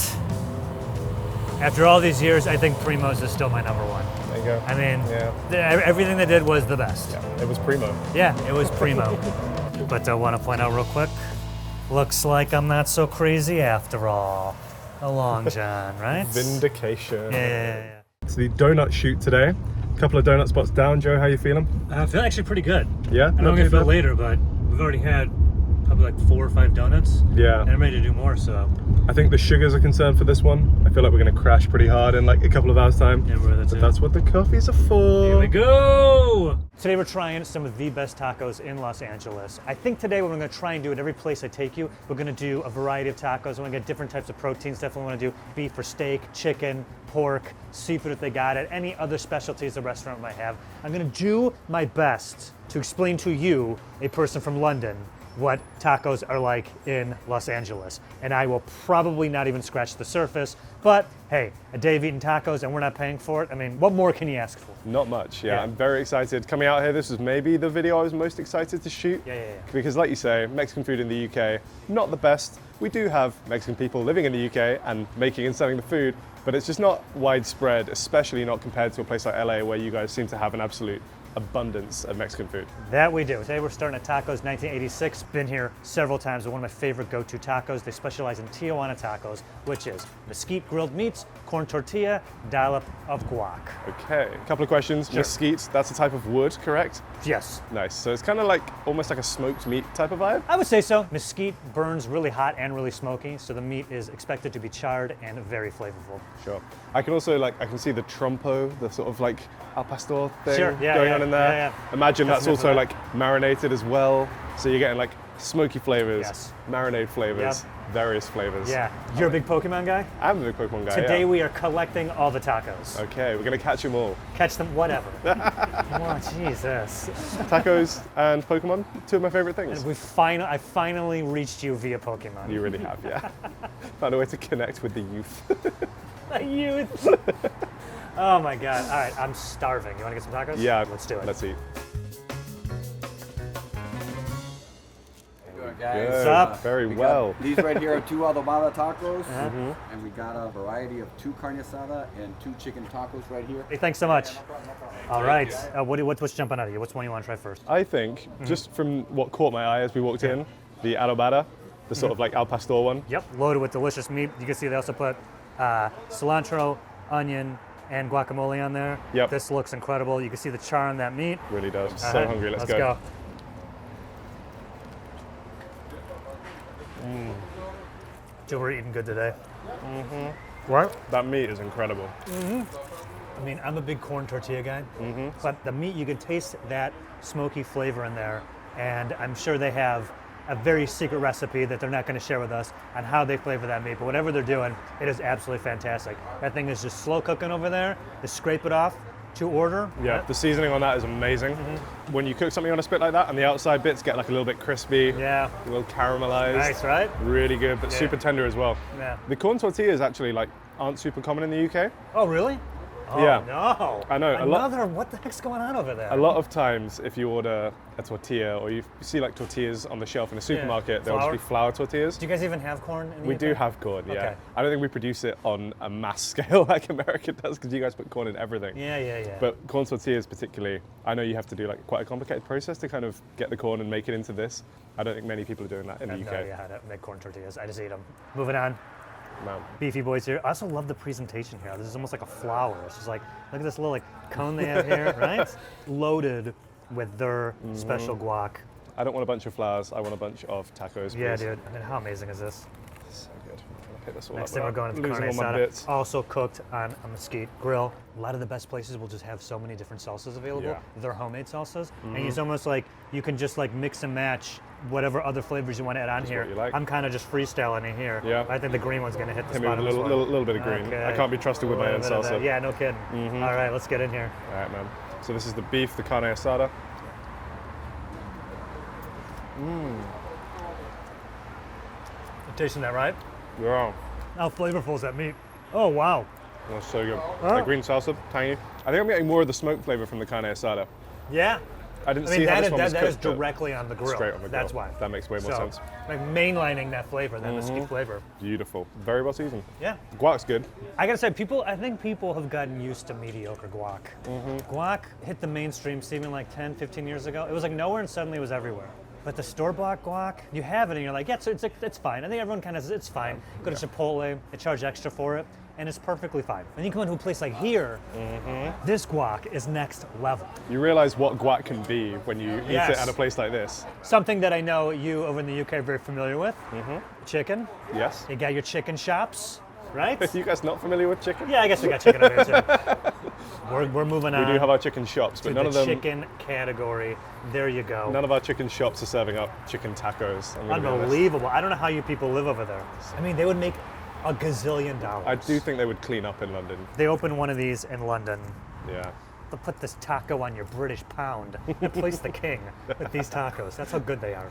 Speaker 1: after all these years, I think Primo's is still my number one.
Speaker 2: There you go.
Speaker 1: I mean,
Speaker 2: yeah.
Speaker 1: Everything they did was the best.
Speaker 2: Yeah, it was Primo.
Speaker 1: Yeah, it was Primo. But I want to point out real quick, looks like I'm not so crazy after all. A long john, right?
Speaker 2: Vindication.
Speaker 1: Yeah.
Speaker 2: So the donut shoot today. A couple of donut spots down. Joe, how you feeling?
Speaker 1: I feel actually pretty good.
Speaker 2: Yeah?
Speaker 1: I don't get feel later, but we've already had probably like 4 or 5 donuts.
Speaker 2: Yeah.
Speaker 1: And I'm ready to do more, so.
Speaker 2: I think the sugars are concerned for this one. I feel like we're going to crash pretty hard in like a couple of hours time.
Speaker 1: Yeah,
Speaker 2: but that's what the coffees are for.
Speaker 1: Here we go! Today we're trying some of the best tacos in Los Angeles. I think today what we're going to try and do at every place I take you, we're going to do a variety of tacos. We're going to get different types of proteins. Definitely want to do beef or steak, chicken, pork, seafood if they got it, any other specialties the restaurant might have. I'm going to do my best to explain to you, a person from London, what tacos are like in Los Angeles. And I will probably not even scratch the surface, but hey, a day of eating tacos and we're not paying for it. I mean, what more can you ask for?
Speaker 2: Not much, yeah. I'm very excited. Coming out here, this is maybe the video I was most excited to shoot.
Speaker 1: Yeah.
Speaker 2: Because like you say, Mexican food in the UK, not the best. We do have Mexican people living in the UK and making and selling the food, but it's just not widespread, especially not compared to a place like LA where you guys seem to have an absolute abundance of Mexican food.
Speaker 1: That we do. Today we're starting at Tacos 1986. Been here several times. They're one of my favorite go-to tacos. They specialize in Tijuana tacos, which is mesquite grilled meats, corn tortilla, dollop of guac.
Speaker 2: Okay, a couple of questions.
Speaker 1: Sure.
Speaker 2: Mesquite, that's a type of wood, correct?
Speaker 1: Yes.
Speaker 2: Nice. So it's kind of like almost like a smoked meat type of vibe?
Speaker 1: I would say so. Mesquite burns really hot and really smoky, so the meat is expected to be charred and very flavorful.
Speaker 2: Sure. I can also I can see the trompo, the sort of like al pastor thing
Speaker 1: going
Speaker 2: on in there.
Speaker 1: Yeah.
Speaker 2: Imagine that's also
Speaker 1: that.
Speaker 2: like marinated as well. So you're getting like smoky flavors, marinade flavors, various flavors.
Speaker 1: Yeah. You're a big Pokemon guy?
Speaker 2: I'm a big Pokemon guy.
Speaker 1: Today we are collecting all the tacos.
Speaker 2: Okay, we're gonna catch them all.
Speaker 1: Catch them, whatever. Oh, Jesus.
Speaker 2: Tacos and Pokemon, two of my favorite things.
Speaker 1: And I finally reached you via Pokemon.
Speaker 2: You really have, yeah. Found a way to connect with the youth.
Speaker 1: The youth. Oh my God. All right, I'm starving. You want to get some tacos?
Speaker 2: Yeah.
Speaker 1: Let's do it.
Speaker 2: Let's eat.
Speaker 5: Guys,
Speaker 1: What's up?
Speaker 2: Very
Speaker 5: we
Speaker 2: well.
Speaker 5: got these right here are 2 adobada tacos, and we got a variety of 2 carne asada and 2 chicken tacos right here.
Speaker 1: Hey, thanks so much. All right. What's jumping out of you? Which one do you want to try first?
Speaker 2: I think, just from what caught my eye as we walked in, the adobada, the sort of like al pastor one.
Speaker 1: Yep, loaded with delicious meat. You can see they also put cilantro, onion, and guacamole on there.
Speaker 2: Yep.
Speaker 1: This looks incredible. You can see the char on that meat.
Speaker 2: Really does. So hungry. Let's
Speaker 1: go. Joe, we're eating good today. Right?
Speaker 2: That meat is incredible.
Speaker 1: I mean, I'm a big corn tortilla guy, but the meat, you can taste that smoky flavor in there, and I'm sure they have a very secret recipe that they're not going to share with us on how they flavor that meat, but whatever they're doing, it is absolutely fantastic. That thing is just slow cooking over there. They scrape it off to order.
Speaker 2: Yeah, the seasoning on that is amazing. When you cook something on a spit like that, and the outside bits get like a little bit crispy,
Speaker 1: Yeah.
Speaker 2: a little caramelized.
Speaker 1: Nice, right?
Speaker 2: Really good, but super tender as well.
Speaker 1: Yeah.
Speaker 2: The corn tortillas actually aren't super common in the UK.
Speaker 1: Oh, really? Oh,
Speaker 2: Yeah.
Speaker 1: no.
Speaker 2: I know,
Speaker 1: What the heck's going on over there?
Speaker 2: A lot of times, if you order a tortilla or you see like tortillas on the shelf in a supermarket, they'll just be flour tortillas.
Speaker 1: Do you guys even have corn in the
Speaker 2: We
Speaker 1: UK?
Speaker 2: do have corn, yeah.
Speaker 1: Okay.
Speaker 2: I don't think we produce it on a mass scale like America does, because you guys put corn in everything.
Speaker 1: Yeah.
Speaker 2: But corn tortillas particularly, I know you have to do like quite a complicated process to kind of get the corn and make it into this. I don't think many people are doing that in
Speaker 1: I
Speaker 2: the
Speaker 1: have
Speaker 2: UK.
Speaker 1: no idea how to make corn tortillas. I just eat them. Moving on.
Speaker 2: No.
Speaker 1: Beefy boys here. I also love the presentation here. This is almost like a flower. It's just like, look at this little cone they have here, right? Loaded with their special guac.
Speaker 2: I don't want a bunch of flowers. I want a bunch of tacos.
Speaker 1: Yeah,
Speaker 2: please.
Speaker 1: dude. I mean, how amazing is this?
Speaker 2: So good. I'm gonna pick this all
Speaker 1: Next
Speaker 2: up
Speaker 1: thing we're
Speaker 2: without
Speaker 1: going to the
Speaker 2: losing
Speaker 1: carne
Speaker 2: all my bits.
Speaker 1: asada. Also cooked on a mesquite grill. A lot of the best places will just have so many different salsas available.
Speaker 2: Yeah.
Speaker 1: They're homemade salsas. And it's almost like you can just mix and match whatever other flavors you want to add on
Speaker 2: Just
Speaker 1: here.
Speaker 2: what you like.
Speaker 1: I'm kind of just freestyling it here.
Speaker 2: Yeah.
Speaker 1: I think the green one's going to hit the
Speaker 2: Hit me
Speaker 1: spot
Speaker 2: with
Speaker 1: on
Speaker 2: a
Speaker 1: this one.
Speaker 2: little bit of green.
Speaker 1: Okay.
Speaker 2: I can't be trusted with my own
Speaker 1: Little bit of
Speaker 2: salsa.
Speaker 1: that. Yeah, no kidding. All right, let's get in here.
Speaker 2: All right, man. So this is the beef, the carne asada.
Speaker 1: Tasting that, right?
Speaker 2: Yeah,
Speaker 1: How flavorful is that meat? Oh, wow.
Speaker 2: that's so good. The green salsa, tangy. I think I'm getting more of the smoke flavor from the carne asada.
Speaker 1: Yeah.
Speaker 2: I didn't
Speaker 1: I mean,
Speaker 2: see how this one was
Speaker 1: that is
Speaker 2: cooked, but
Speaker 1: directly on the grill.
Speaker 2: straight on the grill.
Speaker 1: That's why.
Speaker 2: That makes way more
Speaker 1: So,
Speaker 2: sense.
Speaker 1: like mainlining that flavor, that mesquite flavor.
Speaker 2: Beautiful. Very well seasoned.
Speaker 1: Yeah.
Speaker 2: Guac's good.
Speaker 1: I gotta say, I think people have gotten used to mediocre guac. Guac hit the mainstream, Steven, like 10, 15 years ago. It was like nowhere and suddenly it was everywhere. But the store-bought guac, you have it and you're like, yeah, it's fine. I think everyone kind of says it's fine. Go to Chipotle, they charge extra for it, and it's perfectly fine. And you come into a place like here, this guac is next level.
Speaker 2: You realize what guac can be when you eat
Speaker 1: Yes.
Speaker 2: it at a place like this.
Speaker 1: Something that I know you over in the UK are very familiar with, chicken.
Speaker 2: Yes.
Speaker 1: You got your chicken shops, right?
Speaker 2: Are you guys not familiar with chicken?
Speaker 1: Yeah, I guess we got chicken over here too. We're moving on.
Speaker 2: We do have our chicken shops, but
Speaker 1: to
Speaker 2: none
Speaker 1: the
Speaker 2: of them.
Speaker 1: chicken category. There you go.
Speaker 2: None of our chicken shops are serving up chicken tacos. I'm gonna be honest.
Speaker 1: Unbelievable. I don't know how you people live over there. I mean, they would make a gazillion dollars.
Speaker 2: I do think they would clean up in London.
Speaker 1: They open one of these in London.
Speaker 2: Yeah.
Speaker 1: They'll put this taco on your British pound and place the king with these tacos. That's how good they are.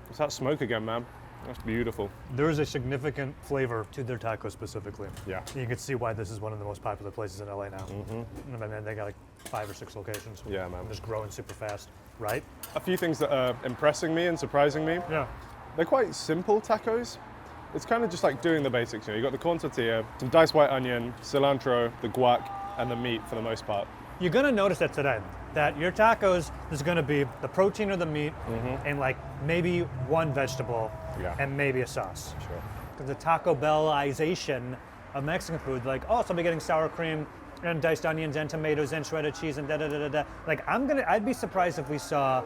Speaker 2: It's that smoke again, man. That's beautiful.
Speaker 1: There is a significant flavor to their tacos specifically.
Speaker 2: Yeah.
Speaker 1: You can see why this is one of the most popular places in LA now. I mean, they got like 5 or 6 locations.
Speaker 2: Yeah, man.
Speaker 1: And just growing super fast, right?
Speaker 2: A few things that are impressing me and surprising me.
Speaker 1: Yeah.
Speaker 2: They're quite simple tacos. It's kind of just like doing the basics. You know, you got the corn tortilla, some diced white onion, cilantro, the guac, and the meat for the most part.
Speaker 1: You're gonna notice that today, that your tacos, there's gonna be the protein or the meat, and like maybe one vegetable,
Speaker 2: Yeah.
Speaker 1: and maybe a sauce.
Speaker 2: Sure.
Speaker 1: Because the Taco Bellization of Mexican food, like, oh, so I'll be getting sour cream and diced onions and tomatoes and shredded cheese and da da da da da. Like, I'd be surprised if we saw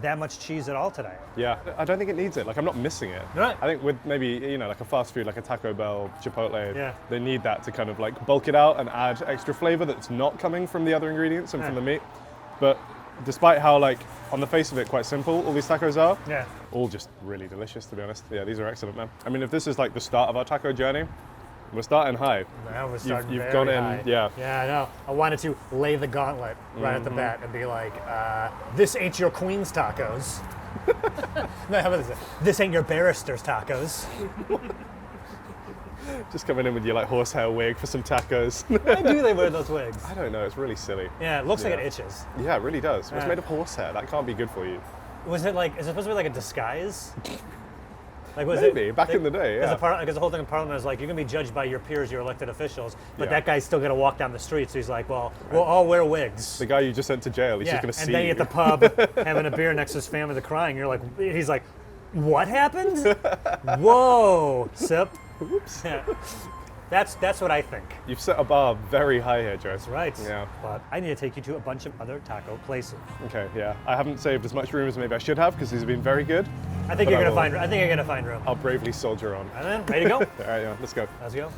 Speaker 1: that much cheese at all today.
Speaker 2: Yeah, I don't think it needs it. Like, I'm not missing it.
Speaker 1: Right.
Speaker 2: I think with maybe, you know, like a fast food, like a Taco Bell, Chipotle,
Speaker 1: Yeah.
Speaker 2: they need that to kind of like bulk it out and add extra flavor that's not coming from the other ingredients and from the meat. But despite how, like, on the face of it, quite simple all these tacos are,
Speaker 1: Yeah.
Speaker 2: all just really delicious, to be honest. Yeah, these are excellent, man. I mean, if this is like the start of our taco journey, we're starting high.
Speaker 1: Now we're starting
Speaker 2: You've
Speaker 1: very
Speaker 2: gone in,
Speaker 1: high.
Speaker 2: yeah.
Speaker 1: Yeah, I know. I wanted to lay the gauntlet right at the bat and be like, this ain't your queen's tacos. No, how about this? This ain't your barrister's tacos.
Speaker 2: Just coming in with your like horsehair wig for some tacos.
Speaker 1: Why do they wear those wigs?
Speaker 2: I don't know, it's really silly.
Speaker 1: Yeah, it looks like
Speaker 2: Yeah.
Speaker 1: it itches.
Speaker 2: Yeah, it really does. It's
Speaker 1: Yeah.
Speaker 2: made of horsehair. That can't be good for you.
Speaker 1: Was it like, is it supposed to be like a disguise? Like, was
Speaker 2: Maybe,
Speaker 1: it,
Speaker 2: back in the day, yeah.
Speaker 1: Because the whole thing in Parliament is like, you're going to be judged by your peers, your elected officials, but
Speaker 2: Yeah.
Speaker 1: that guy's still going to walk down the street, so he's like, well, we'll all wear wigs.
Speaker 2: The guy you just sent to jail, he's
Speaker 1: Yeah,
Speaker 2: just going to see
Speaker 1: and then
Speaker 2: you.
Speaker 1: at the pub having a beer next to his family, they're crying. You're like, he's like, what happened? Whoa, sip.
Speaker 2: Oops.
Speaker 1: Yeah. That's what I think.
Speaker 2: You've set a bar very high here, Joe.
Speaker 1: That's right.
Speaker 2: Yeah.
Speaker 1: But I need to take you to a bunch of other taco places.
Speaker 2: Okay, yeah. I haven't saved as much room as maybe I should have because these have been very good.
Speaker 1: I think
Speaker 2: But
Speaker 1: you're
Speaker 2: I
Speaker 1: gonna
Speaker 2: will-
Speaker 1: find. I think you're gonna find room.
Speaker 2: I'll bravely soldier on.
Speaker 1: And then, ready to go?
Speaker 2: All right, yeah, let's go.
Speaker 1: Let's go.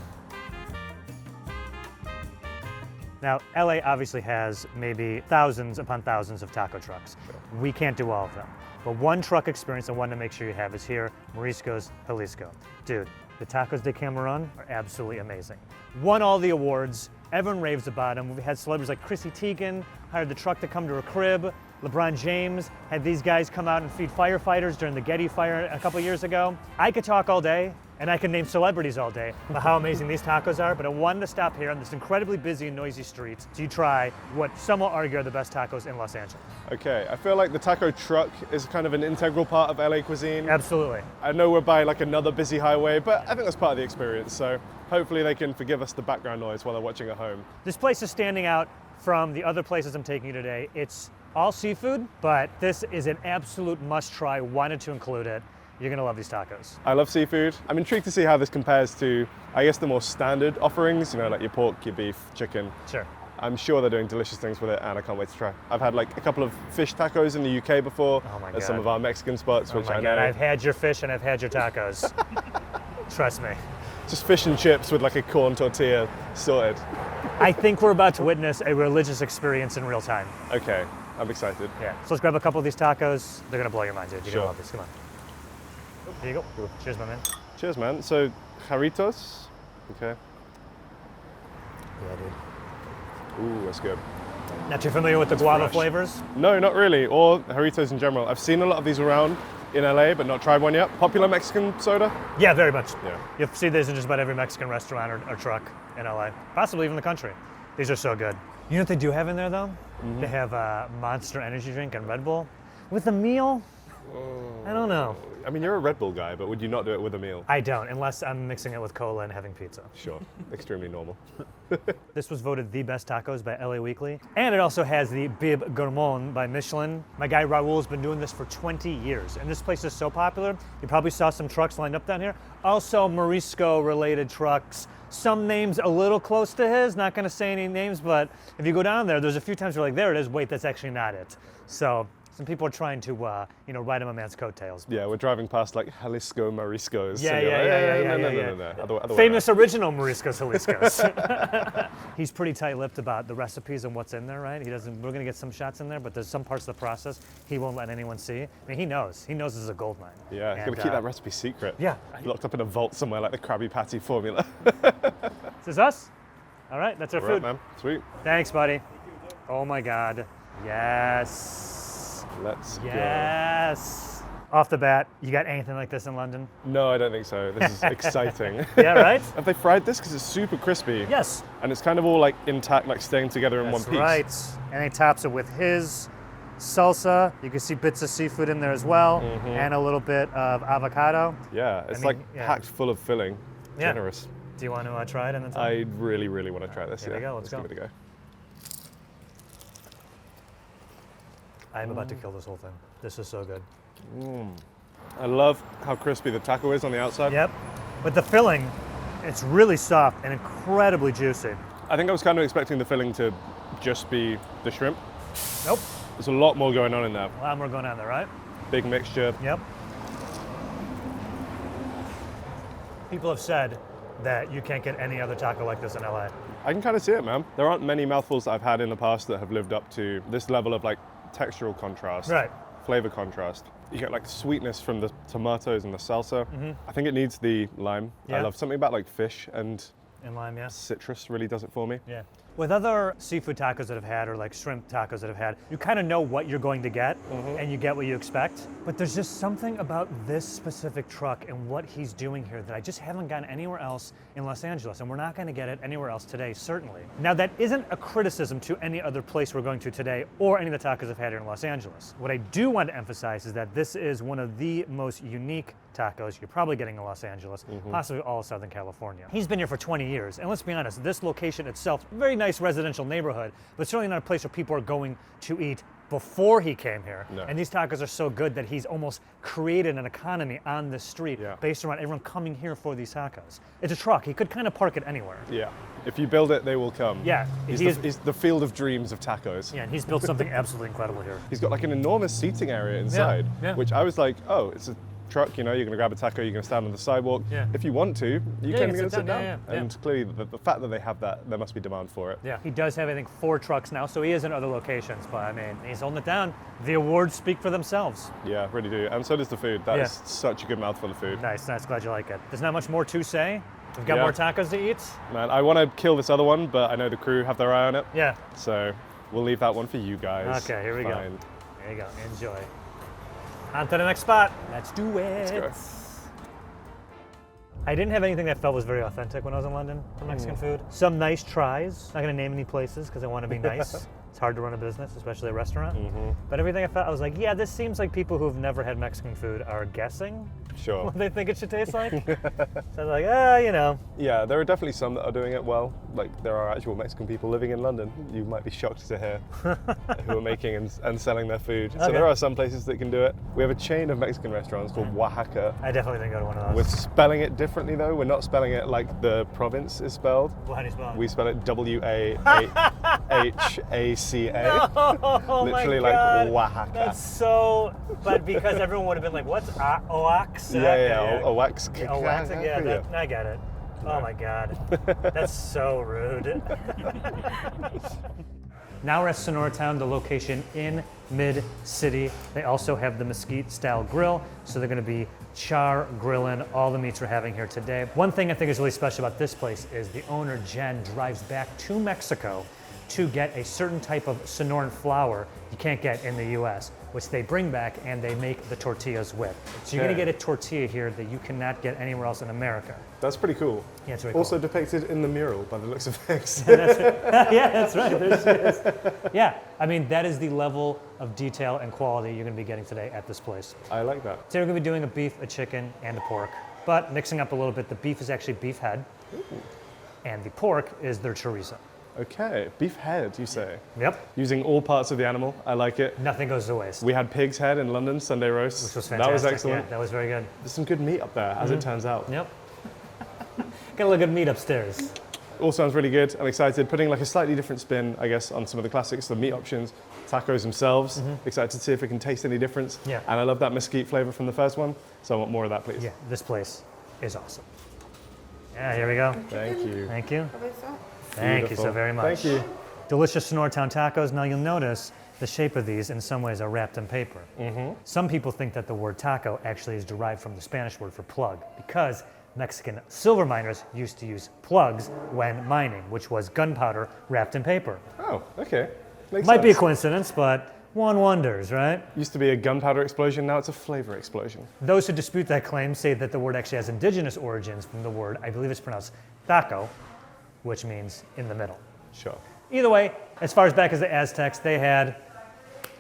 Speaker 1: Now, LA obviously has maybe thousands upon thousands of taco trucks. We can't do all of them. But one truck experience I want to make sure you have is here, Morisco's Jalisco. Dude, the tacos de Cameron are absolutely amazing. Won all the awards. Everyone raves about them. We've had celebrities like Chrissy Teigen hired the truck to come to her crib. LeBron James had these guys come out and feed firefighters during the Getty fire a couple years ago. I could talk all day, and I could name celebrities all day about how amazing these tacos are, but I wanted to stop here on this incredibly busy and noisy street to try what some will argue are the best tacos in Los Angeles.
Speaker 2: Okay, I feel like the taco truck is kind of an integral part of LA cuisine.
Speaker 1: Absolutely.
Speaker 2: I know we're by like another busy highway, but I think that's part of the experience. So hopefully they can forgive us the background noise while they're watching at home.
Speaker 1: This place is standing out from the other places I'm taking you today. It's all seafood, but this is an absolute must try. Wanted to include it. You're gonna love these tacos.
Speaker 2: I love seafood. I'm intrigued to see how this compares to, I guess, the more standard offerings, you know, like your pork, your beef, chicken.
Speaker 1: Sure.
Speaker 2: I'm sure they're doing delicious things with it, and I can't wait to try. I've had like a couple of fish tacos in the UK before
Speaker 1: Oh my
Speaker 2: at some
Speaker 1: God.
Speaker 2: of our Mexican spots,
Speaker 1: Oh
Speaker 2: which
Speaker 1: my
Speaker 2: I
Speaker 1: God,
Speaker 2: know.
Speaker 1: I've had your fish and I've had your tacos. Trust me.
Speaker 2: Just fish and chips with like a corn tortilla sorted.
Speaker 1: I think we're about to witness a religious experience in real time.
Speaker 2: Okay, I'm excited.
Speaker 1: Yeah. So let's grab a couple of these tacos. They're gonna blow your mind, dude. You're
Speaker 2: Sure.
Speaker 1: gonna love these. Come on. Here you go. Cheers, my man.
Speaker 2: Cheers, man. So, jarritos. Okay.
Speaker 1: Yeah, dude.
Speaker 2: Ooh, that's good.
Speaker 1: Not too familiar with the guava
Speaker 2: fresh.
Speaker 1: flavors?
Speaker 2: No, not really, or Jarritos in general. I've seen a lot of these around in LA, but not tried one yet. Popular Mexican soda?
Speaker 1: Yeah, very much.
Speaker 2: Yeah.
Speaker 1: You'll see these in just about every Mexican restaurant or truck in LA, possibly even the country. These are so good. You know what they do have in there though? They have Monster Energy drink and Red Bull. With a meal, I don't know.
Speaker 2: I mean, you're a Red Bull guy, but would you not do it with a meal?
Speaker 1: I don't, unless I'm mixing it with cola and having pizza.
Speaker 2: Sure, extremely normal.
Speaker 1: This was voted the best tacos by LA Weekly. And it also has the Bib Gourmand by Michelin. My guy Raul's been doing this for 20 years. And this place is so popular, you probably saw some trucks lined up down here. Also Morisco related trucks. Some names a little close to his, not gonna say any names, but if you go down there, there's a few times you're like, there it is, wait, that's actually not it. So some people are trying to, ride on a man's coattails.
Speaker 2: Yeah, we're driving past like Jalisco Moriscos.
Speaker 1: Yeah,
Speaker 2: so you're
Speaker 1: yeah,
Speaker 2: like,
Speaker 1: yeah.
Speaker 2: No. Other way
Speaker 1: Famous original Moriscos Jaliscos. He's pretty tight-lipped about the recipes and what's in there, right? We're gonna get some shots in there, but there's some parts of the process he won't let anyone see. I mean, he knows this is a gold mine.
Speaker 2: Yeah, he's
Speaker 1: And,
Speaker 2: gonna keep that recipe secret.
Speaker 1: Yeah.
Speaker 2: Locked up in a vault somewhere like the Krabby Patty formula.
Speaker 1: Is this us? All right, that's our
Speaker 2: All
Speaker 1: food.
Speaker 2: right, man. Sweet.
Speaker 1: Thanks, buddy. Oh my God. Yes.
Speaker 2: Let's go.
Speaker 1: Yes. Off the bat, you got anything like this in London?
Speaker 2: No, I don't think so. This is exciting.
Speaker 1: Yeah, right?
Speaker 2: Have they fried this? Because it's super crispy.
Speaker 1: Yes.
Speaker 2: And it's kind of all like intact, like staying together in
Speaker 1: That's
Speaker 2: one piece.
Speaker 1: right. And he tops it with his salsa. You can see bits of seafood in there as well, and a little bit of avocado.
Speaker 2: Yeah, it's
Speaker 1: yeah.
Speaker 2: packed full of filling.
Speaker 1: Yeah.
Speaker 2: Generous.
Speaker 1: Do you want to try it? And then
Speaker 2: I really, really want to try this.
Speaker 1: Here we
Speaker 2: yeah.
Speaker 1: go, let's go.
Speaker 2: Give it a go.
Speaker 1: I'm about to kill this whole thing. This is so good.
Speaker 2: I love how crispy the taco is on the outside.
Speaker 1: Yep. But the filling, it's really soft and incredibly juicy.
Speaker 2: I think I was kind of expecting the filling to just be the shrimp.
Speaker 1: Nope.
Speaker 2: There's a lot more going on in there.
Speaker 1: A lot more going on there, right?
Speaker 2: Big mixture.
Speaker 1: Yep. People have said that you can't get any other taco like this in LA.
Speaker 2: I can kind of see it, man. There aren't many mouthfuls that I've had in the past that have lived up to this level of like textural contrast,
Speaker 1: Right.
Speaker 2: flavor contrast. You get like sweetness from the tomatoes and the salsa. I think it needs the lime. I
Speaker 1: Yeah.
Speaker 2: love something about like fish and
Speaker 1: In lime, yeah.
Speaker 2: citrus really does it for me.
Speaker 1: Yeah. With other seafood tacos that I've had or like shrimp tacos that I've had, you kind of know what you're going to get and you get what you expect. But there's just something about this specific truck and what he's doing here that I just haven't gotten anywhere else in Los Angeles. And we're not going to get it anywhere else today, certainly. Now, that isn't a criticism to any other place we're going to today or any of the tacos I've had here in Los Angeles. What I do want to emphasize is that this is one of the most unique tacos you're probably getting in Los Angeles, possibly all of Southern California. He's been here for 20 years, and let's be honest, this location itself, very nice residential neighborhood, but certainly not a place where people are going to eat before he came here.
Speaker 2: No.
Speaker 1: And these tacos are so good that he's almost created an economy on this street based around everyone coming here for these tacos. It's a truck, he could kind of park it anywhere.
Speaker 2: Yeah. If you build it, they will come.
Speaker 1: Yeah,
Speaker 2: He's the field of dreams of tacos.
Speaker 1: Yeah, and he's built something absolutely incredible here.
Speaker 2: He's got like an enormous seating area inside,
Speaker 1: yeah.
Speaker 2: which I was like, oh, it's a truck, you're gonna grab a taco, you're gonna stand on the sidewalk.
Speaker 1: Yeah.
Speaker 2: If you want to, you
Speaker 1: Yeah,
Speaker 2: can
Speaker 1: you
Speaker 2: sit down.
Speaker 1: yeah.
Speaker 2: And clearly the fact that they have that, there must be demand for it.
Speaker 1: Yeah, he does have, I think, 4 trucks now, so he is in other locations, but I mean, he's holding it down. The awards speak for themselves.
Speaker 2: Yeah, really do. And so does the food. That
Speaker 1: Yeah.
Speaker 2: is such a good mouthful of food.
Speaker 1: Nice, glad you like it. There's not much more to say. We've got
Speaker 2: Yeah.
Speaker 1: more tacos to eat.
Speaker 2: Man, I want to kill this other one, but I know the crew have their eye on it.
Speaker 1: Yeah.
Speaker 2: So we'll leave that one for you guys.
Speaker 1: Okay, here we go.
Speaker 2: Fine.
Speaker 1: There you go, enjoy. On to the next spot. Let's do it.
Speaker 2: Let's go.
Speaker 1: I didn't have anything that felt was very authentic when I was in London for Mexican food. Some nice tries. Not gonna name any places because I want to be nice. It's hard to run a business, especially a restaurant. But everything I felt, I was like, yeah, this seems like people who've never had Mexican food are guessing
Speaker 2: Sure.
Speaker 1: what they think it should taste like. So I was like,
Speaker 2: Yeah, there are definitely some that are doing it well. Like there are actual Mexican people living in London. You might be shocked to hear who are making and selling their food. So
Speaker 1: Okay.
Speaker 2: there are some places that can do it. We have a chain of Mexican restaurants called Oaxaca.
Speaker 1: I definitely didn't go to one of
Speaker 2: We're
Speaker 1: those.
Speaker 2: spelling it differently though. We're not spelling it like the province is spelled.
Speaker 1: Well, how do you spell it?
Speaker 2: We spell it W-A-H-A-C-A.
Speaker 1: Oh
Speaker 2: Literally
Speaker 1: my God.
Speaker 2: like Oaxaca.
Speaker 1: That's so, but because everyone would have been like, what's Oaxaca?
Speaker 2: Yeah, Oaxaca.
Speaker 1: Oaxaca, yeah, I get it. Oh my God, that's so rude. Now we're at Sonora Town, the location in Mid-City. They also have the Mesquite-style grill, so they're gonna be char grilling all the meats we're having here today. One thing I think is really special about this place is the owner, Jen, drives back to Mexico to get a certain type of Sonoran flour you can't get in the US, which they bring back and they make the tortillas with. So you're gonna get a tortilla here that you cannot get anywhere else in America.
Speaker 2: That's pretty cool.
Speaker 1: Yeah, it's very
Speaker 2: Also
Speaker 1: cool.
Speaker 2: depicted in the mural by the looks of things.
Speaker 1: Yeah, that's right. There she is. Yeah, I mean, that is the level of detail and quality you're gonna be getting today at this place.
Speaker 2: I like that.
Speaker 1: Today we're gonna be doing a beef, a chicken, and a pork. But mixing up a little bit, the beef is actually beef head, and the pork is their chorizo.
Speaker 2: Okay, beef head, you say?
Speaker 1: Yep.
Speaker 2: Using all parts of the animal. I like it.
Speaker 1: Nothing goes to waste.
Speaker 2: We had pig's head in London, Sunday roast.
Speaker 1: Which was fantastic.
Speaker 2: That was excellent.
Speaker 1: Yeah, that was very good.
Speaker 2: There's some good meat up there, as it turns out.
Speaker 1: Yep. Got a little good meat upstairs.
Speaker 2: All sounds really good. I'm excited. Putting like a slightly different spin, I guess, on some of the classics, the meat options, tacos themselves. Excited to see if we can taste any difference.
Speaker 1: Yeah.
Speaker 2: And I love that mesquite flavor from the first one, so I want more of that, please.
Speaker 1: Yeah, this place is awesome. Yeah, here we go.
Speaker 2: Thank you.
Speaker 1: Thank you. Thank you so
Speaker 2: Beautiful.
Speaker 1: very much.
Speaker 2: Thank you.
Speaker 1: Delicious Sonortown tacos. Now you'll notice the shape of these in some ways are wrapped in paper. Some people think that the word taco actually is derived from the Spanish word for plug because Mexican silver miners used to use plugs when mining, which was gunpowder wrapped in paper.
Speaker 2: Oh, okay. Makes
Speaker 1: Might be a
Speaker 2: sense.
Speaker 1: coincidence, but one wonders, right?
Speaker 2: Used to be a gunpowder explosion, now it's a flavor explosion.
Speaker 1: Those who dispute that claim say that the word actually has indigenous origins from the word, I believe it's pronounced taco, which means in the middle.
Speaker 2: Sure.
Speaker 1: Either way, as far as back as the Aztecs, they had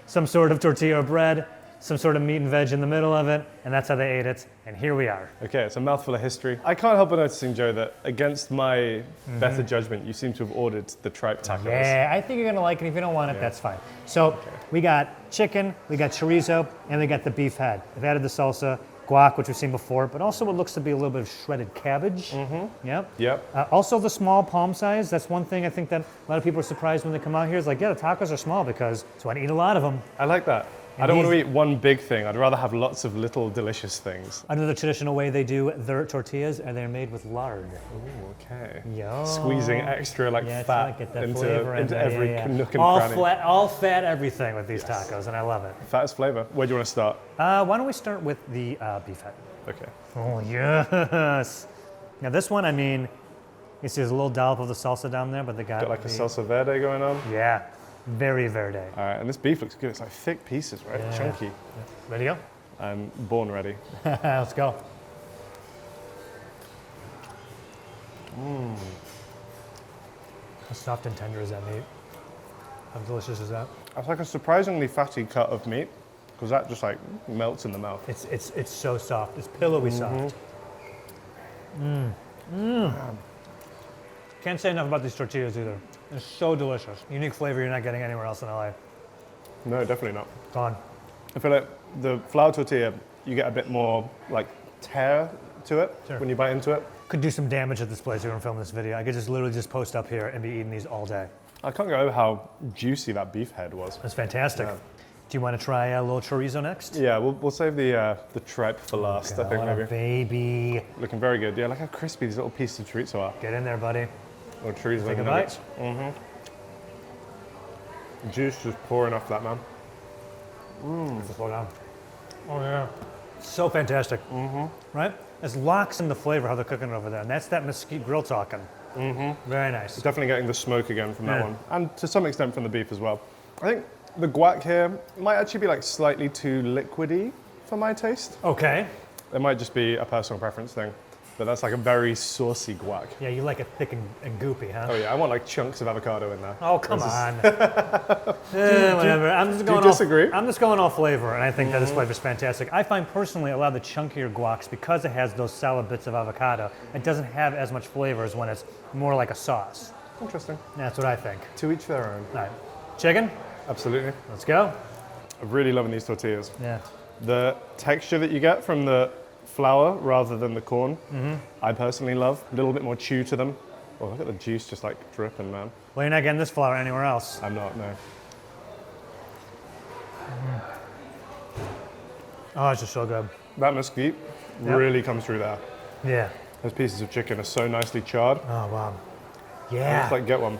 Speaker 1: some sort of tortilla bread, some sort of meat and veg in the middle of it, and that's how they ate it. And here we are.
Speaker 2: Okay, it's a mouthful of history. I can't help but noticing, Joe, that against my better judgment, you seem to have ordered the tripe tacos.
Speaker 1: Yeah, I think you're gonna like it. If you don't want it, that's fine. So we got chicken, we got chorizo, and we got the beef head. I've added the salsa, guac, which we've seen before, but also what looks to be a little bit of shredded cabbage. Yep.
Speaker 2: Yep.
Speaker 1: Also the small palm size. That's one thing I think that a lot of people are surprised when they come out here. Is like, yeah, the tacos are small because so I eat a lot of them.
Speaker 2: I like that. I don't want to eat one big thing. I'd rather have lots of little delicious things.
Speaker 1: Another traditional way they do their tortillas, and they're made with lard.
Speaker 2: Ooh, okay.
Speaker 1: Yo.
Speaker 2: Squeezing extra like
Speaker 1: Yeah,
Speaker 2: fat
Speaker 1: get that flavor in
Speaker 2: into
Speaker 1: there.
Speaker 2: every
Speaker 1: Yeah.
Speaker 2: nook and
Speaker 1: all
Speaker 2: cranny.
Speaker 1: flat, all fat, everything with these tacos, and I love it.
Speaker 2: Fattest flavor. Where do you want to start?
Speaker 1: Why don't we start with the beef head?
Speaker 2: Okay.
Speaker 1: Oh yes. Now this one, I mean, you see there's a little dollop of the salsa down there, but they got
Speaker 2: Got like a
Speaker 1: the-
Speaker 2: salsa verde going on.
Speaker 1: Yeah, very verde.
Speaker 2: All right, and this beef looks good. It's like thick pieces, right?
Speaker 1: Yeah.
Speaker 2: Chunky.
Speaker 1: Ready to go?
Speaker 2: I'm born ready.
Speaker 1: Let's go. How soft and tender is that meat? How delicious is that?
Speaker 2: It's like a surprisingly fatty cut of meat, because that just like melts in the mouth.
Speaker 1: It's so soft. It's pillowy soft. Can't say enough about these tortillas either. They're so delicious. Unique flavor you're not getting anywhere else in LA.
Speaker 2: No, definitely not.
Speaker 1: Gone.
Speaker 2: I feel like the flour tortilla, you get a bit more like tear to it when you bite into it.
Speaker 1: Could do some damage at this place if we're gonna film this video. I could just literally just post up here and be eating these all day.
Speaker 2: I can't go over how juicy that beef head was.
Speaker 1: That's fantastic.
Speaker 2: Yeah.
Speaker 1: Do you want to try a little chorizo next?
Speaker 2: Yeah, we'll save the tripe for last, I think,
Speaker 1: What a
Speaker 2: maybe.
Speaker 1: baby.
Speaker 2: Looking very good. Yeah, look how crispy these little pieces of chorizo are.
Speaker 1: Get in there, buddy.
Speaker 2: Or chorizo
Speaker 1: Take a
Speaker 2: nuggets.
Speaker 1: bite.
Speaker 2: Juice just pouring off that, man.
Speaker 1: Slow down. Oh yeah. So fantastic. Right? It's locks in the flavor how they're cooking it over there. And that's that mesquite grill talking. Very nice.
Speaker 2: Definitely getting the smoke again from that
Speaker 1: Yeah.
Speaker 2: one. And to some extent from the beef as well. I think the guac here might actually be like slightly too liquidy for my taste.
Speaker 1: Okay.
Speaker 2: It might just be a personal preference thing. But that's like a very saucy guac.
Speaker 1: Yeah, you like it thick and goopy, huh?
Speaker 2: Oh yeah, I want like chunks of avocado in there.
Speaker 1: Oh, come on. Whatever. I'm just going
Speaker 2: disagree?
Speaker 1: I'm just going off flavor, and I think that this flavor is fantastic. I find personally a lot of the chunkier guacs, because it has those solid bits of avocado, it doesn't have as much flavor as when it's more like a sauce.
Speaker 2: Interesting.
Speaker 1: That's what I think.
Speaker 2: To each their own.
Speaker 1: All right. Chicken,
Speaker 2: Absolutely.
Speaker 1: let's go.
Speaker 2: I'm really loving these tortillas.
Speaker 1: Yeah.
Speaker 2: The texture that you get from the flour rather than the corn, I personally love. A little bit more chew to them. Oh, look at the juice just like dripping, man.
Speaker 1: Well, you're not getting this flour anywhere else.
Speaker 2: I'm not, no.
Speaker 1: Oh, it's just so good.
Speaker 2: That mesquite
Speaker 1: Yep.
Speaker 2: really comes through there.
Speaker 1: Yeah.
Speaker 2: Those pieces of chicken are so nicely charred.
Speaker 1: Oh, wow.
Speaker 2: I
Speaker 1: Yeah.
Speaker 2: just like get one.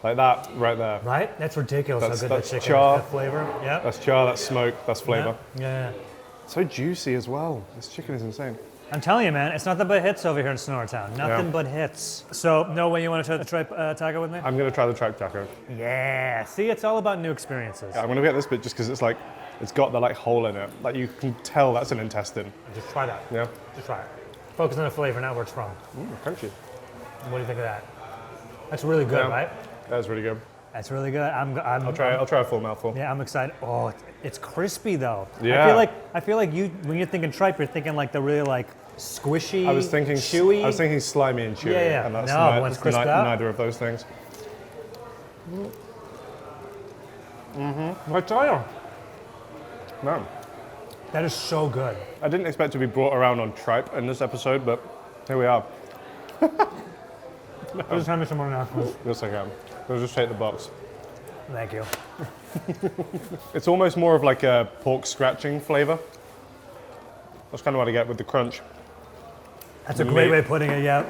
Speaker 2: Like that right there.
Speaker 1: Right? That's ridiculous
Speaker 2: That's-
Speaker 1: how good that
Speaker 2: that's
Speaker 1: chicken
Speaker 2: char.
Speaker 1: is. That flavor. Yeah.
Speaker 2: That's char, that's smoke, that's flavor.
Speaker 1: Yeah.
Speaker 2: So juicy as well. This chicken is insane.
Speaker 1: I'm telling you, man, it's nothing but hits over here in Sonoratown. Nothing but hits. So, no way you want to try the tripe taco with me?
Speaker 2: I'm gonna try the tripe taco.
Speaker 1: Yeah. See, it's all about new experiences.
Speaker 2: Yeah, I'm gonna get this bit just because it's like, it's got the like hole in it. Like you can tell that's an intestine.
Speaker 1: Just try that.
Speaker 2: Yeah.
Speaker 1: Just try it. Focus on the flavor, not where it's from.
Speaker 2: Crunchy.
Speaker 1: What do you think of that? That's really good,
Speaker 2: Yeah.
Speaker 1: right?
Speaker 2: That's really good.
Speaker 1: That's really good.
Speaker 2: I'll try a full mouthful.
Speaker 1: Yeah, I'm excited. Oh, it's crispy though.
Speaker 2: Yeah.
Speaker 1: I feel like you, when you're thinking tripe, you're thinking like the really like squishy,
Speaker 2: I was thinking
Speaker 1: chewy.
Speaker 2: I was thinking slimy and chewy.
Speaker 1: Yeah.
Speaker 2: And that's
Speaker 1: No, once crisped out.
Speaker 2: neither of those things.
Speaker 1: I tell you,
Speaker 2: No.
Speaker 1: that is so good.
Speaker 2: I didn't expect to be brought around on tripe in this episode, but here we are.
Speaker 1: Just hand me some more now.
Speaker 2: Yes, I can. We'll just take the box.
Speaker 1: Thank you.
Speaker 2: It's almost more of like a pork scratching flavor. That's kind of what I get with the crunch.
Speaker 1: That's a great way of putting it, yeah.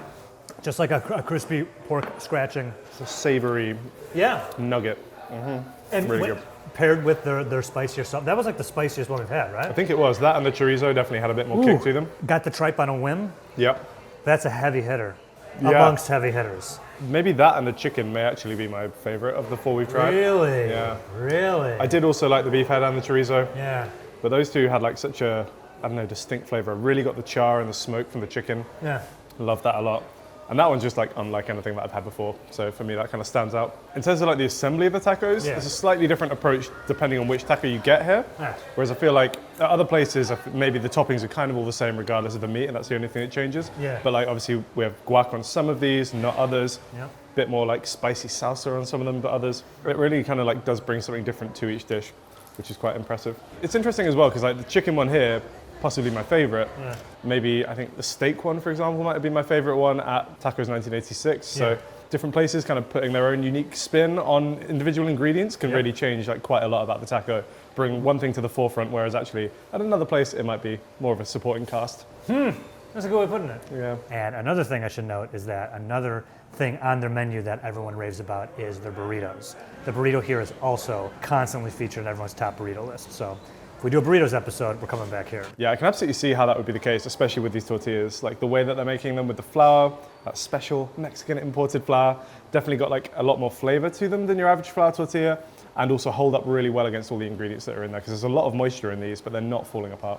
Speaker 1: Just like a crispy pork scratching.
Speaker 2: It's a savory
Speaker 1: Yeah.
Speaker 2: nugget.
Speaker 1: And
Speaker 2: Really good.
Speaker 1: paired with their spicier sauce. That was like the spiciest one we've had, right?
Speaker 2: I think it was. That and the chorizo definitely had a bit more kick to them.
Speaker 1: Got the tripe on a whim.
Speaker 2: Yep.
Speaker 1: That's a heavy hitter.
Speaker 2: Yeah.
Speaker 1: Amongst heavy hitters.
Speaker 2: Maybe that and the chicken may actually be my favorite of the four we've tried.
Speaker 1: Really?
Speaker 2: Yeah.
Speaker 1: Really?
Speaker 2: I did also like the beef head and the chorizo,
Speaker 1: Yeah.
Speaker 2: but those two had like such a, I don't know, distinct flavor. I really got the char and the smoke from the chicken.
Speaker 1: Yeah.
Speaker 2: Love that a lot. And that one's just like unlike anything that I've had before. So for me, that kind of stands out. In terms of like the assembly of the tacos,
Speaker 1: Yeah.
Speaker 2: there's a slightly different approach depending on which taco you get here.
Speaker 1: Yeah.
Speaker 2: Whereas I feel like at other places, maybe the toppings are kind of all the same regardless of the meat, and that's the only thing that changes.
Speaker 1: Yeah.
Speaker 2: But like obviously we have guac on some of these, not others.
Speaker 1: Yep.
Speaker 2: Bit more like spicy salsa on some of them, but others. It really kind of like does bring something different to each dish, which is quite impressive. It's interesting as well because like the chicken one here, possibly my favorite.
Speaker 1: Yeah.
Speaker 2: Maybe I think the steak one, for example, might have been my favorite one at Tacos 1986. So
Speaker 1: Yeah.
Speaker 2: different places kind of putting their own unique spin on individual ingredients can
Speaker 1: Yeah.
Speaker 2: really change like quite a lot about the taco. Bring one thing to the forefront, whereas actually at another place it might be more of a supporting cast.
Speaker 1: That's a good way of putting it.
Speaker 2: Yeah.
Speaker 1: And another thing I should note is that another thing on their menu that everyone raves about is their burritos. The burrito here is also constantly featured in everyone's top burrito list. So if we do a burritos episode, we're coming back here.
Speaker 2: Yeah, I can absolutely see how that would be the case, especially with these tortillas. Like the way that they're making them with the flour, that special Mexican imported flour, definitely got like a lot more flavor to them than your average flour tortilla, and also hold up really well against all the ingredients that are in there, because there's a lot of moisture in these, but they're not falling apart.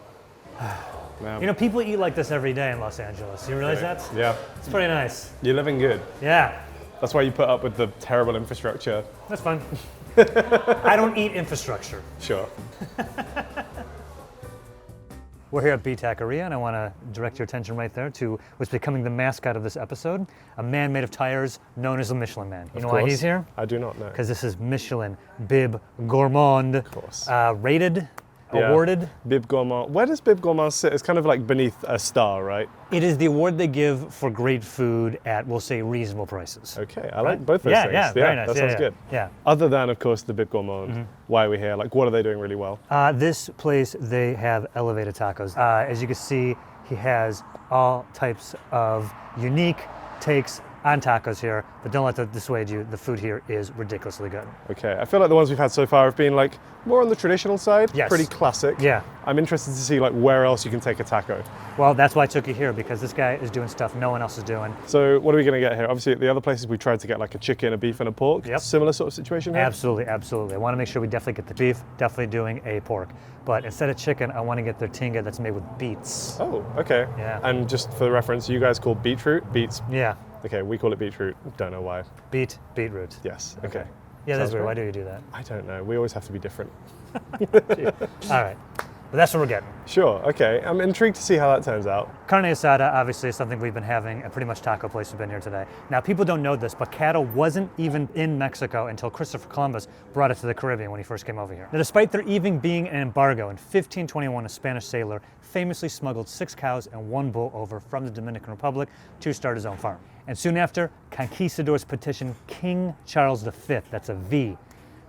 Speaker 2: Man.
Speaker 1: You know, people eat like this every day in Los Angeles. You realize that?
Speaker 2: Yeah,
Speaker 1: It's pretty nice.
Speaker 2: you're living good.
Speaker 1: Yeah,
Speaker 2: That's why you put up with the terrible infrastructure.
Speaker 1: that's fun. I don't eat infrastructure.
Speaker 2: Sure.
Speaker 1: We're here at B Taqueria, and I want to direct your attention right there to what's becoming the mascot of this episode, a man made of tires known as the Michelin Man. You know why he's here?
Speaker 2: I do not know.
Speaker 1: Because this is Michelin Bib Gourmand. Of
Speaker 2: course.
Speaker 1: Rated,
Speaker 2: Yeah.
Speaker 1: awarded.
Speaker 2: Bib Gourmand. Where does Bib Gourmand sit? It's kind of like beneath a star, right?
Speaker 1: It is the award they give for great food at, we'll say, reasonable prices.
Speaker 2: Okay, I like both those
Speaker 1: Yeah,
Speaker 2: things.
Speaker 1: yeah, very nice.
Speaker 2: That
Speaker 1: Yeah,
Speaker 2: sounds
Speaker 1: yeah.
Speaker 2: good.
Speaker 1: Yeah.
Speaker 2: Other than, of course, the Bib Gourmand, why are we here? Like, what are they doing really well?
Speaker 1: This place, they have elevated tacos. As you can see, he has all types of unique takes on tacos here, but don't let that dissuade you. The food here is ridiculously good.
Speaker 2: Okay, I feel like the ones we've had so far have been like more on the traditional side,
Speaker 1: Yes.
Speaker 2: pretty classic.
Speaker 1: Yeah.
Speaker 2: I'm interested to see like where else you can take a taco.
Speaker 1: Well, that's why I took you here, because this guy is doing stuff no one else is doing.
Speaker 2: So what are we going to get here? Obviously, at the other places we tried to get like a chicken, a beef, and a pork.
Speaker 1: Yep.
Speaker 2: Similar sort of situation here.
Speaker 1: Absolutely, absolutely. I want to make sure we definitely get the beef, definitely doing a pork. But instead of chicken, I want to get their tinga that's made with beets.
Speaker 2: Oh, okay.
Speaker 1: Yeah.
Speaker 2: And just for the reference, you guys call beetroot beets.
Speaker 1: Yeah,
Speaker 2: Okay, we call it beetroot. Don't know why.
Speaker 1: beetroot.
Speaker 2: Yes. Okay.
Speaker 1: Yeah, that's
Speaker 2: Sounds
Speaker 1: weird.
Speaker 2: great.
Speaker 1: Why do you do that?
Speaker 2: I don't know. We always have to be different.
Speaker 1: All right, but that's what we're getting.
Speaker 2: Sure. Okay. I'm intrigued to see how that turns out.
Speaker 1: Carne asada obviously is something we've been having at pretty much taco places have been here today. Now, people don't know this, but cattle wasn't even in Mexico until Christopher Columbus brought it to the Caribbean when he first came over here. Now, despite there even being an embargo, in 1521, a Spanish sailor famously smuggled 6 cows and 1 bull over from the Dominican Republic to start his own farm. And soon after, conquistadors petitioned King Charles V, that's a V,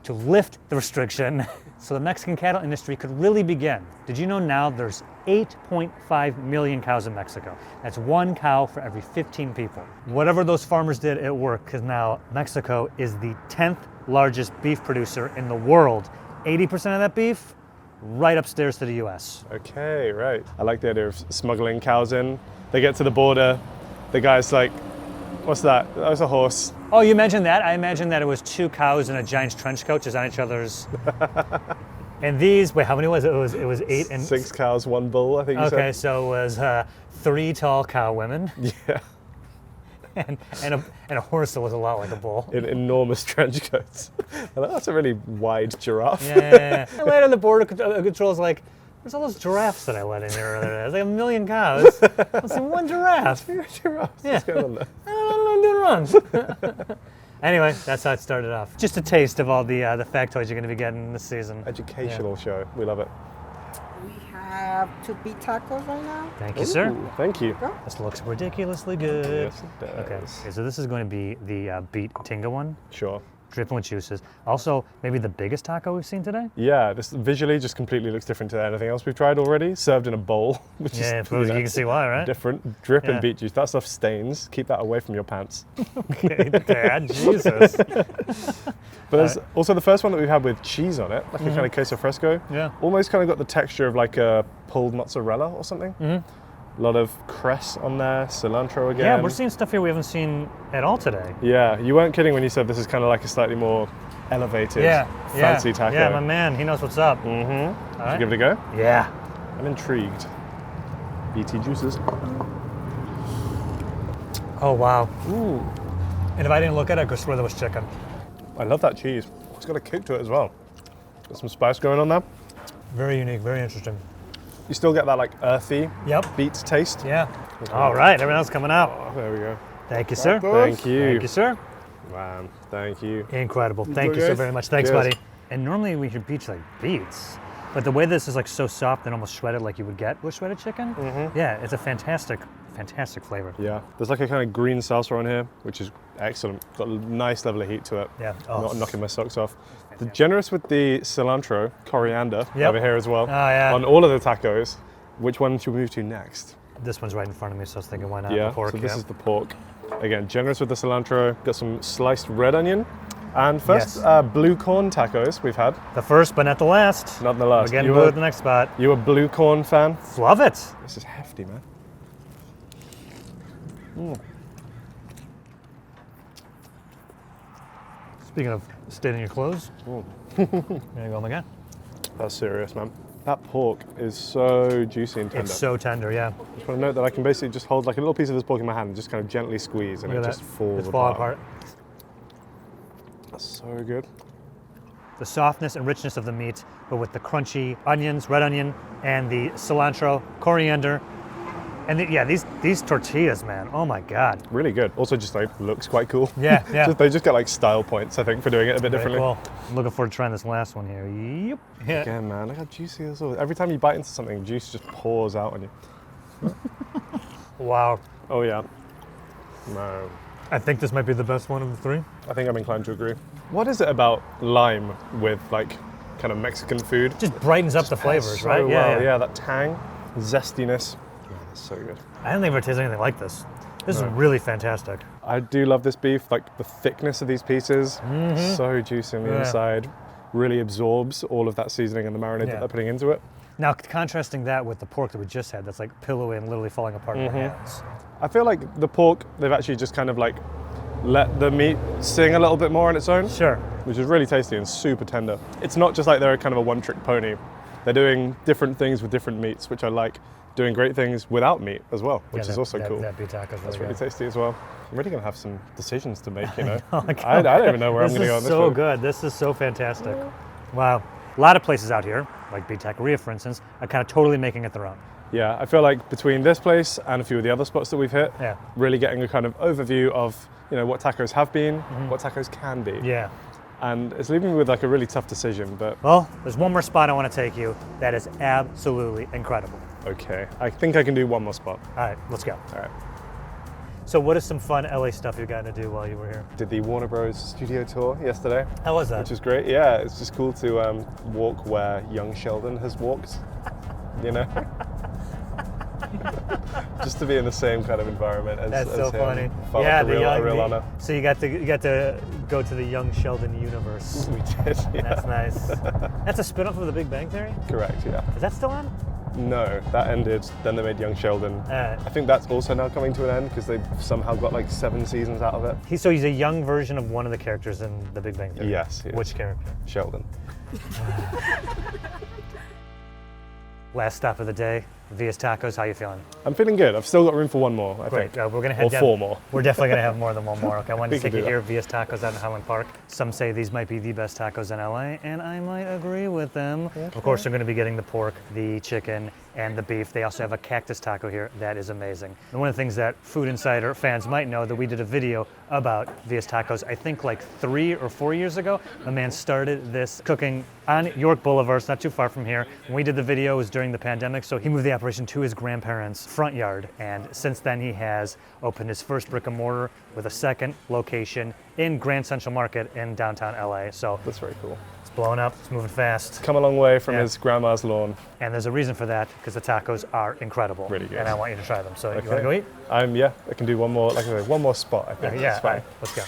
Speaker 1: to lift the restriction so the Mexican cattle industry could really begin. Did you know now there's 8.5 million cows in Mexico? That's 1 cow for every 15 people. Whatever those farmers did, it worked, because now Mexico is the 10th largest beef producer in the world. 80% of that beef right upstairs to the U.S.
Speaker 2: Okay, right. I like the idea of smuggling cows in. They get to the border. The guy's like, what's that? That was a horse.
Speaker 1: Oh, you imagine that? I imagine that it was 2 cows in a giant trench coat just on each other's. And these, wait, how many was it? It was 8 and
Speaker 2: 6 cows, 1 bull, I think you said.
Speaker 1: Okay, so it was 3 tall cow women.
Speaker 2: Yeah.
Speaker 1: And a horse that was a lot like a bull.
Speaker 2: In enormous trench coats. That's a really wide giraffe.
Speaker 1: Yeah. And later the border control's like, where's all those giraffes that I let in here earlier? There's like 1 million cows. Let's see 1 giraffe.
Speaker 2: Giraffes.
Speaker 1: Yeah.
Speaker 2: What's going on there?
Speaker 1: I don't know what I'm doing wrong. Anyway, that's how it started off. Just a taste of all the factoids you're going to be getting this season.
Speaker 2: Educational show. We love it.
Speaker 7: We have 2 beef tacos right now.
Speaker 1: Thank you, sir.
Speaker 2: Ooh, thank you.
Speaker 1: This looks ridiculously good.
Speaker 2: Yes, it does.
Speaker 1: Okay, so this is going to be the beet tinga one,
Speaker 2: Sure.
Speaker 1: dripping with juices. Also, maybe the biggest taco we've seen today.
Speaker 2: Yeah, this visually just completely looks different to anything else we've tried already. Served in a bowl, which
Speaker 1: Yeah,
Speaker 2: is
Speaker 1: you can see why, right?
Speaker 2: different. Dripping
Speaker 1: Yeah.
Speaker 2: beet juice. That stuff stains. Keep that away from your pants.
Speaker 1: Okay, Dad, Jesus.
Speaker 2: But there's also the first one that we've had with cheese on it, like a kind of queso fresco.
Speaker 1: Yeah.
Speaker 2: Almost kind of got the texture of like a pulled mozzarella or something. A lot of cress on there, cilantro again.
Speaker 1: Yeah, we're seeing stuff here we haven't seen at all today.
Speaker 2: Yeah, you weren't kidding when you said this is kind of like a slightly more elevated, fancy taco.
Speaker 1: Yeah, my man, he knows what's up.
Speaker 2: Mm-hmm.
Speaker 1: All
Speaker 2: Should
Speaker 1: right.
Speaker 2: we give it a go?
Speaker 1: Yeah.
Speaker 2: I'm intrigued. BT juices.
Speaker 1: Oh, wow.
Speaker 2: Ooh.
Speaker 1: And if I didn't look at it, I could swear there was chicken.
Speaker 2: I love that cheese. It's got a kick to it as well. Got some spice going on there.
Speaker 1: Very unique, very interesting.
Speaker 2: You still get that like earthy
Speaker 1: Yep.
Speaker 2: beet taste.
Speaker 1: Yeah. All right, everything else coming out.
Speaker 2: Oh, there we go.
Speaker 1: Thank you, sir.
Speaker 2: Thank you.
Speaker 1: Thank you, sir.
Speaker 2: Wow, thank you.
Speaker 1: Incredible. Thank you so
Speaker 2: guys.
Speaker 1: very much. Thanks,
Speaker 2: Cheers.
Speaker 1: buddy. And normally we should beach like beets, but the way this is like so soft and almost shredded like you would get with shredded chicken, yeah, it's a fantastic flavor.
Speaker 2: Yeah, there's like a kind of green salsa on here, which is excellent. Got a nice level of heat to it.
Speaker 1: Yeah.
Speaker 2: Not knocking my socks off. The generous with the cilantro, coriander
Speaker 1: Yep.
Speaker 2: over here as well.
Speaker 1: Oh, yeah.
Speaker 2: On all of the tacos. Which one should we move to next?
Speaker 1: This one's right in front of me, so I was thinking, why not
Speaker 2: Yeah,
Speaker 1: the pork?
Speaker 2: so this is the pork. Again, generous with the cilantro. Got some sliced red onion. And first,
Speaker 1: Yes.
Speaker 2: blue corn tacos we've had.
Speaker 1: The first, but not the last.
Speaker 2: Not the last.
Speaker 1: We're getting
Speaker 2: You
Speaker 1: blue
Speaker 2: were-
Speaker 1: at the next spot.
Speaker 2: You a blue corn fan?
Speaker 1: Love it.
Speaker 2: This is hefty, man.
Speaker 1: Speaking of staying in your clothes, there you go, my guy.
Speaker 2: That's serious, man. That pork is so juicy and tender.
Speaker 1: It's so tender, yeah.
Speaker 2: Just want to note that I can basically just hold like a little piece of this pork in my hand and just kind of gently squeeze and
Speaker 1: Look
Speaker 2: it
Speaker 1: at
Speaker 2: just
Speaker 1: that.
Speaker 2: falls
Speaker 1: It's falling apart.
Speaker 2: That's so good.
Speaker 1: The softness and richness of the meat, but with the crunchy onions, red onion, and the cilantro, coriander, and these tortillas, man. Oh my God.
Speaker 2: Really good. Also just like looks quite cool.
Speaker 1: Yeah, yeah.
Speaker 2: They just get like style points, I think, for doing it a bit
Speaker 1: Very
Speaker 2: differently.
Speaker 1: cool. I'm looking forward to trying this last one here. Yep. Yeah.
Speaker 2: Again, man, look how juicy this is. Every time you bite into something, juice just pours out on you.
Speaker 1: Wow.
Speaker 2: Oh yeah. No.
Speaker 1: I think this might be the best one of the 3.
Speaker 2: I think I'm inclined to agree. What is it about lime with like kind of Mexican food?
Speaker 1: Just brightens up the flavors,
Speaker 2: So
Speaker 1: right?
Speaker 2: well. Yeah, that tang, zestiness. Yeah, that's so good.
Speaker 1: I don't think I've ever tasted anything like this. This is really fantastic.
Speaker 2: I do love this beef, like the thickness of these pieces, so juicy on the
Speaker 1: Yeah.
Speaker 2: inside, really absorbs all of that seasoning and the marinade
Speaker 1: Yeah.
Speaker 2: that they're putting into it.
Speaker 1: Now, contrasting that with the pork that we just had, that's like pillowy and literally falling apart in our hands.
Speaker 2: I feel like the pork, they've actually just kind of like let the meat sing a little bit more on its own,
Speaker 1: Sure.
Speaker 2: which is really tasty and super tender. It's not just like they're kind of a one-trick pony. They're doing different things with different meats, which I like. Doing great things without meat as well, which is also cool.
Speaker 1: That beef taco is
Speaker 2: That's
Speaker 1: really
Speaker 2: really
Speaker 1: good.
Speaker 2: tasty as well. I'm really gonna have some decisions to make, you know.
Speaker 1: I
Speaker 2: I don't even know where I'm
Speaker 1: This
Speaker 2: gonna go on
Speaker 1: is
Speaker 2: this
Speaker 1: so
Speaker 2: one.
Speaker 1: good. This is so fantastic. Wow. A lot of places out here, like Beef Taqueria, for instance, are kind of totally making it their own.
Speaker 2: Yeah, I feel like between this place and a few of the other spots that we've hit,
Speaker 1: Yeah.
Speaker 2: really getting a kind of overview of, you know, what tacos have been, what tacos can be.
Speaker 1: Yeah.
Speaker 2: And it's leaving me with like a really tough decision, but
Speaker 1: Well, there's one more spot I want to take you that is absolutely incredible.
Speaker 2: okay. I think I can do one more spot.
Speaker 1: All right, let's go.
Speaker 2: All right.
Speaker 1: So what is some fun LA stuff you got to do while you were here?
Speaker 2: Did the Warner Bros. Studio tour yesterday,
Speaker 1: How was that?
Speaker 2: which is great. Yeah, it's just cool to walk where young Sheldon has walked, you know? Just to be in the same kind of environment as
Speaker 1: That's so
Speaker 2: him
Speaker 1: funny.
Speaker 2: felt
Speaker 1: Yeah,
Speaker 2: like a real honor.
Speaker 1: So you got to go to the Young Sheldon universe.
Speaker 2: We did, yeah.
Speaker 1: That's nice. That's a spin-off of The Big Bang Theory?
Speaker 2: Correct, yeah.
Speaker 1: Is that still on?
Speaker 2: No, that ended, then they made Young Sheldon. I think that's also now coming to an end because they've somehow got like 7 seasons out of it.
Speaker 1: So he's a young version of one of the characters in The Big Bang Theory?
Speaker 2: Yes. He is.
Speaker 1: Which character?
Speaker 2: Sheldon.
Speaker 1: Last stop of the day, Villa's Tacos. How you feeling?
Speaker 2: I'm feeling good. I've still got room for one more, I
Speaker 1: Great.
Speaker 2: think.
Speaker 1: We're gonna
Speaker 2: Or 4 more.
Speaker 1: We're definitely gonna have more than one more. Okay, I wanted
Speaker 2: We
Speaker 1: to
Speaker 2: can
Speaker 1: take you
Speaker 2: do
Speaker 1: here, Villa's Tacos out in Highland Park. Some say these might be the best tacos in LA, and I might agree with them. Okay. Of course, they're gonna be getting the pork, the chicken, and the beef. They also have a cactus taco here that is amazing. And one of the things that Food Insider fans might know that we did a video about Villa's Tacos, I think like 3 or 4 years ago. A man started this cooking on York Boulevard, it's not too far from here. When we did the video, it was during the pandemic, so he moved the operation to his grandparents' front yard. And since then, he has opened his first brick and mortar with a second location in Grand Central Market in downtown LA. So
Speaker 2: That's very cool.
Speaker 1: it's blowing up, it's moving fast.
Speaker 2: Come a long way from
Speaker 1: Yeah.
Speaker 2: his grandma's lawn.
Speaker 1: And there's a reason for that, because the tacos are incredible.
Speaker 2: Really good.
Speaker 1: And I want you to try them. So
Speaker 2: Okay.
Speaker 1: you wanna go eat?
Speaker 2: Yeah, I can do one more, like I say, one more spot, I think.
Speaker 1: Yeah,
Speaker 2: It's fine.
Speaker 1: all right, let's go.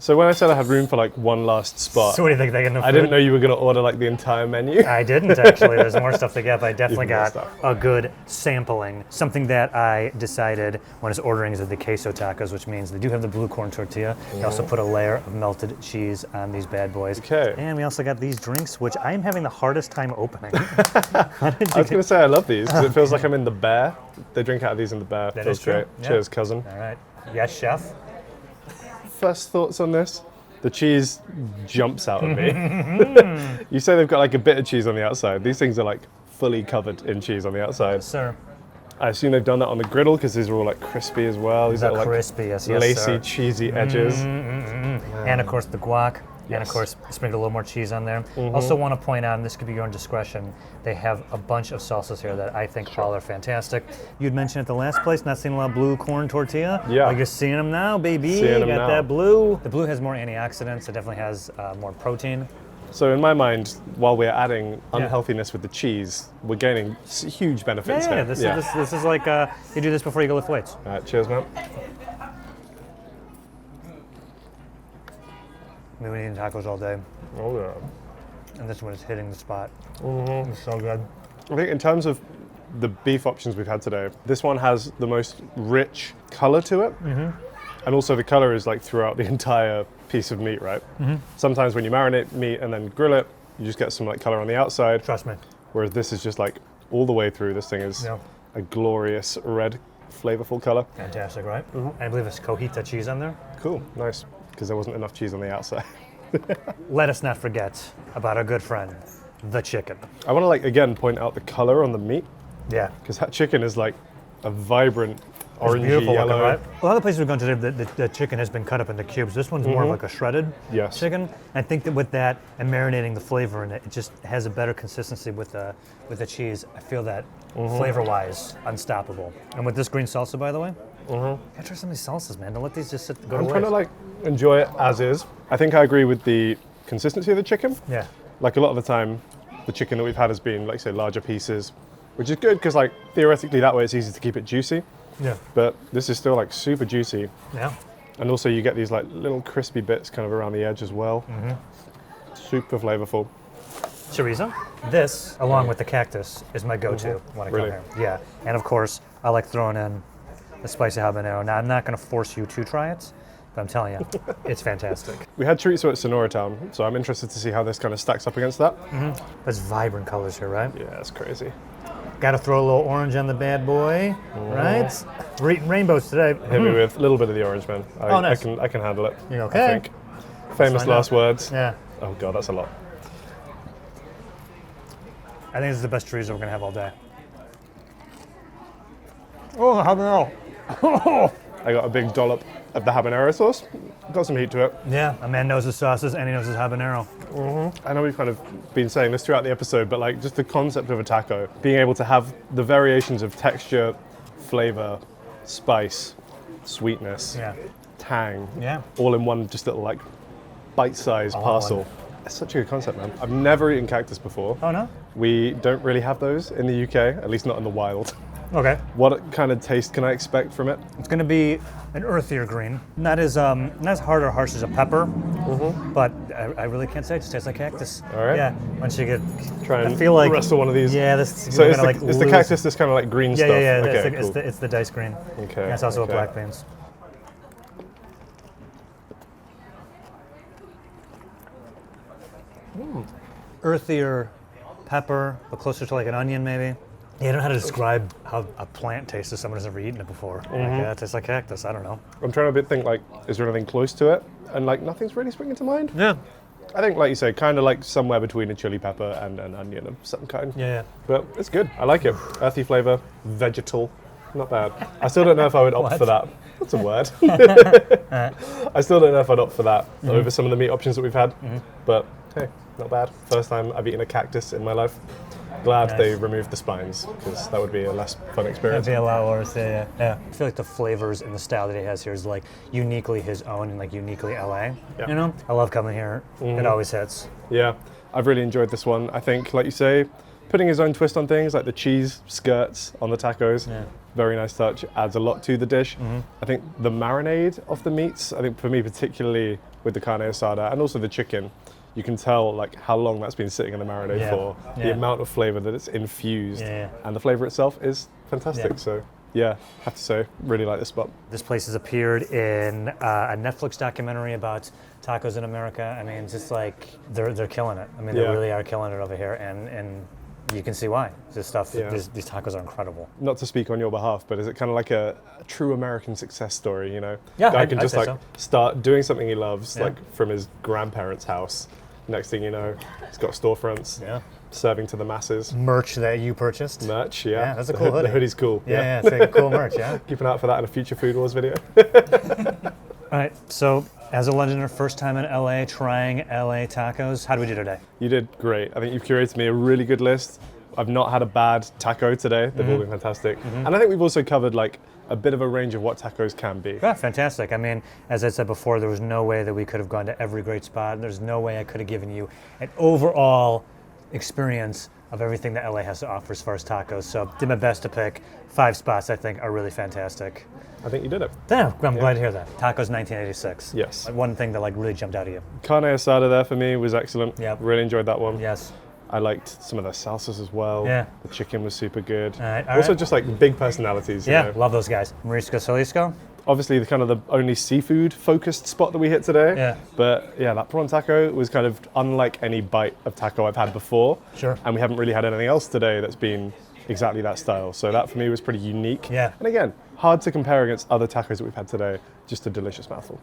Speaker 2: So when I said I had room for like one last spot,
Speaker 1: So what do you think, they get enough
Speaker 2: I didn't
Speaker 1: food?
Speaker 2: know you were going to order like the entire menu.
Speaker 1: I didn't actually. There's more stuff to get, but I definitely
Speaker 2: Even more
Speaker 1: got
Speaker 2: stuff.
Speaker 1: a good sampling. Something that I decided when I was ordering is the queso tacos, which means they do have the blue corn tortilla. They also put a layer of melted cheese on these bad boys.
Speaker 2: Okay.
Speaker 1: And we also got these drinks, which I am having the hardest time opening.
Speaker 2: I was going to say I love these because it feels like I'm in the Bear. They drink out of these in the Bear.
Speaker 1: That
Speaker 2: Feels
Speaker 1: is true.
Speaker 2: great.
Speaker 1: Yeah.
Speaker 2: Cheers, cousin.
Speaker 1: All right. Yes, chef.
Speaker 2: First thoughts on this? The cheese jumps out at me. You say they've got like a bit of cheese on the outside. These things are like fully covered in cheese on the outside.
Speaker 1: Sir.
Speaker 2: I assume they've done that on the griddle because these are all like crispy as well. These
Speaker 1: The
Speaker 2: are like
Speaker 1: crispy, yes, yes,
Speaker 2: lacy,
Speaker 1: sir.
Speaker 2: cheesy edges.
Speaker 1: And of course the guac. And of
Speaker 2: Yes.
Speaker 1: course, sprinkle a little more cheese on there. Also want to point out, and this could be your own discretion, they have a bunch of salsas here that I think all are fantastic. You'd mentioned at the last place, not seeing a lot of blue corn tortilla.
Speaker 2: Yeah.
Speaker 1: Well, you're seeing them now, baby.
Speaker 2: Seeing 'em
Speaker 1: Got
Speaker 2: now.
Speaker 1: that blue. The blue has more antioxidants. It definitely has more protein.
Speaker 2: So in my mind, while we're adding unhealthiness with the cheese, we're gaining huge benefits
Speaker 1: Yeah,
Speaker 2: here.
Speaker 1: this is like you do this before you go lift weights.
Speaker 2: All right, cheers, man.
Speaker 1: We've been eating tacos all day,
Speaker 2: Oh yeah.
Speaker 1: and this one is hitting the spot. It's so good.
Speaker 2: I think in terms of the beef options we've had today, this one has the most rich color to it. And also the color is like throughout the entire piece of meat, right? Sometimes when you marinate meat and then grill it, you just get some like color on the outside.
Speaker 1: Trust me.
Speaker 2: Whereas this is just like all the way through. This thing is
Speaker 1: Yeah.
Speaker 2: a glorious red, flavorful color.
Speaker 1: Fantastic, right? I believe it's cojita cheese on there.
Speaker 2: Cool, nice. Because there wasn't enough cheese on the outside.
Speaker 1: Let us not forget about our good friend, the chicken.
Speaker 2: I want to like again point out the color on the meat
Speaker 1: Yeah.
Speaker 2: because that chicken is like a vibrant
Speaker 1: It's
Speaker 2: orangey
Speaker 1: beautiful
Speaker 2: yellow.
Speaker 1: looking, right? A lot of the places we've gone to, the chicken has been cut up into cubes. This one's more like a shredded
Speaker 2: Yes.
Speaker 1: chicken. I think that with that and marinating the flavor in it, it just has a better consistency with the cheese. I feel that flavor-wise, unstoppable. And with this green salsa, by the way, gotta try some of these salsas, man. Don't let these just go
Speaker 2: I'm
Speaker 1: to
Speaker 2: trying to
Speaker 1: waste.
Speaker 2: like enjoy it as is. I think I agree with the consistency of the chicken.
Speaker 1: Yeah.
Speaker 2: Like a lot of the time, the chicken that we've had has been, like say, larger pieces, which is good because like theoretically that way it's easy to keep it juicy.
Speaker 1: Yeah.
Speaker 2: But this is still like super juicy.
Speaker 1: Yeah.
Speaker 2: And also you get these like little crispy bits kind of around the edge as well. Super flavorful.
Speaker 1: Chorizo. This, along with the cactus, is my go-to when I come
Speaker 2: Really?
Speaker 1: here. Yeah. And of course, I like throwing in the spicy habanero. Now, I'm not going to force you to try it, but I'm telling you, it's fantastic.
Speaker 2: We had chorizo at Sonora Town, so I'm interested to see how this kind of stacks up against that.
Speaker 1: There's vibrant colors here, right?
Speaker 2: Yeah, it's crazy.
Speaker 1: Got to throw a little orange on the bad boy, right? We're eating rainbows today.
Speaker 2: Hit me with a little bit of the orange, man.
Speaker 1: Oh, nice.
Speaker 2: I can handle it.
Speaker 1: You
Speaker 2: I
Speaker 1: okay?
Speaker 2: think. Famous
Speaker 1: find
Speaker 2: last
Speaker 1: out.
Speaker 2: words.
Speaker 1: Yeah.
Speaker 2: Oh god, that's a lot.
Speaker 1: I think this is the best chorizo we're going to have all day. Oh, the habanero.
Speaker 2: I got a big dollop of the habanero sauce. Got some heat to it.
Speaker 1: Yeah, a man knows his sauces and he knows his habanero.
Speaker 2: I know we've kind of been saying this throughout the episode, but like just the concept of a taco, being able to have the variations of texture, flavor, spice, sweetness,
Speaker 1: Yeah.
Speaker 2: tang,
Speaker 1: Yeah.
Speaker 2: all in one just little like bite-sized parcel. It's such a good concept, man. I've never eaten cactus before.
Speaker 1: Oh, no?
Speaker 2: We don't really have those in the UK, at least not in the wild.
Speaker 1: Okay.
Speaker 2: What kind of taste can I expect from it?
Speaker 1: It's going to be an earthier green. Not as hard or harsh as a pepper, but I really can't say. It just tastes like cactus.
Speaker 2: All right.
Speaker 1: Yeah. Once you get,
Speaker 2: Try and
Speaker 1: I feel like
Speaker 2: wrestle one of these.
Speaker 1: Yeah.
Speaker 2: So is the cactus this kind of like green stuff?
Speaker 1: Yeah.
Speaker 2: Okay,
Speaker 1: It's the diced green.
Speaker 2: Okay.
Speaker 1: And it's also
Speaker 2: okay.
Speaker 1: with black beans. Earthier pepper, but closer to like an onion maybe. Yeah, I don't know how to describe how a plant tastes if someone has never eaten it before. Like, yeah, it tastes like cactus. I don't know.
Speaker 2: I'm trying to think like, is there anything close to it? And like nothing's really springing to mind.
Speaker 1: Yeah.
Speaker 2: I think, like you say, kind of like somewhere between a chili pepper and an onion of some kind.
Speaker 1: Yeah.
Speaker 2: But it's good. I like it. Earthy flavor, vegetal, not bad. I still don't know if I would opt for that. That's a word. I still don't know if I'd opt for that over some of the meat options that we've had. But hey, not bad. First time I've eaten a cactus in my life. Glad they removed the spines, because that would be a less fun experience.
Speaker 1: That'd be a lot worse, yeah. I feel like the flavors and the style that he has here is like uniquely his own and like uniquely LA.
Speaker 2: Yeah.
Speaker 1: You know? I love coming here. It always hits.
Speaker 2: Yeah, I've really enjoyed this one. I think, like you say, putting his own twist on things, like the cheese skirts on the tacos, very nice touch, adds a lot to the dish. I think the marinade of the meats, I think for me particularly with the carne asada and also the chicken, you can tell like how long that's been sitting in the marinade for, the amount of flavor that it's infused, and the flavor itself is fantastic. So yeah, have to say, really like this spot.
Speaker 1: This place has appeared in a Netflix documentary about tacos in America. I mean, it's just like they're killing it. I mean, they really are killing it over here, and you can see why. This stuff, these tacos are incredible.
Speaker 2: Not to speak on your behalf, but is it kind of like a true American success story? You know,
Speaker 1: Yeah,
Speaker 2: guy can
Speaker 1: I'd
Speaker 2: just
Speaker 1: say
Speaker 2: like
Speaker 1: so.
Speaker 2: start doing something he loves, like from his grandparents' house. Next thing you know, he's got storefronts, serving to the masses.
Speaker 1: Merch that you purchased.
Speaker 2: Merch,
Speaker 1: Yeah, that's a cool hoodie.
Speaker 2: The hoodie's cool.
Speaker 1: Yeah, it's like cool merch, yeah.
Speaker 2: Keep an eye out for that in a future Food Wars video.
Speaker 1: All right, so as a Londoner, first time in LA, trying LA tacos. How do we do today?
Speaker 2: You did great. I think you've curated me a really good list. I've not had a bad taco today. They've all been fantastic. And I think we've also covered like a bit of a range of what tacos can be.
Speaker 1: Yeah, fantastic. I mean, as I said before, there was no way that we could have gone to every great spot. There's no way I could have given you an overall experience of everything that LA has to offer as far as tacos. So did my best to pick 5 spots I think are really fantastic.
Speaker 2: I think you did it.
Speaker 1: Yeah, I'm glad to hear that. Tacos 1986.
Speaker 2: Yes.
Speaker 1: One thing that like really jumped out at you.
Speaker 2: Carne asada there for me was excellent.
Speaker 1: Yep.
Speaker 2: Really enjoyed that one.
Speaker 1: Yes.
Speaker 2: I liked some of their salsas as well.
Speaker 1: Yeah.
Speaker 2: The chicken was super good.
Speaker 1: All right,
Speaker 2: also just like big personalities. You know?
Speaker 1: Love those guys. Marisco Solisco.
Speaker 2: Obviously the kind of the only seafood focused spot that we hit today.
Speaker 1: Yeah.
Speaker 2: But yeah, that prawn taco was kind of unlike any bite of taco I've had before.
Speaker 1: Sure.
Speaker 2: And we haven't really had anything else today that's been exactly that style. So that for me was pretty unique.
Speaker 1: Yeah.
Speaker 2: And again, hard to compare against other tacos that we've had today. Just a delicious mouthful.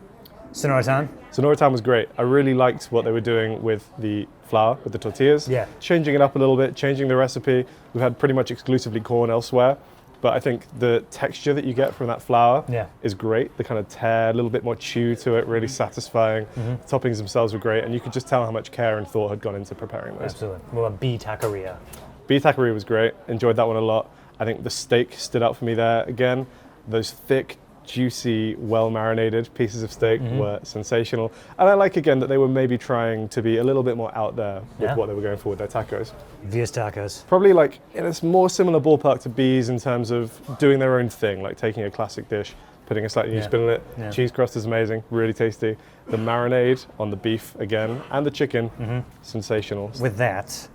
Speaker 1: Sonora Town.
Speaker 2: Sonora Town was great. I really liked what they were doing with the flour, with the tortillas.
Speaker 1: Yeah.
Speaker 2: Changing it up a little bit, changing the recipe. We've had pretty much exclusively corn elsewhere. But I think the texture that you get from that flour is great. The kind of tear, a little bit more chew to it, really satisfying. The toppings themselves were great, and you could just tell how much care and thought had gone into preparing those.
Speaker 1: Absolutely. Well, B Taqueria.
Speaker 2: Beef taqueria was great. Enjoyed that one a lot. I think the steak stood out for me there again. Those thick, juicy, well-marinated pieces of steak were sensational. And I like, again, that they were maybe trying to be a little bit more out there with what they were going for with their tacos.
Speaker 1: Via's Tacos.
Speaker 2: Probably like in a more similar ballpark to B's in terms of doing their own thing, like taking a classic dish, putting a slightly new spin on it.
Speaker 1: Yeah.
Speaker 2: Cheese crust is amazing, really tasty. The marinade on the beef again, and the chicken, sensational.
Speaker 1: With that,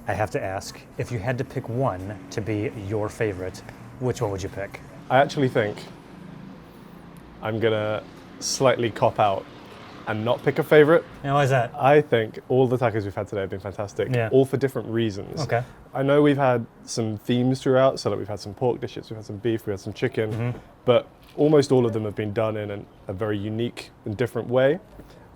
Speaker 1: I have to ask, if you had to pick one to be your favorite, which one would you pick?
Speaker 2: I actually think I'm gonna slightly cop out and not pick a favorite.
Speaker 1: And why is that?
Speaker 2: I think all the tacos we've had today have been fantastic, all for different reasons.
Speaker 1: Okay.
Speaker 2: I know we've had some themes throughout, so like we've had some pork dishes, we've had some beef, we had some chicken, but almost all of them have been done in a very unique and different way.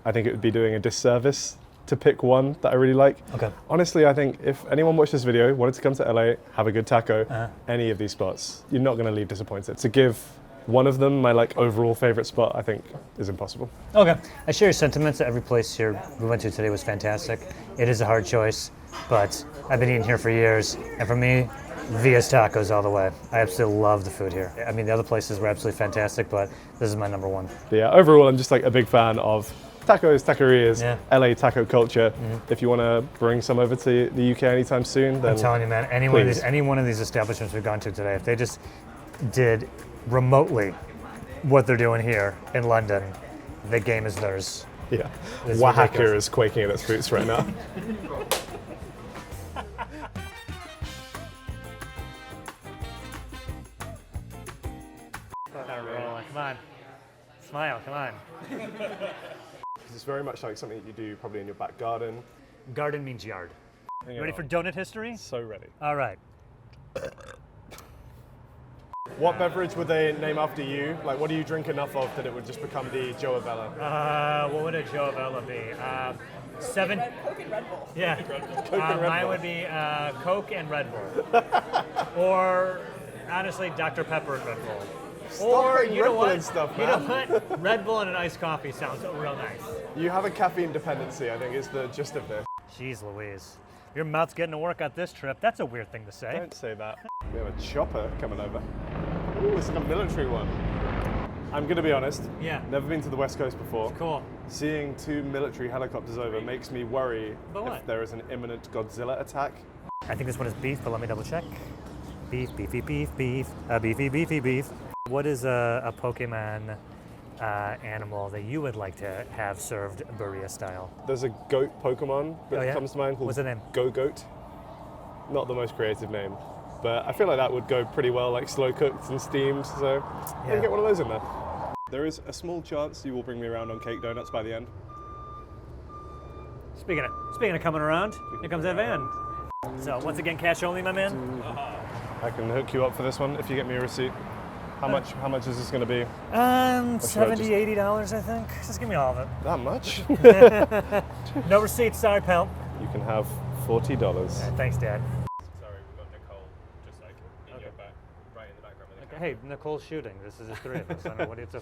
Speaker 2: I think it would be doing a disservice to pick one that I really like.
Speaker 1: Okay.
Speaker 2: Honestly, I think if anyone watched this video, wanted to come to LA, have a good taco, any of these spots, you're not gonna leave disappointed. To give one of them my like overall favorite spot, I think is impossible.
Speaker 1: Okay. I share your sentiments that every place here we went to today was fantastic. It is a hard choice, but I've been eating here for years, and for me, Via's Tacos all the way. I absolutely love the food here. I mean, the other places were absolutely fantastic, but this is my number one.
Speaker 2: But yeah, overall, I'm just like a big fan of Tacos, taquerias,
Speaker 1: Yeah.
Speaker 2: LA taco culture. If you want to bring some over to the UK anytime soon, then
Speaker 1: I'm telling you, man, any one of these establishments we've gone to today, if they just did remotely what they're doing here in London, the game is theirs.
Speaker 2: yeah.
Speaker 1: It's
Speaker 2: Oaxaca
Speaker 1: ridiculous.
Speaker 2: is quaking in its boots right now.
Speaker 1: Come on. Smile, come on.
Speaker 2: It's very much like something that you do probably in your back garden.
Speaker 1: Garden means yard.
Speaker 2: Hang
Speaker 1: Ready
Speaker 2: on.
Speaker 1: for donut history?
Speaker 2: So ready.
Speaker 1: All right.
Speaker 2: What beverage would they name after you? Like, what do you drink enough of that it would just become the Joe Avella?
Speaker 1: What would a Joe Avella be? Seven.
Speaker 4: Coke and Red Bull.
Speaker 1: Yeah.
Speaker 2: and Red
Speaker 1: Mine
Speaker 2: Bull.
Speaker 1: would be Coke and Red Bull. Or, honestly, Dr. Pepper and Red Bull. Or,
Speaker 2: putting
Speaker 1: you
Speaker 2: Red
Speaker 1: know
Speaker 2: Bull
Speaker 1: what?
Speaker 2: in stuff,
Speaker 1: You know
Speaker 2: man.
Speaker 1: what? Red Bull and an iced coffee sounds real nice.
Speaker 2: You have a caffeine dependency, I think, is the gist of this.
Speaker 1: Jeez Louise. Your mouth's getting to work on this trip. That's a weird thing to say.
Speaker 2: Don't say that. We have a chopper coming over. Ooh, it's like a military one. I'm going to be honest.
Speaker 1: Yeah.
Speaker 2: Never been to the West Coast before.
Speaker 1: Cool.
Speaker 2: Seeing 2 military helicopters over makes me worry
Speaker 1: But what?
Speaker 2: if there is an imminent Godzilla attack.
Speaker 1: I think this one is beef, but let me double check. Beef, beefy, beef, beef, beefy, beefy, beef. What is a Pokemon animal that you would like to have served Birria style?
Speaker 2: There's a goat Pokemon that
Speaker 1: Oh, yeah?
Speaker 2: comes to mind called
Speaker 1: What's the name?
Speaker 2: Go-Goat. Not the most creative name, but I feel like that would go pretty well, like slow cooked and steamed, so I'm gonna get one of those in there. There is a small chance you will bring me around on cake donuts by the end.
Speaker 1: Speaking of coming around, here comes that van. So once again, cash only, my man.
Speaker 2: I can hook you up for this one if you get me a receipt. How much is this going to be?
Speaker 1: $70,
Speaker 2: I just-
Speaker 1: $80, I think. Just give me all of it.
Speaker 2: That much?
Speaker 1: No receipts, sorry, pal.
Speaker 2: You can have $40.
Speaker 1: Thanks, Dad.
Speaker 3: Sorry, we've got Nicole just like in your back, right in the background with the
Speaker 1: Hey, Nicole's shooting. This is the three of us. I don't know, it's a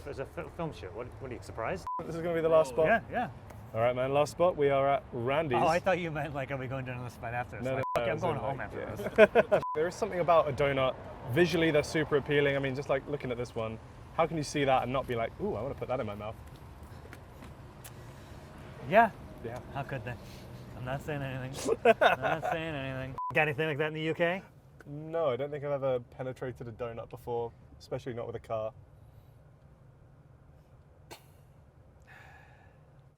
Speaker 1: film shoot. What are you, surprised?
Speaker 2: This is going to be the last spot?
Speaker 1: Yeah.
Speaker 2: All right, man, last spot. We are at Randy's.
Speaker 1: Oh, I thought you meant like, are we going down to the spot after this?
Speaker 2: No,
Speaker 1: Like,
Speaker 2: no,
Speaker 1: okay, I'm
Speaker 2: as
Speaker 1: going
Speaker 2: in,
Speaker 1: home
Speaker 2: like,
Speaker 1: after this.
Speaker 2: There is something about a donut. Visually, they're super appealing. I mean, just like looking at this one, how can you see that and not be like, ooh, I want to put that in my mouth?
Speaker 1: Yeah.
Speaker 2: Yeah.
Speaker 1: How could they? I'm not saying anything. I'm not saying anything. Got anything like that in the UK?
Speaker 2: No, I don't think I've ever penetrated a donut before, especially not with a car.